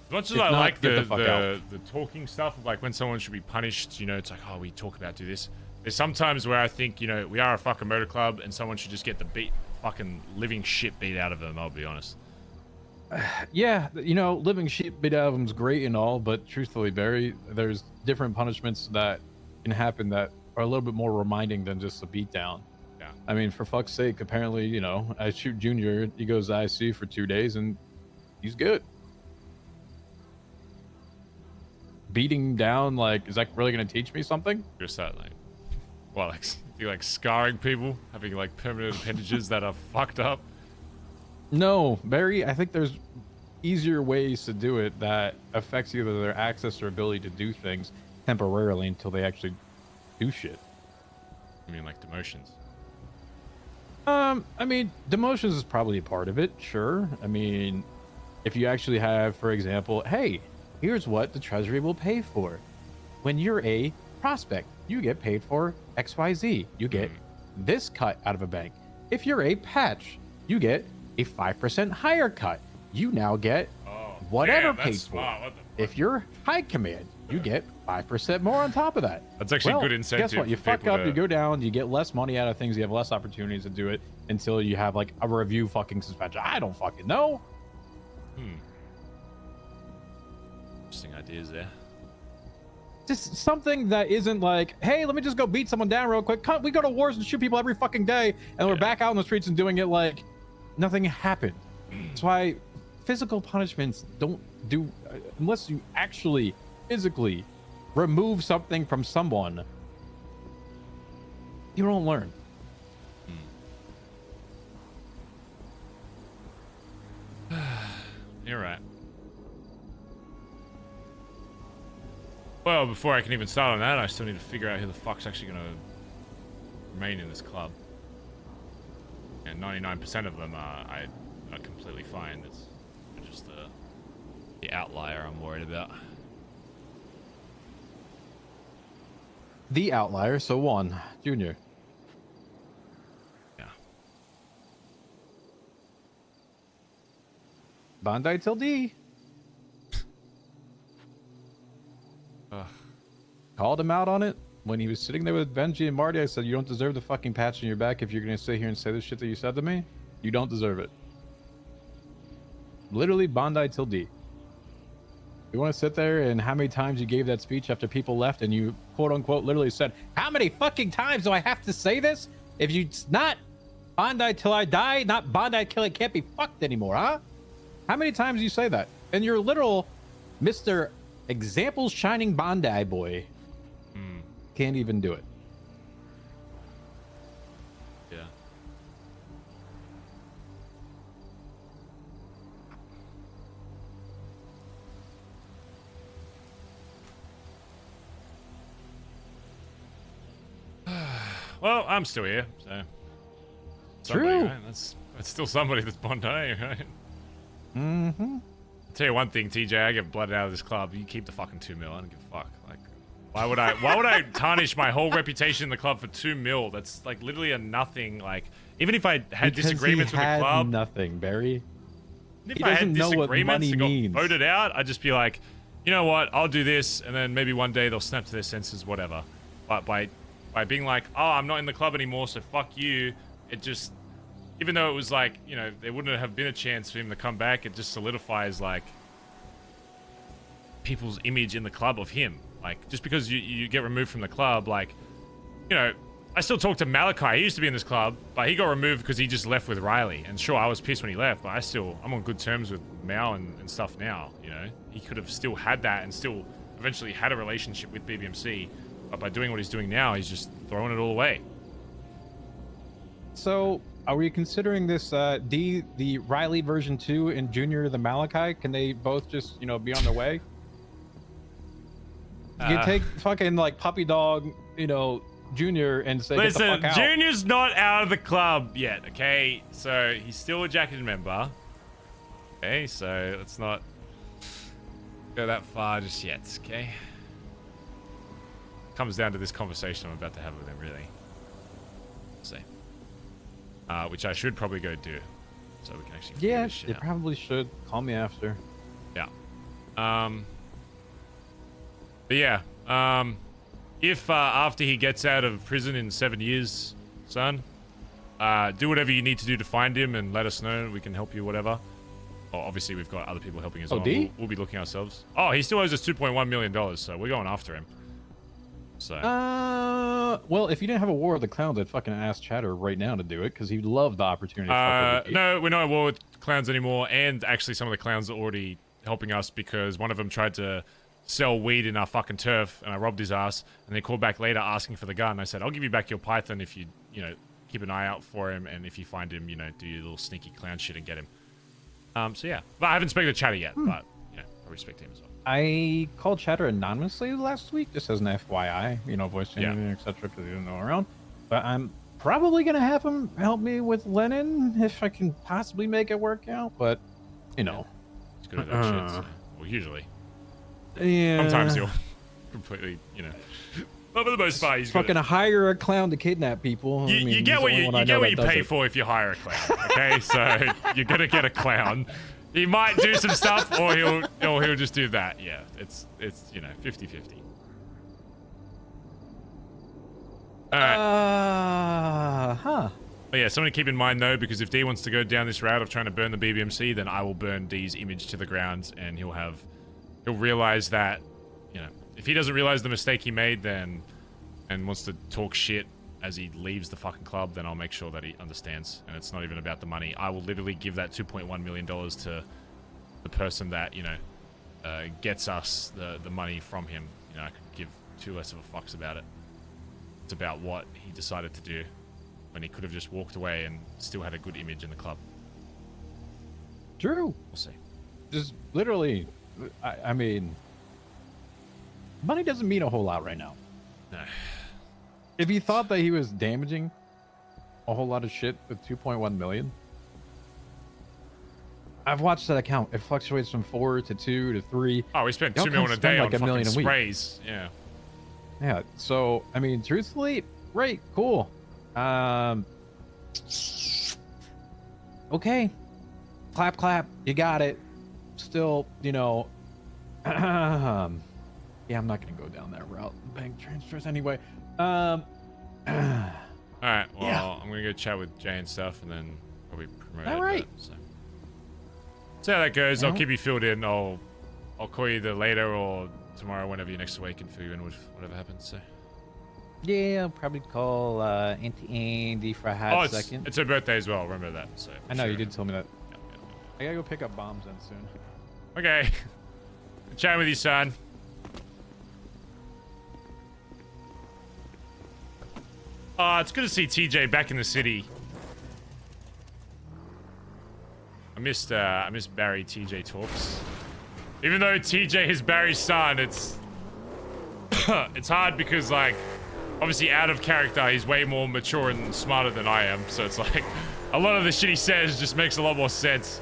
As much as If I not, like get the fuck out. the talking stuff, like when someone should be punished, you know, it's like, oh, we talk about do this. There's sometimes where I think, you know, we are a fucking motor club and someone should just get the fucking living shit beat out of them, I'll be honest. Yeah, you know, living shit beat out of them's great and all, but truthfully, Barry, there's different punishments that can happen that are a little bit more reminding than just a beatdown. Yeah. I mean, for fuck's sake, apparently, you know, I shoot Junior, he goes to ICU for 2 days and he's good. Beating down, like, is that really going to teach me something? Just that, like, well, like, you like scarring people, having like permanent appendages that are fucked up. No, Barry, I think there's easier ways to do it that affects either their access or ability to do things temporarily until they actually do shit. I mean, like demotions. I mean, demotions is probably a part of it, sure. I mean, if you actually have, for example, hey, here's what the Treasury will pay for. When you're a prospect, you get paid for XYZ. You get this cut out of a bank. If you're a patch, you get a 5% higher cut. You now get whatever damn, paid that's for. smart. What the If you're high command, you get 5% more on top of that. That's actually Well, good incentive. Guess what? You for fuck people up, to- you go down, you get less money out of things, you have less opportunities to do it until you have like a review fucking suspension. I don't fucking know. Interesting ideas there. Just something that isn't like, hey, let me just go beat someone down real quick. We go to wars and shoot people every fucking day, and we're back out in the streets and doing it like nothing happened. That's why physical punishments don't do unless you actually physically remove something from someone. You don't learn. You're right. Well, before I can even start on that, I still need to figure out who the fuck's actually going to remain in this club. And 99% of them are completely fine. It's just the outlier I'm worried about. The outlier, so one, Junior. Yeah. Bondi till D. Called him out on it when he was sitting there with Benji and Marty. I said, you don't deserve the fucking patch on your back if you're gonna sit here and say the shit that you said to me. You don't deserve it. Literally Bondi till D. You want to sit there and how many times you gave that speech after people left and you quote unquote literally said, how many fucking times do I have to say this? If you not Bondi till I die, not Bondi till I can't be fucked anymore, huh? How many times do you say that? And you're literal Mr. Examples Shining Bondi boy. Can't even do it. Yeah. Well, I'm still here, so. Somebody, True. right? That's still somebody that's Bondi, right? Mm-hmm. I'll tell you one thing, TJ, I get blooded out of this club. You keep the fucking 2 mil. I don't give a fuck. Like, Why would I tarnish my whole reputation in the club for 2 mil? That's like literally a nothing. Like, even if I had disagreements with the club, nothing, Barry. If I had disagreements and got voted out, I'd just be like, you know what? I'll do this, and then maybe one day they'll snap to their senses, whatever. But by being like, oh, I'm not in the club anymore, so fuck you. It just, even though it was like, you know, there wouldn't have been a chance for him to come back. It just solidifies like people's image in the club of him. Like, just because you get removed from the club, like, you know, I still talk to Malachi. He used to be in this club, but he got removed because he just left with Riley. And sure, I was pissed when he left, but I'm on good terms with Mao and stuff now, you know? He could have still had that and still eventually had a relationship with BBMC, but by doing what he's doing now, he's just throwing it all away. So, are we considering this D, the Riley version 2, and Junior, the Malachi? Can they both just, you know, be on their way? You take fucking like puppy dog, you know, Junior, and say, listen, get the fuck out. Junior's not out of the club yet, okay? So he's still a jacketed member. Okay, so let's not go that far just yet, okay? Comes down to this conversation I'm about to have with him, really. Let's see. Which I should probably go do, so we can actually figure this shit you out. probably should. Call me after. Yeah. But yeah, if after he gets out of prison in 7 years, son, do whatever you need to do to find him and let us know. We can help you, whatever. Oh, obviously, we've got other people helping as well. We'll be looking ourselves. Oh, he still owes us $2.1 million, so we're going after him. So. Well, if you didn't have a war with the clowns, I'd fucking ask Chatter right now to do it because he'd love the opportunity. No, we're not at war with clowns anymore, and actually, some of the clowns are already helping us because one of them tried to sell weed in our fucking turf, and I robbed his ass, and they called back later asking for the gun. I said, I'll give you back your python if you know, keep an eye out for him, and if you find him, you know, do your little sneaky clown shit and get him. So yeah, but I haven't spoken to Chatter yet, but, you know, I respect him as well. I called Chatter anonymously last week, just as an FYI, you know, voice changing, etc., because he didn't know around. But I'm probably gonna have him help me with Lennon if I can possibly make it work out. But, you know, he's good at that shit. So. Well, usually. Yeah. Sometimes he'll completely, you know. But for the most part, he's fucking hire a clown to kidnap people. You get what you pay for if you hire a clown. Okay, so you're gonna get a clown. He might do some stuff, or he'll just do that. Yeah, it's you know 50-50. All right. But yeah, something to keep in mind though, because if D wants to go down this route of trying to burn the BBMC, then I will burn D's image to the ground, and he'll realize that, you know, if he doesn't realize the mistake he made, then and wants to talk shit as he leaves the fucking club, then I'll make sure that he understands. And it's not even about the money. I will literally give that $2.1 million to the person that, you know, gets us the money from him. You know, I could give two less of a fucks about it. It's about what he decided to do when he could have just walked away and still had a good image in the club. True. We'll see. Just literally, I mean, money doesn't mean a whole lot right now. No. If he thought that he was damaging a whole lot of shit with 2.1 million, I've watched that account. It fluctuates from 4 to 2 to 3. Oh, we spent $2 million a day on fucking sprays. Yeah. Yeah. So, I mean, truthfully, right, cool. Okay. Clap, clap. You got it. Still, you know, yeah, I'm not going to go down that route. Bank transfers anyway. All right. Well, yeah. I'm gonna go chat with Jay and stuff, and then probably promote. All right. So how that goes. I'll keep you filled in. I'll call you either later or tomorrow, whenever you're next week, and fill you in with whatever happens. So. Yeah, I'll probably call Auntie Andi for a hot second. It's her birthday as well. Remember that. So I know you did tell me that. Yeah. I gotta go pick up bombs then soon. Okay. Chatting with you, son. It's good to see TJ back in the city. I missed Barry TJ talks. Even though TJ is Barry's son, it's it's hard because, like, obviously out of character, he's way more mature and smarter than I am. So it's like a lot of the shit he says just makes a lot more sense.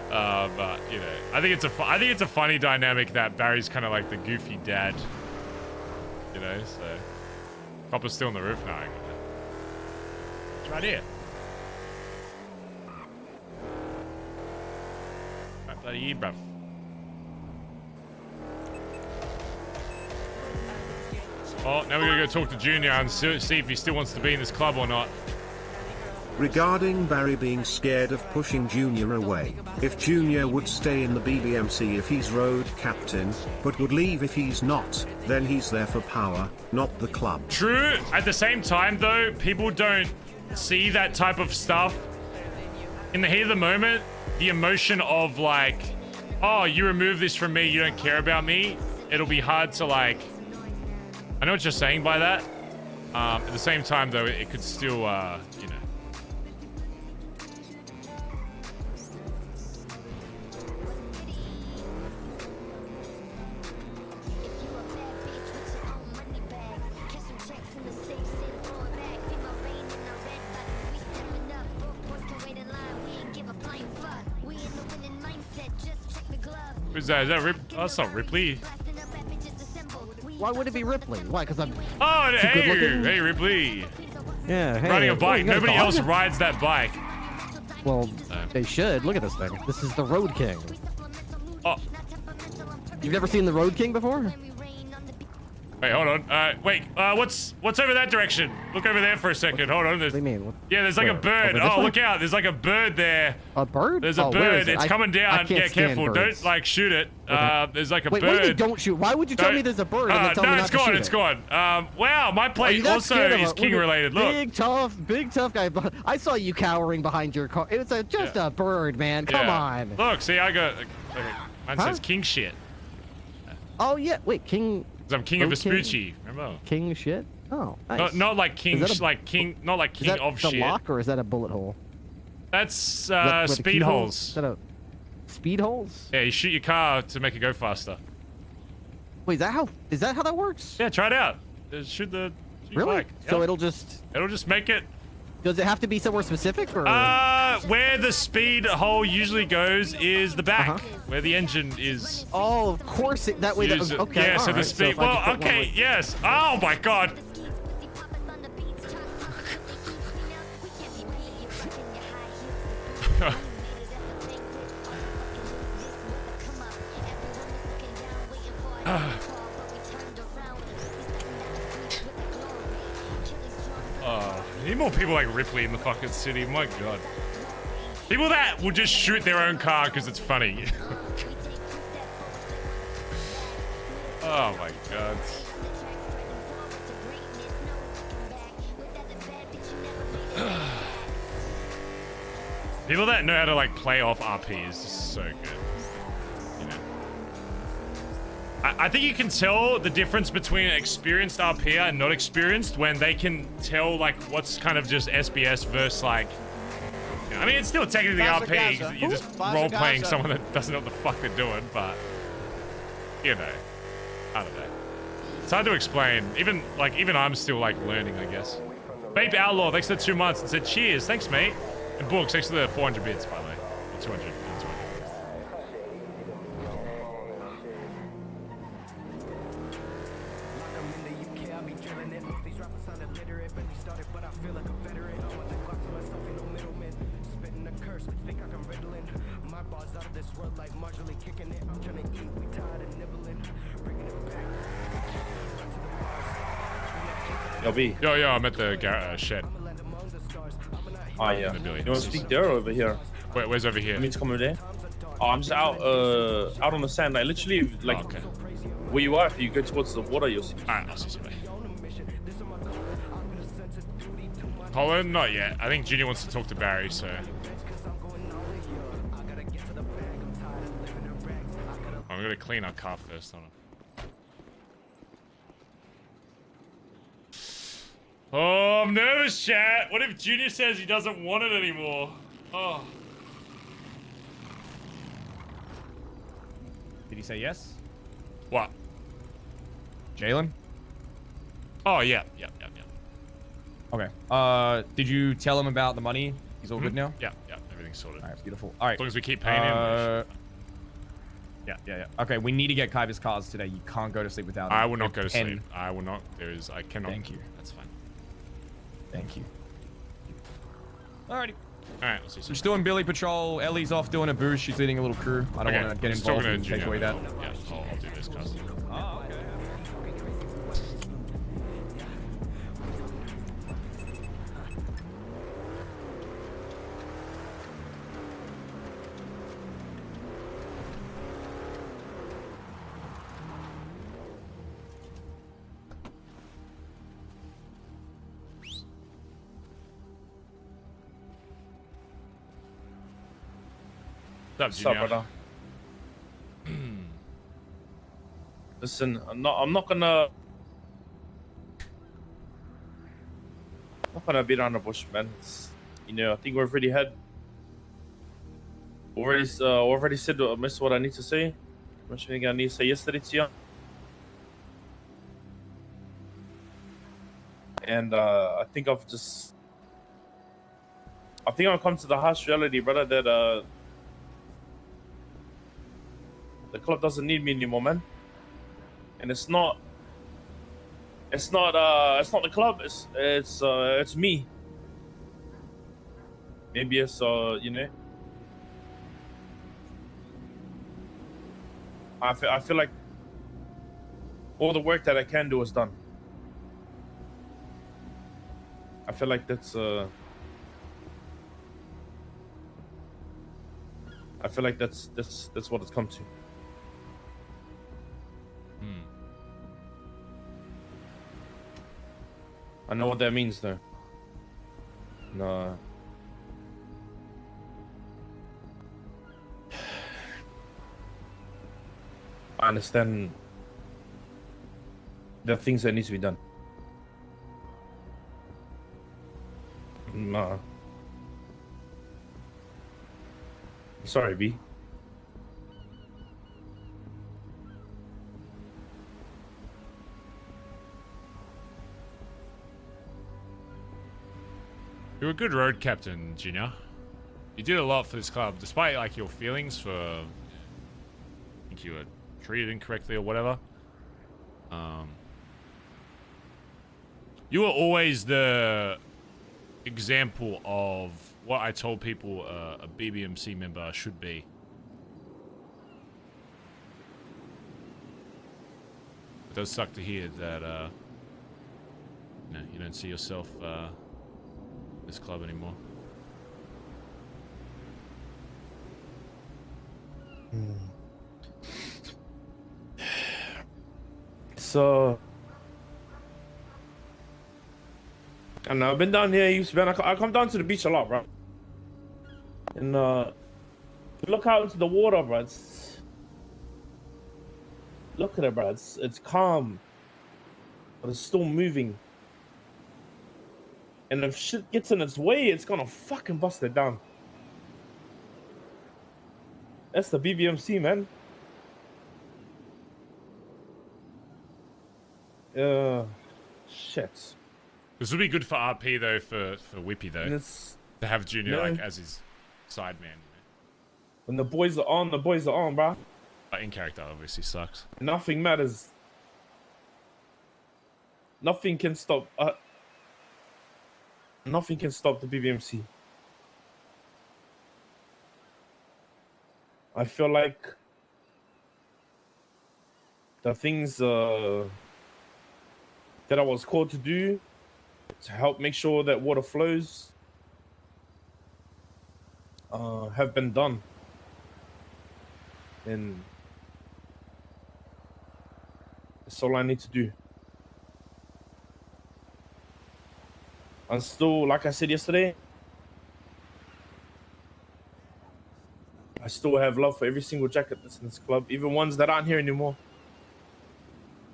But you know, I think it's a funny dynamic that Barry's kind of like the goofy dad, You know, so copper's still on the roof now. It's right here. Right bloody here, bruv. Oh, now we gotta go talk to Junior and see if he still wants to be in this club or not. Regarding Barry being scared of pushing Junior away, if Junior would stay in the BBMC if he's road captain, but would leave if he's not, then he's there for power, not the club. True. At the same time, though, people don't see that type of stuff. In the heat of the moment, the emotion of like, oh, you remove this from me, you don't care about me, it'll be hard to like... I know what you're saying by that. At the same time, though, it could still, you know. Who's that? Is that Rip? Oh, that's not Ripley. Why would it be Ripley? Why? Because I'm Oh, too good hey, looking? hey, Ripley. Yeah, hey. Riding a what, bike. you got a Nobody dog? else rides that bike. Well, they should. Look at this thing. This is the Road King. Oh. You've never seen the Road King before? Wait, hold on. Wait, what's over that direction? Look over there for a second. Hold on. There's, what do you mean? Yeah, there's like a bird. Over this Oh, way? look out. There's like a bird there. A bird? There's a Oh, where bird. is it? It's I coming down. can't Yeah, stand careful. birds. Don't like shoot it. Okay. There's like a Wait, bird. what do you mean don't shoot? Why would you tell me there's a bird and then tell me no, not it's to gone. shoot It's it? gone. Wow, my Are you plate that also scared of is a- king look at- related. Look. Big tough guy. I saw you cowering behind your car. It's just a bird, man. Come Yeah. on. Look, see, I got. Mine Huh? says king shit. Oh yeah. Wait, King. 'Cause I'm king of Road King? Vespucci. Remember? King shit. Oh, nice. Not like king, Is that a- like king, not like Is king that of the shit. lock or is that a bullet hole? That's Where the speed keyhole- holes. Is that a speed holes? Yeah, you shoot your car to make it go faster. Wait, is that how that works? Yeah, try it out. Shoot your Really? flag. So Yep. it'll just make it. Does it have to be somewhere specific or? Where the speed hole usually goes is the back, where the engine is. Oh, of course. That way. Use it. Okay. Yeah, so all the right. speed. if I Well, just put one okay, way- yes. Oh my god. I need more people like Ripley in the fucking city. My god. People that will just shoot their own car because it's funny. Oh my god. People that know how to like play off RP is just so good. You know. I think you can tell the difference between an experienced RP and not experienced when they can tell like what's kind of just SBS versus like. You know, I mean, it's still technically Bazza, RP. Bazza. You're just Bazza, role playing Bazza. someone that doesn't know what the fuck they're doing, but you know, I don't know. It's hard to explain. Even I'm still like learning, I guess. Babe Outlaw, thanks for the 2 months and said cheers. Thanks, mate. And Books, thanks for the 400 bits, by the way. Or 200. 200. Yo, B. Yo, I'm at the shed. Oh, yeah. You want to speak there or over here? Where's over here? You mean to come over there? Oh, I'm just out on the sand. Like, literally, like, where you are, if you go towards the water, you'll see. Alright, I'll see you. Collin? Not yet. I think Junior wants to talk to Barry, so... I'm gonna clean our car first, hold on. Oh, I'm nervous, chat. What if Junior says he doesn't want it anymore? Oh. Did he say yes? What? Jalen? Oh, yeah. Okay. Did you tell him about the money? He's all good now? Yeah, everything's sorted. All right, beautiful. All right. As long as we keep paying him. Yeah. Okay, we need to get Kaiva's cars today. You can't go to sleep without them. I will not go to sleep. I will not. I cannot. Thank you. That's fine. Thank you. Alrighty. Alright, we'll see you soon. Just doing Billy Patrol. Ellie's off doing a boost. She's leading a little crew. I don't want to get involved and take away that. Yeah, I'll do this custom. Oh, okay. What's up, brother? Listen, I'm not gonna beat around the bush, man. You know, I think we've already said most of what I need to say. Much I need to say yesterday to you. And I think I've come to the harsh reality, brother, that the club doesn't need me anymore, man. And it's not the club. It's me. Maybe it's you know. I feel like all the work that I can do is done. I feel like that's what it's come to. I know what that means, though. No. I understand the things that need to be done. No. Sorry, B. You're a good road captain, Junior. You did a lot for this club, despite like your feelings for, I think you were treated incorrectly or whatever. You were always the example of what I told people a BBMC member should be. It does suck to hear that you don't see yourself this club anymore. So, I know I've been down here. I come down to the beach a lot, bro. And look out into the water, bro. Look at it, bro. It's calm, but it's still moving. And if shit gets in its way, it's gonna fucking bust it down. That's the BBMC, man. Shit. This would be good for RP though, for Whippy though, to have Junior like as his side man. When the boys are on, bro. But in character, obviously sucks. Nothing matters. Nothing can stop. Nothing can stop the BBMC. I feel like the things that I was called to do to help make sure that water flows have been done. And that's all I need to do. And still, like I said yesterday, I still have love for every single jacket that's in this club, even ones that aren't here anymore.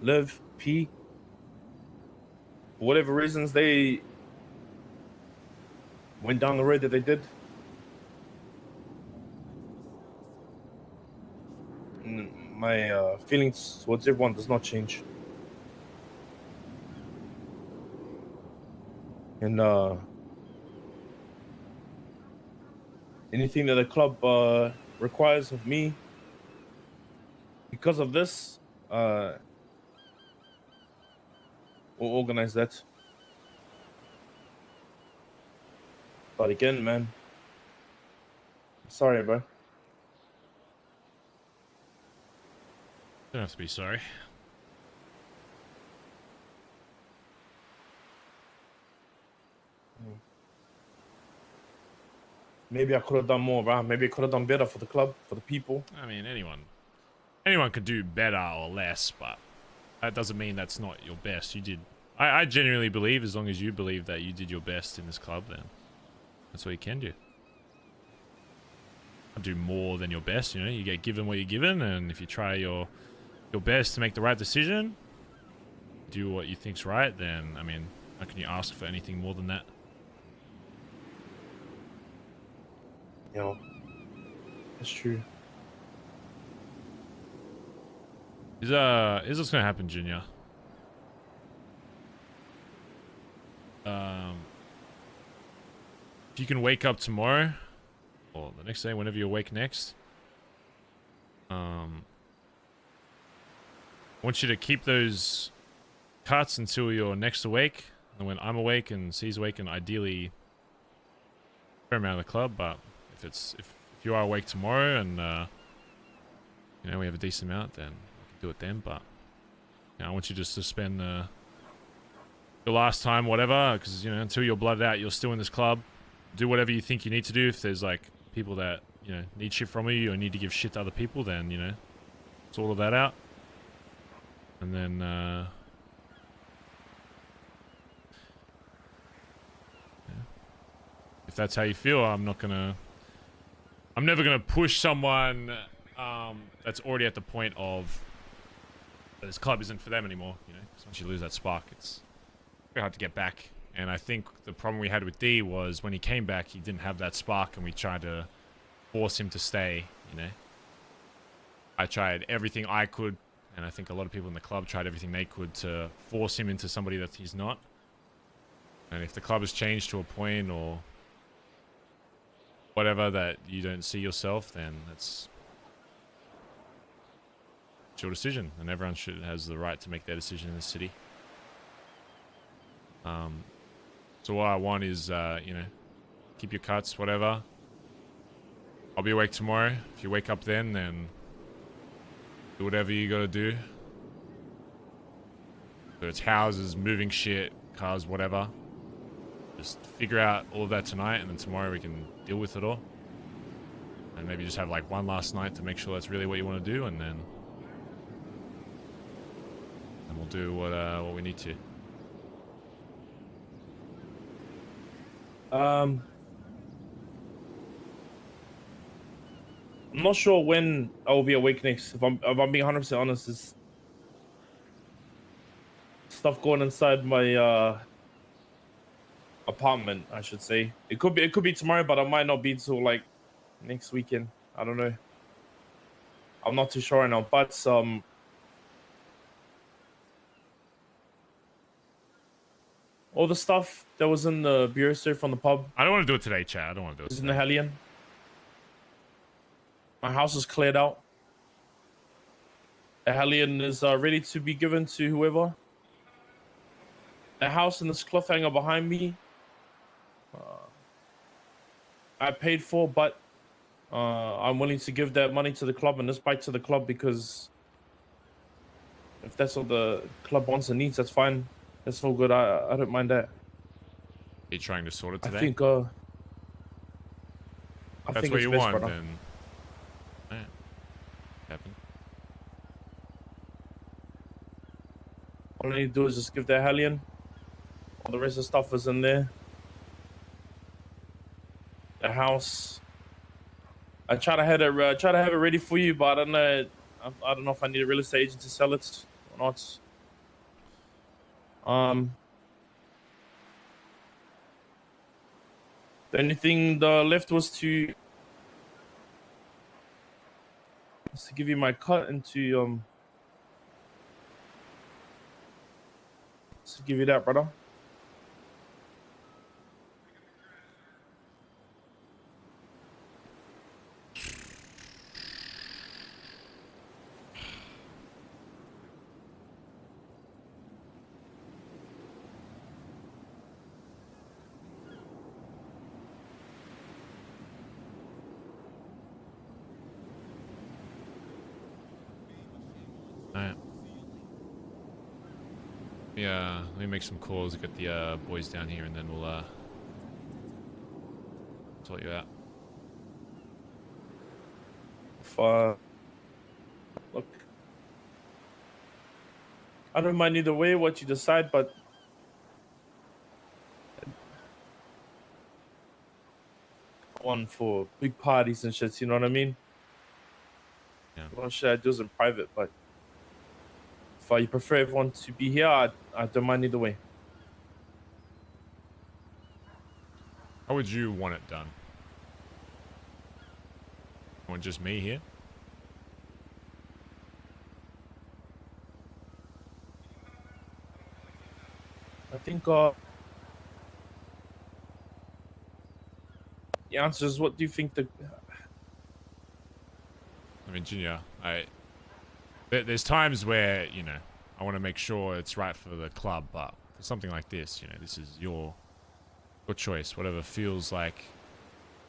Liv, P, for whatever reasons they went down the road that they did. My feelings towards everyone does not change. And anything that the club requires of me, because of this, we'll organize that. But again, man, sorry, bro. Don't have to be sorry. Maybe I could have done more, bro. Maybe I could have done better for the club, for the people. I mean, anyone could do better or less, but that doesn't mean that's not your best. You did. I genuinely believe, as long as you believe that you did your best in this club, then that's what you can do. Do more than your best, you know. You get given what you're given, and if you try your best to make the right decision, do what you think's right, then I mean, how can you ask for anything more than that? You know, that's true. Is this gonna happen, Junior? If you can wake up tomorrow, or the next day, whenever you wake next, I want you to keep those cuts until you're next awake, and when I'm awake and C's awake, and ideally a fair amount of the club. But if you are awake tomorrow and you know, we have a decent amount, then we can do it then. But you know, I want you just to spend your last time, whatever, because you know, until you're blooded out, you're still in this club. Do whatever you think you need to do. If there's like people that, you know, need shit from you or need to give shit to other people, then, you know, sort all of that out. And then yeah. If that's how you feel, I'm never gonna push someone that's already at the point of that this club isn't for them anymore, you know, because once you lose that spark, it's very hard to get back. And I think the problem we had with D was when he came back, he didn't have that spark, and we tried to force him to stay, you know. I tried everything I could, and I think a lot of people in the club tried everything they could to force him into somebody that he's not. And if the club has changed to a point or whatever that you don't see yourself, then it's your decision, and everyone has the right to make their decision in the city. So what I want is, you know, keep your cuts, whatever. I'll be awake tomorrow. If you wake up then do whatever you gotta do. Whether it's houses, moving shit, cars, whatever. Just figure out all of that tonight, and then tomorrow we can deal with it all. And maybe just have like one last night to make sure that's really what you want to do, and then we'll do what we need to. I'm not sure when I will be awake next. If I'm being 100% honest, there's stuff going inside my apartment, I should say. It could be tomorrow, but it might not be till like next weekend. I don't know. I'm not too sure right now, but all the stuff that was in the beer safe from the pub. I don't want to do it today, Chad. I don't want to do it Is today. in the Hellion. My house is cleared out. The Hellion is ready to be given to whoever. The house and this cliffhanger behind me, I paid for, but I'm willing to give that money to the club and this bike to the club, because if that's what the club wants and needs, that's fine. That's all good. I don't mind that. Are you trying to sort it today? I think that's think what it's you best, want, brother. then. Yeah. Happen. All I need to do is just give that Hellion. All the rest of the stuff is in there. The house. I try to have it ready for you, but I don't know. I don't know if I need a real estate agent to sell it or not. The only thing left was to give you my cut and to give you that, brother. Yeah, let me make some calls, get the boys down here, and then we'll sort you out. Look, I don't mind either way what you decide, but one for big parties and shit, you know what I mean? Yeah. Well, shit, I do is in private, but if you prefer everyone to be here, I don't mind either way. How would you want it done? Want just me here? I think the answer is, what do you think the... I mean, Junior, there's times where, you know, I want to make sure it's right for the club, but for something like this, you know, this is your choice. Whatever feels like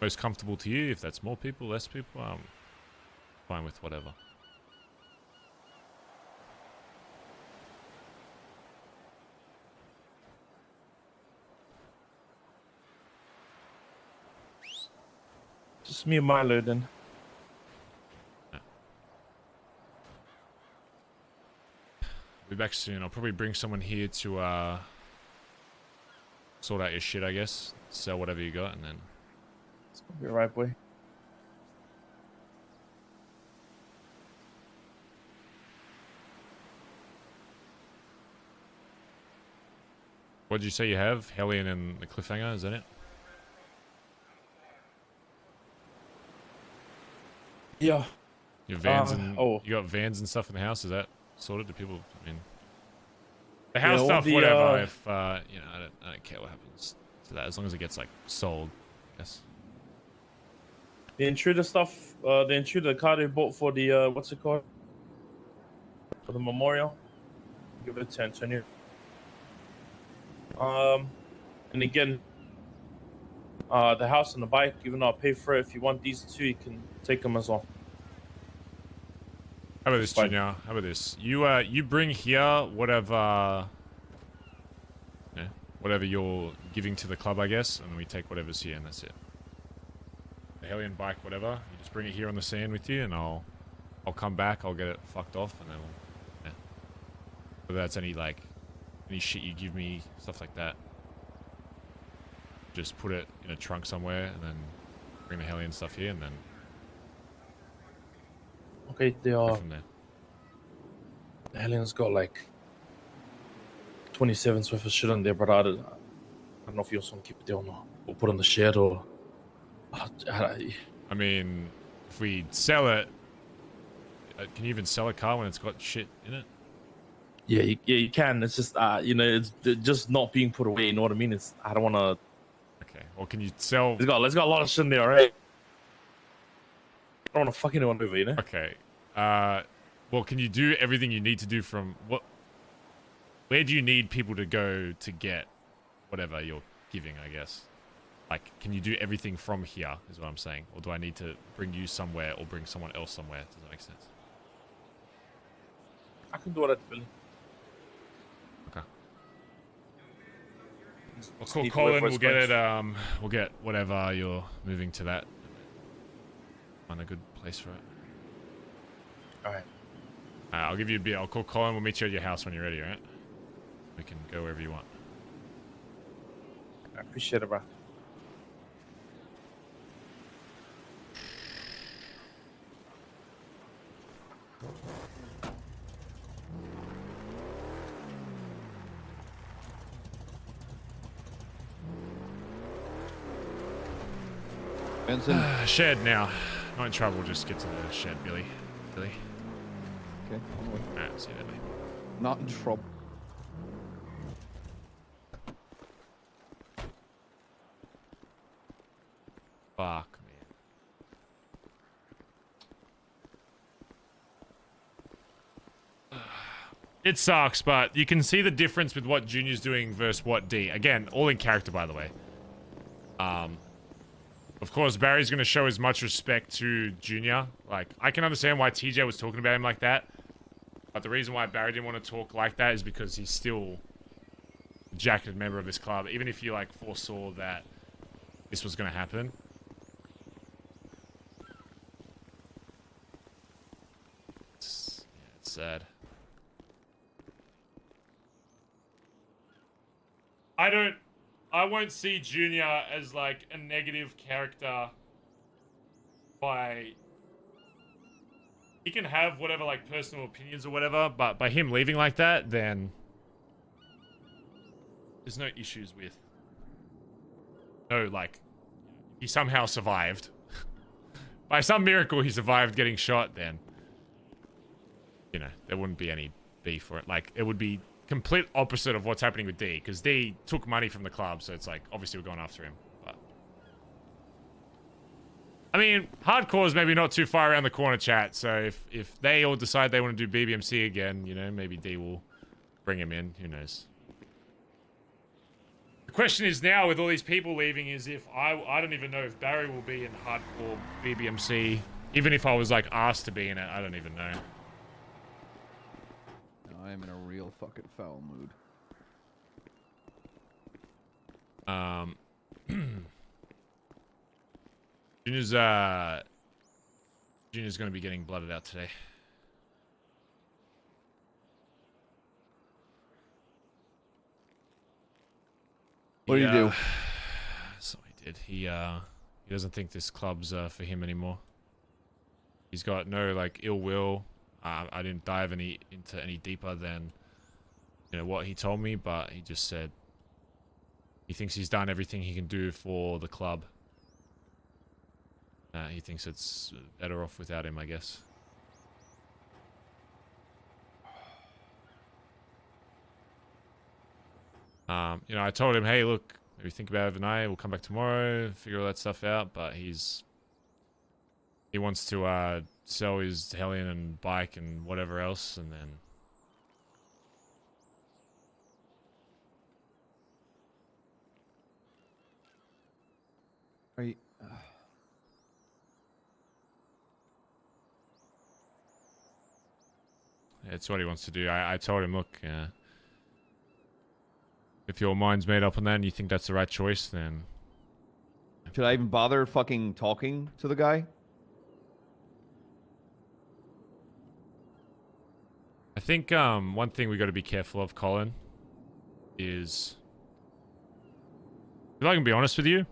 most comfortable to you. If that's more people, less people, I'm fine with whatever. Just me and Milo then. Be back soon. I'll probably bring someone here to sort out your shit, I guess. Sell whatever you got, and then... It's gonna be alright, boy. What did you say you have? Hellion and the Cliffhanger, is that it? Yeah. Your vans and... You got vans and stuff in the house, is that sorted? Do people... I mean... The house stuff, whatever, if, you know, I don't care what happens to that, as long as it gets, like, sold, yes. The intruder stuff, the intruder card they bought for the, what's it called? For the memorial. Give it to Antonio. And again, the house and the bike, even though I'll pay for it, if you want these two, you can take them as well. How about this, Junior? How about this? You bring here whatever, whatever you're giving to the club, I guess, and then we take whatever's here, and that's it. The Hellion bike, whatever. You just bring it here on the sand with you, and I'll come back. I'll get it fucked off, and then we'll, whether that's any shit you give me, stuff like that. Just put it in a trunk somewhere, and then bring the Hellion stuff here, and then. Okay, they are. From there. The Hellion's got like 27's worth of shit on there, but I don't know if you also want to keep it there or not, or put it on the shed, or. I mean, if we sell it, can you even sell a car when it's got shit in it? Yeah, you can. It's just you know, it's just not being put away. You know what I mean? It's I don't want to. Okay. Well, can you sell? It's got a lot of shit in there, alright? I don't want to fuck anyone over, you know? Okay. Well, can you do everything you need to do from what? Where do you need people to go to get whatever you're giving, I guess? Like, can you do everything from here, is what I'm saying? Or do I need to bring you somewhere or bring someone else somewhere? Does that make sense? I can do it at Billy. Okay. We'll call Collin, we'll get it, we'll get whatever you're moving to that. Find a good place for it. Alright. I'll give you a beer. I'll call Collin. We'll meet you at your house when you're ready, alright? We can go wherever you want. I appreciate it, bro. Benson. Shed now. Not in trouble. Just get to the shed, Billy. Okay. Alright, see you later. Not in trouble. Fuck, man. It sucks, but you can see the difference with what Junior's doing versus what D. Again, all in character, by the way. Of course, Barry's going to show as much respect to Junior. Like, I can understand why TJ was talking about him like that. But the reason why Barry didn't want to talk like that is because he's still jacketed member of this club, even if you like foresaw that this was going to happen. It's sad. I won't see Junior as like a negative character by... He can have whatever like personal opinions or whatever, but by him leaving like that, then there's no issues with... No, like, he somehow survived. By some miracle he survived getting shot, then, you know, there wouldn't be any beef for it. Like, it would be complete opposite of what's happening with D, because D took money from the club, so it's like, obviously we're going after him, but... I mean, hardcore is maybe not too far around the corner, chat, so if they all decide they want to do BBMC again, you know, maybe D will bring him in, who knows. The question is now, with all these people leaving, is if I don't even know if Barry will be in hardcore BBMC, even if I was like asked to be in it, I don't even know. I am in a real fucking foul mood. Junior's gonna be getting blooded out today. What did he do? So he did. He doesn't think this club's for him anymore. He's got no like ill will. I didn't dive into any deeper than, you know, what he told me, but he just said he thinks he's done everything he can do for the club. He thinks it's better off without him, I guess. You know, I told him, hey, look, maybe think about it overnight. We'll come back tomorrow, figure all that stuff out. But he wants to sell his Hellion and bike and whatever else, and then. Are you? It's what he wants to do. I told him, look, if your mind's made up on that and you think that's the right choice, then... Should I even bother fucking talking to the guy? I think one thing we got to be careful of, Collin, is... If I can be honest with you,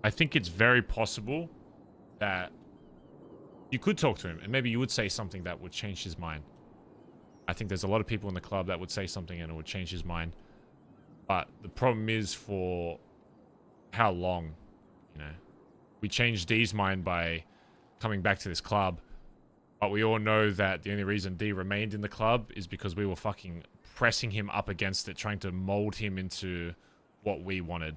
I think it's very possible that you could talk to him and maybe you would say something that would change his mind. I think there's a lot of people in the club that would say something and it would change his mind. But the problem is for how long, you know. We changed D's mind by coming back to this club. But we all know that the only reason D remained in the club is because we were fucking pressing him up against it, trying to mold him into what we wanted.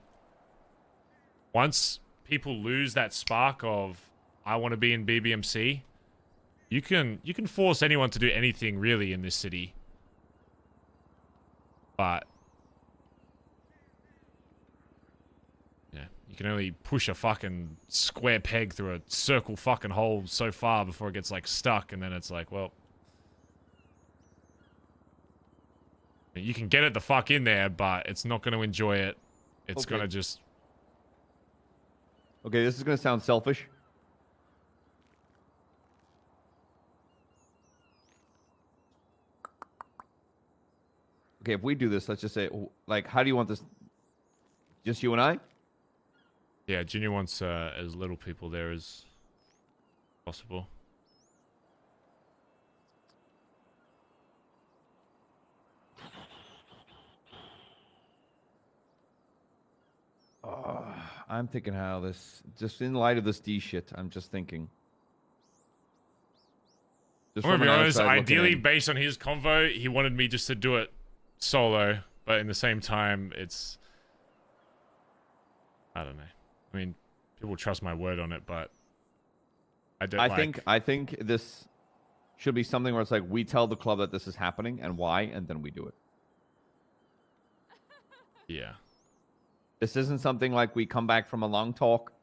Once people lose that spark of, I want to be in BBMC, you can force anyone to do anything really in this city. But yeah, you can only push a fucking square peg through a circle fucking hole so far before it gets like stuck, and then it's like, well, you can get it the fuck in there, but it's not going to enjoy it. It's going to just... Okay, this is going to sound selfish. Okay, if we do this, let's just say, like, how do you want this? Just you and I? Yeah, Junior wants as little people there as possible. I'm thinking how this, just in light of this D shit, I'm just thinking. I'm gonna be honest, ideally, based on his convo, he wanted me just to do it solo, but in the same time, it's... I don't know. I mean, people trust my word on it, but I don't I think this should be something where it's like, we tell the club that this is happening and why, and then we do it. Yeah. This isn't something like we come back from a long talk.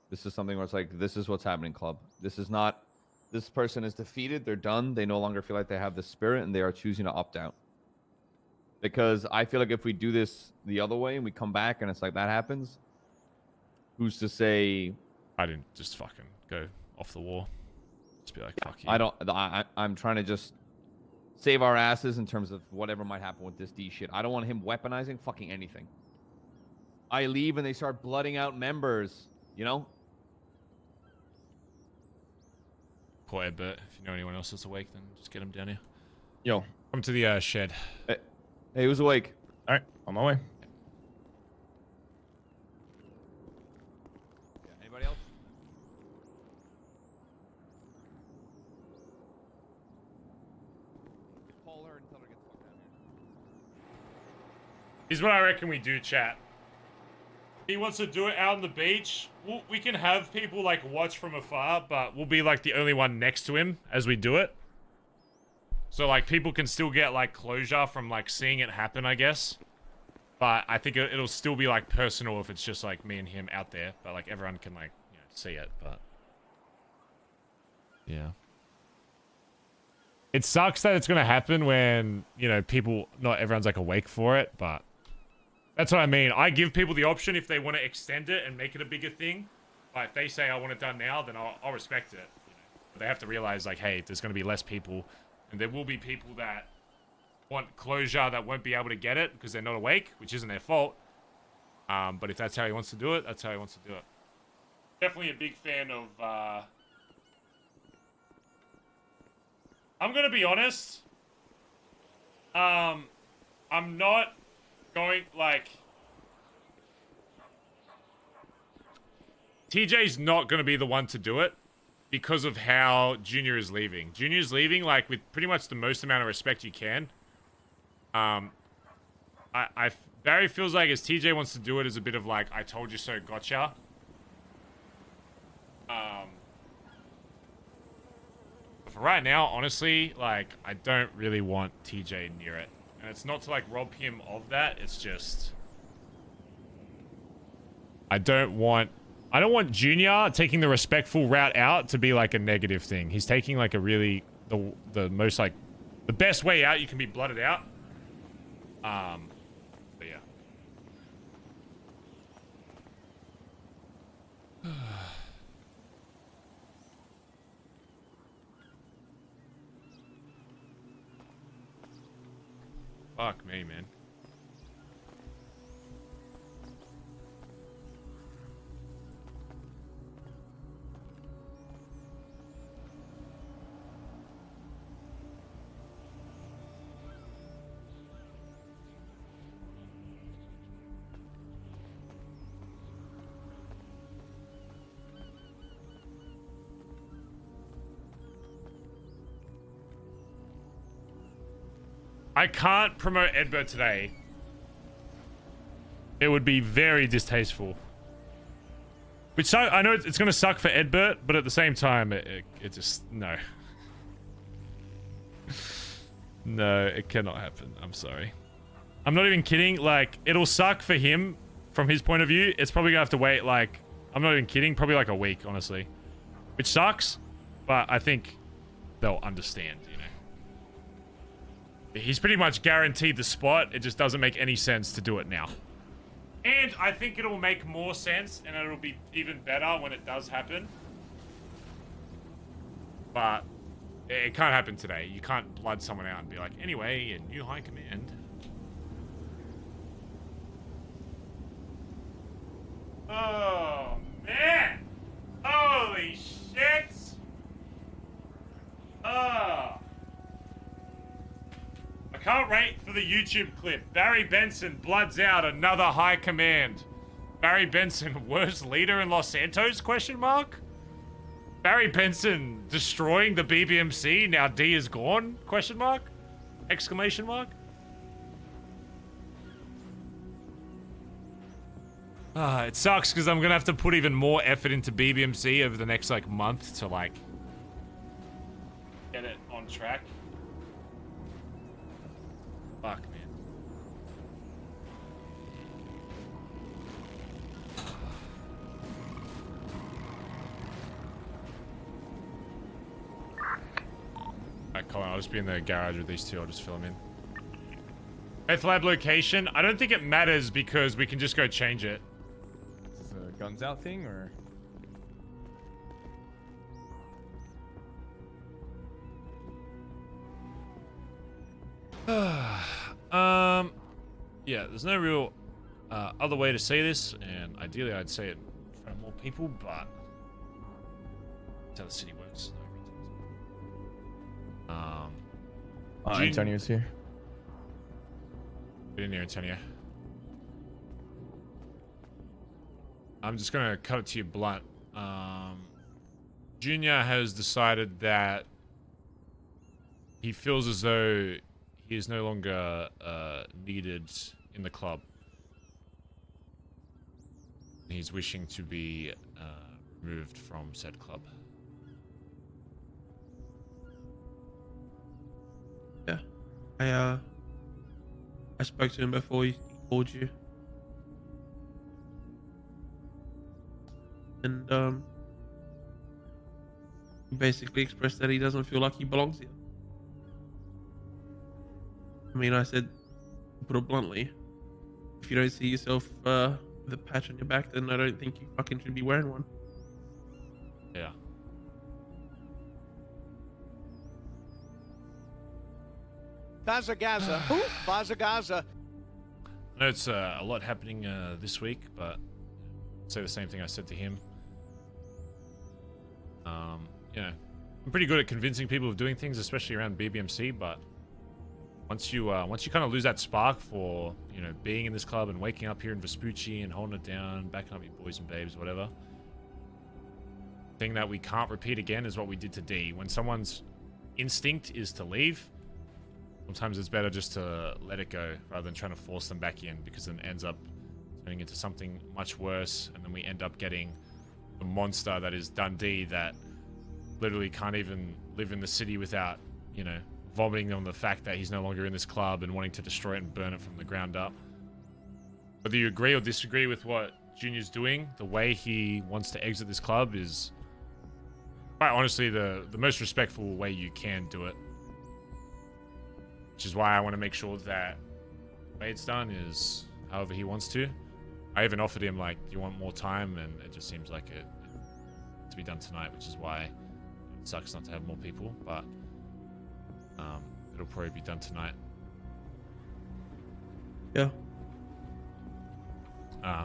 This is something where it's like, this is what's happening, club. This is not, this person is defeated, they're done, they no longer feel like they have the spirit, and they are choosing to opt out. Because I feel like if we do this the other way and we come back and it's like that happens, who's to say? I didn't just fucking go off the wall. Just be like, fuck you. I'm trying to just save our asses in terms of whatever might happen with this D shit. I don't want him weaponizing fucking anything. I leave and they start blooding out members, you know? Poor Edbert. If you know anyone else that's awake, then just get him down here. Yo. Come to the shed. Hey, who's awake? All right, on my way. Yeah, anybody else? Call her and tell her to get the fuck down here. Here's what I reckon we do, chat. He wants to do it out on the beach. We can have people like watch from afar, but we'll be like the only one next to him as we do it. So like people can still get like closure from like seeing it happen, I guess. But I think it'll still be like personal if it's just like me and him out there. But like everyone can like see it. But yeah, it sucks that it's gonna happen when people not everyone's like awake for it, but. That's what I mean. I give people the option if they want to extend it and make it a bigger thing. But if they say I want it done now, then I'll respect it. But they have to realize, like, hey, there's going to be less people. And there will be people that want closure that won't be able to get it because they're not awake, which isn't their fault. But if that's how he wants to do it, that's how he wants to do it. Definitely a big fan of... I'm going to be honest. I'm not... going TJ's not going to be the one to do it because of how Junior is leaving. Junior's leaving like with pretty much the most amount of respect you can. Barry feels like as TJ wants to do it as a bit of like I told you so gotcha. For right now, honestly, like I don't really want TJ near it. And it's not to like rob him of that, it's just I don't want Junior taking the respectful route out to be like a negative thing. He's taking like a really the most like the best way out you can be blooded out. But yeah. Fuck me, man. I can't promote Edbert today. It would be very distasteful. Which I know it's gonna suck for Edbert, but at the same time, it just no. No, it cannot happen. I'm sorry. I'm not even kidding. Like, it'll suck for him from his point of view. It's probably gonna have to wait. Like, I'm not even kidding. Probably like a week, honestly. Which sucks, but I think they'll understand. He's pretty much guaranteed the spot. It just doesn't make any sense to do it now. And I think it'll make more sense and it'll be even better when it does happen. But it can't happen today. You can't blood someone out and be like, anyway, a new high command. Oh, man. Holy shit. Oh. I can't wait for the YouTube clip. Barry Benson bloods out another high command. Barry Benson, worst leader in Los Santos, question mark? Barry Benson destroying the BBMC, now D is gone, question mark? Exclamation mark? It sucks because I'm going to have to put even more effort into BBMC over the next, like, month to, like, get it on track. Fuck, man. Alright, Collin, I'll just be in the garage with these two. I'll just fill them in. Meth lab location. I don't think it matters because we can just go change it. Is this a guns out thing or? Yeah, there's no real other way to say this, and ideally I'd say it in front of more people, but that's how the city works. Antonio's here. Get in here, Antonio. I'm just gonna cut it to you blunt. Junior has decided that he feels as though he is no longer needed in the club. He's wishing to be removed from said club. Yeah. I spoke to him before he called you. And he basically expressed that he doesn't feel like he belongs here. I mean, I said, to put it bluntly, if you don't see yourself with a patch on your back, then I don't think you fucking should be wearing one. Yeah. Bazza Gaza. Bazza Gaza. I know it's a lot happening this week, but I'd say the same thing I said to him. You know, I'm pretty good at convincing people of doing things, especially around BBMC, but once you kind of lose that spark for, you know, being in this club and waking up here in Vespucci and holding it down, backing up your boys and babes, whatever. Thing that we can't repeat again is what we did to D. When someone's instinct is to leave, sometimes it's better just to let it go rather than trying to force them back in, because then it ends up turning into something much worse, and then we end up getting the monster that is Dundee that literally can't even live in the city without, you know, vomiting on the fact that he's no longer in this club and wanting to destroy it and burn it from the ground up. Whether you agree or disagree with what Junior's doing, the way he wants to exit this club is, quite honestly, the most respectful way you can do it. Which is why I want to make sure that the way it's done is however he wants to. I even offered him, like, do you want more time? And it just seems like it to be done tonight, which is why it sucks not to have more people, but it'll probably be done tonight. Yeah.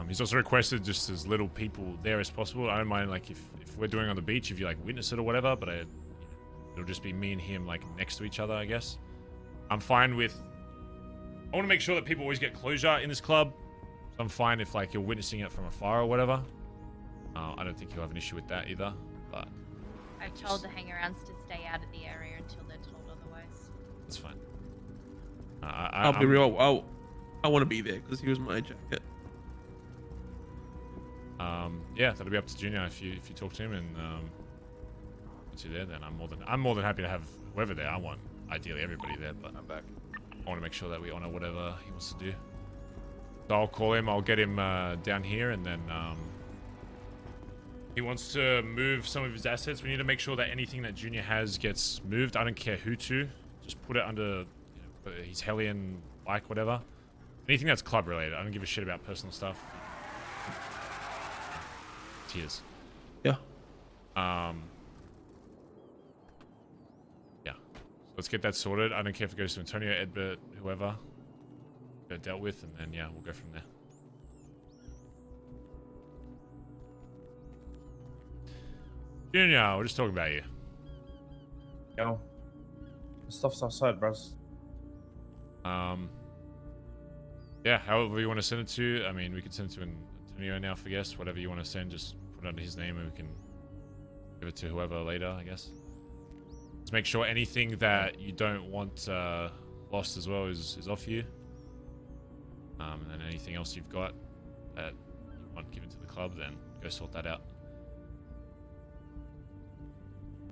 He's also requested just as little people there as possible. I don't mind, like, if we're doing it on the beach, if you, like, witness it or whatever, but it'll just be me and him, like, next to each other, I guess. I'm fine with... I want to make sure that people always get closure in this club. So I'm fine if, like, you're witnessing it from afar or whatever. I don't think you'll have an issue with that either, but... I told the hang-arounds to stay out of the area until they're told otherwise. That's fine. I'll be real. I want to be there because he was my jacket. Yeah, that'll be up to Junior if you talk to him and once you're there, then I'm more than happy to have whoever there. I want ideally everybody there, but I'm back. I want to make sure that we honor whatever he wants to do. So I'll call him. I'll get him down here, and then he wants to move some of his assets. We need to make sure that anything that Junior has gets moved. I don't care who to. Just put it under, you know, his Hellion bike, whatever. Anything that's club related. I don't give a shit about personal stuff. Tears. Yeah. Yeah. So let's get that sorted. I don't care if it goes to Antonio, Edbert, whoever. Get dealt with, and then yeah, we'll go from there. Junior, we're just talking about you. Yo, the stuff's outside, bros. Yeah, however you want to send it to. I mean, we can send it to Antonio now for guests. Whatever you want to send, just put it under his name, and we can give it to whoever later, I guess. Let's make sure anything that you don't want lost as well is off you. And then anything else you've got that you want given to the club, then go sort that out.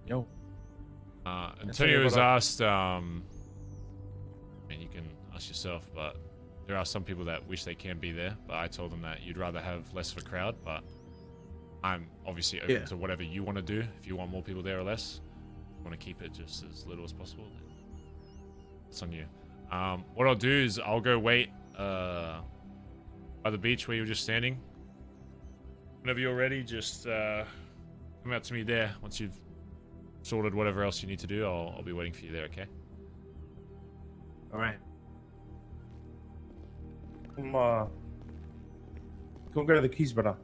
Yo. Antonio was asked, I mean, you can ask yourself, but there are some people that wish they can be there, but I told them that you'd rather have less of a crowd, but I'm obviously open to whatever you want to do. If you want more people there or less, you want to keep it just as little as possible, then it's on you. What I'll do is I'll go wait by the beach where you were just standing. Whenever you're ready, just come out to me there. Once you've sorted whatever else you need to do, I'll be waiting for you there, okay? All right. Come grab the keys, brother.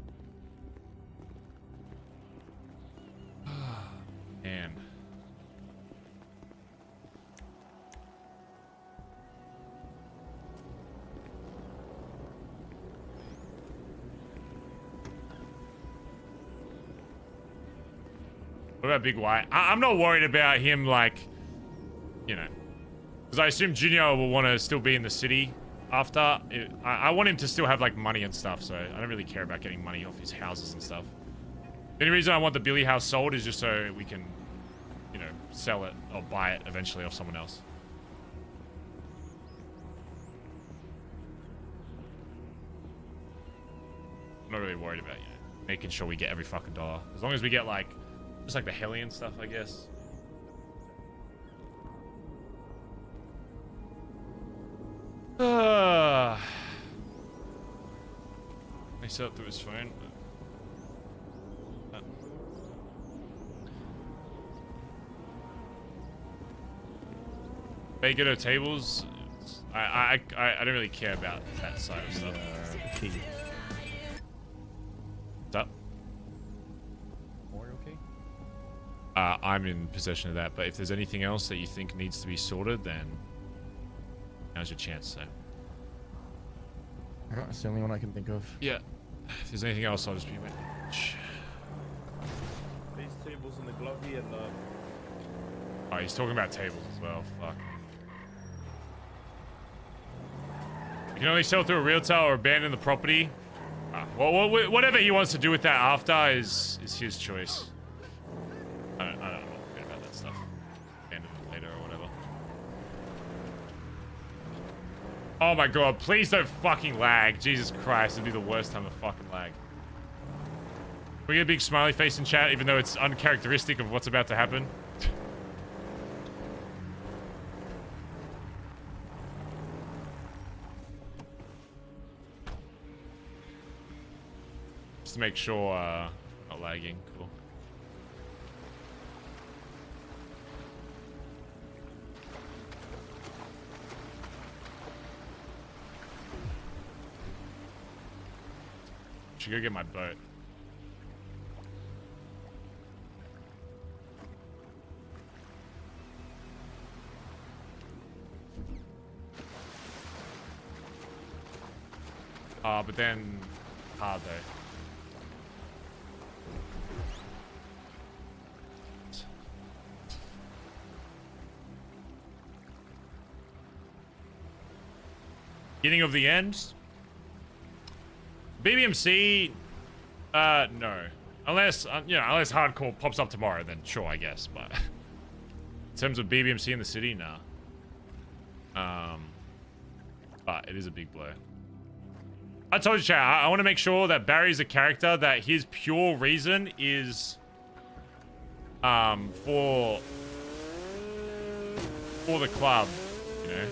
Man. What about Big White? I'm not worried about him, like, you know, because I assume Junior will want to still be in the city after. I want him to still have, like, money and stuff, so I don't really care about getting money off his houses and stuff. The only reason I want the Billy house sold is just so we can, you know, sell it or buy it eventually off someone else. I'm not really worried about, you know, making sure we get every fucking dollar. As long as we get, like, just like the heli and stuff, I guess. He set up through his phone. Bagel tables. I don't really care about that side of stuff. What's up? I'm in possession of that, but if there's anything else that you think needs to be sorted, then now's your chance, so. That's the only one I can think of. Yeah. If there's anything else, I'll just be waiting. These tables in the glovey and the... Oh, he's talking about tables as well. Fuck. You can only sell through a realtor or abandon the property. Well, whatever he wants to do with that after is his choice. I don't know about that stuff. Abandon it later or whatever. Oh my god, please don't fucking lag. Jesus Christ, it'd be the worst time to fucking lag. We get a big smiley face in chat, even though it's uncharacteristic of what's about to happen. Just to make sure, not lagging. Cool. Should go get my boat. But then hard though. Beginning of the end. BBMC, no. Unless, you know, unless hardcore pops up tomorrow, then sure, I guess. But in terms of BBMC in the city, nah. But it is a big blow. I told you, chat, I want to make sure that Barry's a character that his pure reason is, for the club, you know.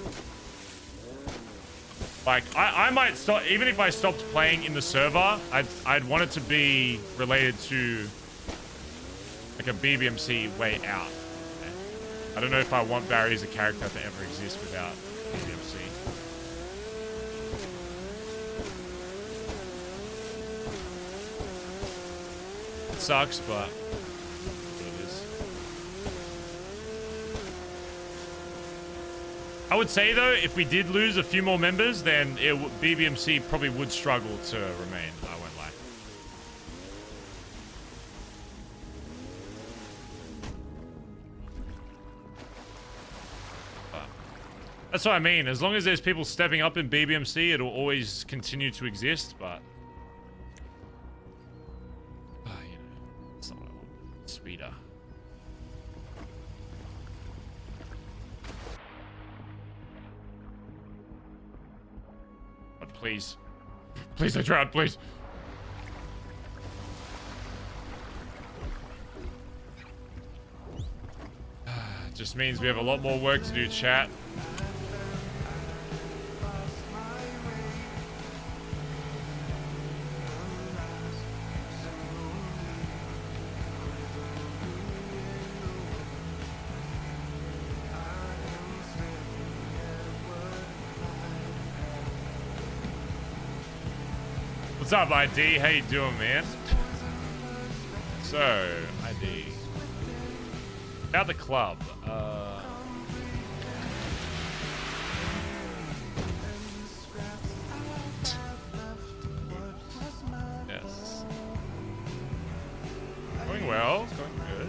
Like, I might stop, even if I stopped playing in the server, I'd want it to be related to, like, a BBMC way out. Okay? I don't know if I want Barry as a character to ever exist without BBMC. It sucks, but it is. I would say, though, if we did lose a few more members, then BBMC probably would struggle to remain. I won't lie. But that's what I mean. As long as there's people stepping up in BBMC, it'll always continue to exist, but... you know, it's not what I want. Speeder. Please. Please don't drown, please. Just means we have a lot more work to do, chat. What's up, ID? How you doing, man? So, ID. About the club. Yes. Going well. It's going good.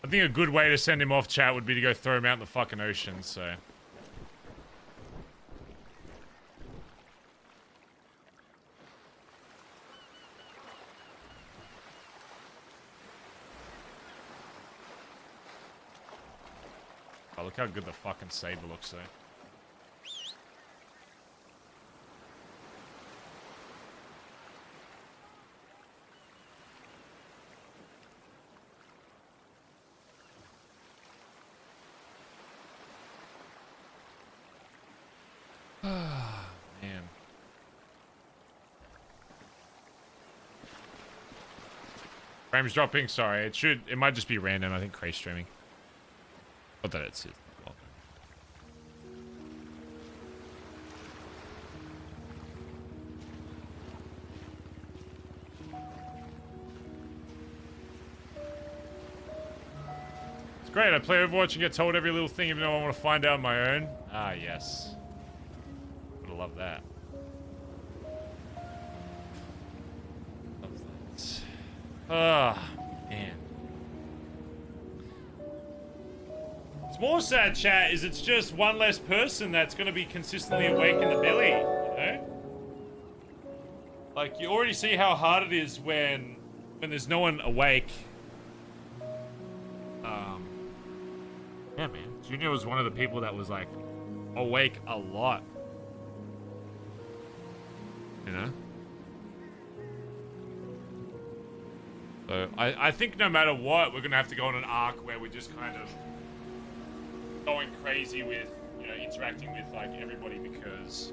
I think a good way to send him off, chat, would be to go throw him out in the fucking ocean, so. Oh, look how good the fucking saber looks, though. Man. Frames dropping, sorry. It might just be random. I think Cray streaming. Not that it's well. It's great. I play Overwatch and get told every little thing even though I want to find out on my own. Ah, yes. Would love that. Love that. Ah, man. It's more sad, chat, is it's just one less person that's going to be consistently awake in the belly, you know? Like, you already see how hard it is when there's no one awake. Yeah, man. Junior was one of the people that was, like, awake a lot. You know? So, I think no matter what, we're going to have to go on an arc where we're just kind of going crazy with, you know, interacting with, like, everybody, because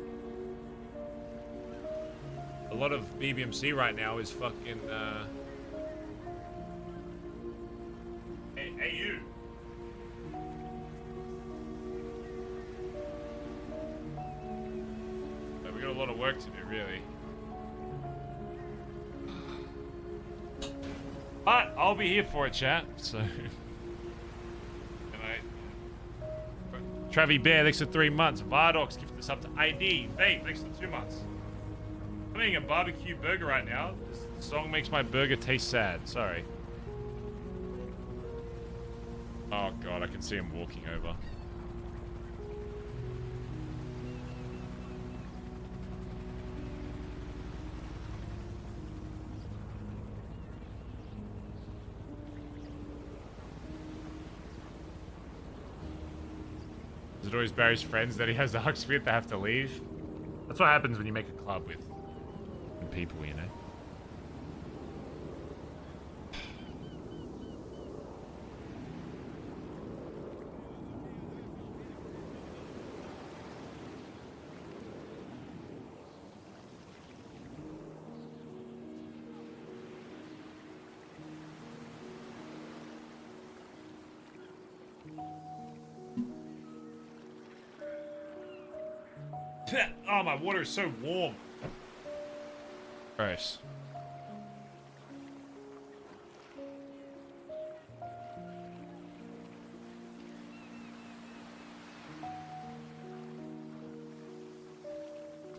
a lot of BBMC right now is fucking, Hey, you. So we got a lot of work to do, really. But I'll be here for it, chat, so. Travi Bear, thanks for 3 months. Vardox gifted this up to ID. Vape, thanks for 2 months. I'm eating a barbecue burger right now. This song makes my burger taste sad. Sorry. Oh god, I can see him walking over. Is it always Barry's friends that he has the hugs with that have to leave? That's what happens when you make a club with people, you know? Oh, my water is so warm. Gross.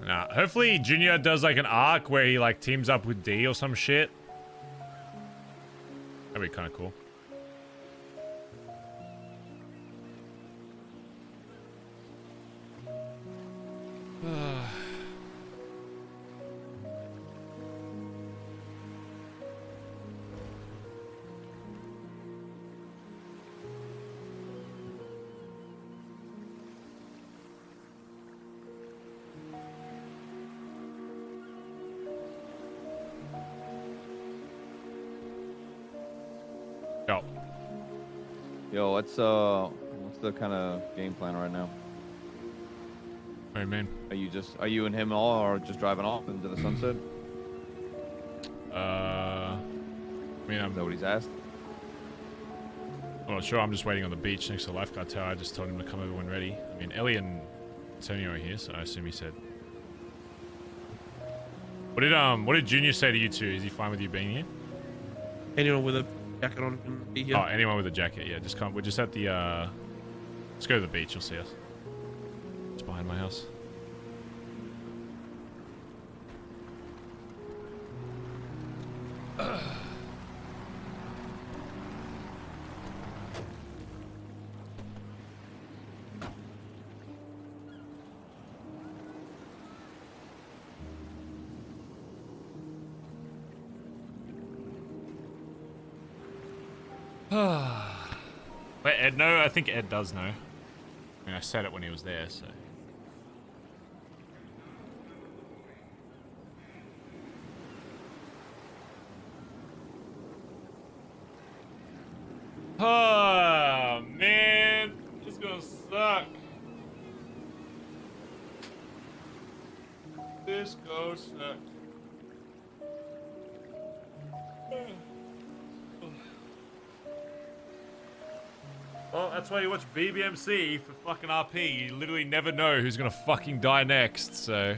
Nah, hopefully Junior does like an arc where he like teams up with D or some shit. That'd be kind of cool. Yo, what's the kind of game plan right now? What do you mean? Are you and him all, or just driving off into the sunset? I mean, Is that what he's asked? I'm not sure. I'm just waiting on the beach next to the lifeguard tower. I just told him to come over when ready. I mean, Ellie and Antonio are here, so I assume he said. What did Junior say to you two? Is he fine with you being here? Anyone with a jacket on can be here. Oh, anyone with a jacket, yeah. Just come. We're just at the. Let's go to the beach. You'll see us. It's behind my house. Wait, Ed know? I think Ed does know. I mean, I said it when he was there, so. Oh, man. This is gonna suck. This goes suck. Well, that's why you watch BBMC for fucking RP. You literally never know who's gonna fucking die next, so.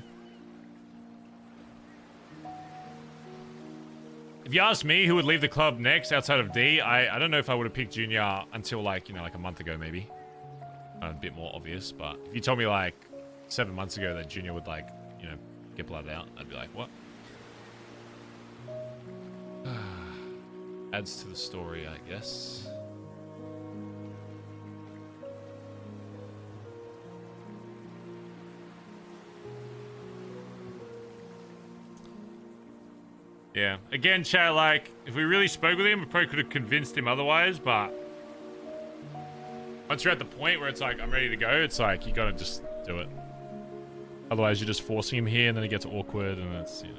If you ask me who would leave the club next outside of D, I don't know if I would have picked Junior until like, you know, like a month ago maybe. A bit more obvious, but if you told me like 7 months ago that Junior would like, you know, get blooded out, I'd be like, what? Adds to the story, I guess. Yeah. Again, chat, like, if we really spoke with him, we probably could have convinced him otherwise, but once you're at the point where it's like, I'm ready to go, it's like, you gotta just do it. Otherwise, you're just forcing him here, and then it gets awkward, and it's, you know.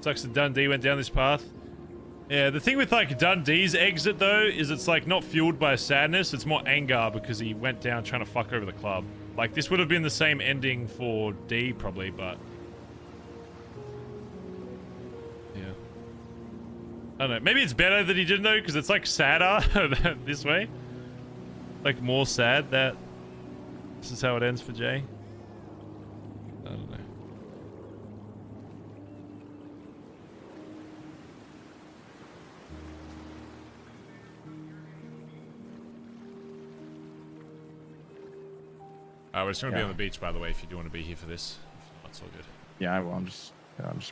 Sucks that Dundee went down this path. Yeah, the thing with like Dundee's exit though is it's like not fueled by sadness, it's more anger because he went down trying to fuck over the club. Like this would have been the same ending for D probably, but yeah. I don't know. Maybe it's better that he didn't know because it's like sadder this way. Like more sad that this is how it ends for Jay. I don't know. We're just gonna be on the beach, by the way, if you do want to be here for this. That's all good. Yeah, well, I'm just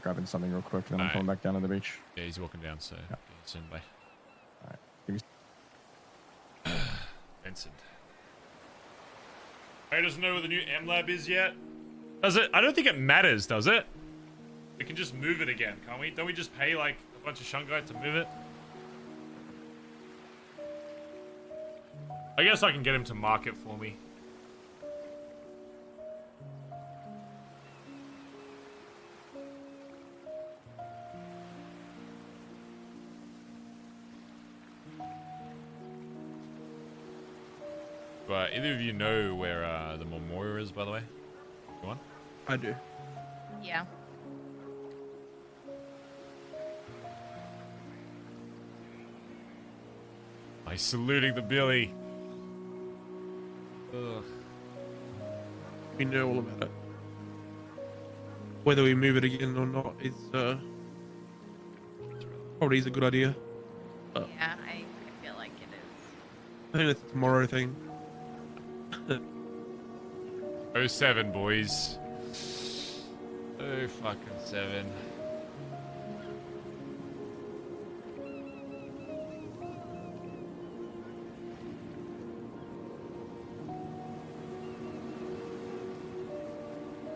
grabbing something real quick, and then I'm coming back down to the beach. Yeah, he's walking down, so yeah. Soon, bye. Alright. Benson. He doesn't know where the new M Lab is yet. Does it? I don't think it matters, does it? We can just move it again, can't we? Don't we just pay like a bunch of Shungite to move it? I guess I can get him to mark it for me. Either of you know where the memorial is, by the way? Go on. I do. Yeah. He's saluting the Billy. Ugh. We know all about it. Whether we move it again or not is probably is a good idea. Yeah, I feel like it is. I think it's a tomorrow thing. 07, boys. Oh, fucking 7.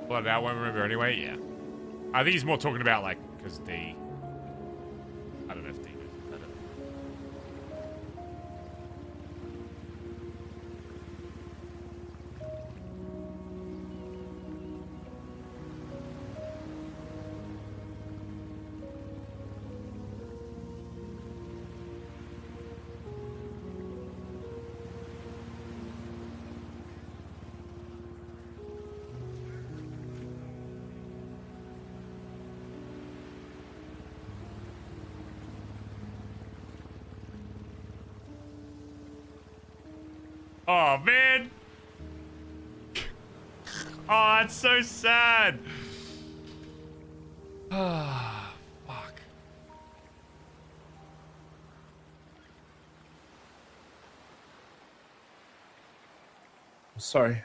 Blood out, won't remember anyway? Yeah. I think he's more talking about, like, because D. I don't know if D. I don't know. Oh, man. Oh, that's so sad. Ah, fuck. I'm sorry.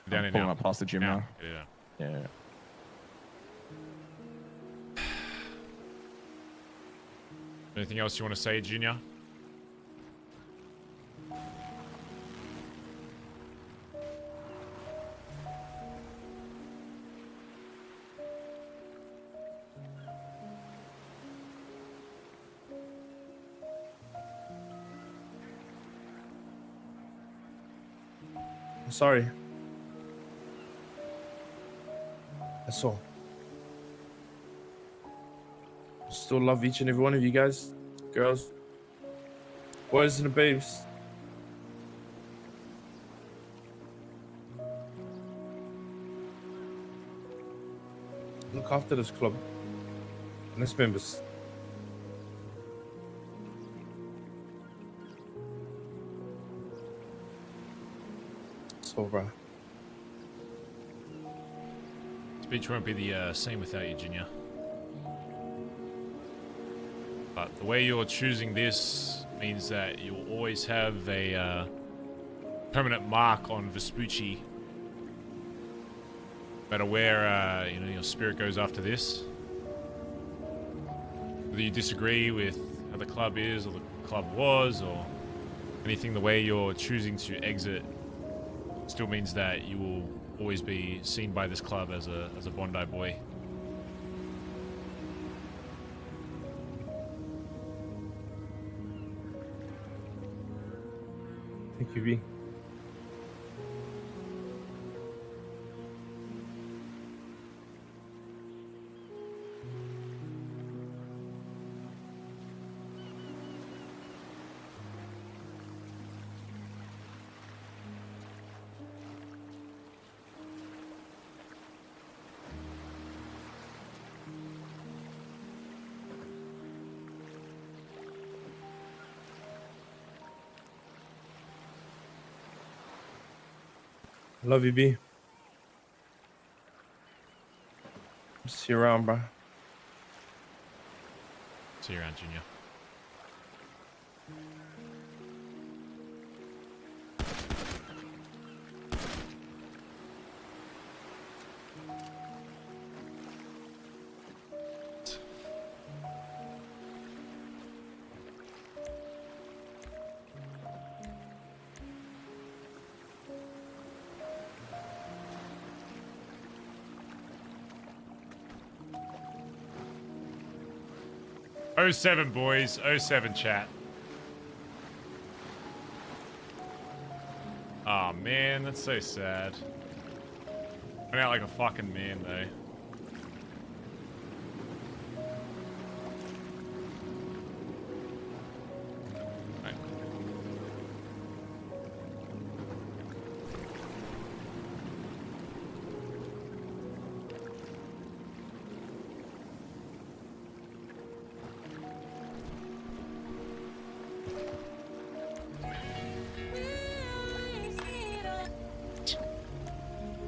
Down I'm in pulling now. up past the gym now. Yeah. Yeah. Anything else you want to say, Junior? I'm sorry. That's all. Still love each and every one of you guys, girls, boys, and the babes. Look after this club and its members. So, bro. Speech won't be the same without you, Junior. But the way you're choosing this means that you'll always have a permanent mark on Vespucci. No matter where you know, your spirit goes after this. Whether you disagree with how the club is or the club was or anything, the way you're choosing to exit still means that you will always be seen by this club as a Bondi boy. Thank you, B. Love you, B. See you around, bro. See you around, Junior. '07 boys, '07 chat. Oh man, that's so sad. Went out like a fucking man though. Right.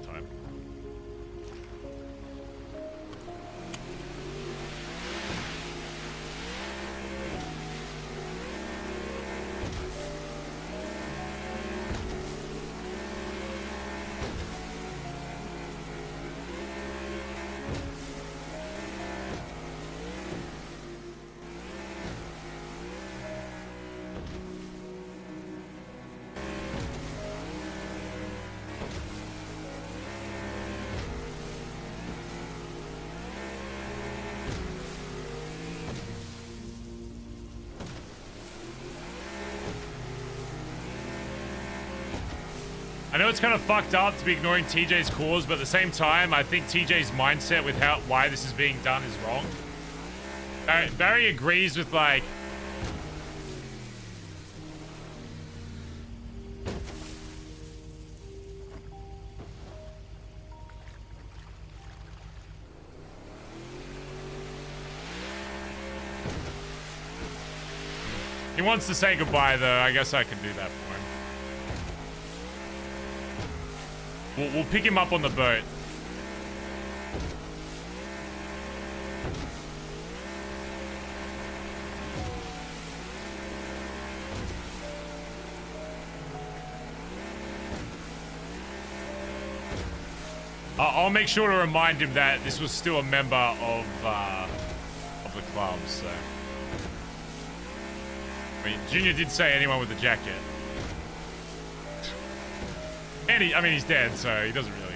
Time. I know it's kind of fucked up to be ignoring TJ's cause, but at the same time, I think TJ's mindset with why this is being done is wrong. Barry agrees with like... He wants to say goodbye, though. I guess I can do that for him. We'll pick him up on the boat. I'll make sure to remind him that this was still a member of the club, so. I mean, Junior did say anyone with a jacket. And I mean, he's dead, so he doesn't really.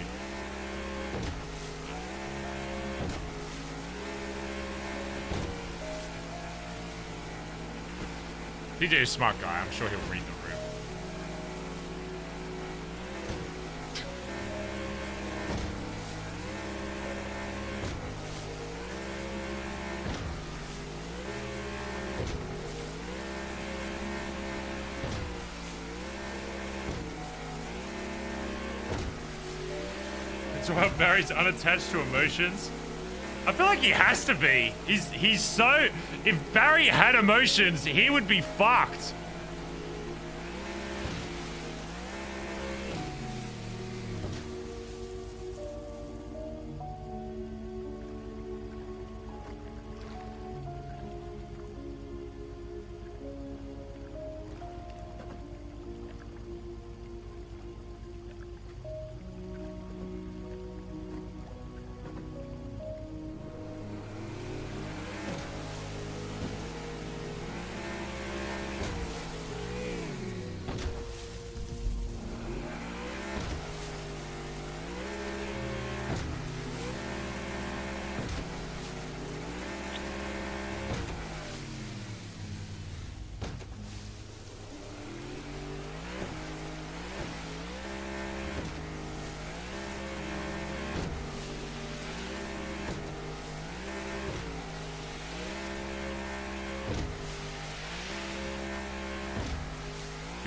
DJ is a smart guy. I'm sure he'll read the room. So Barry's unattached to emotions. I feel like he has to be. He's so. If Barry had emotions, he would be fucked.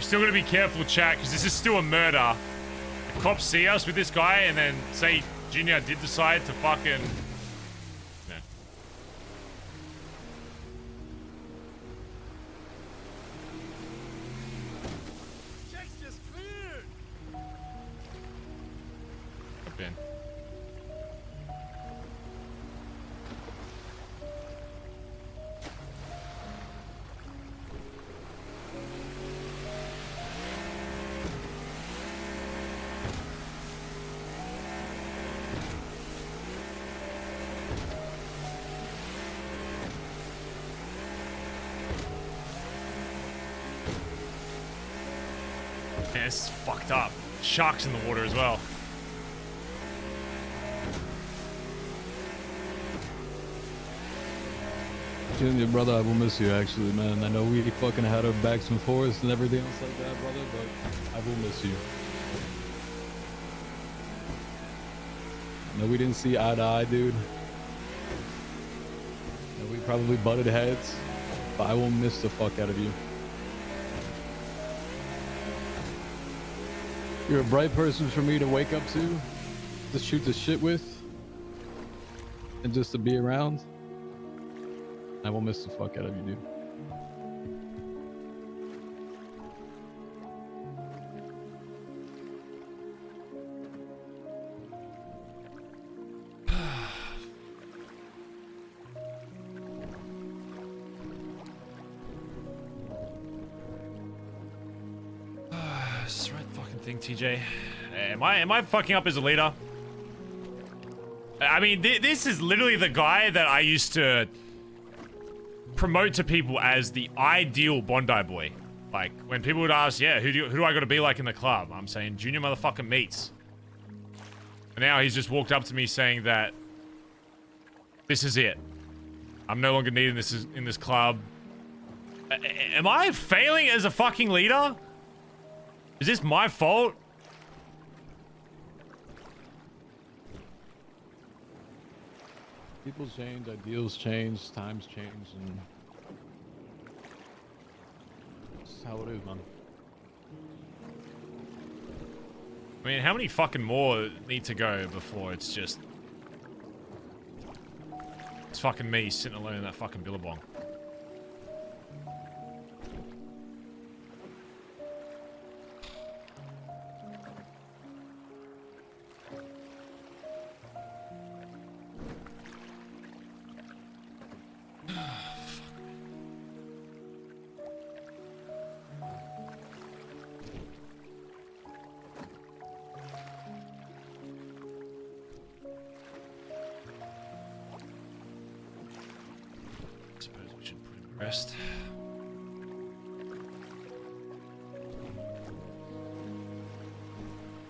Still gonna be careful, chat, because this is still a murder. If cops see us with this guy and then say Junior did decide to fucking... Yeah. Checks just cleared. Jump in. Man, this is fucked up. Sharks in the water as well. Junior, brother, I will miss you, actually, man. I know we fucking had our backs and forths and everything else like that, brother, but I will miss you. I know we didn't see eye to eye, dude. I know we probably butted heads, but I will miss the fuck out of you. You're a bright person for me to wake up to shoot the shit with, and just to be around. I will miss the fuck out of you, dude. This is the right fucking thing, TJ. Am I fucking up as a leader? I mean, this is literally the guy that I used to promote to people as the ideal Bondi boy. Like, when people would ask, yeah, who do I got to be like in the club? I'm saying Junior motherfucking Meats. And now he's just walked up to me saying that this is it. I'm no longer needed in this club. Am I failing as a fucking leader? Is this my fault? People change, ideals change, times change, and that's how it is, man. I mean, how many fucking more need to go before it's just... It's fucking me sitting alone in that fucking billabong. Rest.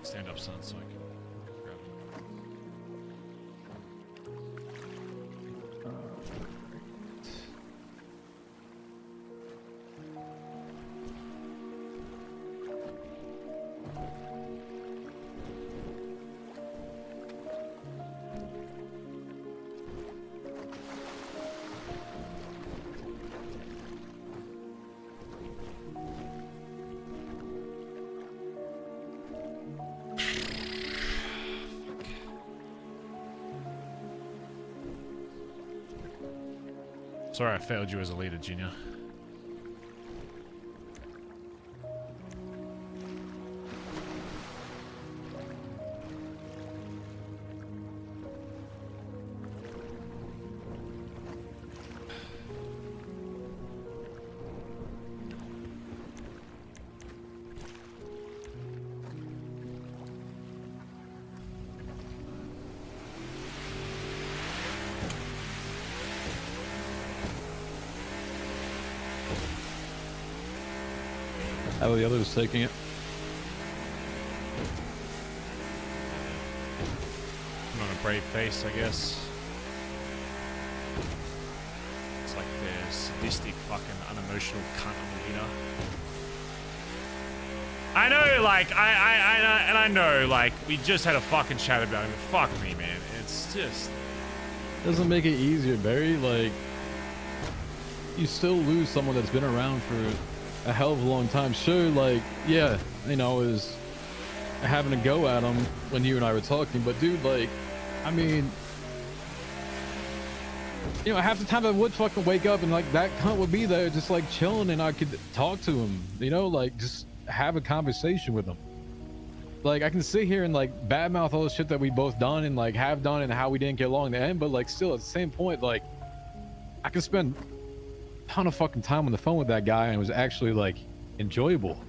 Stand up, son, so I can grab it. Sorry I failed you as a leader, Junior. How are the others taking it? I'm on a brave face, I guess. It's like the sadistic, fucking unemotional cunt of a leader. I know, like, I know, like, we just had a fucking chat about him. Fuck me, man. It's just... Doesn't make it easier, Barry. Like, you still lose someone that's been around for a hell of a long time. Sure, like, yeah, you know, is having a go at him when you and I were talking, but dude, like, I mean, you know, half the time I would fucking wake up and like that cunt would be there just like chilling and I could talk to him, you know, like just have a conversation with him. Like, I can sit here and like badmouth all the shit that we both done and like have done and how we didn't get along in the end, but like still at the same point, like I can spend ton of fucking time on the phone with that guy and it was actually like enjoyable,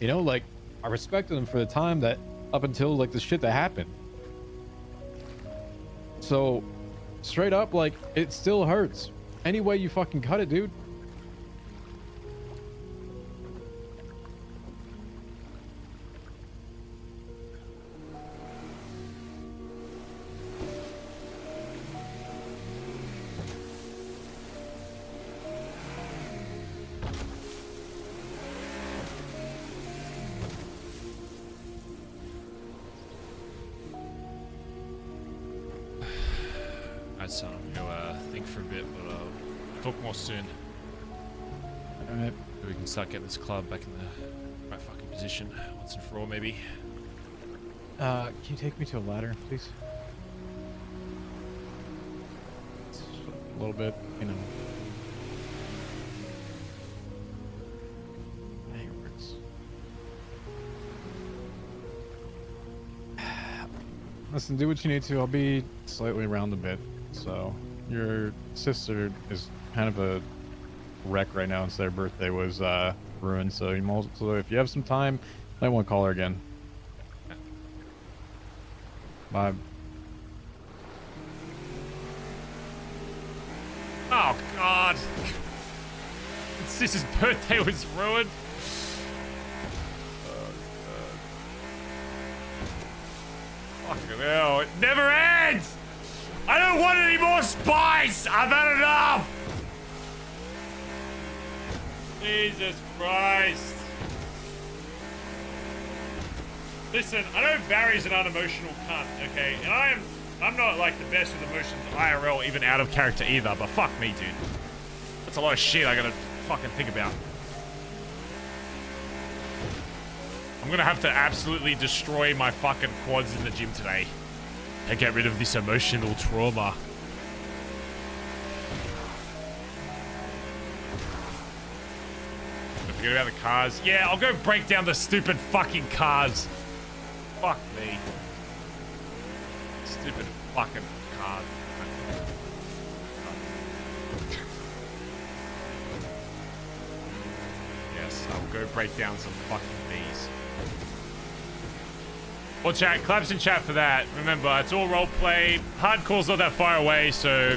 you know, like I respected him for the time that up until like the shit that happened. So straight up, like, it still hurts any way you fucking cut it, dude. So I'm gonna think for a bit, but talk more soon. Alright. We can start getting this club back in the right fucking position once and for all, maybe. Can you take me to a ladder, please? A little bit, you know. Listen, do what you need to. I'll be slightly around a bit. So, your sister is kind of a wreck right now since their birthday was ruined. So, if you have some time, you might want to call her again. Bye. Oh, God. Sister's birthday was ruined. Fucking hell, it never ends! I don't want any more spice! I've had enough! Jesus Christ. Listen, I know Barry's an unemotional cunt, okay? And I'm not like the best with emotions IRL, even out of character either, but fuck me, dude. That's a lot of shit I gotta fucking think about. I'm gonna have to absolutely destroy my fucking quads in the gym today to get rid of this emotional trauma. Don't forget about the cars. Yeah, I'll go break down the stupid fucking cars. Fuck me. Stupid fucking cars. Yes, I'll go break down some fucking bees. Well, chat, claps in chat for that. Remember, it's all roleplay. Hardcore's not that far away, so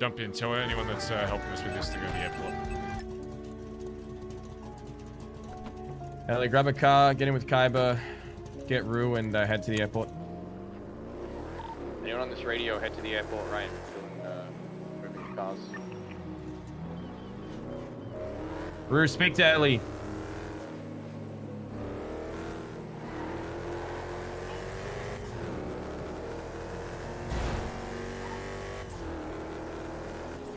jump in. Tell anyone that's helping us with this to go to the airport. Ellie, grab a car, get in with Kaiba, get Rue, and head to the airport. Anyone on this radio, head to the airport, right? Moving the cars. Rue, speak to Ellie.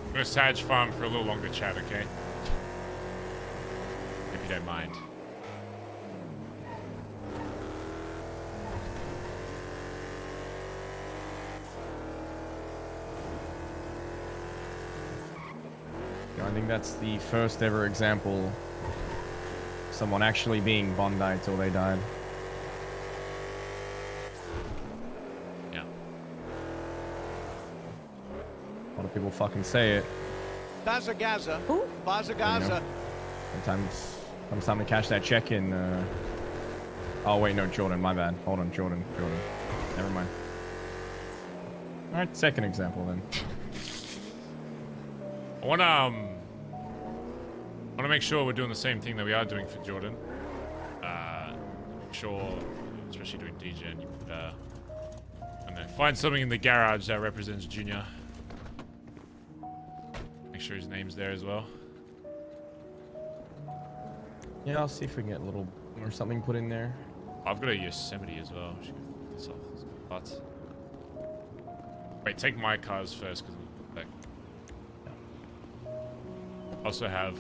I'm gonna Sag farm for a little longer chat, okay? If you don't mind. I think that's the first ever example of someone actually being Bondi till they died. Yeah. A lot of people fucking say it. Bazza Gaza. Who? Bazza Gaza. Sometimes comes time to cash that check in. Oh wait, no, Jordan, my bad. Hold on, Jordan. Never mind. All right, second example then. I want to make sure we're doing the same thing that we are doing for Jordan. Make sure, especially doing DJ, and you put, I don't know, find something in the garage that represents Junior. Make sure his name's there as well. Yeah, I'll see if we can get a little or something put in there. I've got a Yosemite as well. Should get this off. Parts. Wait, take my cars first, because like. Also have.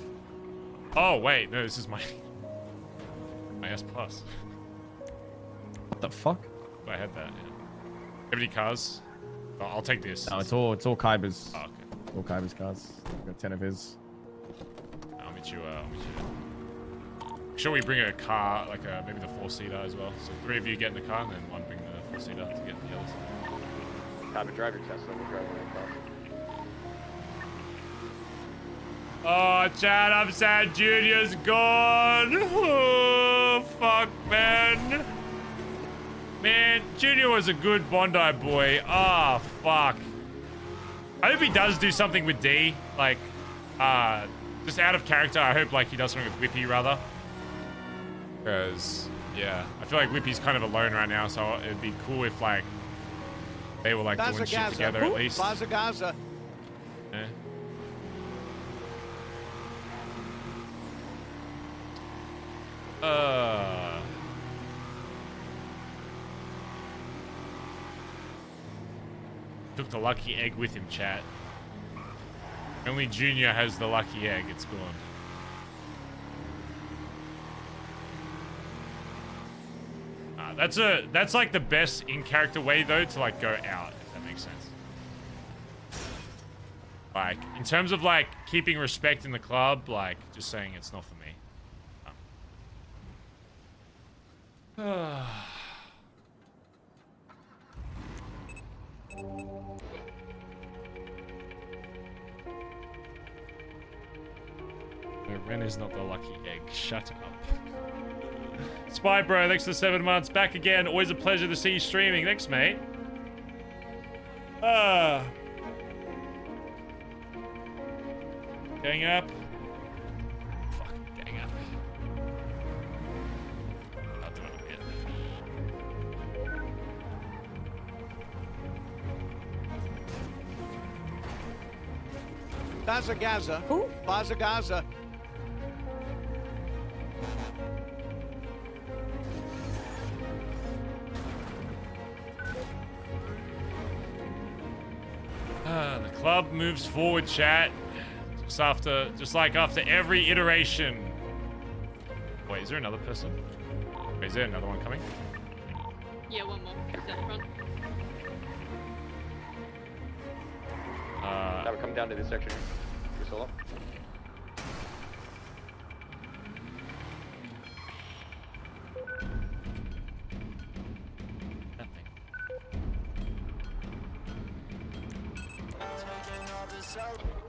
Oh wait, no, this is my S Plus. What the fuck? I had that. Yeah. Have any cars? Oh, I'll take this. No, it's all Kaiba's. Oh, okay. All Kaiba's cars. I've got 10 of his. I'll meet you. Make sure we bring a car, like maybe the 4-seater as well. So 3 of you get in the car, and then 1 bring the 4-seater to get the others. Kaiba, drive your Tesla. We'll drive the car. Oh, Chad, I'm sad Junior's gone. Oh, fuck, man. Man, Junior was a good Bondi boy. Ah, oh, fuck. I hope he does do something with D. Like, just out of character, I hope, like, he does something with Whippy, rather. Because, yeah, I feel like Whippy's kind of alone right now, so it'd be cool if, like, they were, like, doing shit together, at least. Bazza Gaza. Yeah. Took the lucky egg with him, chat. Only Junior has the lucky egg. It's gone. That's like the best in character way though to like go out, if that makes sense. Like in terms of like keeping respect in the club, like just saying it's not for me. No, Ren is not the lucky egg. Shut up. Spy Bro, thanks for 7 months. Back again. Always a pleasure to see you streaming. Thanks, mate. Gang up. Fuck, gang up. I'll do it again. Bazza Gaza. Who? Bazza Gaza. The club moves forward, chat. Just like after every iteration. Wait, is there another person? Wait, is there another one coming? Yeah, one more. He's down front. Now we're coming down to this section. You solo.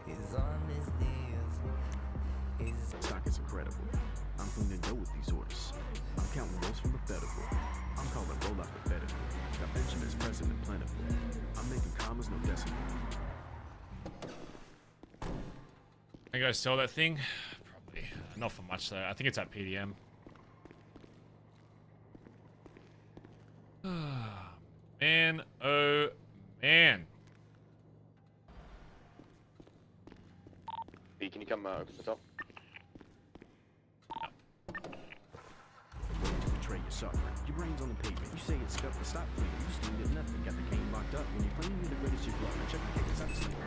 He's on his knees. Stock is incredible. I'm cleaning dough with these orders. I'm counting rolls from the federal. I'm calling roll out the federal. Got Benjamin's present and plentiful. I'm making commas, no decimal. I gotta sell that thing? Probably. Not for much though. I think it's at PDM. Man, oh man. B, can you come open the top? Betray your sucker. Your brain's on the pavement. You say it's stuck, but stop playing. You steamed at nothing. Got the cane locked up. When you claim you're the greatest you've got. Now check the tickets out the sleep.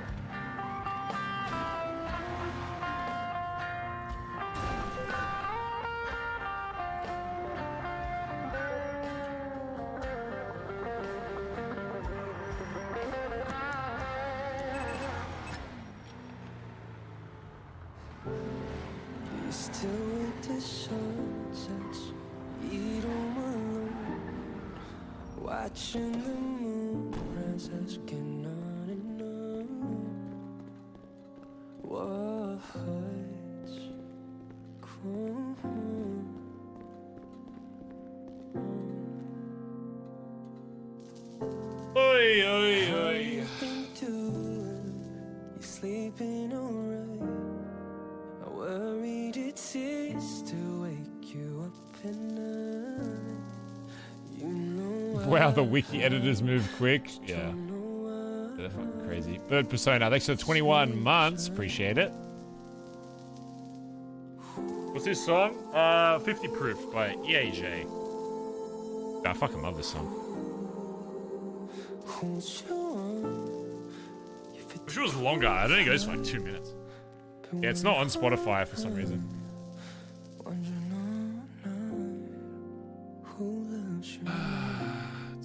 Still with the sunsets, eat on alone, watching the moon rise, asking on and on. What hurts? Come home. Oi, oi, oi. You sleeping alright? I worried it's easy to wake you up at night. You know Wow, the wiki editors move quick. Yeah. They're fucking crazy. Bird Persona, thanks for the 21 months. Appreciate it. What's this song? 50 Proof by EAJ. I fucking love this song. Wish it was longer. I don't think it goes for like 2 minutes. Yeah, it's not on Spotify for some reason.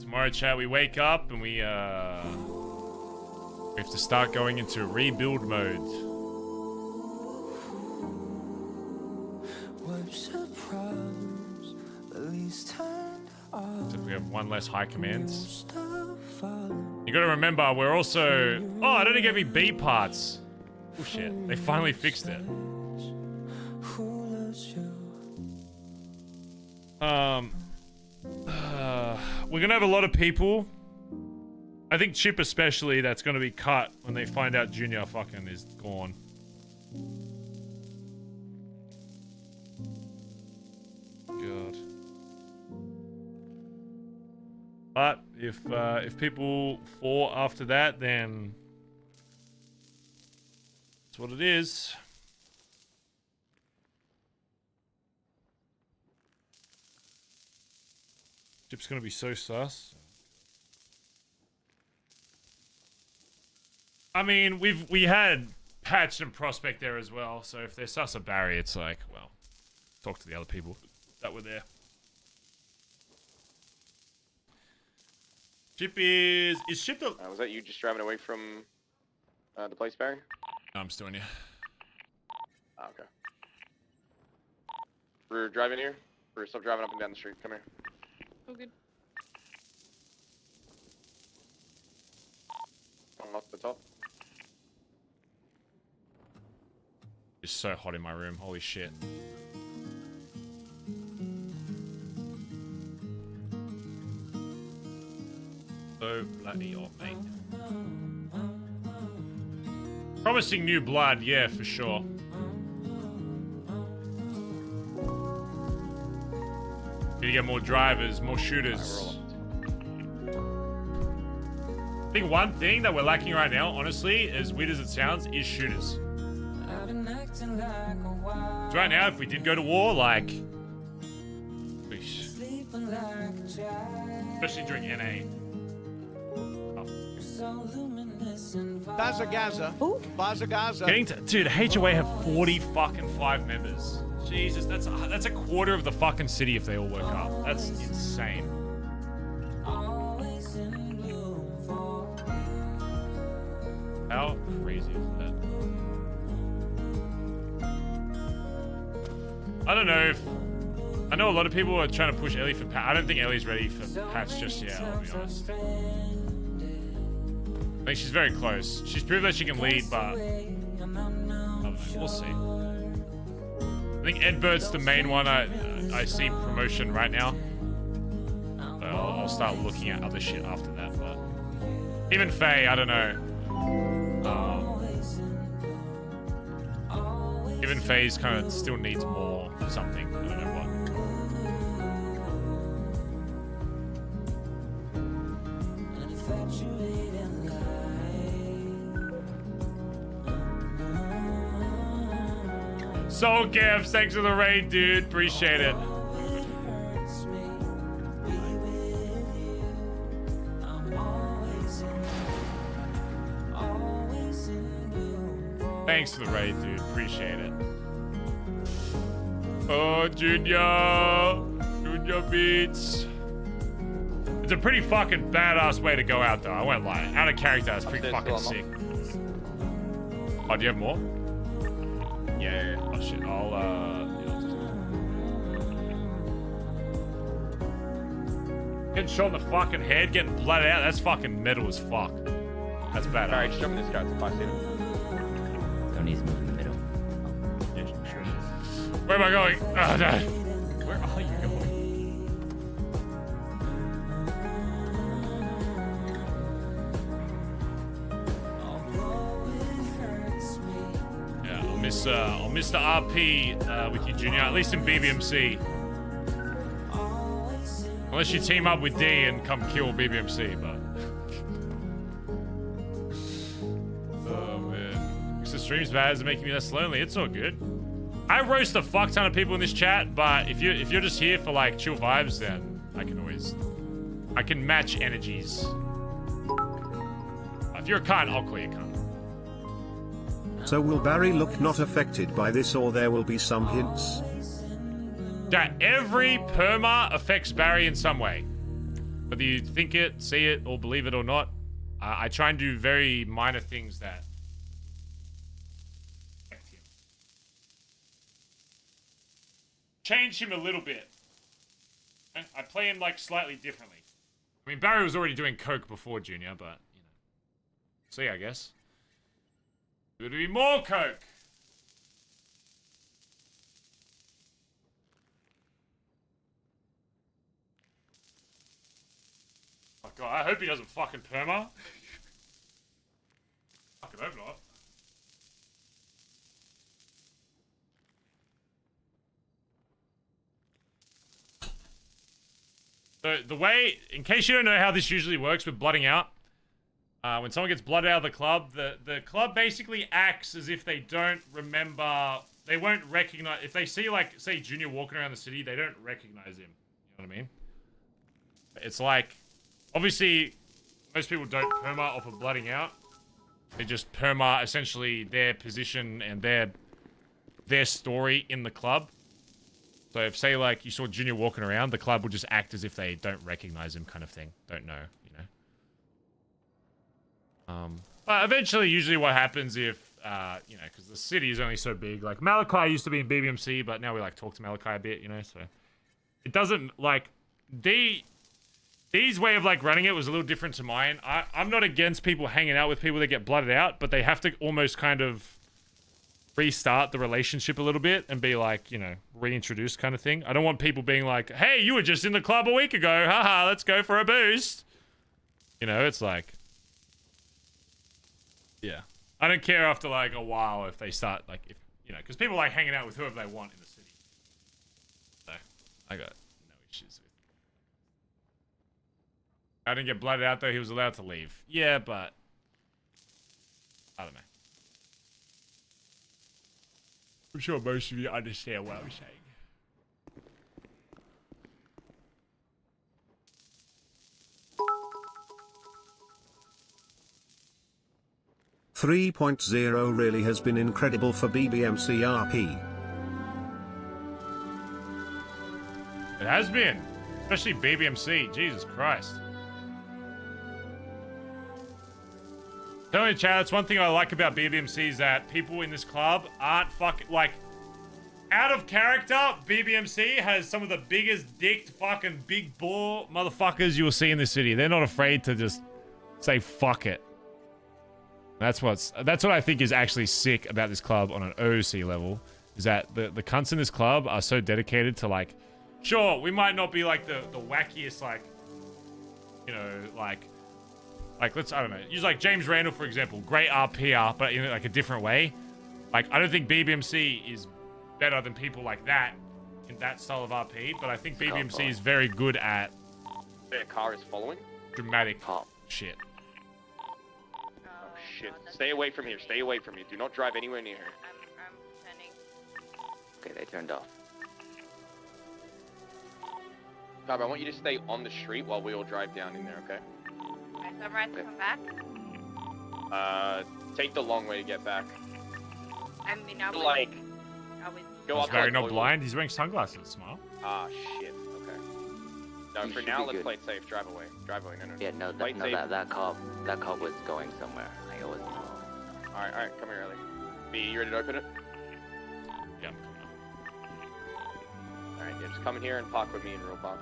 Tomorrow, chat, we wake up and we have to start going into rebuild mode. So we have one less high commands. You gotta remember, we're also... Oh, I don't think every B parts. Oh shit, they finally fixed it. We're gonna have a lot of people. I think Chip especially, that's gonna be cut when they find out Junior fucking is gone. God. But if people fall after that, then that's what it is. Chip's gonna be so sus. I mean, we had Patch and Prospect there as well, so if they're sus of Barry, it's like, well, talk to the other people that were there. Chip is Chip the... Was that you just driving away from the place, Barry? No, I'm still in here. Oh, okay. We're driving here. We're still driving up and down the street. Come here. Oh, good. Up the top. It's so hot in my room. Holy shit. So bloody hot, mate. Promising new blood, yeah, for sure. Need to get more drivers, more shooters. I think one thing that we're lacking right now, honestly, as weird as it sounds, is shooters. So right now, if we did go to war, like... Especially during NA. Bazza Gaza. Bazza Gaza. Getting to... Dude, HOA have 40 fucking 5 members. Jesus, that's a quarter of the fucking city if they all work up. That's insane. How crazy is that? I don't know if... I know a lot of people are trying to push Ellie for patch. I don't think Ellie's ready for patch just yet, I'll be honest. I think she's very close. She's proved that she can lead, but... I don't know, we'll see. I think Edbert's the main one I see promotion right now. So I'll start looking at other shit after that, but... Even Faye, I don't know. Even FaZe kind of still needs more something. I don't know what. Soul Gifts, thanks for the raid, dude. Appreciate it. Thanks for the raid, dude. Appreciate it. Oh, Junior. Junior Beats. It's a pretty fucking badass way to go out, though. I won't lie. Out of character, it's pretty fucking sick. Oh, do you have more? Yeah. Oh, shit. Getting shot in the fucking head, getting blooded out. That's fucking metal as fuck. That's badass. Alright, show me this guy if I see him. Tony's moving in the middle. Yeah, sure. Where am I going? Oh, no. Where are you going? Yeah, I'll miss the RP with you, Junior. At least in BBMC. Unless you team up with D and come kill BBMC, but. Oh man, because the stream's bad is making me less lonely. It's all good. I roast a fuck ton of people in this chat, but if you're just here for like chill vibes, then I can match energies. If you're a cunt, I'll call you a cunt. So will Barry look not affected by this, or there will be some hints? That every perma affects Barry in some way. Whether you think it, see it, or believe it or not, I try and do very minor things that affect him. Change him a little bit. I play him like slightly differently. I mean, Barry was already doing coke before Junior, but you know. See, I guess. There would be more coke. Oh god, I hope he doesn't fucking perma. Fucking hope not. So the way, in case you don't know how this usually works with blooding out, when someone gets blooded out of the club, the club basically acts as if they don't remember, they won't recognize, if they see like, say Junior walking around the city, they don't recognize him. You know what I mean? It's like, obviously, most people don't perma off of blooding out. They just perma essentially their position and their story in the club. So if, say, like, you saw Junior walking around, the club will just act as if they don't recognize him kind of thing. Don't know, you know? But eventually, usually what happens if, you know, because the city is only so big. Like, Malachi used to be in BBMC, but now we, like, talk to Malachi a bit, you know? So it doesn't, like, D's way of, like, running it was a little different to mine. I'm not against people hanging out with people that get blooded out, but they have to almost kind of restart the relationship a little bit and be like, you know, reintroduce kind of thing. I don't want people being like, hey, you were just in the club a week ago. Haha, let's go for a boost. You know, it's like, yeah. I don't care after like a while if they start like, if, you know, because people like hanging out with whoever they want in the city. So, I got no issues with. I didn't get blooded out though. He was allowed to leave. Yeah, but I don't know. I'm sure most of you understand what I'm saying. .0 really has been incredible for BBMC RP. It has been. Especially BBMC. Jesus Christ. Tell me, Chad, that's one thing I like about BBMC is that people in this club aren't fucking, like, out of character. BBMC has some of the biggest dicked fucking big ball motherfuckers you will see in the city. They're not afraid to just say fuck it. That's what I think is actually sick about this club on an OC level, is that the cunts in this club are so dedicated to, like, sure, we might not be like the wackiest, like, you know, like let's, I don't know, use like James Randall, for example. Great RPR, but in like a different way. Like, I don't think BBMC is better than people like that in that style of RP, but I think BBMC is very good at A car is following? dramatic shit. Oh, shit. Stay away from here. Stay away from here. Do not drive anywhere near her. I'm turning. Okay, they turned off. Bob, I want you to stay on the street while we all drive down in there, okay? Alright, so I'm right to come back. Take the long way to get back. I mean, I would. Like, go Is up Barry like not Oil. blind? He's wearing sunglasses, smile. Ah, shit. Okay. No, You for should now, be let's good. play it safe. Drive away. Drive away. No, no, no. Yeah, no, Play it safe. that cop was going somewhere. I always know. Alright, come here, Ellie. B, you ready to open it? Yeah, I'm coming up. Alright, yeah, just come in here and park with me in real box.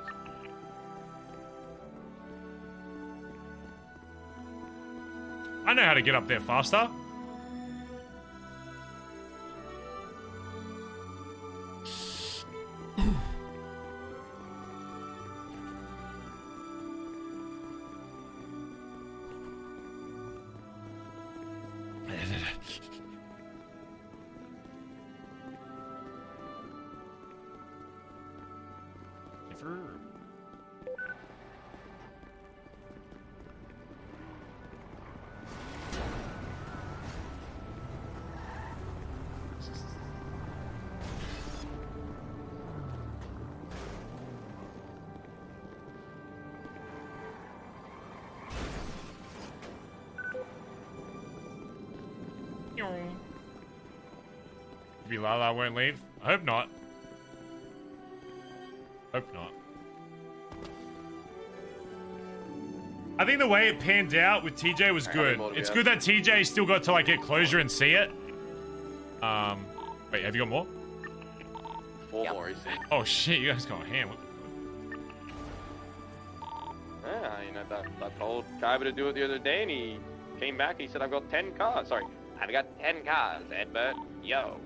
I know how to get up there faster. Maybe Lala won't leave. I hope not. Hope not. I think the way it panned out with TJ was good. It's good that TJ still got to like get closure and see it. Wait, have you got more? 4 more, he said. Oh shit, you guys got ham. Yeah, you know, I told Kaiba to do it the other day, and he came back and he said, I've got 10 cars. Sorry, I've got 10 cars, Edbert. Yo.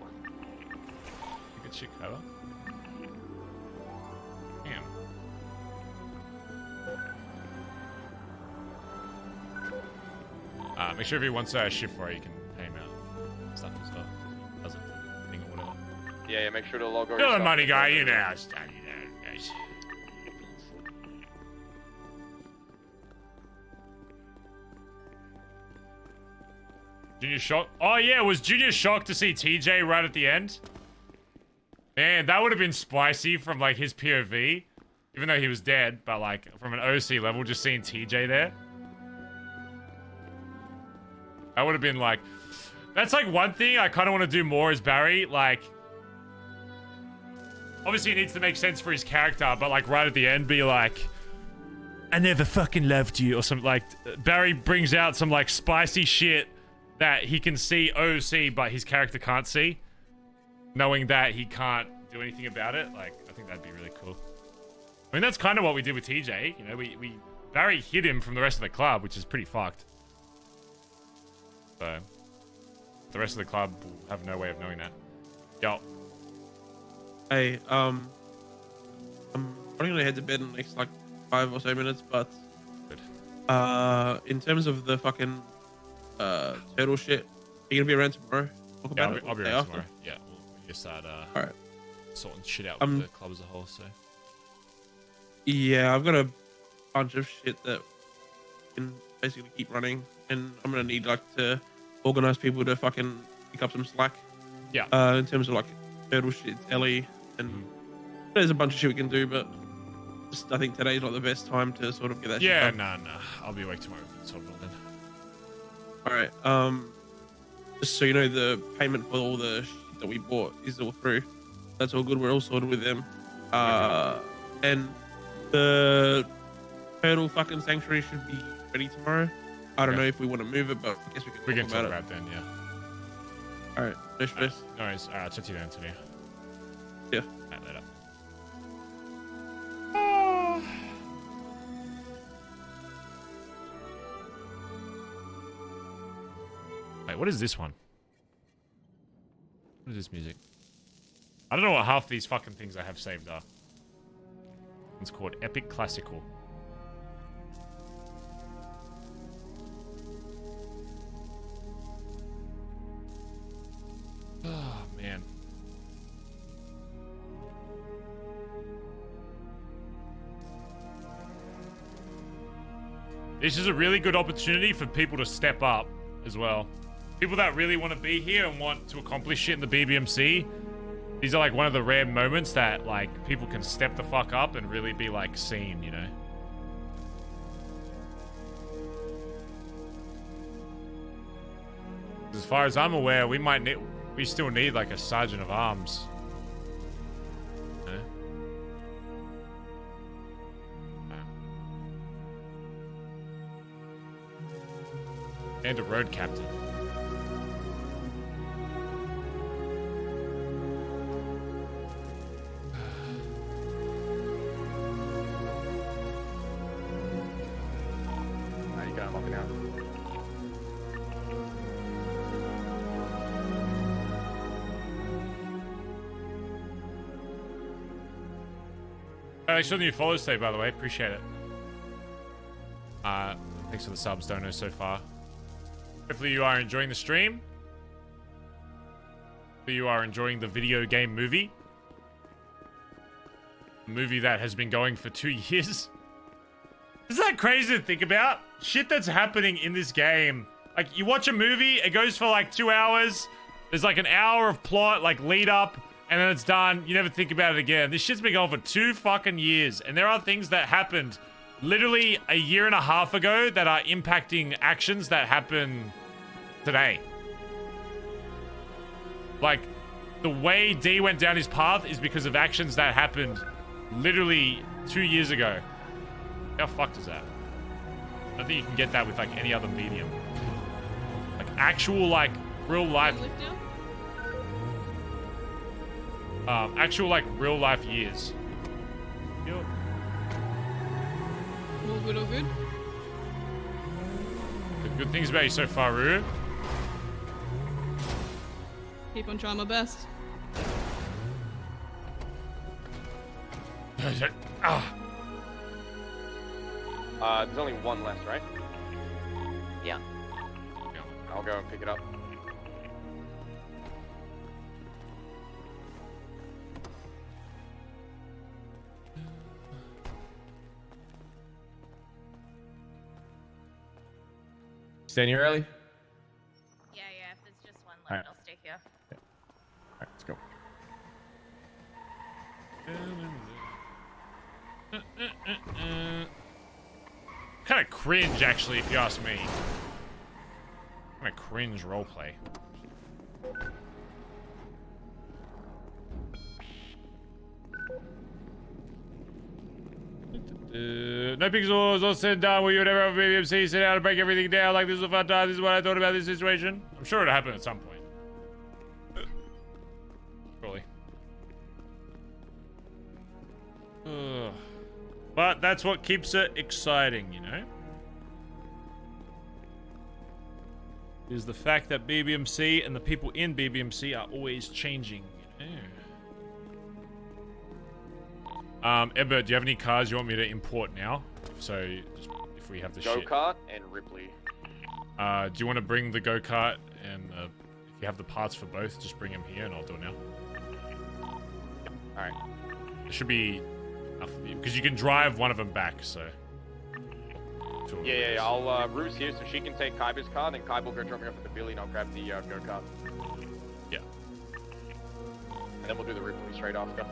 Good shit, Kaiba. Damn. Make sure if he wants a shift for it, you can pay him out. Stuff and stuff. Doesn't thing or whatever. Yeah, make sure to log over. You're the money guy, you know. Guys. Junior shocked? Oh yeah, was Junior shocked to see TJ right at the end? Man, that would have been spicy from like his POV. Even though he was dead, but like from an OC level, just seeing TJ there. That would have been like... That's like one thing I kind of want to do more as Barry. Like... Obviously it needs to make sense for his character, but like right at the end be like... I never fucking loved you, or something like... Barry brings out some like spicy shit that he can see OC, but his character can't see. Knowing that he can't do anything about it. Like, I think that'd be really cool. I mean, that's kind of what we did with TJ. You know, Barry hid him from the rest of the club, which is pretty fucked. So, the rest of the club will have no way of knowing that. Yo. Hey, I'm probably gonna head to bed in the next like 5 or so minutes, but in terms of the fucking turtle shit, are you gonna be around tomorrow? Talk about it. I'll be around tomorrow. Yeah, we'll just start sorting shit out with the club as a whole. So. Yeah, I've got a bunch of shit that can basically keep running, and I'm gonna need like to organize people to fucking pick up some slack. Yeah. In terms of like turtle shit, Ellie, and there's a bunch of shit we can do, but just, I think today's not the best time to sort of get that. Yeah, shit done. nah. I'll be awake tomorrow. Sort of then. All right. Just so you know, the payment for all the shit that we bought is all through. That's all good. We're all sorted with them. And the turtle fucking sanctuary should be ready tomorrow. I don't know if we want to move it, but I guess we can talk about it then. Yeah. All right. No stress. No worries. All right. I'll chat to you then, Anthony. Yeah. All right, later. Wait, what is this one? What is this music? I don't know what half these fucking things I have saved are. It's called Epic Classical. Oh, man. This is a really good opportunity for people to step up as well. People that really want to be here and want to accomplish shit in the BBMC. These are like one of the rare moments that like people can step the fuck up and really be like seen, you know? As far as I'm aware, we still need like a sergeant of arms. You know? And a road captain. Now you got him up now. Thanks for the new follows today, by the way. Appreciate it. Thanks for the subs, dono so far. Hopefully you are enjoying the stream. Hopefully you are enjoying the video game movie. A movie that has been going for 2 years. Isn't that crazy to think about? Shit that's happening in this game. Like, you watch a movie, it goes for like 2 hours. There's like an hour of plot, like lead up, and then it's done. You never think about it again. This shit's been going for 2 fucking years. And there are things that happened literally a year and a half ago that are impacting actions that happen today. Like, the way D went down his path is because of actions that happened literally 2 years ago. How fucked is that? I don't think you can get that with like any other medium. Like actual like real life. Actual like real life years. Yep. All good, all good. The good things about you so far, Rue. Keep on trying my best. There's only one left, right? Yeah. I'll go and pick it up. Staying here early? Yeah, if there's just one left, Alright. I'll stay here. Alright, let's go. Kind of cringe, actually, if you ask me. Kind of cringe roleplay. NoPixel is all said and done. Will you ever have a BBMC sit down and break everything down? Like, this is a fun time. This is what I thought about this situation. I'm sure it'll happen at some point. Probably. But that's what keeps it exciting, you know? Is the fact that BBMC and the people in BBMC are always changing, you know? Edbert, do you have any cars you want me to import now? So, just if we have the shit. Go-kart and Ripley. Do you want to bring the go-kart and if you have the parts for both, just bring them here and I'll do it now. Alright. It should be enough of you, because you can drive one of them back, so. Yeah. I'll, Rue's here, so she can take Kaiba's car, then Kaiba will go drop me off at the Billy, and I'll grab the go-kart. Yeah. And then we'll do the Ripley straight after.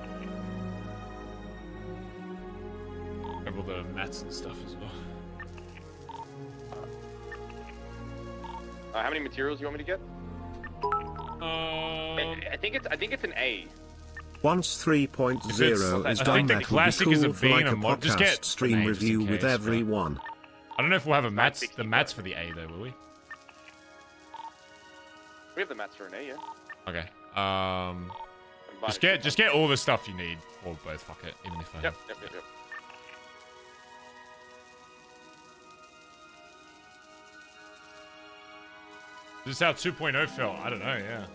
Grab all the mats and stuff as well. How many materials do you want me to get? I think it's an A. Once 3.0 is done, that would be cool for like a podcast stream review with everyone. I don't know if we'll have the mats for the A though, will we? We have the mats for an A, yeah. Okay. Just get all the stuff you need for both. Fuck it, even if I. Yep. This is how 2.0 felt. I don't know. Yeah.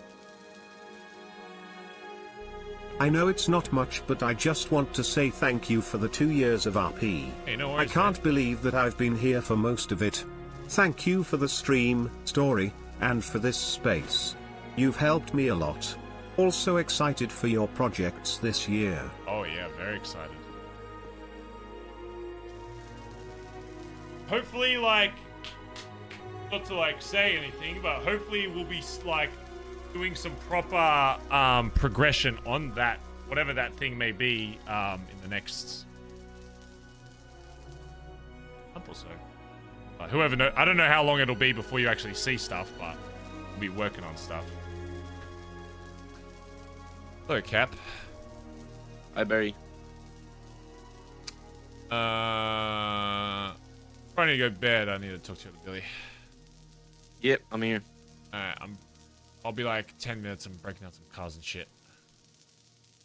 I know it's not much, but I just want to say thank you for the 2 years of RP. Hey, no I worries, can't believe that I've been here for most of it. Thank you for the stream, story, and for this space. You've helped me a lot. Also excited for your projects this year. Oh yeah, very excited. Hopefully, like, not to like say anything, but hopefully we'll be like doing some proper progression on that, whatever that thing may be, in the next month or so. Whoever knows, I don't know how long it'll be before you actually see stuff, but we'll be working on stuff. Hello, Cap. Hi, Barry. If I need to go to bed, I need to talk to you, Billy. Yep, I'm here. Alright, I'll be like 10 minutes. I'm breaking out some cars and shit.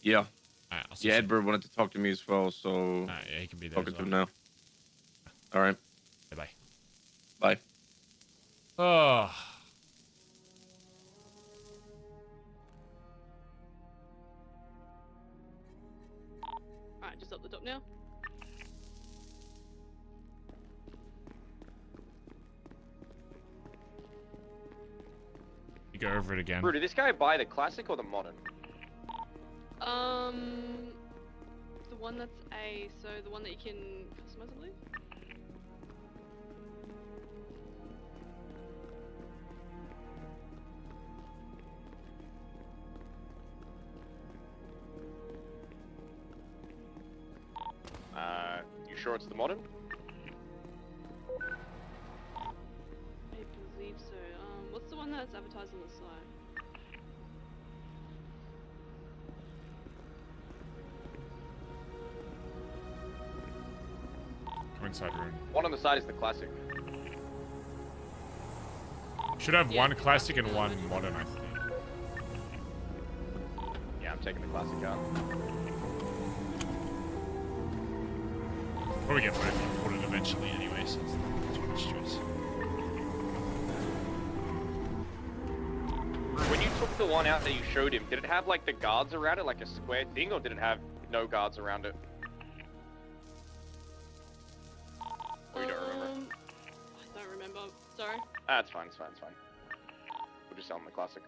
Yeah. Alright, I'll see yeah, you soon. Edbert wanted to talk to me as well, so. Alright, yeah, he can be there. Talking to him now. All right. Bye. Bye. Oh. Alright, just up the top now. You go over it again. Bro, did this guy buy the classic or the modern? The one that's so the one that you can customize, I believe. You sure it's the modern? I believe so. What's the one that's advertised on the side? Come inside room. One on the side is the classic. Should have one classic and one modern, I think. Yeah, I'm taking the classic out. Probably get both imported eventually anyway, so it's not too much stress. When you took the one out that you showed him, did it have like the guards around it, like a square thing, or did it have no guards around it? Or you don't remember? I don't remember. Sorry. Ah, it's fine, it's fine, it's fine. We'll just sell him the classic.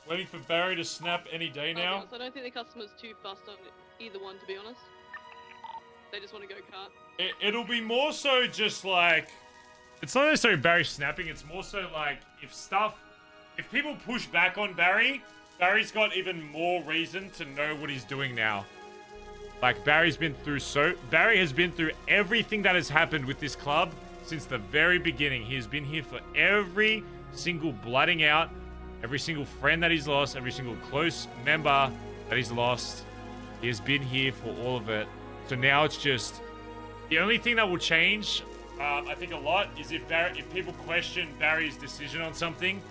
Waiting for Barry to snap any day now. I don't think the customer's too fussed on either one, to be honest. They just want to go kart. It'll be more so just like, it's not necessarily Barry snapping, it's more so like if people push back on Barry, Barry's got even more reason to know what he's doing now. Like Barry has been through everything that has happened with this club since the very beginning. He has been here for every single blooding out, every single friend that he's lost, every single close member that he's lost. He has been here for all of it. So now it's just, the only thing that will change, I think a lot, is if people question Barry's decision on something,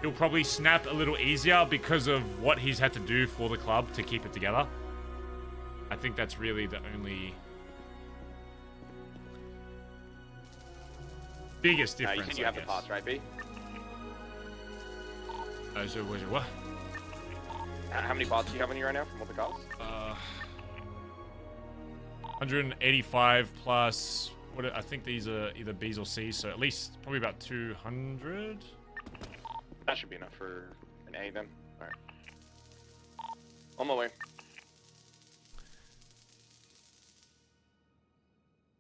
he'll probably snap a little easier because of what he's had to do for the club to keep it together. I think that's really the only biggest difference. You said you have the parts, right, B? So was it what? How many parts do you have on you right now from all the cars? 185 plus, I think these are either B's or C's, so at least probably about 200. That should be enough for an A then. Alright. On my way.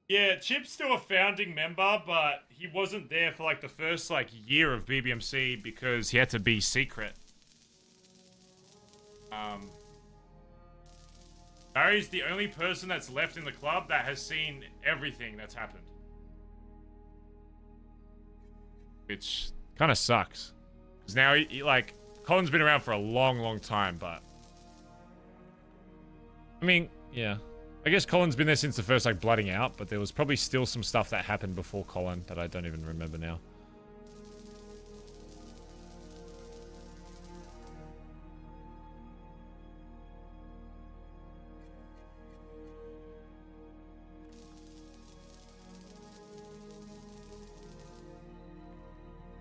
Yeah, Chip's still a founding member, but he wasn't there for like the first year of BBMC because he had to be secret. Barry's the only person that's left in the club that has seen everything that's happened. Which kind of sucks. Because now, Collin's been around for a long, long time, but... I mean, yeah. I guess Collin's been there since the first, blooding out, but there was probably still some stuff that happened before Collin that I don't even remember now.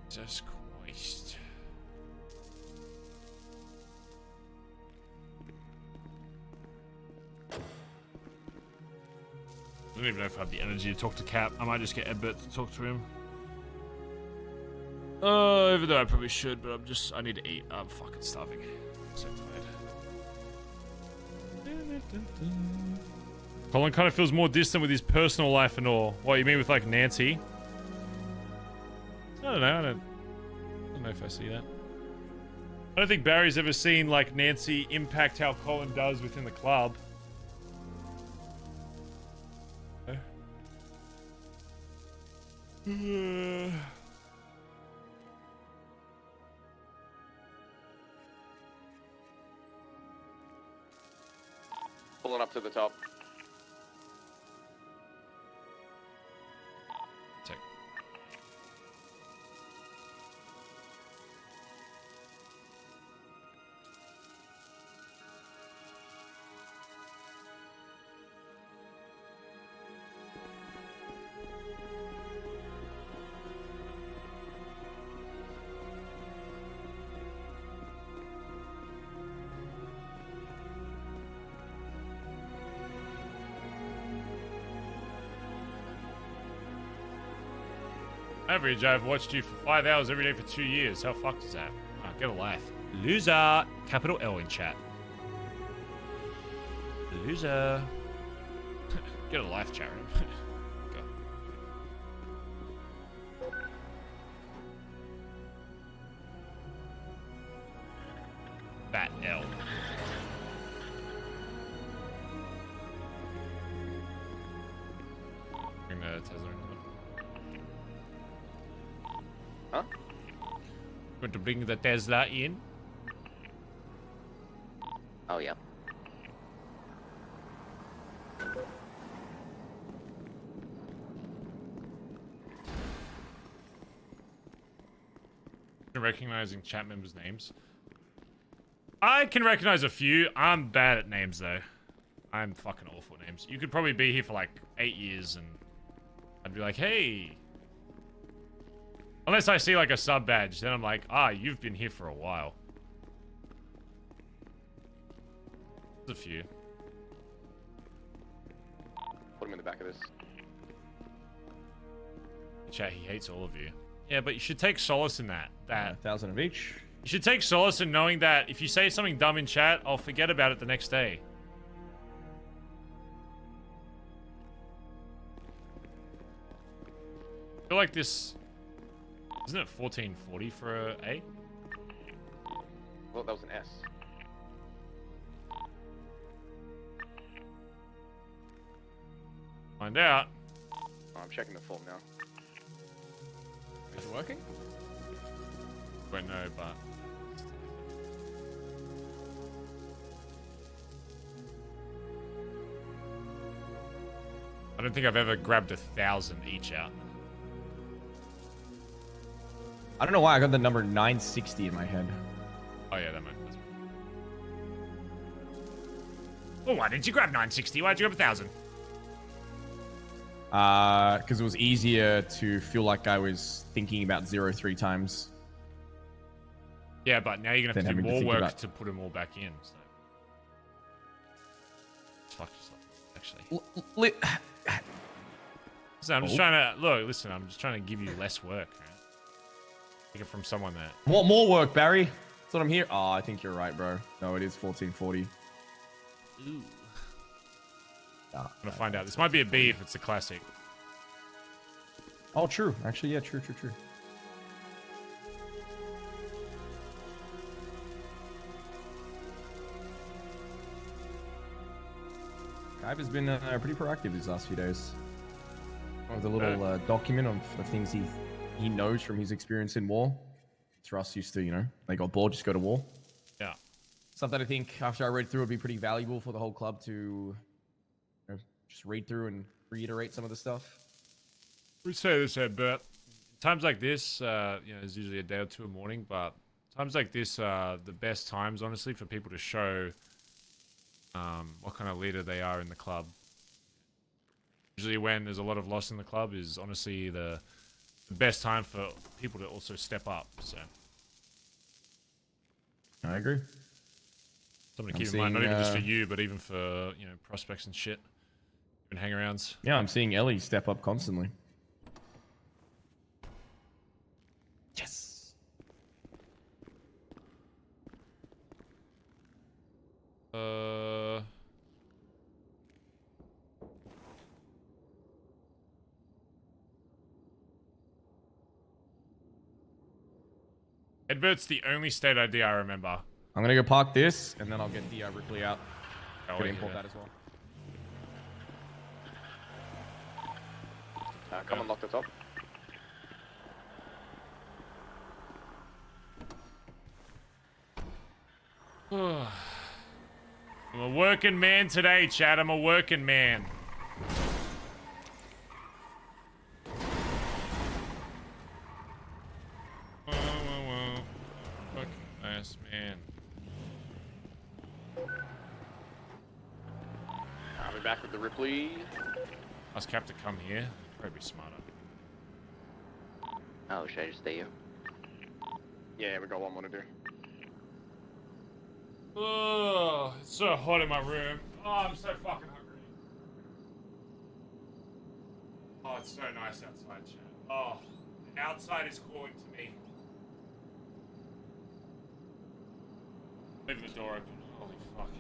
Jesus Christ. I don't even know if I have the energy to talk to Cap. I might just get Edbert to talk to him. Even though I probably should, but I need to eat. I'm fucking starving. I'm so tired. Collin kind of feels more distant with his personal life and all. What, you mean with like Nancy? I don't know. I don't know if I see that. I don't think Barry's ever seen like Nancy impact how Collin does within the club. Pulling up to the top. Check. Average, I've watched you for 5 hours every day for 2 years. How fucked is that? Oh, get a life. Loser. Capital L in chat. Loser. Get a life, chat room. Go. Fat L. Bring the Tesla in. Huh? Going to bring the Tesla in? Oh, yeah. Recognizing chat members' names. I can recognize a few. I'm bad at names, though. I'm fucking awful at names. You could probably be here for like 8 years and I'd be like, hey. Unless I see like a sub badge, then I'm like, ah, you've been here for a while. There's a few. Put him in the back of this. Chat, he hates all of you. Yeah, but you should take solace in that. 1,000 of each. You should take solace in knowing that if you say something dumb in chat, I'll forget about it the next day. I feel like this... Isn't it 1440 for a A? Well, that was an S. Find out. Oh, I'm checking the form now. Is it working? Won't know, but... I don't think I've ever grabbed 1,000 each out. I don't know why I got the number 960 in my head. Oh yeah, that might be. Well, why didn't you grab 960? Why'd you grab 1,000? Because it was easier to feel like I was thinking about 0 3 times. Yeah, but now you're gonna have to do more think work about- to put them all back in. So. Fuck yourself, actually. Listen, I'm just trying to look. Listen, I'm just trying to give you less work. Right? Take it from someone that. More work, Barry. That's what I'm here. Oh, I think you're right, bro. No, it is 1440. Ooh. I'm gonna find out. This might be a B if it's a classic. Oh, true. Actually, yeah, true. Guy has been pretty proactive these last few days. With a little document of things he knows from his experience in war. Russ used to, they got bored, just go to war. Yeah. Stuff that I think after I read through would be pretty valuable for the whole club to just read through and reiterate some of the stuff. We say this, Edbert. Times like this, there's usually a day or two a morning, but times like this are the best times, honestly, for people to show what kind of leader they are in the club. Usually when there's a lot of loss in the club is honestly the best time for people to also step up, so. I agree. Something to keep in mind, not even just for you, but even for, prospects and shit. And hang-arounds. Yeah, I'm seeing Ellie step up constantly. Yes. Edbert's the only state ID I remember. I'm gonna go park this, and then I'll get the Ripley out. Could import that as well. Come and lock the top. I'm a working man today, Chad. I'm a working man. Fucking nice man. I'll be back with the Ripley. Ask Cap to come here. Probably be smarter. Oh, should I just stay here? Yeah, we got one more to do. Oh, it's so hot in my room. Oh, I'm so fucking hungry. Oh, it's so nice outside, chat. Oh, the outside is calling to me. Leaving the door open. Holy fuck.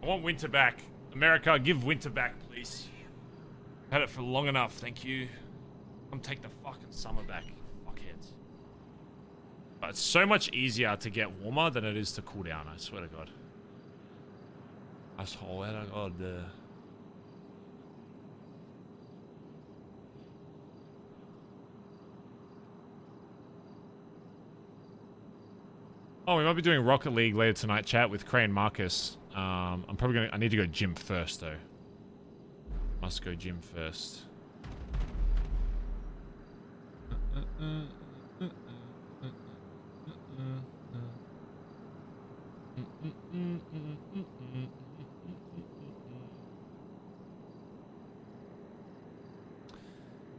I want winter back. America, give winter back, please. Had it for long enough, thank you. Come take the fucking summer back, fuckheads. But it's so much easier to get warmer than it is to cool down, I swear to God. I swear to God. Oh, we might be doing Rocket League later tonight, chat, with Cray and Marcus. I need to go gym first, though. Must go gym first.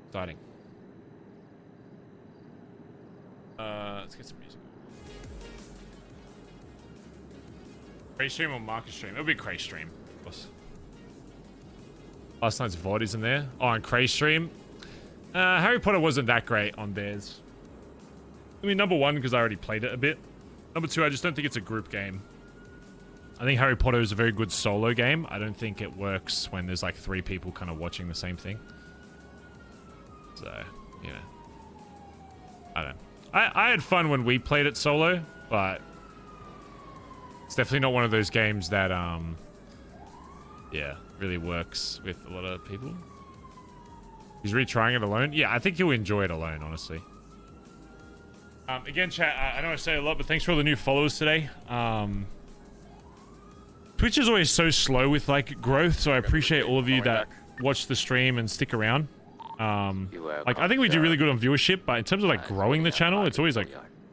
Exciting. Let's get some music. Cray stream or Marcus stream? It'll be Cray stream, of course. Last night's Vods in there. Oh, and Cray stream. Harry Potter wasn't that great on theirs. I mean, number one, because I already played it a bit. Number two, I just don't think it's a group game. I think Harry Potter is a very good solo game. I don't think it works when there's like 3 people kind of watching the same thing. So, you know. I don't know. I had fun when we played it solo, but it's definitely not one of those games that, yeah, really works with a lot of people. He's retrying it alone? Yeah, I think he'll enjoy it alone, honestly. Again, chat, I know I say a lot, but thanks for all the new followers today. Twitch is always so slow with, like, growth, so I appreciate all of you that watch the stream and stick around. Like, I think we do really good on viewership, but in terms of, like, growing the channel, it's always, like...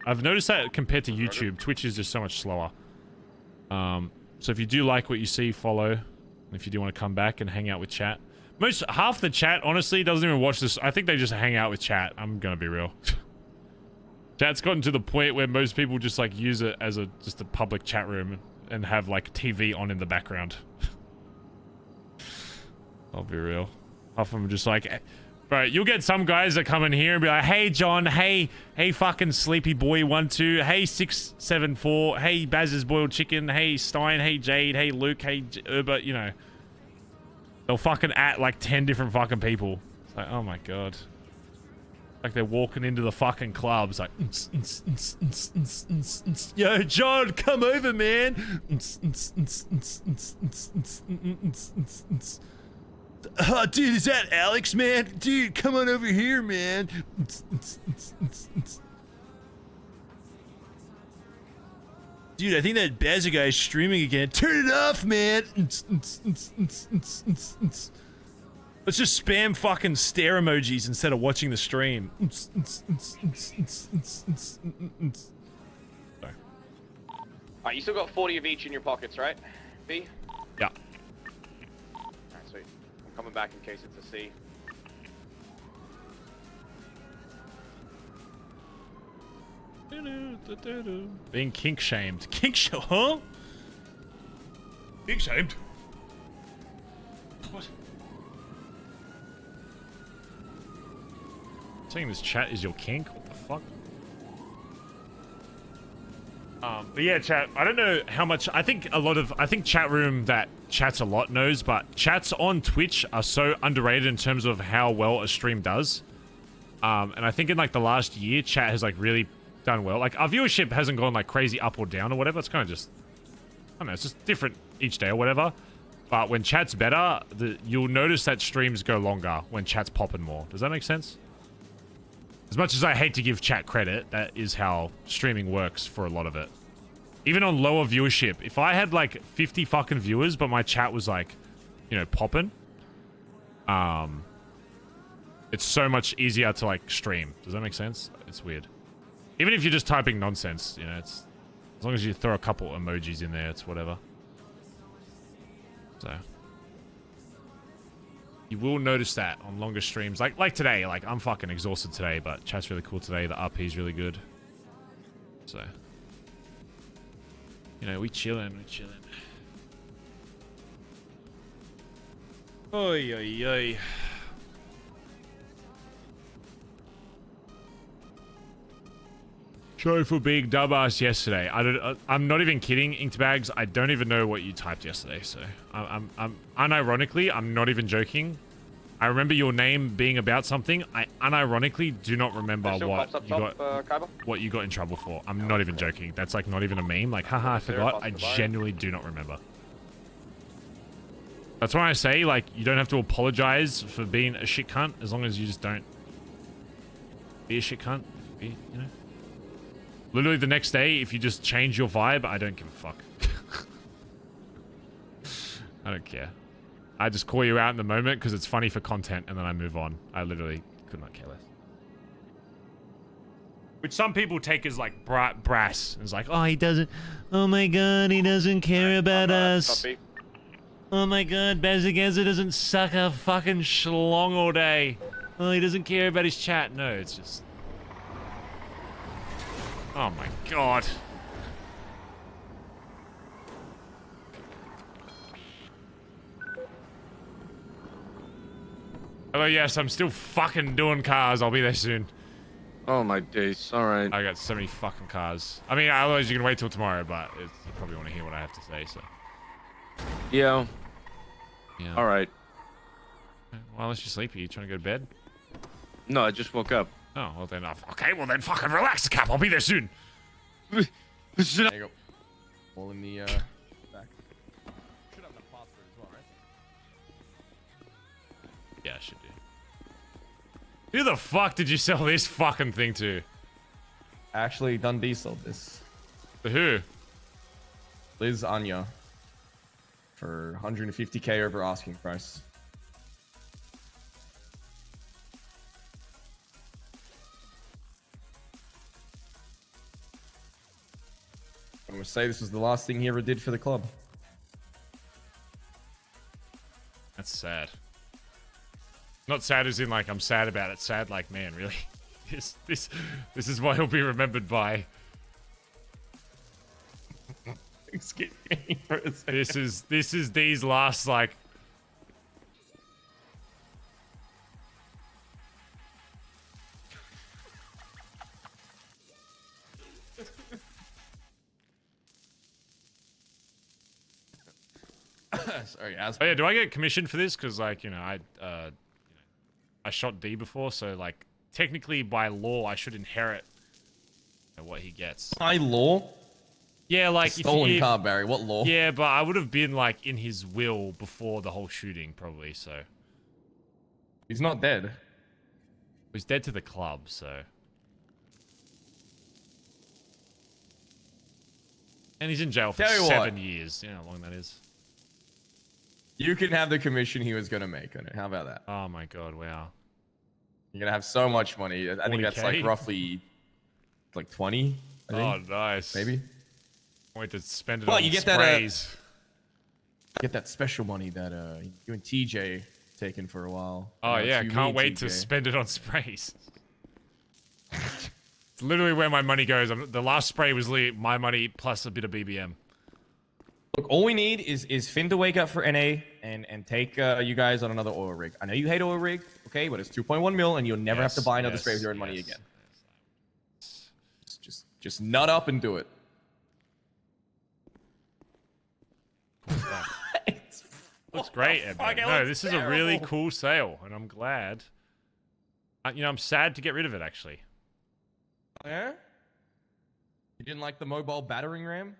I've noticed that compared to YouTube, Twitch is just so much slower. So if you do like what you see, follow. If you do want to come back and hang out with chat. Half the chat, honestly, doesn't even watch this. I think they just hang out with chat. I'm gonna be real. Chat's gotten to the point where most people just, like, use it as just a public chat room and have, like, TV on in the background. I'll be real. Half of them are just like... Bro, you'll get some guys that come in here and be like, hey, John, hey fucking Sleepy Boy 12, hey 674, hey Bazza's Boiled Chicken, hey Stein, hey Jade, hey Luke, hey Edbert, you know. They'll fucking at like 10 different fucking people. It's like, oh my God. Like they're walking into the fucking club. It's like, yo, John, come over, man. Oh, dude, is that Alex, man? Dude, come on over here, man. Dude, I think that Bazza guy is streaming again. Turn it off, man. Let's just spam fucking stare emojis instead of watching the stream. Alright, you still got 40 of each in your pockets, right? B? Yeah. Alright, sweet. I'm coming back in case it's a C. Being kink shamed. Kink shamed? Huh? Kink shamed? What? Saying this chat is your kink? What the fuck? But yeah, chat. I don't know how much. I think chat room that chats a lot knows, but chats on Twitch are so underrated in terms of how well a stream does. And I think in like the last year, chat has like really done well. Like our viewership hasn't gone like crazy up or down or whatever. It's kind of just, I don't know, it's just different each day or whatever. But when chat's better, you'll notice that streams go longer when chat's popping more. Does that make sense? As much as I hate to give chat credit, that is how streaming works for a lot of it. Even on lower viewership, if I had like 50 fucking viewers, but my chat was like, you know, popping, it's so much easier to like stream. Does that make sense? It's weird. Even if you're just typing nonsense, you know, it's as long as you throw a couple emojis in there, it's whatever. So you will notice that on longer streams, like today. Like I'm fucking exhausted today, but chat's really cool today. The RP's really good. So you know, we chilling. Oi, oi, oi. Show for big dub ass yesterday. I'm not even kidding, Inkbags. I don't even know what you typed yesterday. So I'm unironically, I'm not even joking. I remember your name being about something. I unironically do not remember what you got in trouble for. I'm not even joking. That's like not even a meme. Like, haha, I forgot. I genuinely do not remember. That's why I say, like, you don't have to apologize for being a shit cunt as long as you just don't be a shit cunt. You know? Literally the next day, if you just change your vibe, I don't give a fuck. I don't care. I just call you out in the moment because it's funny for content and then I move on. I literally could not care less. Which some people take as like brass. It's like, oh, he doesn't. Oh my god, he doesn't care about us. Oh my god, Bazza doesn't suck a fucking schlong all day. Oh, he doesn't care about his chat. No, it's just... Oh my god. Hello, yes, I'm still fucking doing cars. I'll be there soon. Oh my days. All right. I got so many fucking cars. I mean, otherwise you can wait till tomorrow, but you probably want to hear what I have to say, so. Yeah. Yeah. All right. Well, unless you're sleepy, you trying to go to bed? No, I just woke up. Oh, well then, okay, well then fucking relax, Cap. I'll be there soon. There you go. All in the, back. Should have enough parts for it as well, right? Yeah, I should do. Who the fuck did you sell this fucking thing to? Actually, Dundee sold this. To who? Liz Anya. For 150k over asking price. I'm gonna say this was the last thing he ever did for the club. That's sad. Not sad as in like I'm sad about it. Sad like, man, really? This is what he'll be remembered by. Excuse me for a second. This is these last like. Sorry, oh yeah, do I get commission for this? Because like, you know, I shot D before, so like technically by law I should inherit what he gets. By law? Yeah, like stolen car, Barry. What law? Yeah, but I would have been like in his will before the whole shooting, probably. So he's not dead. He's dead to the club, so. And he's in jail for 7 years. You know how long that is. You can have the commission he was gonna make on it. How about that? Oh my god! Wow. You're gonna have so much money. I think that's like roughly, like 20. I think. Oh, nice. Maybe. Wait to spend it Well, on you get sprays. Get that special money that you and TJ taken for a while. Oh yeah, you, can't me, wait TJ. to spend it on sprays. It's literally where my money goes. The last spray was literally my money plus a bit of BBM. Look, all we need is Finn to wake up for NA and take you guys on another oil rig. I know you hate oil rig, okay, but it's 2.1 mil and you'll never have to buy another spray with your own money again. Just nut up and do it. Looks great, Edbert. No, this is a really cool sail, and I'm glad. You know, I'm sad to get rid of it, actually. Yeah? You didn't like the mobile battering ram?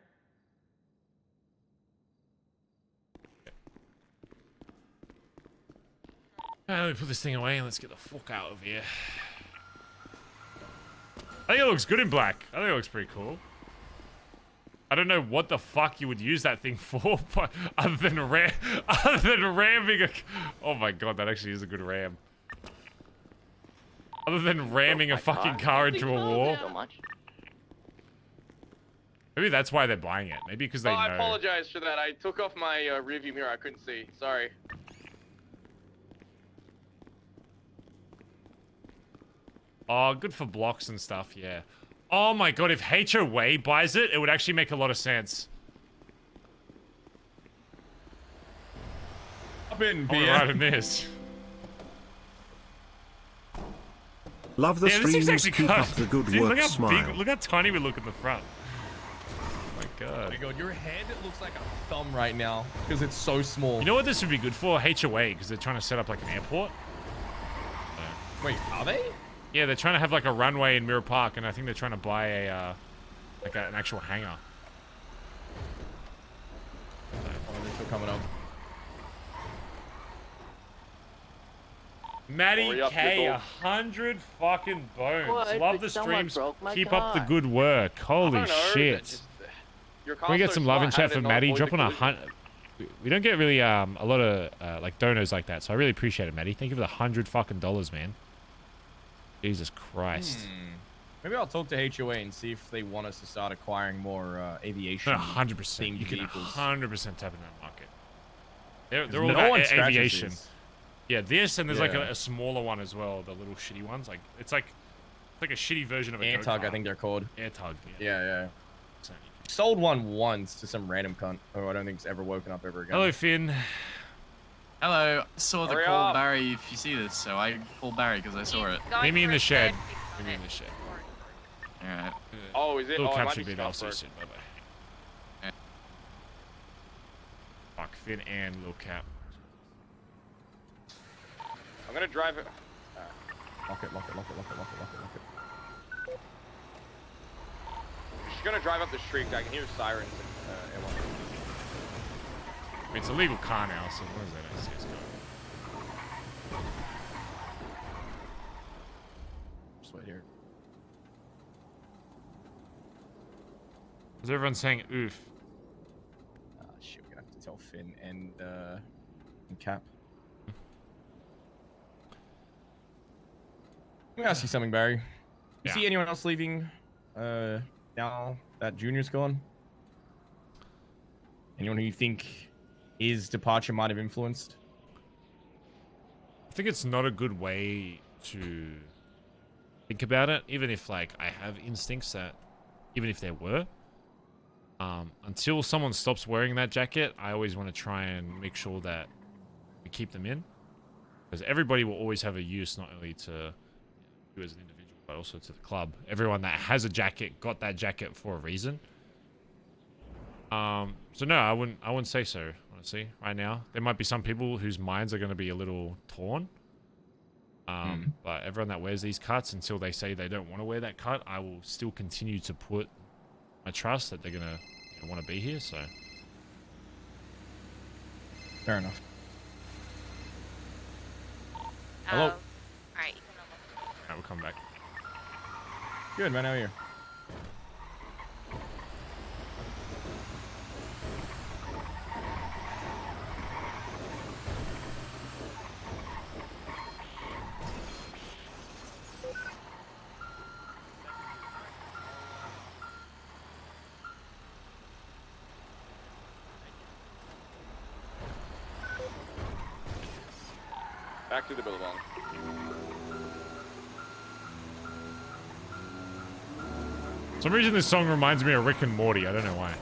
Let me put this thing away and let's get the fuck out of here. I think it looks good in black. I think it looks pretty cool. I don't know what the fuck you would use that thing for, but other than ramming a... Oh my god, that actually is a good ram. Other than ramming a fucking car into a wall. Maybe that's why they're buying it. Maybe because they know. I apologize for that. I took off my rearview mirror. I couldn't see. Sorry. Oh, good for blocks and stuff, yeah. Oh my god, if HOA buys it, it would actually make a lot of sense. Up in beer. Right in this. Love the streams, keep up the good Dude, work, look how smile. big, look how tiny we look in the front. Oh my god. Oh my god, your head looks like a thumb right now because it's so small. You know what this would be good for? HOA, because they're trying to set up like an airport. Wait, are they? Yeah, they're trying to have like a runway in Mirror Park, and I think they're trying to buy a like an actual hangar. Oh, they're still coming up. Maddie K, 100 fucking bones. Love the streams. Keep up the good work. Holy shit. Can we get some love in chat for Maddie? Dropping 100. We don't get really a lot of like donors like that, so I really appreciate it, Maddie. Thank you for the $100 fucking dollars, man. Jesus Christ. Maybe I'll talk to HOA and see if they want us to start acquiring more aviation. 100%. You can 100% tap into that market. They're all no about aviation. Yeah, this and there's like Yeah. a smaller one as well. The little shitty ones. Like it's like a shitty version of a AirTug, go-kart. I think they're called. AirTug. Yeah. Sold one once to some random cunt who I don't think's ever woken up ever again. Hello, Finn. Hello, I saw the Hurry call up. Barry if you see this, so I called Barry because I saw it. Meet me in the shed. Meet me in the shed. Alright. Oh, is it? Lil Oh, it Cap might should be be there. I'll see you Scottsburg. soon. Bye-bye. Fuck, Finn and Lil Cap. I'm gonna drive it. Lock it. She's gonna drive up the street. I can hear sirens. I mean, it's a legal car now, so what is that? I see it's going. Just wait here. Is everyone saying oof? Shit, we're gonna have to tell Finn and Cap. Let me ask you something, Barry. You see anyone else leaving now that Junior's gone? Anyone who you think his departure might have influenced? I think it's not a good way to think about it, even if like I have instincts that, even if there were, until someone stops wearing that jacket, I always want to try and make sure that we keep them in, because everybody will always have a use, not only to you as an individual, but also to the club. Everyone that has a jacket got that jacket for a reason. So no, I wouldn't say so, honestly, right now. There might be some people whose minds are going to be a little torn. But everyone that wears these cuts, until they say they don't want to wear that cut, I will still continue to put my trust that they're going to want to be here, so. Fair enough. Hello. Alright, Alright, we'll come back. Good, man. How are you? Back to the Billabong. For some reason this song reminds me of Rick and Morty. I don't know why.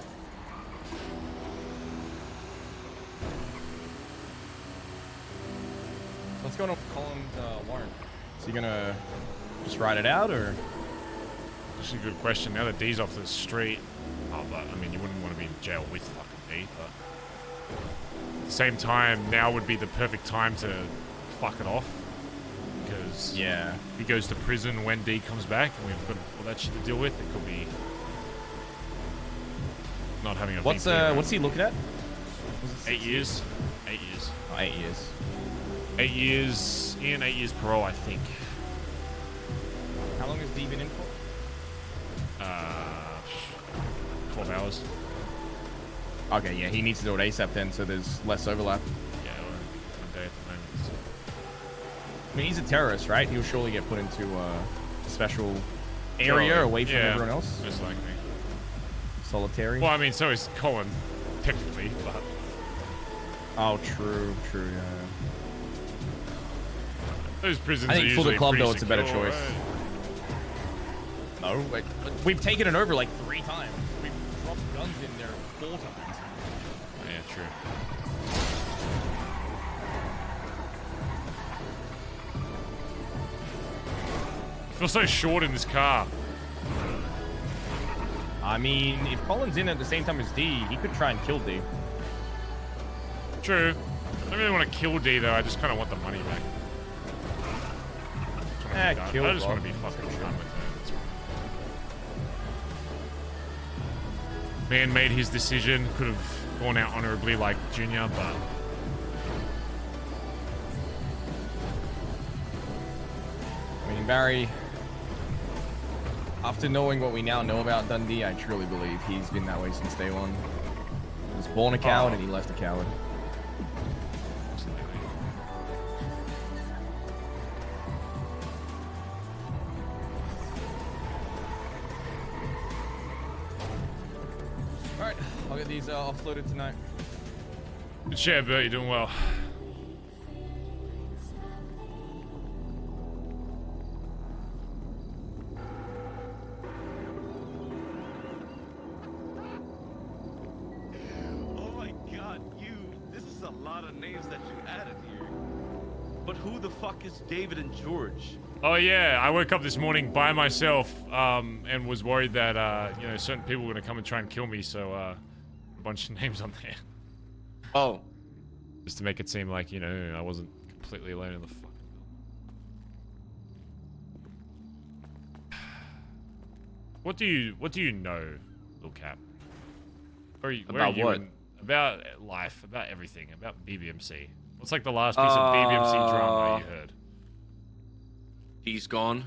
What's going on with Collin's warrant? Is he gonna just ride it out, or? That's a good question. Now that D's off the street, but I mean, you wouldn't want to be in jail with fucking D, but At the same time, now would be the perfect time to fuck it off. Because he goes to prison when D comes back, and we've got all that shit to deal with. It could be not having a What's he looking at? 8 years. 8 years. Oh, 8 years. 8 years in, 8 years parole, I think. How long has D been in for? 12 hours. Okay, yeah, he needs to do it ASAP then, so there's less overlap. Yeah, one day at the moment. So. I mean, he's a terrorist, right? He'll surely get put into a special area away from everyone else. Most likely. Solitary. Well, I mean, so is Collin, technically, but. Oh, true, yeah. Those prisons I think are for the usually club, though, pretty it's a better secure, choice. Right? No, wait, we've taken it over like 3 times. We've dropped guns in there 4 times. Yeah, true. I feel so short in this car. I mean, if Collin's in at the same time as D, he could try and kill D. True. I don't really want to kill D though. I just kind of want the money back. I just want to be fucking done with it. Man made his decision. Could have gone out honorably like Junior, but. I mean, Barry, after knowing what we now know about Dundee, I truly believe he's been that way since day one. He was born a coward and he left a coward. Alright, I'll get these offloaded tonight. Good share, Bert. You're doing well. Oh my god, this is a lot of names that you added here. But who the fuck is David and George? Oh yeah, I woke up this morning by myself and was worried that you know, certain people were gonna come and try and kill me, so a bunch of names on there. Oh. Just to make it seem like, you know, I wasn't completely alone in the fucking building. What do you know, Lil Cap? Where About are you what? about life, about everything, about BBMC. What's like the last piece of BBMC drama you heard? He's gone,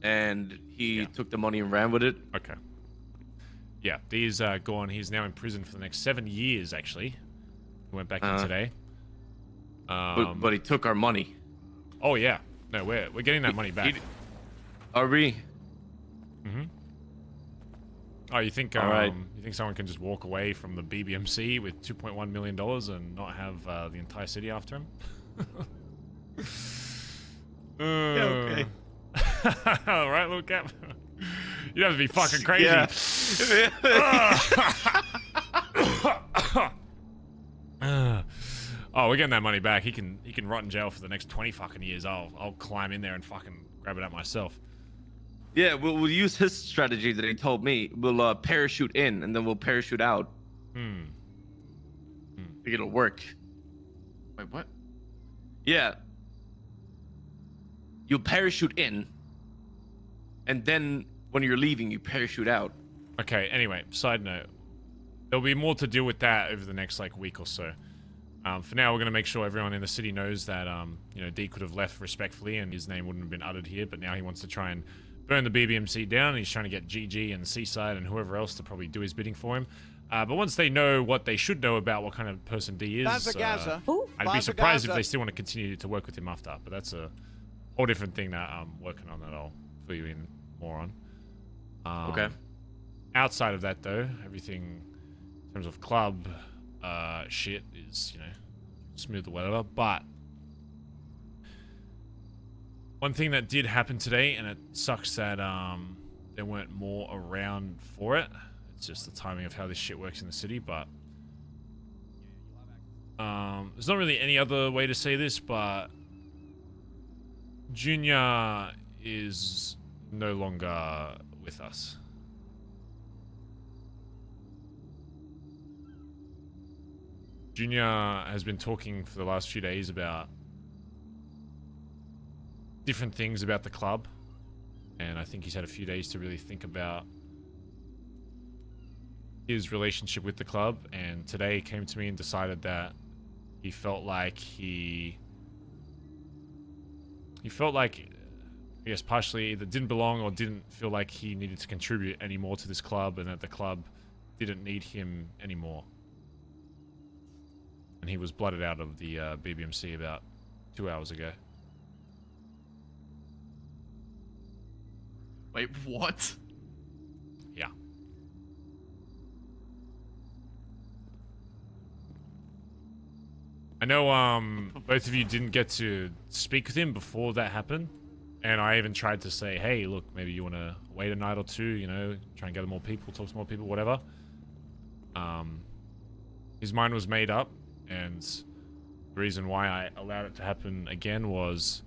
and he took the money and ran with it. Okay. Yeah, Dee's gone. He's now in prison for the next 7 years, actually. He went back in today. But he took our money. Oh, yeah. No, we're getting that money back. Are we? Mm-hmm. Oh, you think right. you think someone can just walk away from the BBMC with $2.1 million and not have the entire city after him? Yeah, okay. All right, Lil Cap. You have to be fucking crazy. Yeah. Oh, we're getting that money back. He can rot in jail for the next 20 fucking years. I'll climb in there and fucking grab it out myself. Yeah, we'll use his strategy that he told me. We'll parachute in and then we'll parachute out. I think it'll work. Wait, what? Yeah. You parachute in, and then when you're leaving, you parachute out. Okay, anyway, side note. There'll be more to deal with that over the next, like, week or so. For now, we're going to make sure everyone in the city knows that, you know, D could have left respectfully and his name wouldn't have been uttered here, but now he wants to try and burn the BBMC down, and he's trying to get GG and Seaside and whoever else to probably do his bidding for him. But once they know what they should know about what kind of person D is, Bazza, I'd be surprised if they still want to continue to work with him after, but that's a whole different thing that I'm working on that I'll fill you in more on. Okay. Outside of that, though, everything in terms of club shit is, you know, smooth or whatever, but one thing that did happen today, and it sucks that there weren't more around for it. It's just the timing of how this shit works in the city, but there's not really any other way to say this, but Junior is no longer with us. Junior has been talking for the last few days about different things about the club, and I think he's had a few days to really think about his relationship with the club, and today he came to me and decided that he felt like I guess partially either didn't belong or didn't feel like he needed to contribute anymore to this club, and that the club didn't need him anymore. And he was blooded out of the BBMC about 2 hours ago. Wait, what? Yeah. I know both of you didn't get to speak with him before that happened, and I even tried to say, hey, look, maybe you want to wait a night or two, you know, try and gather more people, talk to more people, whatever. His mind was made up, and the reason why I allowed it to happen again was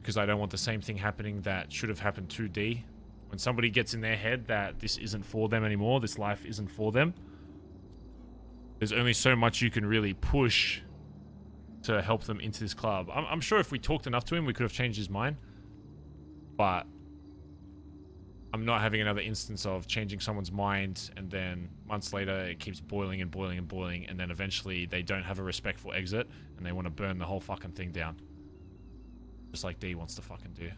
because I don't want the same thing happening that should have happened to D. When somebody gets in their head that this isn't for them anymore, this life isn't for them, there's only so much you can really push to help them into this club. I'm sure if we talked enough to him, we could have changed his mind. But I'm not having another instance of changing someone's mind and then months later it keeps boiling and boiling and boiling, and then eventually they don't have a respectful exit and they want to burn the whole fucking thing down. Just like D wants to fucking do.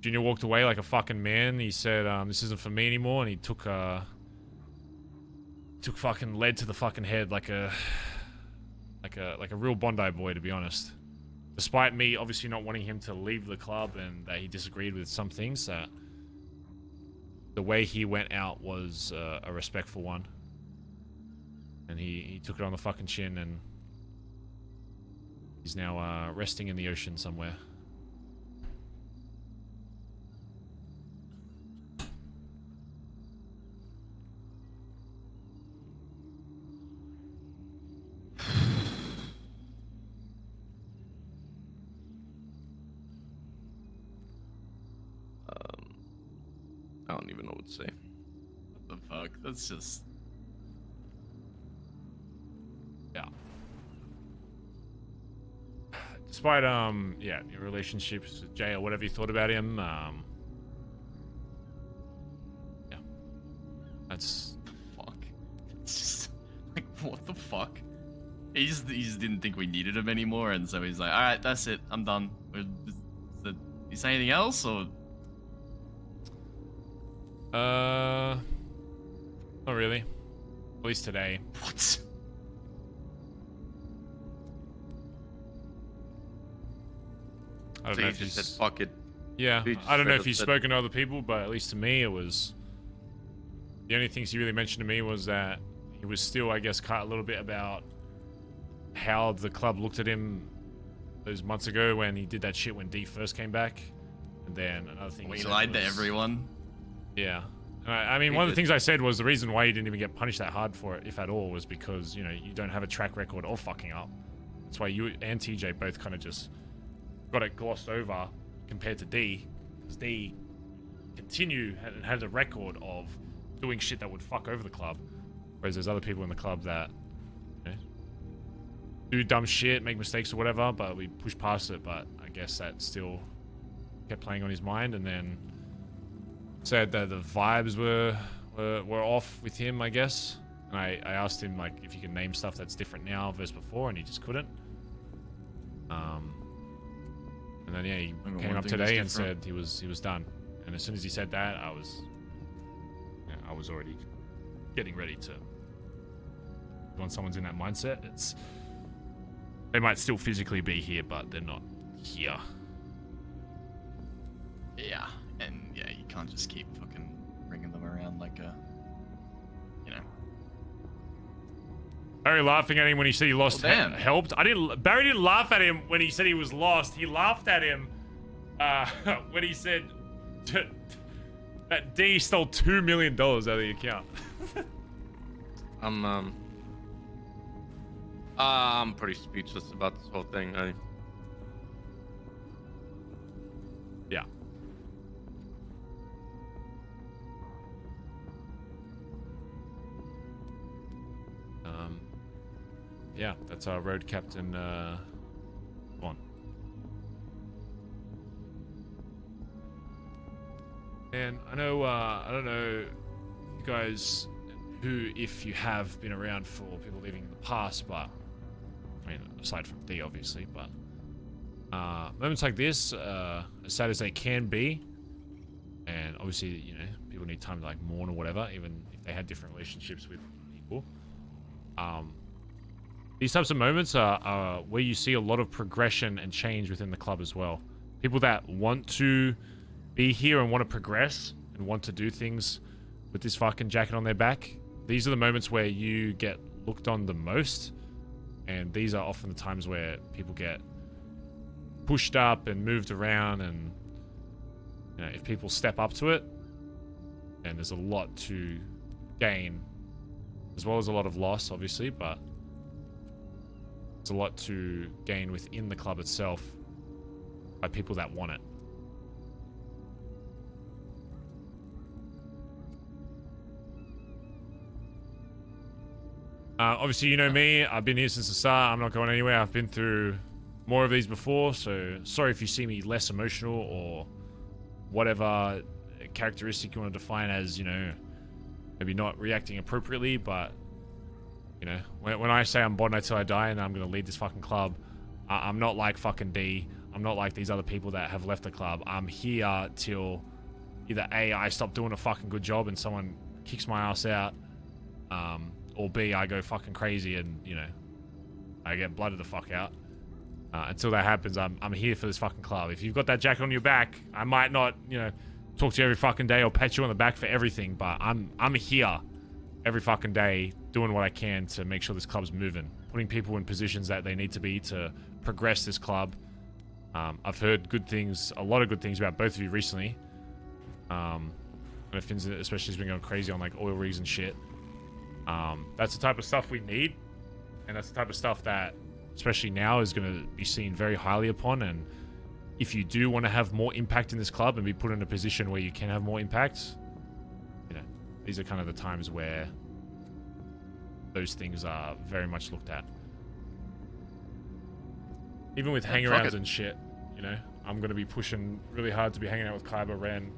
Junior walked away like a fucking man. He said, this isn't for me anymore, and he took fucking lead to the fucking head like a real Bondi boy, to be honest. Despite me obviously not wanting him to leave the club and that he disagreed with some things, that the way he went out was a respectful one. And he took it on the fucking chin, and he's now resting in the ocean somewhere. I don't even know what to say. What the fuck? That's just... Yeah. Despite, yeah, your relationships with Jay or whatever you thought about him, yeah. That's... Fuck. It's just... Like, what the fuck? He just didn't think we needed him anymore, and so he's like, alright, that's it, I'm done. You say anything else, or...? Not really. At least today. What? I don't So know he if just he's... said, fuck it. Yeah, He just I don't know straight if he's up said- spoken to other people, but at least to me, it was... The only things he really mentioned to me was that he was still, I guess, cut a little bit about how the club looked at him those months ago when he did that shit when D first came back. And then another thing He said lied to was- everyone. Yeah. I mean, one of the things I said was the reason why you didn't even get punished that hard for it, if at all, was because, you know, you don't have a track record of fucking up. That's why you and TJ both kind of just got it glossed over compared to D. Because D had a record of doing shit that would fuck over the club. Whereas there's other people in the club that, you know, do dumb shit, make mistakes or whatever, but we push past it. But I guess that still kept playing on his mind, and then said that the vibes were off with him, I guess. And I asked him, like, if he could name stuff that's different now versus before, and he just couldn't. And then, yeah, he came up today and said he was done. And as soon as he said that, I was already getting ready to... When someone's in that mindset, they might still physically be here, but they're not here. Yeah, and yeah, you can't just keep fucking bringing them around like a, you know. Barry laughing at him when he said he lost damn. helped. Barry didn't laugh at him when he said he was lost. He laughed at him when he said that D stole $2 million out of the account. I'm pretty speechless about this whole thing. Yeah. yeah, that's our road captain. On. And I know, I don't know, you guys, who, if you have been around for people leaving in the past, but I mean, aside from D, obviously, but moments like this, as sad as they can be, and obviously, you know, people need time to like mourn or whatever, even if they had different relationships with people. These types of moments are where you see a lot of progression and change within the club as well. People that want to be here and want to progress and want to do things with this fucking jacket on their back. These are the moments where you get looked on the most, and these are often the times where people get pushed up and moved around, and you know, if people step up to it, and there's a lot to gain as well as a lot of loss, obviously, but there's a lot to gain within the club itself by people that want it. Obviously, you know me. I've been here since the start. I'm not going anywhere. I've been through more of these before, so sorry if you see me less emotional or whatever characteristic you want to define as, you know, maybe not reacting appropriately, but, you know, when I say I'm Bod until I die and I'm going to lead this fucking club, I'm not like fucking D. I'm not like these other people that have left the club. I'm here till either A, I stop doing a fucking good job and someone kicks my ass out, or B, I go fucking crazy and, you know, I get blooded the fuck out. Until that happens, I'm here for this fucking club. If you've got that jacket on your back, I might not, you know, talk to you every fucking day or pat you on the back for everything, but I'm here every fucking day doing what I can to make sure this club's moving, putting people in positions that they need to be to progress this club. I've heard good things, a lot of good things about both of you recently. And Finn's especially has been going crazy on like oil rigs and shit. That's the type of stuff we need, and that's the type of stuff that, especially now, is going to be seen very highly upon. And if you do want to have more impact in this club and be put in a position where you can have more impact, you know, these are kind of the times where those things are very much looked at. Even with hangarounds and shit, you know, I'm going to be pushing really hard to be hanging out with Kaiba, Ren,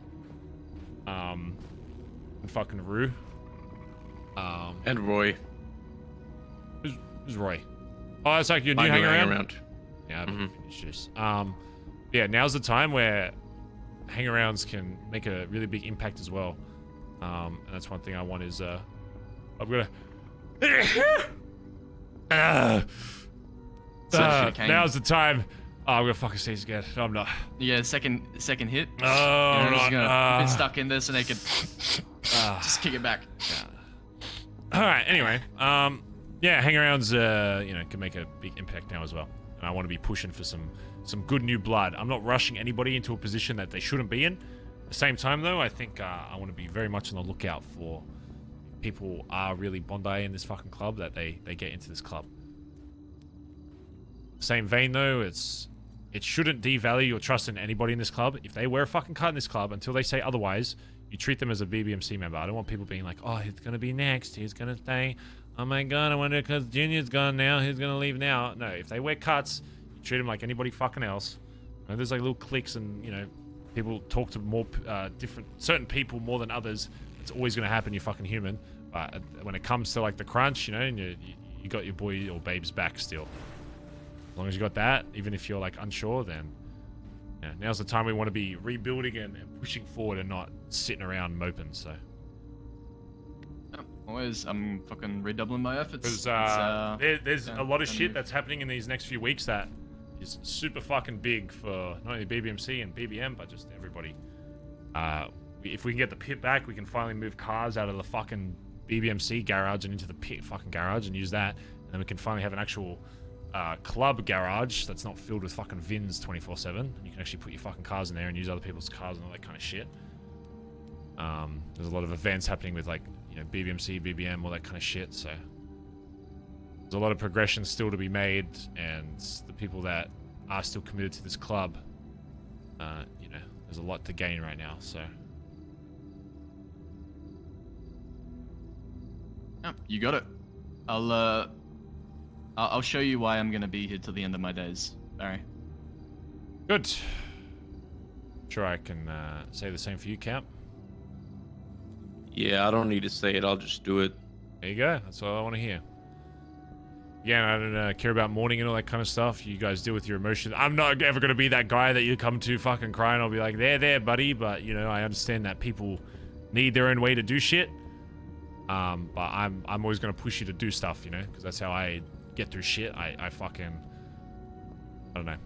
and fucking Rue. And Roy. Who's Roy? Oh, that's like your new hang around. Yeah, I don't finish this. Yeah, now's the time where hang-arounds can make a really big impact as well. And that's one thing I want is I'm gonna now's the time. Oh, I'm gonna fucking sneeze again. No, I'm not. Yeah, second hit. Oh, I'm not. Been stuck in this, and they could just kick it back. Yeah. All right. Anyway, yeah, hang-arounds, you know, can make a big impact now as well. And I want to be pushing for some good new blood. I'm not rushing anybody into a position that they shouldn't be in. At the same time, though, I think I want to be very much on the lookout for people are really Bondi in this fucking club, that they get into this club. Same vein, though, it shouldn't devalue your trust in anybody in this club. If they wear a fucking card in this club, until they say otherwise, you treat them as a BBMC member. I don't want people being like, oh, he's going to be next. He's going to stay. Oh my god, I wonder because Junior's gone now. He's going to leave now. No, if they wear cuts, you treat them like anybody fucking else. And there's like little cliques and, you know, people talk to more certain people more than others. It's always going to happen. You're fucking human. But when it comes to like the crunch, you know, and you got your boy or babe's back still. As long as you got that, even if you're like unsure, then yeah, now's the time we want to be rebuilding and pushing forward and not sitting around moping. So always, I'm fucking redoubling my efforts. Because there's a lot of shit that's happening in these next few weeks that is super fucking big for not only BBMC and BBM, but just everybody. If we can get the pit back, we can finally move cars out of the fucking BBMC garage and into the pit fucking garage and use that. And then we can finally have an actual club garage that's not filled with fucking VINs 24/7. And you can actually put your fucking cars in there and use other people's cars and all that kind of shit. There's a lot of events happening with like, you know, BBMC, BBM, all that kind of shit. So there's a lot of progression still to be made, and the people that are still committed to this club, you know, there's a lot to gain right now. So you got it. I'll I'll show you why I'm gonna be here till the end of my days. Barry. Good. Sure, I can say the same for you, Cap. Yeah, I don't need to say it. I'll just do it. There you go. That's all I want to hear. Again, I don't care about mourning and all that kind of stuff. You guys deal with your emotions. I'm not ever going to be that guy that you come to fucking crying. I'll be like, there, buddy. But, you know, I understand that people need their own way to do shit. But I'm always going to push you to do stuff, you know, because that's how I get through shit. I don't know.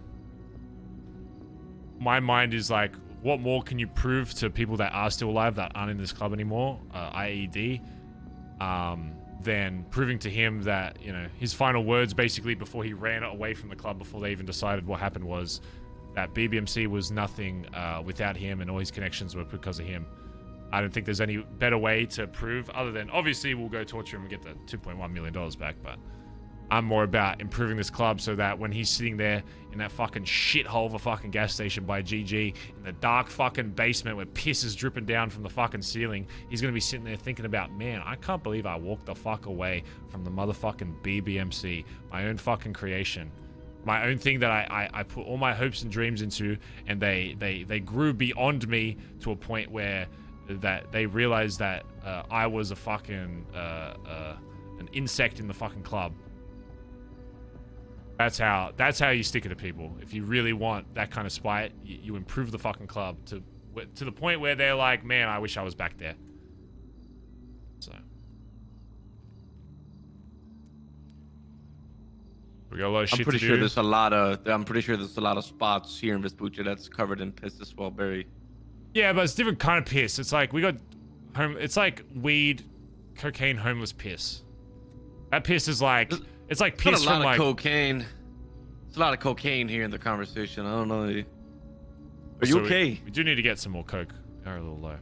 My mind is like, what more can you prove to people that are still alive that aren't in this club anymore, i.e.d., than proving to him that, you know, his final words basically before he ran away from the club, before they even decided what happened, was that BBMC was nothing without him and all his connections were because of him. I don't think there's any better way to prove, other than obviously we'll go torture him and get the $2.1 million back, but I'm more about improving this club so that when he's sitting there in that fucking shithole of a fucking gas station by GG in the dark fucking basement where piss is dripping down from the fucking ceiling, he's gonna be sitting there thinking about, man, I can't believe I walked the fuck away from the motherfucking BBMC, my own fucking creation, my own thing that I put all my hopes and dreams into, and they grew beyond me to a point where that they realized that I was a fucking an insect in the fucking club. That's how you stick it to people. If you really want that kind of spite, you improve the fucking club to the point where they're like, man, I wish I was back there. So we got a lot of shit I'm pretty to sure do. there's a lot of spots here in Vespuccia that's covered in piss as well, Barry. Yeah, but it's different kind of piss. It's like we got it's like weed, cocaine, homeless piss. That piss is like it's like piss from like cocaine. It's a lot of cocaine here in the conversation. I don't know. Are you okay? We do need to get some more coke. They're a little low.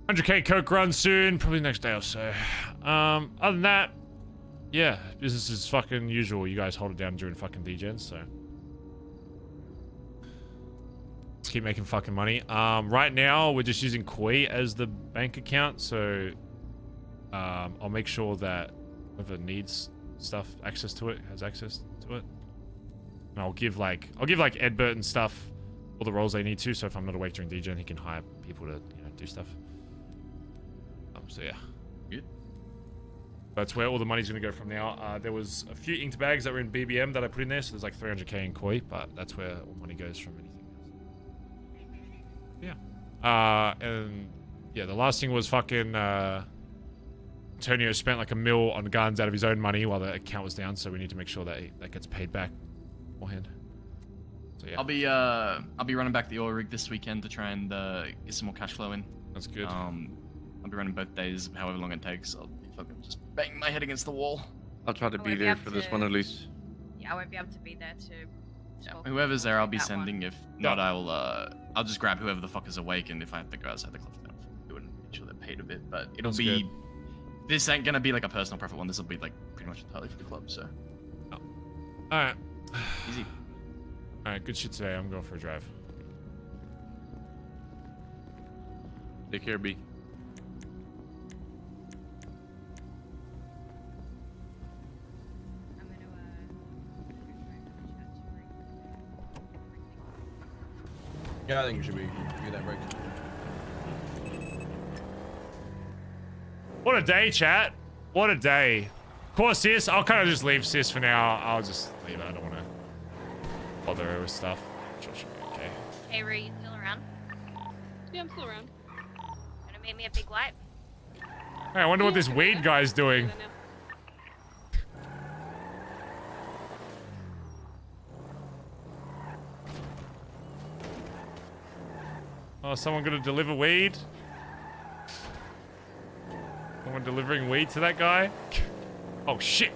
100k coke run soon, probably next day or so. Other than that, yeah, business is fucking usual. You guys hold it down during fucking DGens, so let's keep making fucking money. Right now we're just using Koi as the bank account, so I'll make sure that whoever needs stuff, access to it, has access to it. And I'll give like Edbert and stuff all the roles they need to, so if I'm not awake during DGen, he can hire people to, you know, do stuff. So yeah. Good. That's where all the money's gonna go from now. There was a few inked bags that were in BBM that I put in there, so there's like 300k in Koi, but that's where all money goes from anything else. Yeah. And yeah, the last thing was fucking Antonio spent like $1 million on guns out of his own money while the account was down, so we need to make sure that that gets paid back beforehand. So yeah. I'll be running back the oil rig this weekend to try and get some more cash flow in. That's good. I'll be running both days, however long it takes. I'll be fucking just banging my head against the wall. I'll try to be there for this one at least. Yeah, I won't be able to be there to. Yeah, whoever's there, I'll be sending. If not, I'll just grab whoever the fuck is awake, and if I have to go outside the club, then I'll do it and make sure they're paid a bit. But it'll be. This ain't gonna be like a personal profit one. This will be like pretty much entirely for the club. So. Oh. All right. Easy. All right. Good shit today. I'm going for a drive. Take care, B. Yeah, I think you should be get that break. What a day, chat. What a day. Of course, sis. I'll kind of just leave sis for now. I'll just leave it. I don't want to bother her with stuff. I'm sure she'll be okay. Hey, Rue, you still around? Yeah, I'm still around. Gonna make me a big light? Hey, I wonder what this weed guy's doing. Oh, someone gonna deliver weed? Someone delivering weed to that guy? Oh, shit.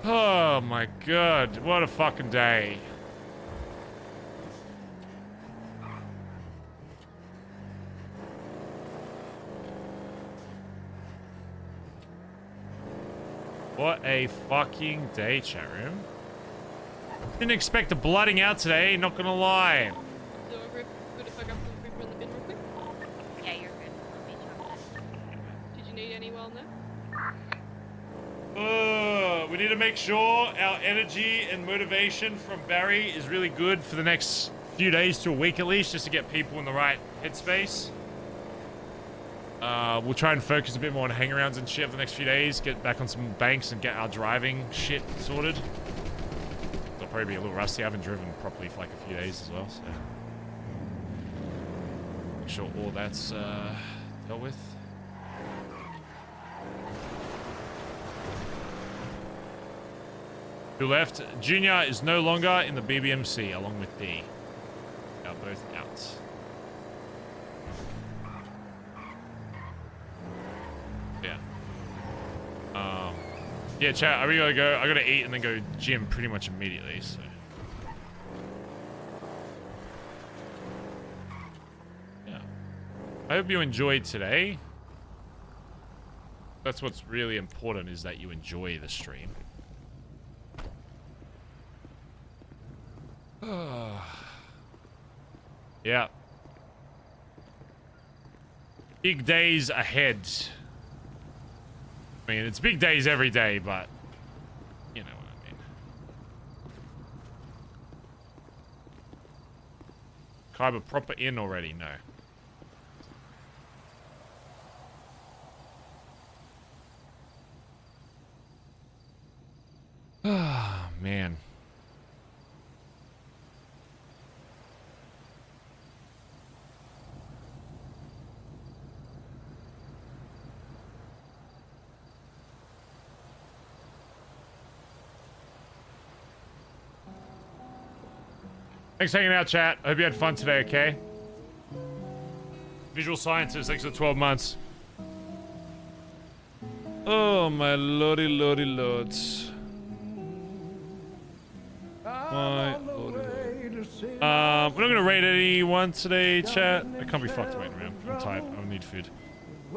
Oh my god, what a fucking day. What a fucking day, chat room. Didn't expect a blooding out today, not gonna lie. So, Aubrey, who the fuck up? We need to make sure our energy and motivation from Barry is really good for the next few days to a week at least, just to get people in the right headspace. We'll try and focus a bit more on hangarounds and shit for the next few days, get back on some banks and get our driving shit sorted. I'll probably be a little rusty. I haven't driven properly for like a few days as well, so make sure all that's dealt with. Who left? Junior is no longer in the BBMC along with D. They are both out. Yeah. Yeah, chat, I really gotta go. I gotta eat and then go gym pretty much immediately, so. Yeah. I hope you enjoyed today. That's what's really important, is that you enjoy the stream. Yeah. Big days ahead. I mean, it's big days every day, but you know what I mean. Kyber proper in already? No. Ah, man. Thanks for hanging out, chat. I hope you had fun today, okay? Visual Sciences, thanks for 12 months. Oh, my lordy, lordy, lords. My lordy, lord. We're not going to raid anyone today, chat. I can't be fucked waiting around. I'm tired. I don't need food.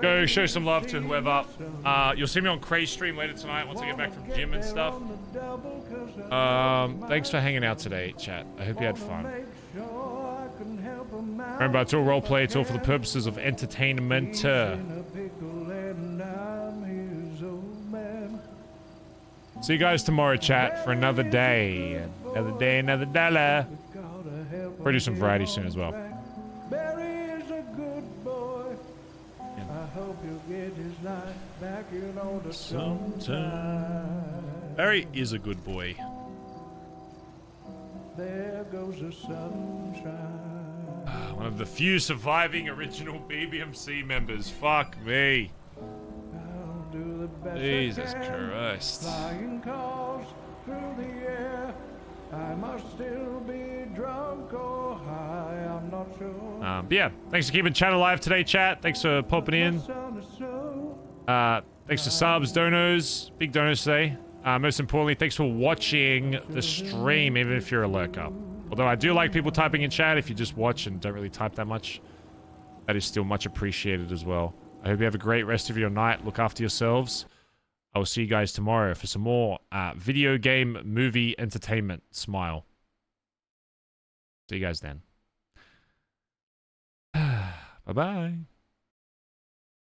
Go show some love to whoever. You'll see me on Craze stream later tonight once I get back from gym and stuff. Thanks for hanging out today, chat. I hope you had fun. Remember, it's all roleplay. It's all for the purposes of entertainment. See you guys tomorrow, chat, for another day. Another day, another dollar. Probably do some variety soon as well. Barry is a good boy. There goes the sunshine. One of the few surviving original BBMC members. Fuck me. Jesus Christ. Flying cars through the air. I must still be drunk or high, I'm not sure. But yeah, thanks for keeping chat alive today, chat. Thanks for popping in. Thanks for subs, donos, big donos today. Most importantly, thanks for watching the stream, even if you're a lurker. Although I do like people typing in chat. If you just watch and don't really type that much, that is still much appreciated as well. I hope you have a great rest of your night. Look after yourselves. I will see you guys tomorrow for some more video game, movie, entertainment. Smile. See you guys then. Bye-bye.